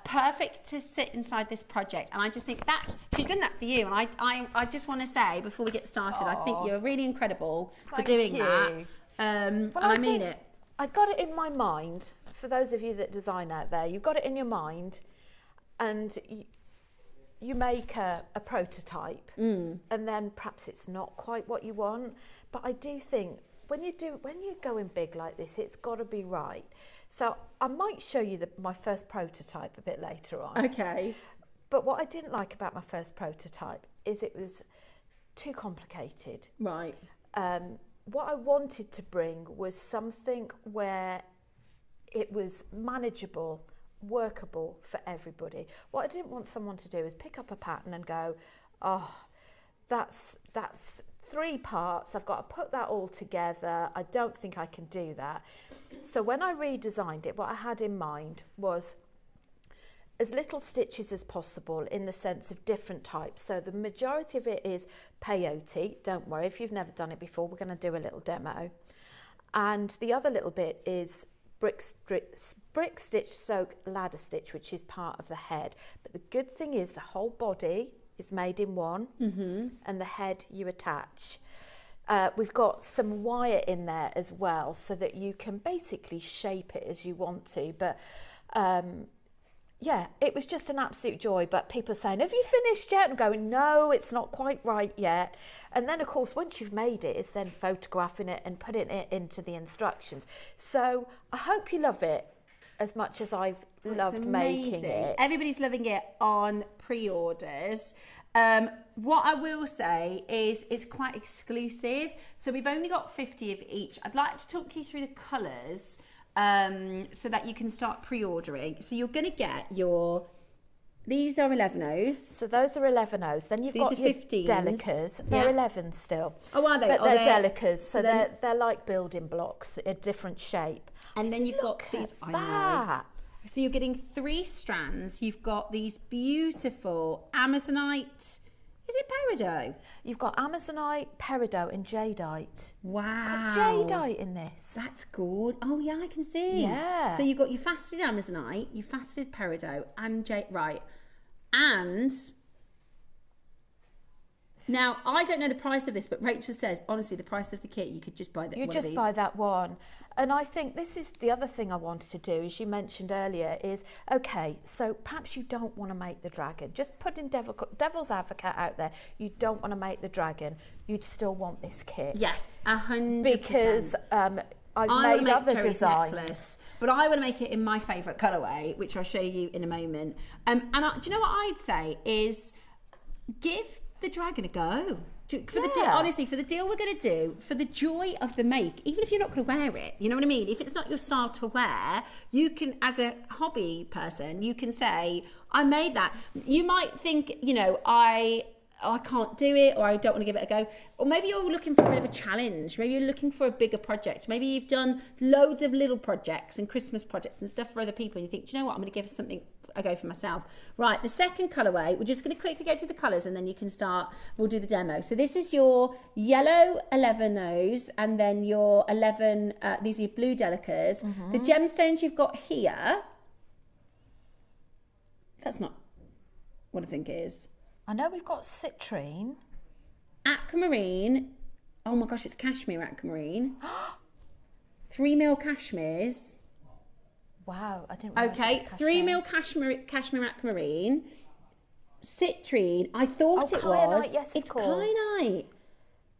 perfect to sit inside this project. And I just think that she's done that for you. And I just want to say before we get started, I think you're really incredible for doing that. And I mean it. I got it in my mind. For those of you that design out there, you've got it in your mind, and you make a prototype, and then perhaps it's not quite what you want. But I do think when you're going big like this, it's got to be right. So I might show you my first prototype a bit later on. Okay. But what I didn't like about my first prototype is it was too complicated. Right. What I wanted to bring was something where it was manageable, workable for everybody. What I didn't want someone to do is pick up a pattern and go, oh, that's 3 parts, I've got to put that all together, I don't think I can do that. So when I redesigned it, what I had in mind was as little stitches as possible in the sense of different types. So the majority of it is peyote. Don't worry, if you've never done it before, we're going to do a little demo. And the other little bit is brick stitch soak ladder stitch, which is part of the head. But the good thing is the whole body is made in one, and the head you attach. We've got some wire in there as well, so that you can basically shape it as you want to. But yeah, it was just an absolute joy. But people are saying, have you finished yet? I'm going, no, it's not quite right yet. And then, of course, once you've made it, it's then photographing it and putting it into the instructions. So I hope you love it as much as I've loved making it. Everybody's loving it on pre-orders. What I will say is it's quite exclusive. So we've only got 50 of each. I'd like to talk you through the colours so that you can start pre-ordering. So you're going to get these are 11s. So those are 11s. Then you've got your 15s. Delicas. They're 11s still. Oh, are they? But they're Delicas. So they're like building blocks, a different shape. And then you've got these. I know. So you're getting 3 strands. You've got these beautiful Amazonite. Is it peridot? You've got Amazonite, peridot, and jadeite. Wow. Got jadeite in this. That's good. Oh yeah, I can see. Yeah. So you've got your faceted Amazonite, your faceted peridot, and right. And now I don't know the price of this, but Rachel said honestly, the price of the kit you could just buy that. You just buy that one. And I think this is the other thing I wanted to do, as you mentioned earlier, is, okay, so perhaps you don't want to make the dragon. Just put in devil's advocate out there. You don't want to make the dragon. You'd still want this kit. Yes, 100%. Because I've made other designs. Necklace, but I want to make it in my favourite colourway, which I'll show you in a moment. Do you know what I'd say is give the dragon a go. Honestly, for the deal we're going to do, for the joy of the make, even if you're not going to wear it, you know what I mean? If it's not your style to wear, you can, as a hobby person, you can say, I made that. You might think, I can't do it, or I don't want to give it a go. Or maybe you're looking for a bit of a challenge. Maybe you're looking for a bigger project. Maybe you've done loads of little projects and Christmas projects and stuff for other people, and you think, do you know what, I'm going to give something a go for myself. Right, the second colourway, we're just going to quickly go through the colours and then you can start, we'll do the demo. So this is your yellow 11 and then your 11, these are your blue Delicas. The gemstones you've got here, that's not what I think it is. I know we've got citrine. Aquamarine. Oh my gosh, it's cashmere aquamarine. 3mm cashmeres. Wow, I didn't realise. Okay, 3mm cashmere aquamarine. Citrine. I thought it was. Yes, it's kyanite.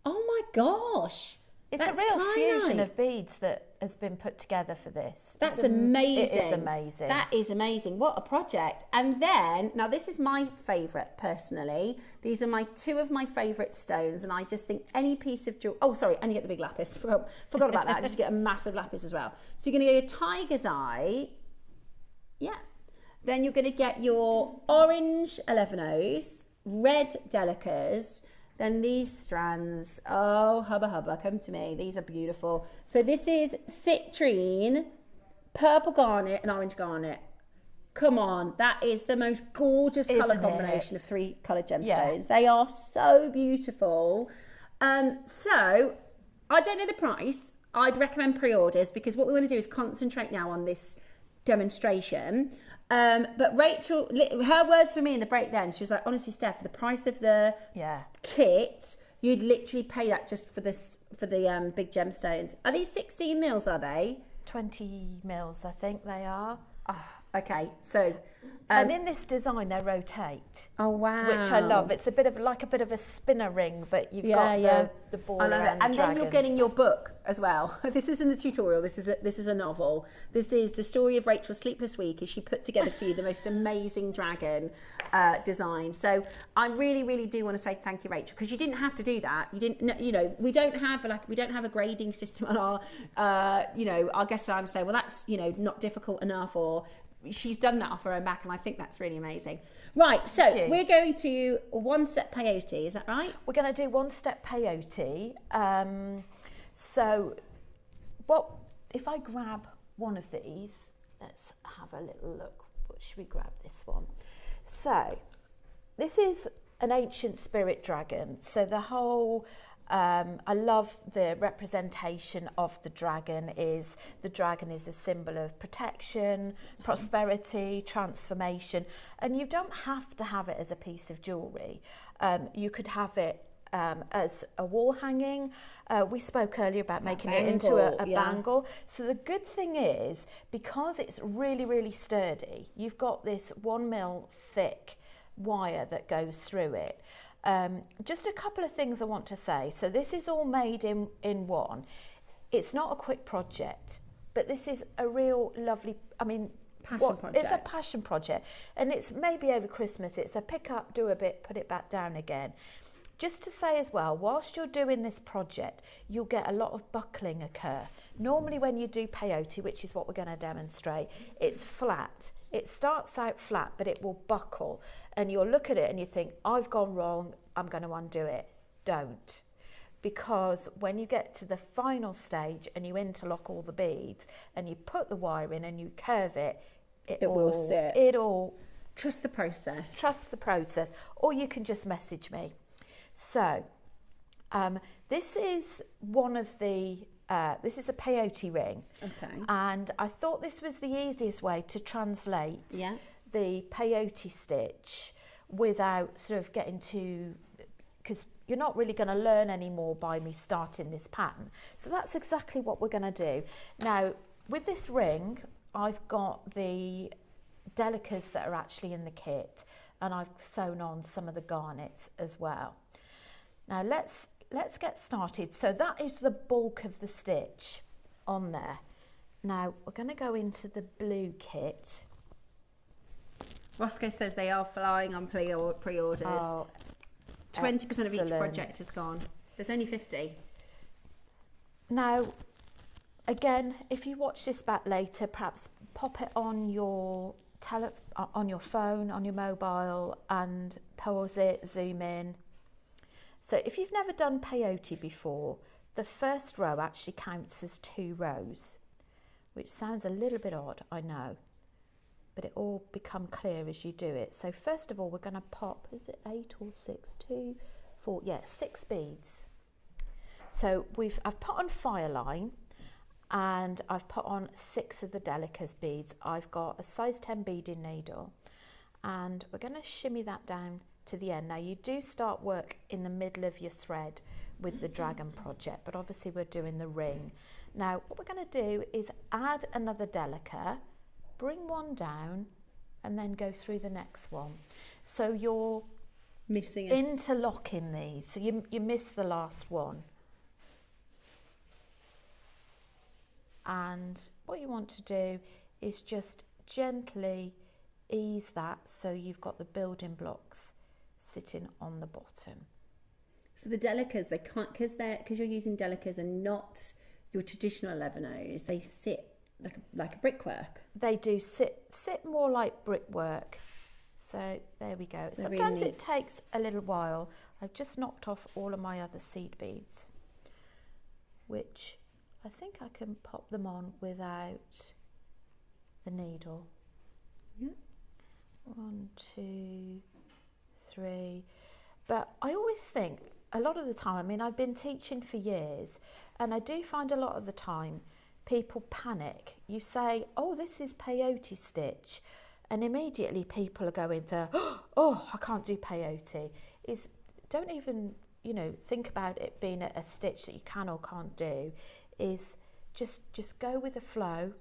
Oh my gosh. It's a real fusion of beads that has been put together for this. That's amazing. It is amazing. That is amazing. What a project. And then, now this is my favourite personally. These are 2 of my favourite stones, and I just think any piece of jewelry. Oh, sorry, and you get the big lapis. Forgot about that. Just get a massive lapis as well. So you're going to get your tiger's eye. Yeah. Then you're going to get your orange 11s, red Delicas. Then these strands, oh, hubba hubba, come to me. These are beautiful. So this is citrine, purple garnet and orange garnet. Come on, that is the most gorgeous colour combination of 3 coloured gemstones. Yeah. They are so beautiful. So, I don't know the price. I'd recommend pre-orders because what we want to do is concentrate now on this demonstration. But Rachel, her words for me in the break then, she was like, honestly, Steph, the price of the kit, you'd literally pay that just for the big gemstones. Are these 16 mils, are they? 20 mils, I think they are. Okay, so and in this design they rotate. Oh wow! Which I love. It's a bit of a spinner ring, but you've got the ball I love around it. And the then dragon. you're getting your book as well. This isn't a tutorial. This is a novel. This is the story of Rachel's sleepless week as she put together for you the most amazing dragon design. So I really, really do want to say thank you, Rachel, because you didn't have to do that. You didn't. You know, we don't have a grading system on our our guests and say, well, that's not difficult enough, or she's done that off her own back, and I think that's really amazing. Right, so we're going to one-step peyote, is that right? We're going to do one-step peyote. So what if I grab one of these? Let's have a little look. What should we grab? This one. So this is an ancient spirit dragon. So the whole I love the representation of the dragon. The dragon is a symbol of protection, prosperity, transformation, and you don't have to have it as a piece of jewellery. You could have it as a wall hanging. We spoke earlier about making it into a bangle. So the good thing is, because it's really, really sturdy, you've got this 1 mil thick wire that goes through it. Just a couple of things I want to say. So this is all made in one. It's not a quick project, but this is a real lovely, passion project. It's a passion project, and it's maybe over Christmas. It's a pick up, do a bit, put it back down again. Just to say as well, whilst you're doing this project, you'll get a lot of buckling occur. Normally when you do peyote, which is what we're going to demonstrate, it's flat. It starts out flat, but it will buckle. And you'll look at it and you think, I've gone wrong, I'm going to undo it. Don't. Because when you get to the final stage and you interlock all the beads and you put the wire in and you curve it, it will sit. Trust the process. Trust the process. Or you can just message me. So, this is one of the, this is a peyote ring. Okay. And I thought this was the easiest way to translate the peyote stitch without sort of getting to, because you're not really going to learn anymore by me starting this pattern. So that's exactly what we're going to do. Now, with this ring, I've got the delicas that are actually in the kit, and I've sewn on some of the garnets as well. Now let's get started. So that is the bulk of the stitch on there. Now we're going to go into the blue kit. Roscoe says they are flying on pre-orders. Oh, 20% of each project is gone. There's only 50. Now, again, if you watch this back later, perhaps pop it on your phone, on your mobile, and pause it, zoom in. So if you've never done peyote before, the first row actually counts as 2 rows, which sounds a little bit odd, I know, but it all become clear as you do it. So first of all, we're going to pop, is it 8 or 6? 2, 4, 6 beads. So I've put on Fireline, and I've put on 6 of the Delicas beads. I've got a size 10 beading needle, and we're going to shimmy that down to the end. Now you do start work in the middle of your thread with the dragon project, but obviously we're doing the ring. Now what we're going to do is add another delica, bring one down, and then go through the next one. So you're interlocking these, so you miss the last one. And what you want to do is just gently ease that so you've got the building blocks sitting on the bottom. So the delicas, they can't, because you're using delicas and not your traditional 11-Os, they sit like a brickwork. They do sit more like brickwork. So there we go. So sometimes really it takes a little while. I've just knocked off all of my other seed beads, which I think I can pop them on without the needle. 1, 2, 3. But I always think, a lot of the time, I mean, I've been teaching for years, and I do find a lot of the time people panic. You say, oh, this is peyote stitch, and immediately people are going to, oh, I can't do peyote. Don't even, you know, think about it being a stitch that you can or can't do. Is just go with the flow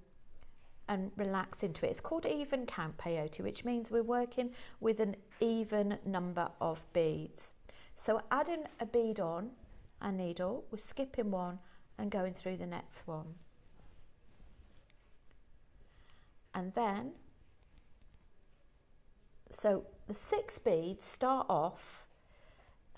and relax into it. It's called even count peyote, which means we're working with an even number of beads. So adding a bead on a needle, we're skipping one and going through the next one. And then, so the 6 beads start off,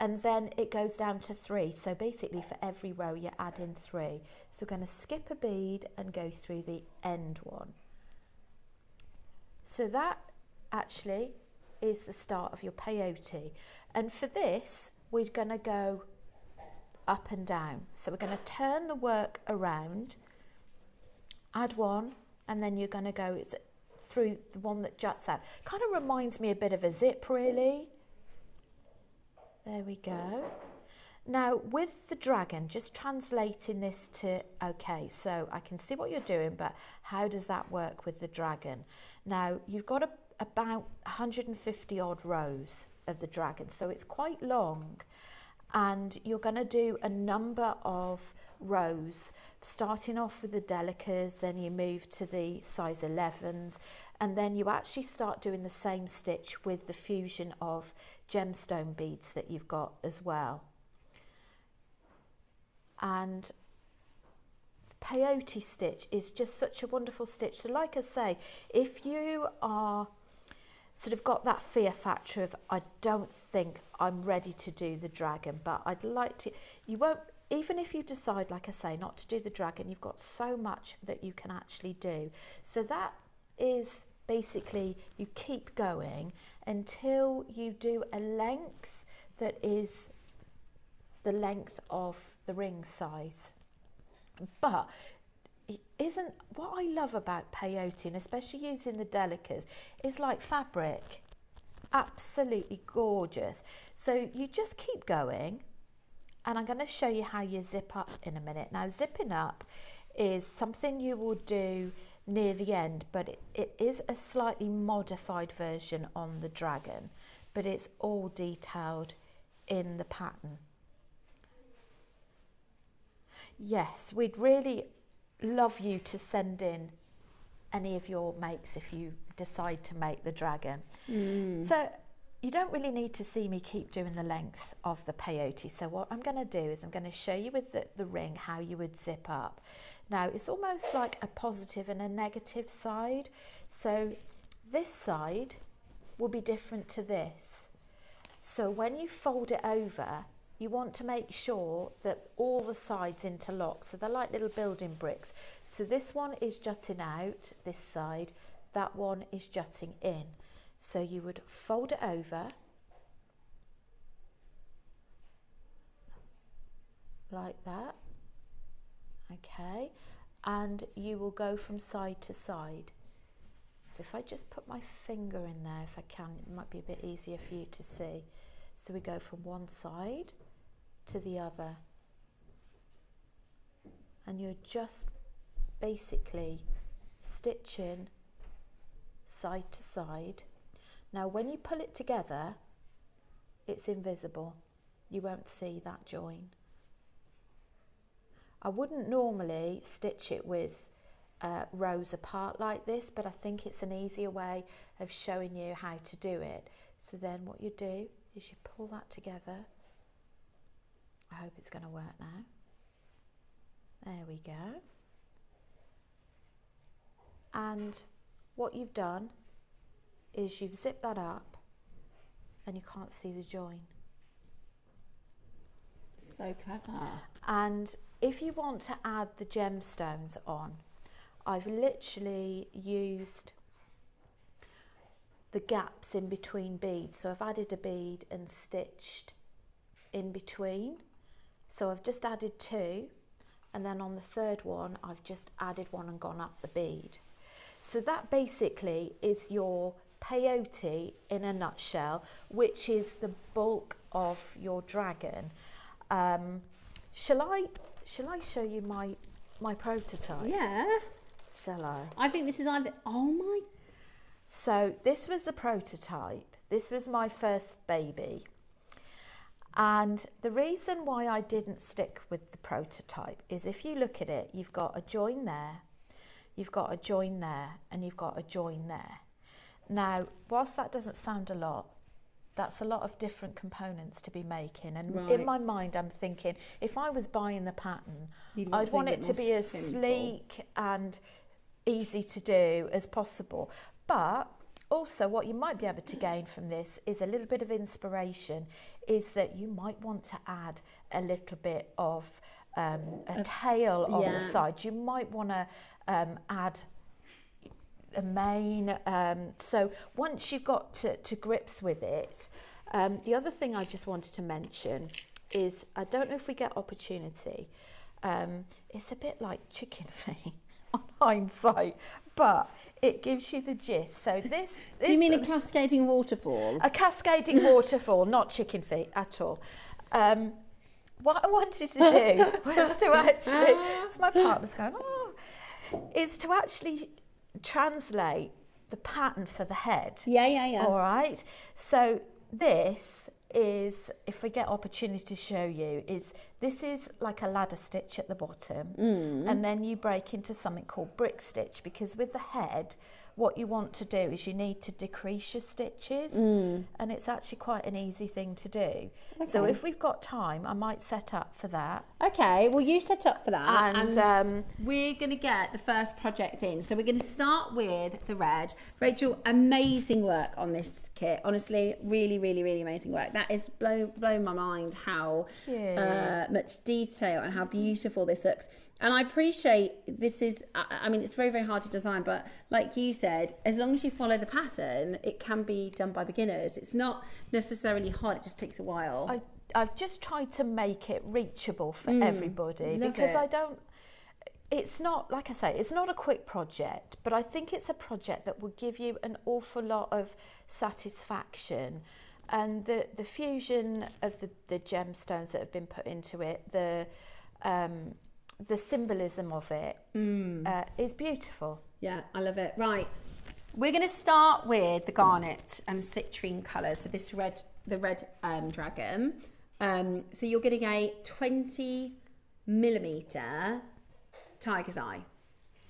and then it goes down to 3. So basically for every row you're adding 3. So we're going to skip a bead and go through the end one. So that actually is the start of your peyote. And for this, we're going to go up and down. So we're going to turn the work around, add one, and then you're going to go through the one that juts out. Kind of reminds me a bit of a zip, really. There we go. Now with the dragon, just translating this to, okay, so I can see what you're doing, but how does that work with the dragon? Now you've got about 150 odd rows of the dragon, so it's quite long, and you're going to do a number of rows, starting off with the delicas, then you move to the size 11s, and then you actually start doing the same stitch with the fusion of gemstone beads that you've got as well. And the peyote stitch is just such a wonderful stitch. So like I say, if you are sort of got that fear factor of, I don't think I'm ready to do the dragon, but I'd like to, you won't, even if you decide, like I say, not to do the dragon, you've got so much that you can actually do. So that is basically, you keep going until you do a length that is the length of the ring size. But it isn't, what I love about peyote, and especially using the delicas, is like fabric, absolutely gorgeous. So you just keep going, and I'm going to show you how you zip up in a minute. Now zipping up is something you will do near the end, but it is a slightly modified version on the dragon, but it's all detailed in the pattern. Yes, we'd really love you to send in any of your makes if you decide to make the dragon. So you don't really need to see me keep doing the length of the peyote. So what I'm going to do is I'm going to show you with the ring how you would zip up. Now it's almost like a positive and a negative side. So this side will be different to this. So when you fold it over, you want to make sure that all the sides interlock. So they're like little building bricks. So this one is jutting out, this side, that one is jutting in. So you would fold it over like that, okay, and you will go from side to side. So if I just put my finger in there, if I can, it might be a bit easier for you to see. So we go from one side to the other, and you're just basically stitching side to side. Now when you pull it together, it's invisible. You won't see that join. I wouldn't normally stitch it with rows apart like this, but I think it's an easier way of showing you how to do it. So then what you do is you pull that together. I hope it's going to work now. There we go. And what you've done is you've zipped that up and you can't see the join. So clever. And if you want to add the gemstones on, I've literally used the gaps in between beads. So I've added a bead and stitched in between. So I've just added 2, and then on the third one I've just added one and gone up the bead. So that basically is your peyote in a nutshell, which is the bulk of your dragon. Shall I show you my prototype? Yeah. Shall I? I think this is either. Oh my. So this was the prototype. This was my first baby. And the reason why I didn't stick with the prototype is if you look at it, you've got a join there, you've got a join there, and you've got a join there. Now, whilst that doesn't sound a lot, that's a lot of different components to be making. And in my mind, I'm thinking, if I was buying the pattern, I'd want it to be as sleek and easy to do as possible. But also what you might be able to gain from this is a little bit of inspiration, is that you might want to add a little bit of a tail on the side. You might want to add a mane. So once you've got to grips with it, the other thing I just wanted to mention is, I don't know if we get opportunity, it's a bit like chicken feet on hindsight, but it gives you the gist. So this Do you mean a cascading waterfall? A cascading waterfall, not chicken feet at all. What I wanted to do was to actually, it's my partner's going, is to actually translate the pattern for the head. Yeah. All right. So this is, if we get opportunity to show you, this is like a ladder stitch at the bottom, and then you break into something called brick stitch, because with the head, what you want to do is you need to decrease your stitches, and it's actually quite an easy thing to do. Okay. So if we've got time, I might set up for that. Okay, well, you set up for that, and we're going to get the first project in. So we're going to start with the red. Rachel, amazing work on this kit. Honestly, really, really, really amazing work. That is blown my mind how much detail and how beautiful this looks. And I appreciate this is, I mean, it's very, very hard to design, but like you said, as long as you follow the pattern, it can be done by beginners. It's not necessarily hard, it just takes a while. I've just tried to make it reachable for everybody, because it's not, like I say, it's not a quick project, but I think it's a project that will give you an awful lot of satisfaction. And the fusion of the gemstones that have been put into it, the symbolism of it is beautiful. Yeah, I love it. Right, we're going to start with the garnet and citrine colours. So this the red dragon. So you're getting a 20mm tiger's eye.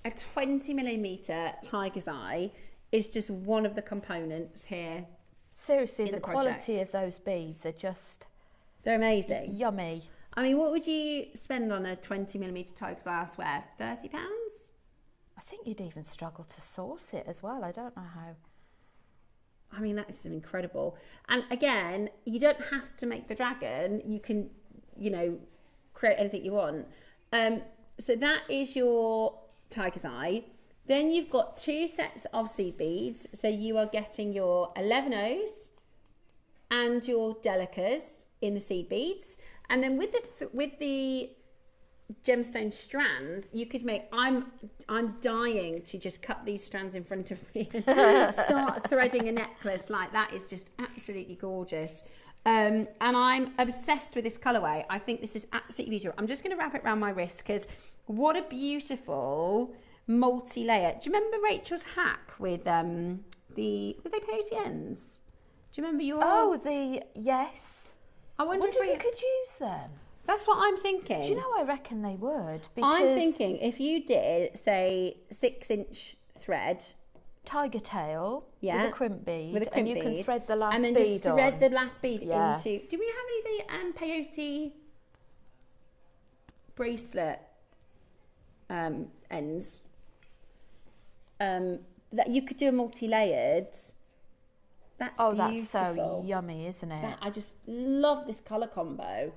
A 20mm tiger's eye is just one of the components here. Seriously, the quality of those beads are just... They're amazing. Yummy. I mean, what would you spend on a 20mm tiger's eye elsewhere? £30? I think you'd even struggle to source it as well. I don't know how. I mean, that is incredible. And again, you don't have to make the dragon. You can, create anything you want. So that is your tiger's eye. Then you've got 2 sets of seed beads. So you are getting your 11Os and your delicas in the seed beads. And then with the gemstone strands, you could make, I'm dying to just cut these strands in front of me and start threading a necklace. Like, that is just absolutely gorgeous. And I'm obsessed with this colourway. I think this is absolutely beautiful. I'm just going to wrap it around my wrist, because what a beautiful multi-layer. Do you remember Rachel's hack with were they peyote ends? Do you remember your... Oh, yes. I wonder if you could use them. That's what I'm thinking. Do you know, I reckon they would. Because I'm thinking if you did, say, 6-inch thread, tiger tail, with a crimp bead, and you can thread the last bead on. And then just thread the last bead into... Do we have any of the peyote bracelet ends? That you could do a multi-layered. That's beautiful. That's so yummy, isn't it? I just love this colour combo.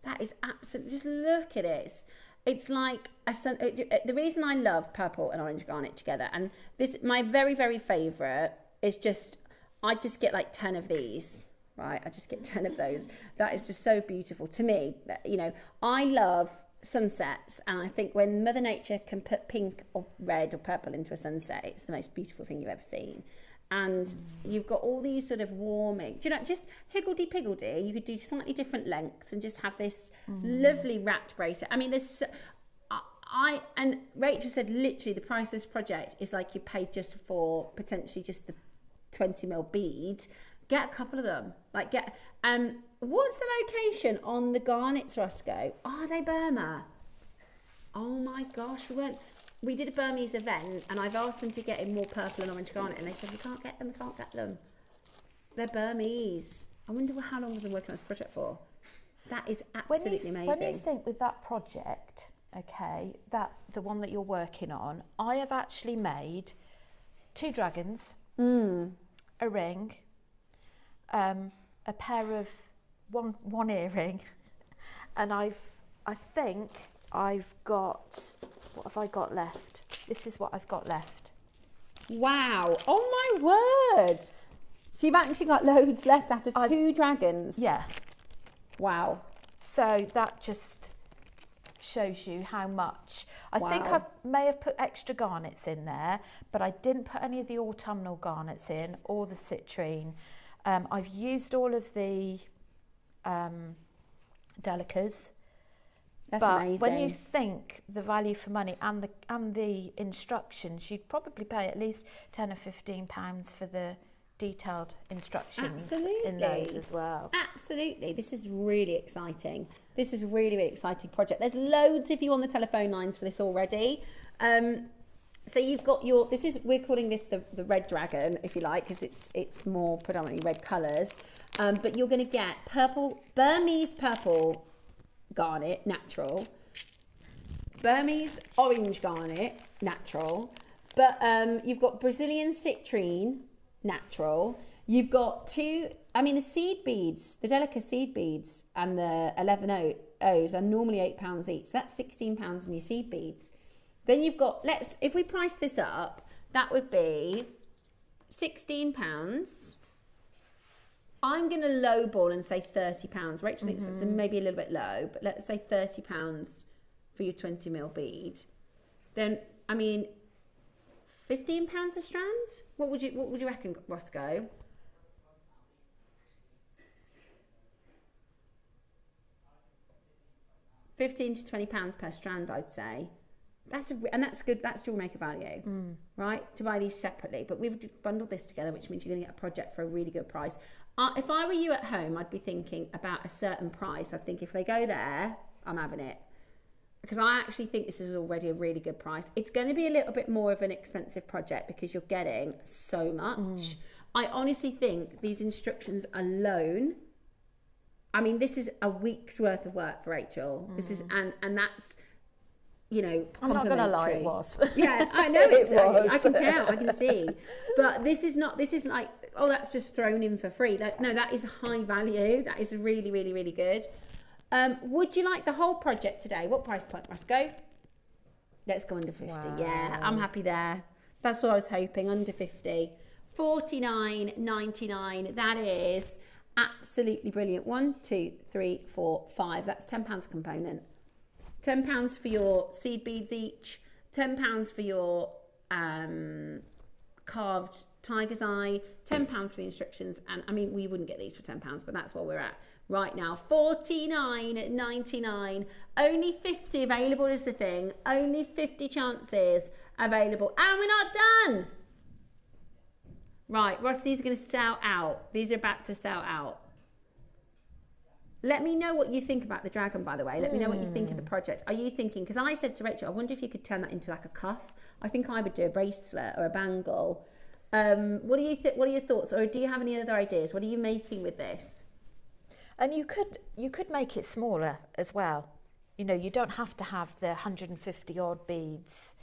That is absolutely, just look at it. It's like, the reason I love purple and orange garnet together, and this, my very, very favourite is just, I just get like 10 of these, right? I just get 10 of those. That is just so beautiful to me. I love sunsets, and I think when Mother Nature can put pink or red or purple into a sunset, it's the most beautiful thing you've ever seen. And you've got all these sort of warming, do you know, just higgledy-piggledy, you could do slightly different lengths and just have this lovely wrapped bracelet. I mean, there's, and Rachel said literally the price of this project is like you paid just for potentially just the 20mm bead. Get a couple of them. Like get, what's the location on the garnets, Roscoe? Are they Burma? Oh my gosh, we did a Burmese event and I've asked them to get in more purple and orange garnet and they said we can't get them. They're Burmese. I wonder how long they've been working on this project for. That is absolutely amazing. When you think with that project, okay, the one that you're working on, I have actually made 2 dragons, a ring, a pair of one earring, and I think I've got, what have I got left? This is what I've got left. Wow! Oh my word! So you've actually got loads left after 2 dragons. Yeah. Wow. So that just shows you how much. I think I may have put extra garnets in there, but I didn't put any of the autumnal garnets in or the citrine. I've used all of the delicas. That's but amazing. When you think the value for money and the instructions, you'd probably pay at least £10 or £15 for the detailed instructions in those as well. Absolutely. This is really exciting. This is a really, really exciting project. There's loads of you on the telephone lines for this already. So you've got we're calling this the red dragon, if you like, because it's more predominantly red colours. But you're going to get Burmese purple garnet, natural. Burmese orange garnet, natural. But you've got Brazilian citrine, natural. You've got the seed beads, the delicate seed beads and the 11 O's are normally £8 each. So that's £16 in your seed beads. Then you've got, if we price this up, that would be £16. I'm going to lowball and say £30. Rachel thinks it's maybe a little bit low, but let's say £30 for your 20mm bead. Then, I mean, £15 a strand? What would you reckon, Roscoe? £15 to £20 per strand, I'd say. That's good. That's JewelleryMaker value, right? To buy these separately, but we've bundled this together, which means you're going to get a project for a really good price. If I were you at home, I'd be thinking about a certain price. I think if they go there, I'm having it. Because I actually think this is already a really good price. It's going to be a little bit more of an expensive project because you're getting so much. I honestly think these instructions alone, I mean, this is a week's worth of work for Rachel. This is, and that's, you know, I'm not going to lie, it was. Yeah, I know it was. I can tell, I can see. But this is like, oh, that's just thrown in for free. No, that is high value. That is really, really, really good. Would you like the whole project today? What price point, Roscoe? Let's go under 50. Wow. Yeah, I'm happy there. That's what I was hoping, under 50. $49.99. That is absolutely brilliant. 1, 2, 3, 4, 5. That's £10 a component. £10 for your seed beads each. £10 for your carved tiger's eye. £10 for the instructions. And I mean, we wouldn't get these for £10, but that's what we're at right now. $49.99. Only 50 available is the thing. Only 50 chances available. And we're not done. Right, Ross, these are going to sell out. These are about to sell out. Let me know what you think about the dragon, by the way. Let me know what you think of the project. Are you thinking, because I said to Rachel, I wonder if you could turn that into like a cuff. I think I would do a bracelet or a bangle. What do you think? What are your thoughts? Or do you have any other ideas? What are you making with this? And you could make it smaller as well. You know, you don't have to have the 150 odd beads.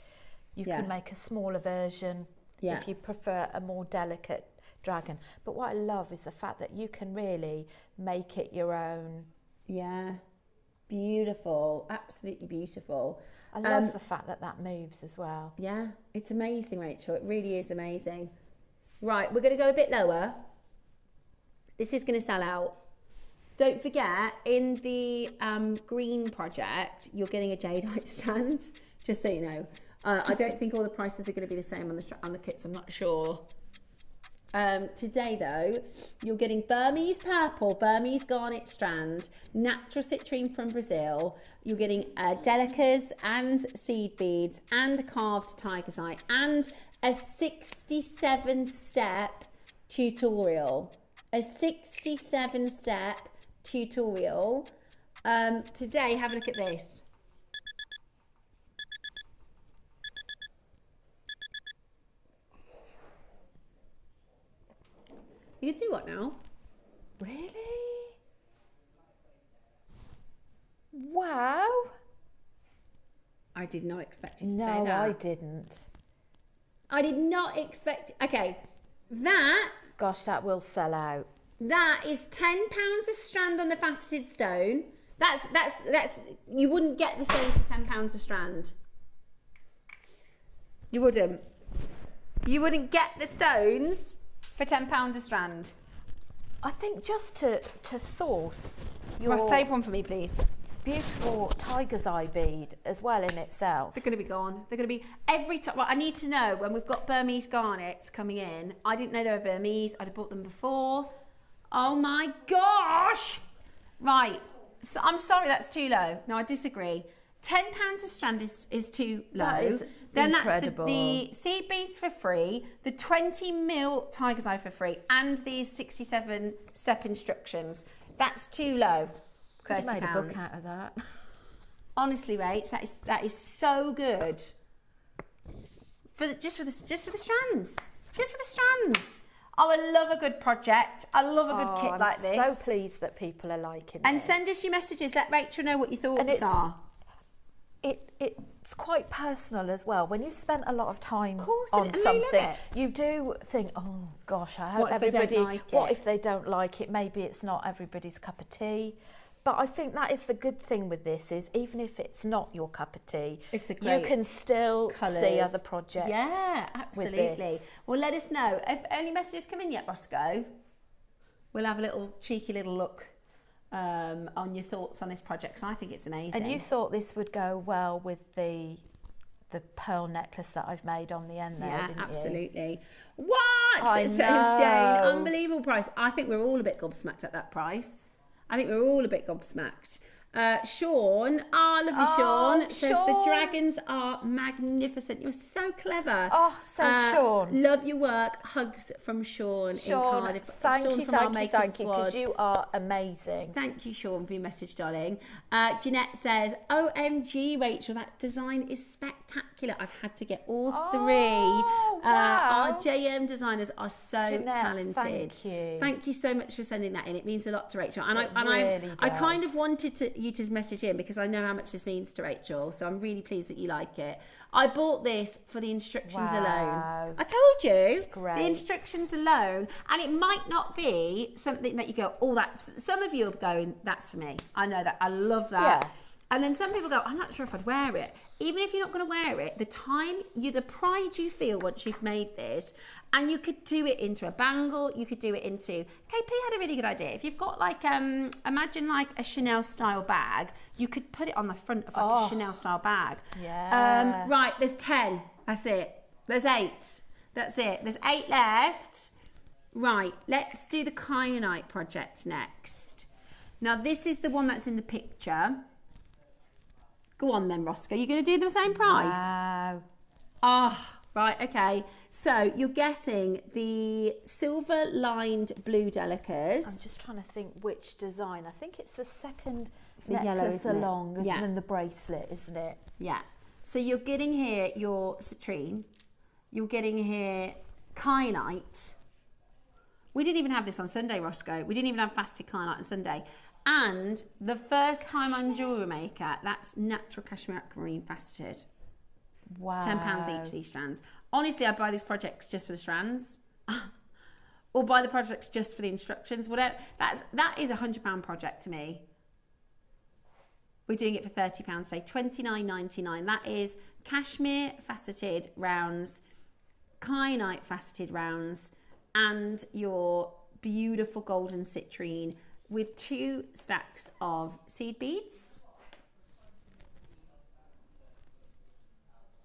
You can make a smaller version if you prefer a more delicate dragon. But what I love is the fact that you can really make it your own. Yeah, beautiful, absolutely beautiful. I love the fact that that moves as well. Yeah, it's amazing, Rachel. It really is amazing. Right, we're going to go a bit lower. This is going to sell out. Don't forget, in the green project, you're getting a jadeite stand, just so you know. I don't think all the prices are going to be the same on the kits, I'm not sure. Today though, you're getting Burmese purple, Burmese garnet strand, natural citrine from Brazil. You're getting delicas and seed beads and carved tiger's eye and a 67-step tutorial. A 67-step tutorial. Today, have a look at this. You do what now? Really? Wow. I did not expect you to say No, that. I didn't. I did not expect. Okay, that. Gosh, that will sell out. That is £10 a strand on the faceted stone. That's. You wouldn't get the stones for £10 a strand. You wouldn't. You wouldn't get the stones for £10 a strand. I think just to source your Save one for me, please. beautiful tiger's eye bead as well in itself. They're going to be gone. They're going to be every time. Well, I need to know when we've got Burmese garnets coming in. I didn't know they were Burmese. I'd have bought them before. Oh my gosh! Right. So I'm sorry, that's too low. No, I disagree. £10 a strand is too low. That is then incredible. That's the seed beads for free, the 20mm tiger's eye for free, and these 67-step instructions. That's too low. Could have made a book £30. out of that. Honestly, Rach, that is so good. Just for the strands. Just for the strands. Oh, I love a good project. I love a good kit like this. I'm so pleased that people are liking And this. send us your messages. Let Rachel know what your thoughts are. It's quite personal as well. When you spent a lot of time course, on and they something, love it. you do think, oh gosh, I hope What if they don't everybody. like What it? if they don't like it? Maybe it's not everybody's cup of tea. But I think that is the good thing with this is even if it's not your cup of tea, It's a great you can still colours. see other projects. Yeah, with absolutely. this. Well, let us know. If any messages come in yet, Roscoe, we'll have a little cheeky little look on your thoughts on this project because I think it's amazing. And you thought this would go well with the pearl necklace that I've made on the end there, yeah, didn't you? absolutely. What? I Says know. Jane. Unbelievable price. I think we're all a bit gobsmacked at that price. I think we're all a bit gobsmacked. Sean, I love you, Sean, says the Sean. dragons are magnificent. You're so clever. Oh, Sean. Love your work. Hugs from Sean in Cardiff. Thank Sean you, from our thank you, Maker thank you, Squad. because you are amazing. Thank you, Sean, for your message, darling. Jeanette says, OMG, Rachel, that design is spectacular. I've had to get all three. Wow. Our JM designers are so Jeanette, talented. thank you. Thank you so much for sending that in. It means a lot to Rachel. And It I really kind does. of wanted you to message in because I know how much this means to Rachel. So I'm really pleased that you like it. I bought this for the instructions alone. I told you. Great. The instructions alone. And it might not be something that you go, oh, that's... Some of you are going, that's for me. I know that. I love that. Yeah. And then some people go, I'm not sure if I'd wear it. Even if you're not going to wear it, the pride you feel once you've made this, and you could do it into a bangle, you could do it into... KP had a really good idea. If you've got like, imagine like a Chanel style bag, you could put it on the front of like a Chanel style bag. Yeah. Right, there's 10. That's it. There's 8. That's it. There's 8 left. Right, let's do the kyanite project next. Now, this is the one that's in the picture. Go on then, Roscoe. You're going to do the same price? Wow. Right, okay. So you're getting the silver lined blue delicas. I'm just trying to think which design. I think it's the second the yellow, necklace isn't it? along Yeah. than the bracelet, isn't it? Yeah. So you're getting here your citrine. You're getting here kyanite. We didn't even have this on Sunday, Roscoe. We didn't even have faceted kyanite on Sunday. And the first time on JewelleryMaker, that's natural cashmere aquamarine faceted. Wow. £10 each, these strands. Honestly, I'd buy these projects just for the strands. Or buy the projects just for the instructions. Whatever. That is a £100 project to me. We're doing it for £30 today. $29.99. That is cashmere faceted rounds, kyanite faceted rounds, and your beautiful golden citrine with 2 stacks of seed beads.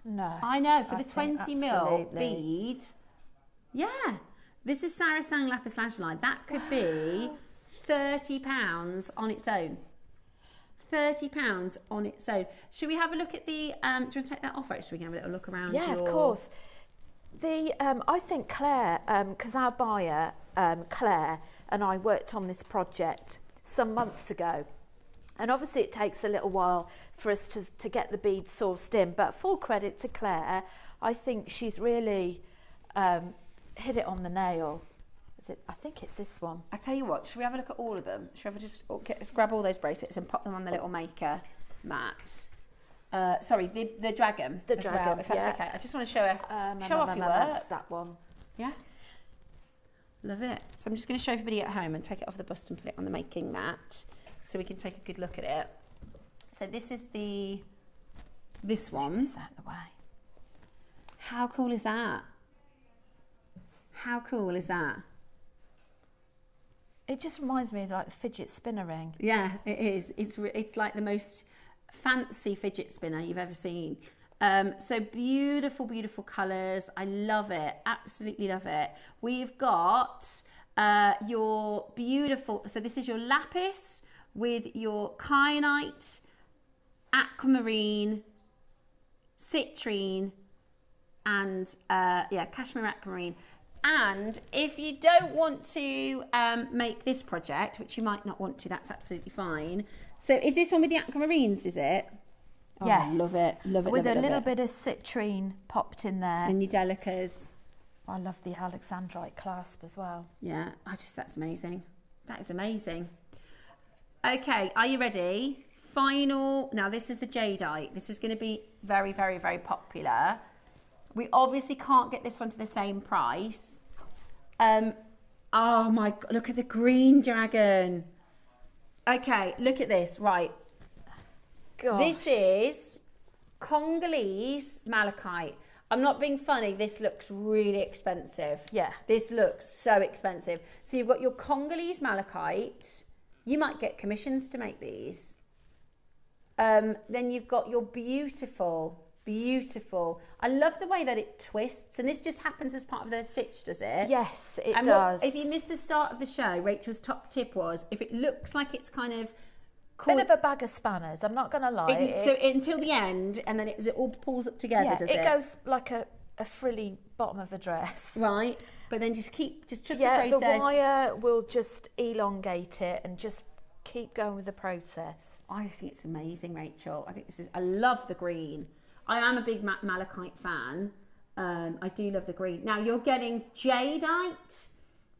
No. I know, for I the think 20 mil absolutely. bead. Yeah. This is Saracen lapis lazuli. That could be £30 on its own. £30 on its own. Should we have a look at the, do you want to take that off, Rach, so we can have a little look around? Yeah, of course. The I think Claire, because our buyer, Claire, and I worked on this project some months ago. And obviously it takes a little while for us to get the beads sourced in, but full credit to Claire. I think she's really hit it on the nail. I think it's this one. I tell you what, should we have a look at all of them? Should we just grab all those bracelets and pop them on the little maker mat? Sorry, the dragon. The as dragon, well, if that's yeah. okay. I just want to show off your work. That's that one. Yeah. Love it. So I'm just going to show everybody at home and take it off the bust and put it on the making mat, so we can take a good look at it. So this is this one. Is that the way? How cool is that? How cool is that? It just reminds me of like the fidget spinner ring. Yeah, it is. It's like the most fancy fidget spinner you've ever seen. So beautiful, beautiful colours. I love it. Absolutely love it. We've got your beautiful, so this is your lapis with your kyanite, aquamarine, citrine, and cashmere aquamarine. And if you don't want to make this project, which you might not want to, that's absolutely fine. So is this one with the aquamarines, is it? Oh, Yes. love it, love it. With love a it, little love bit of citrine popped in there. it. And your delicas. I love the Alexandrite clasp as well. Yeah, that's amazing. That is amazing. Okay, are you ready? Final, now this is the jadeite. This is going to be very, very, very popular. We obviously can't get this one to the same price. Oh my God, look at the green dragon. Okay, look at this, right. Gosh. This is Congolese malachite. I'm not being funny, this looks really expensive. Yeah. This looks so expensive. So you've got your Congolese malachite. You might get commissions to make these. Then you've got your beautiful, I love the way that it twists, and this just happens as part of the stitch, does it? Yes, it and does. If you missed the start of the show, Rachel's top tip was, if it looks like it's kind of bit of a bag of spanners, I'm not going to lie. so until the end, and then it all pulls up together, yeah, does it goes like a frilly bottom of a dress. Right, but then just trust the Yeah, process. the wire will just elongate it and just keep going with the process. I think it's amazing, Rachel. I love the green. I am a big malachite fan. I do love the green. Now you're getting jadeite,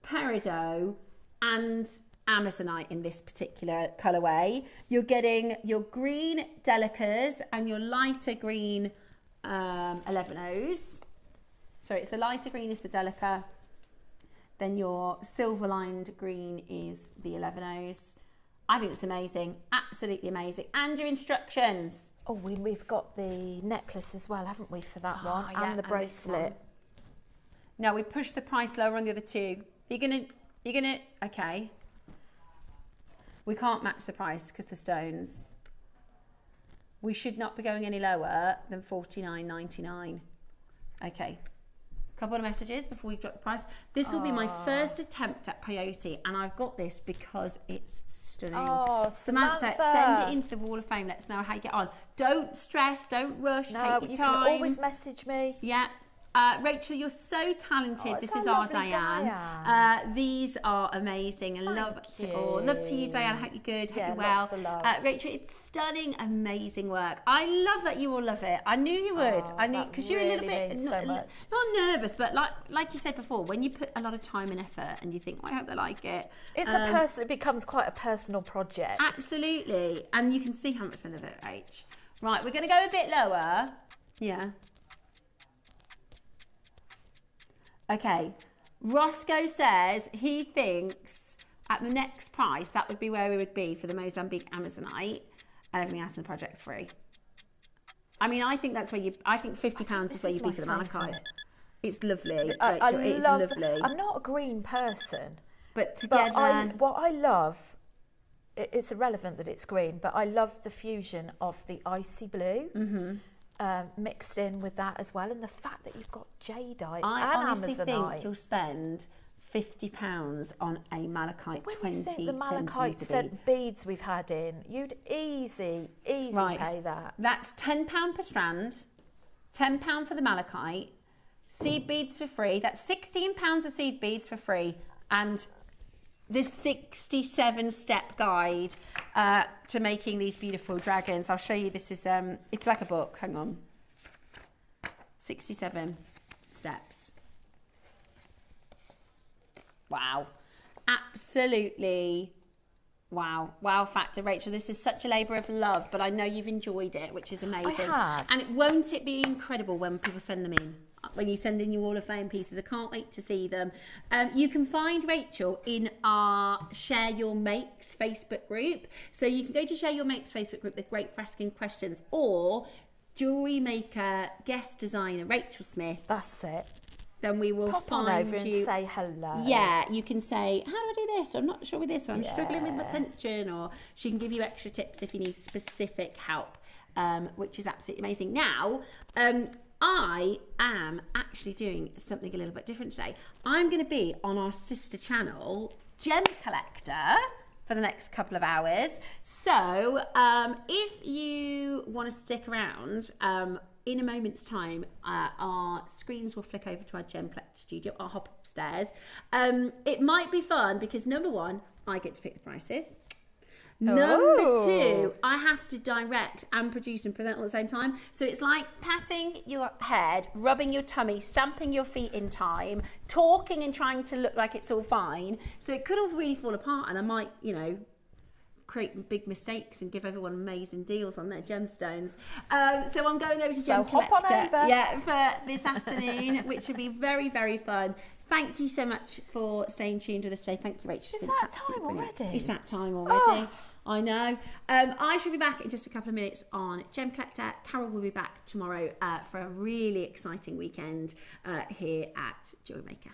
peridot, and amazonite in this particular colourway. You're getting your green delicas and your lighter green 11Os. So it's the lighter green is the delica. Then your silver lined green is the 11Os. I think it's amazing, absolutely amazing. And your instructions. Oh, we've got the necklace as well, haven't we, for that one? Yeah, and the bracelet. Now we push the price lower on the other two. You're gonna, okay. We can't match the price because the stones. We should not be going any lower than $49.99. Okay. Couple of messages before we drop the price. This will be my first attempt at peyote, and I've got this because it's stunning. Oh, Samantha, send it into the Wall of Fame. Let us know how you get on. Don't stress, don't rush, No, take your you time. can always message me. Yeah. Rachel, you're so talented. This is our Diane. These are amazing, and love to all. Love to you, Diane. Hope you're good. Hope you're well. Lots of love. Rachel, it's stunning, amazing work. I love that you all love it. I knew you would. I knew because you're a little bit not nervous, but like you said before, when you put a lot of time and effort, and you think, I hope they like it. It becomes quite a personal project. Absolutely, and you can see how much I love it, Rach. Right, we're going to go a bit lower. Yeah. Okay, Roscoe says he thinks at the next price that would be where we would be for the Mozambique Amazonite, and everything else in the project's free. I mean, I think that's where I think £50 is where you'd be for the malachite. It's lovely, Rachel. It's lovely. I'm not a green person, but together. What I love it's irrelevant that it's green, but I love the fusion of the icy blue mixed in with that as well, and the fact that you've got jadeite and honestly amazonite. think you'll spend £50 on a malachite When 20 you think the malachite centimetre bead. beads we've had in, you'd easy pay that. That's £10 per strand, £10 for the malachite, seed beads for free. That's £16 of seed beads for free, and this 67-step guide to making these beautiful dragons. I'll show you. This is it's like a book. Hang on. 67 steps. Wow, absolutely. Wow factor, Rachel. This is such a labour of love, but I know you've enjoyed it, which is amazing. I have. And won't it be incredible when people send them in? When you send in your Wall of Fame pieces, I can't wait to see them. You can find Rachel in our Share Your Makes Facebook group. So you can go to Share Your Makes Facebook group, the Great for Asking Questions, or Jewellery Maker guest designer Rachel Smith. That's it. Then we will Pop find on over you. and say hello. Yeah, you can say, how do I do this? Or I'm not sure with this, or I'm struggling with my tension, or she can give you extra tips if you need specific help, which is absolutely amazing. Now, I am actually doing something a little bit different today. I'm going to be on our sister channel, Gem Collector, for the next couple of hours. So if you want to stick around, in a moment's time, our screens will flick over to our Gem Collector studio. I'll hop upstairs. It might be fun because, number one, I get to pick the prices. Number two, I have to direct and produce and present all at the same time. So it's like patting your head, rubbing your tummy, stamping your feet in time, talking and trying to look like it's all fine. So it could all really fall apart, and I might, create big mistakes and give everyone amazing deals on their gemstones. So I'm going over to Gem Collector for this afternoon, which will be very, very fun. Thank you so much for staying tuned with us today. Thank you, Rachel. Is that time already? It's that time already. I know. I shall be back in just a couple of minutes on Gem Collector. Carol will be back tomorrow for a really exciting weekend here at JewelleryMaker.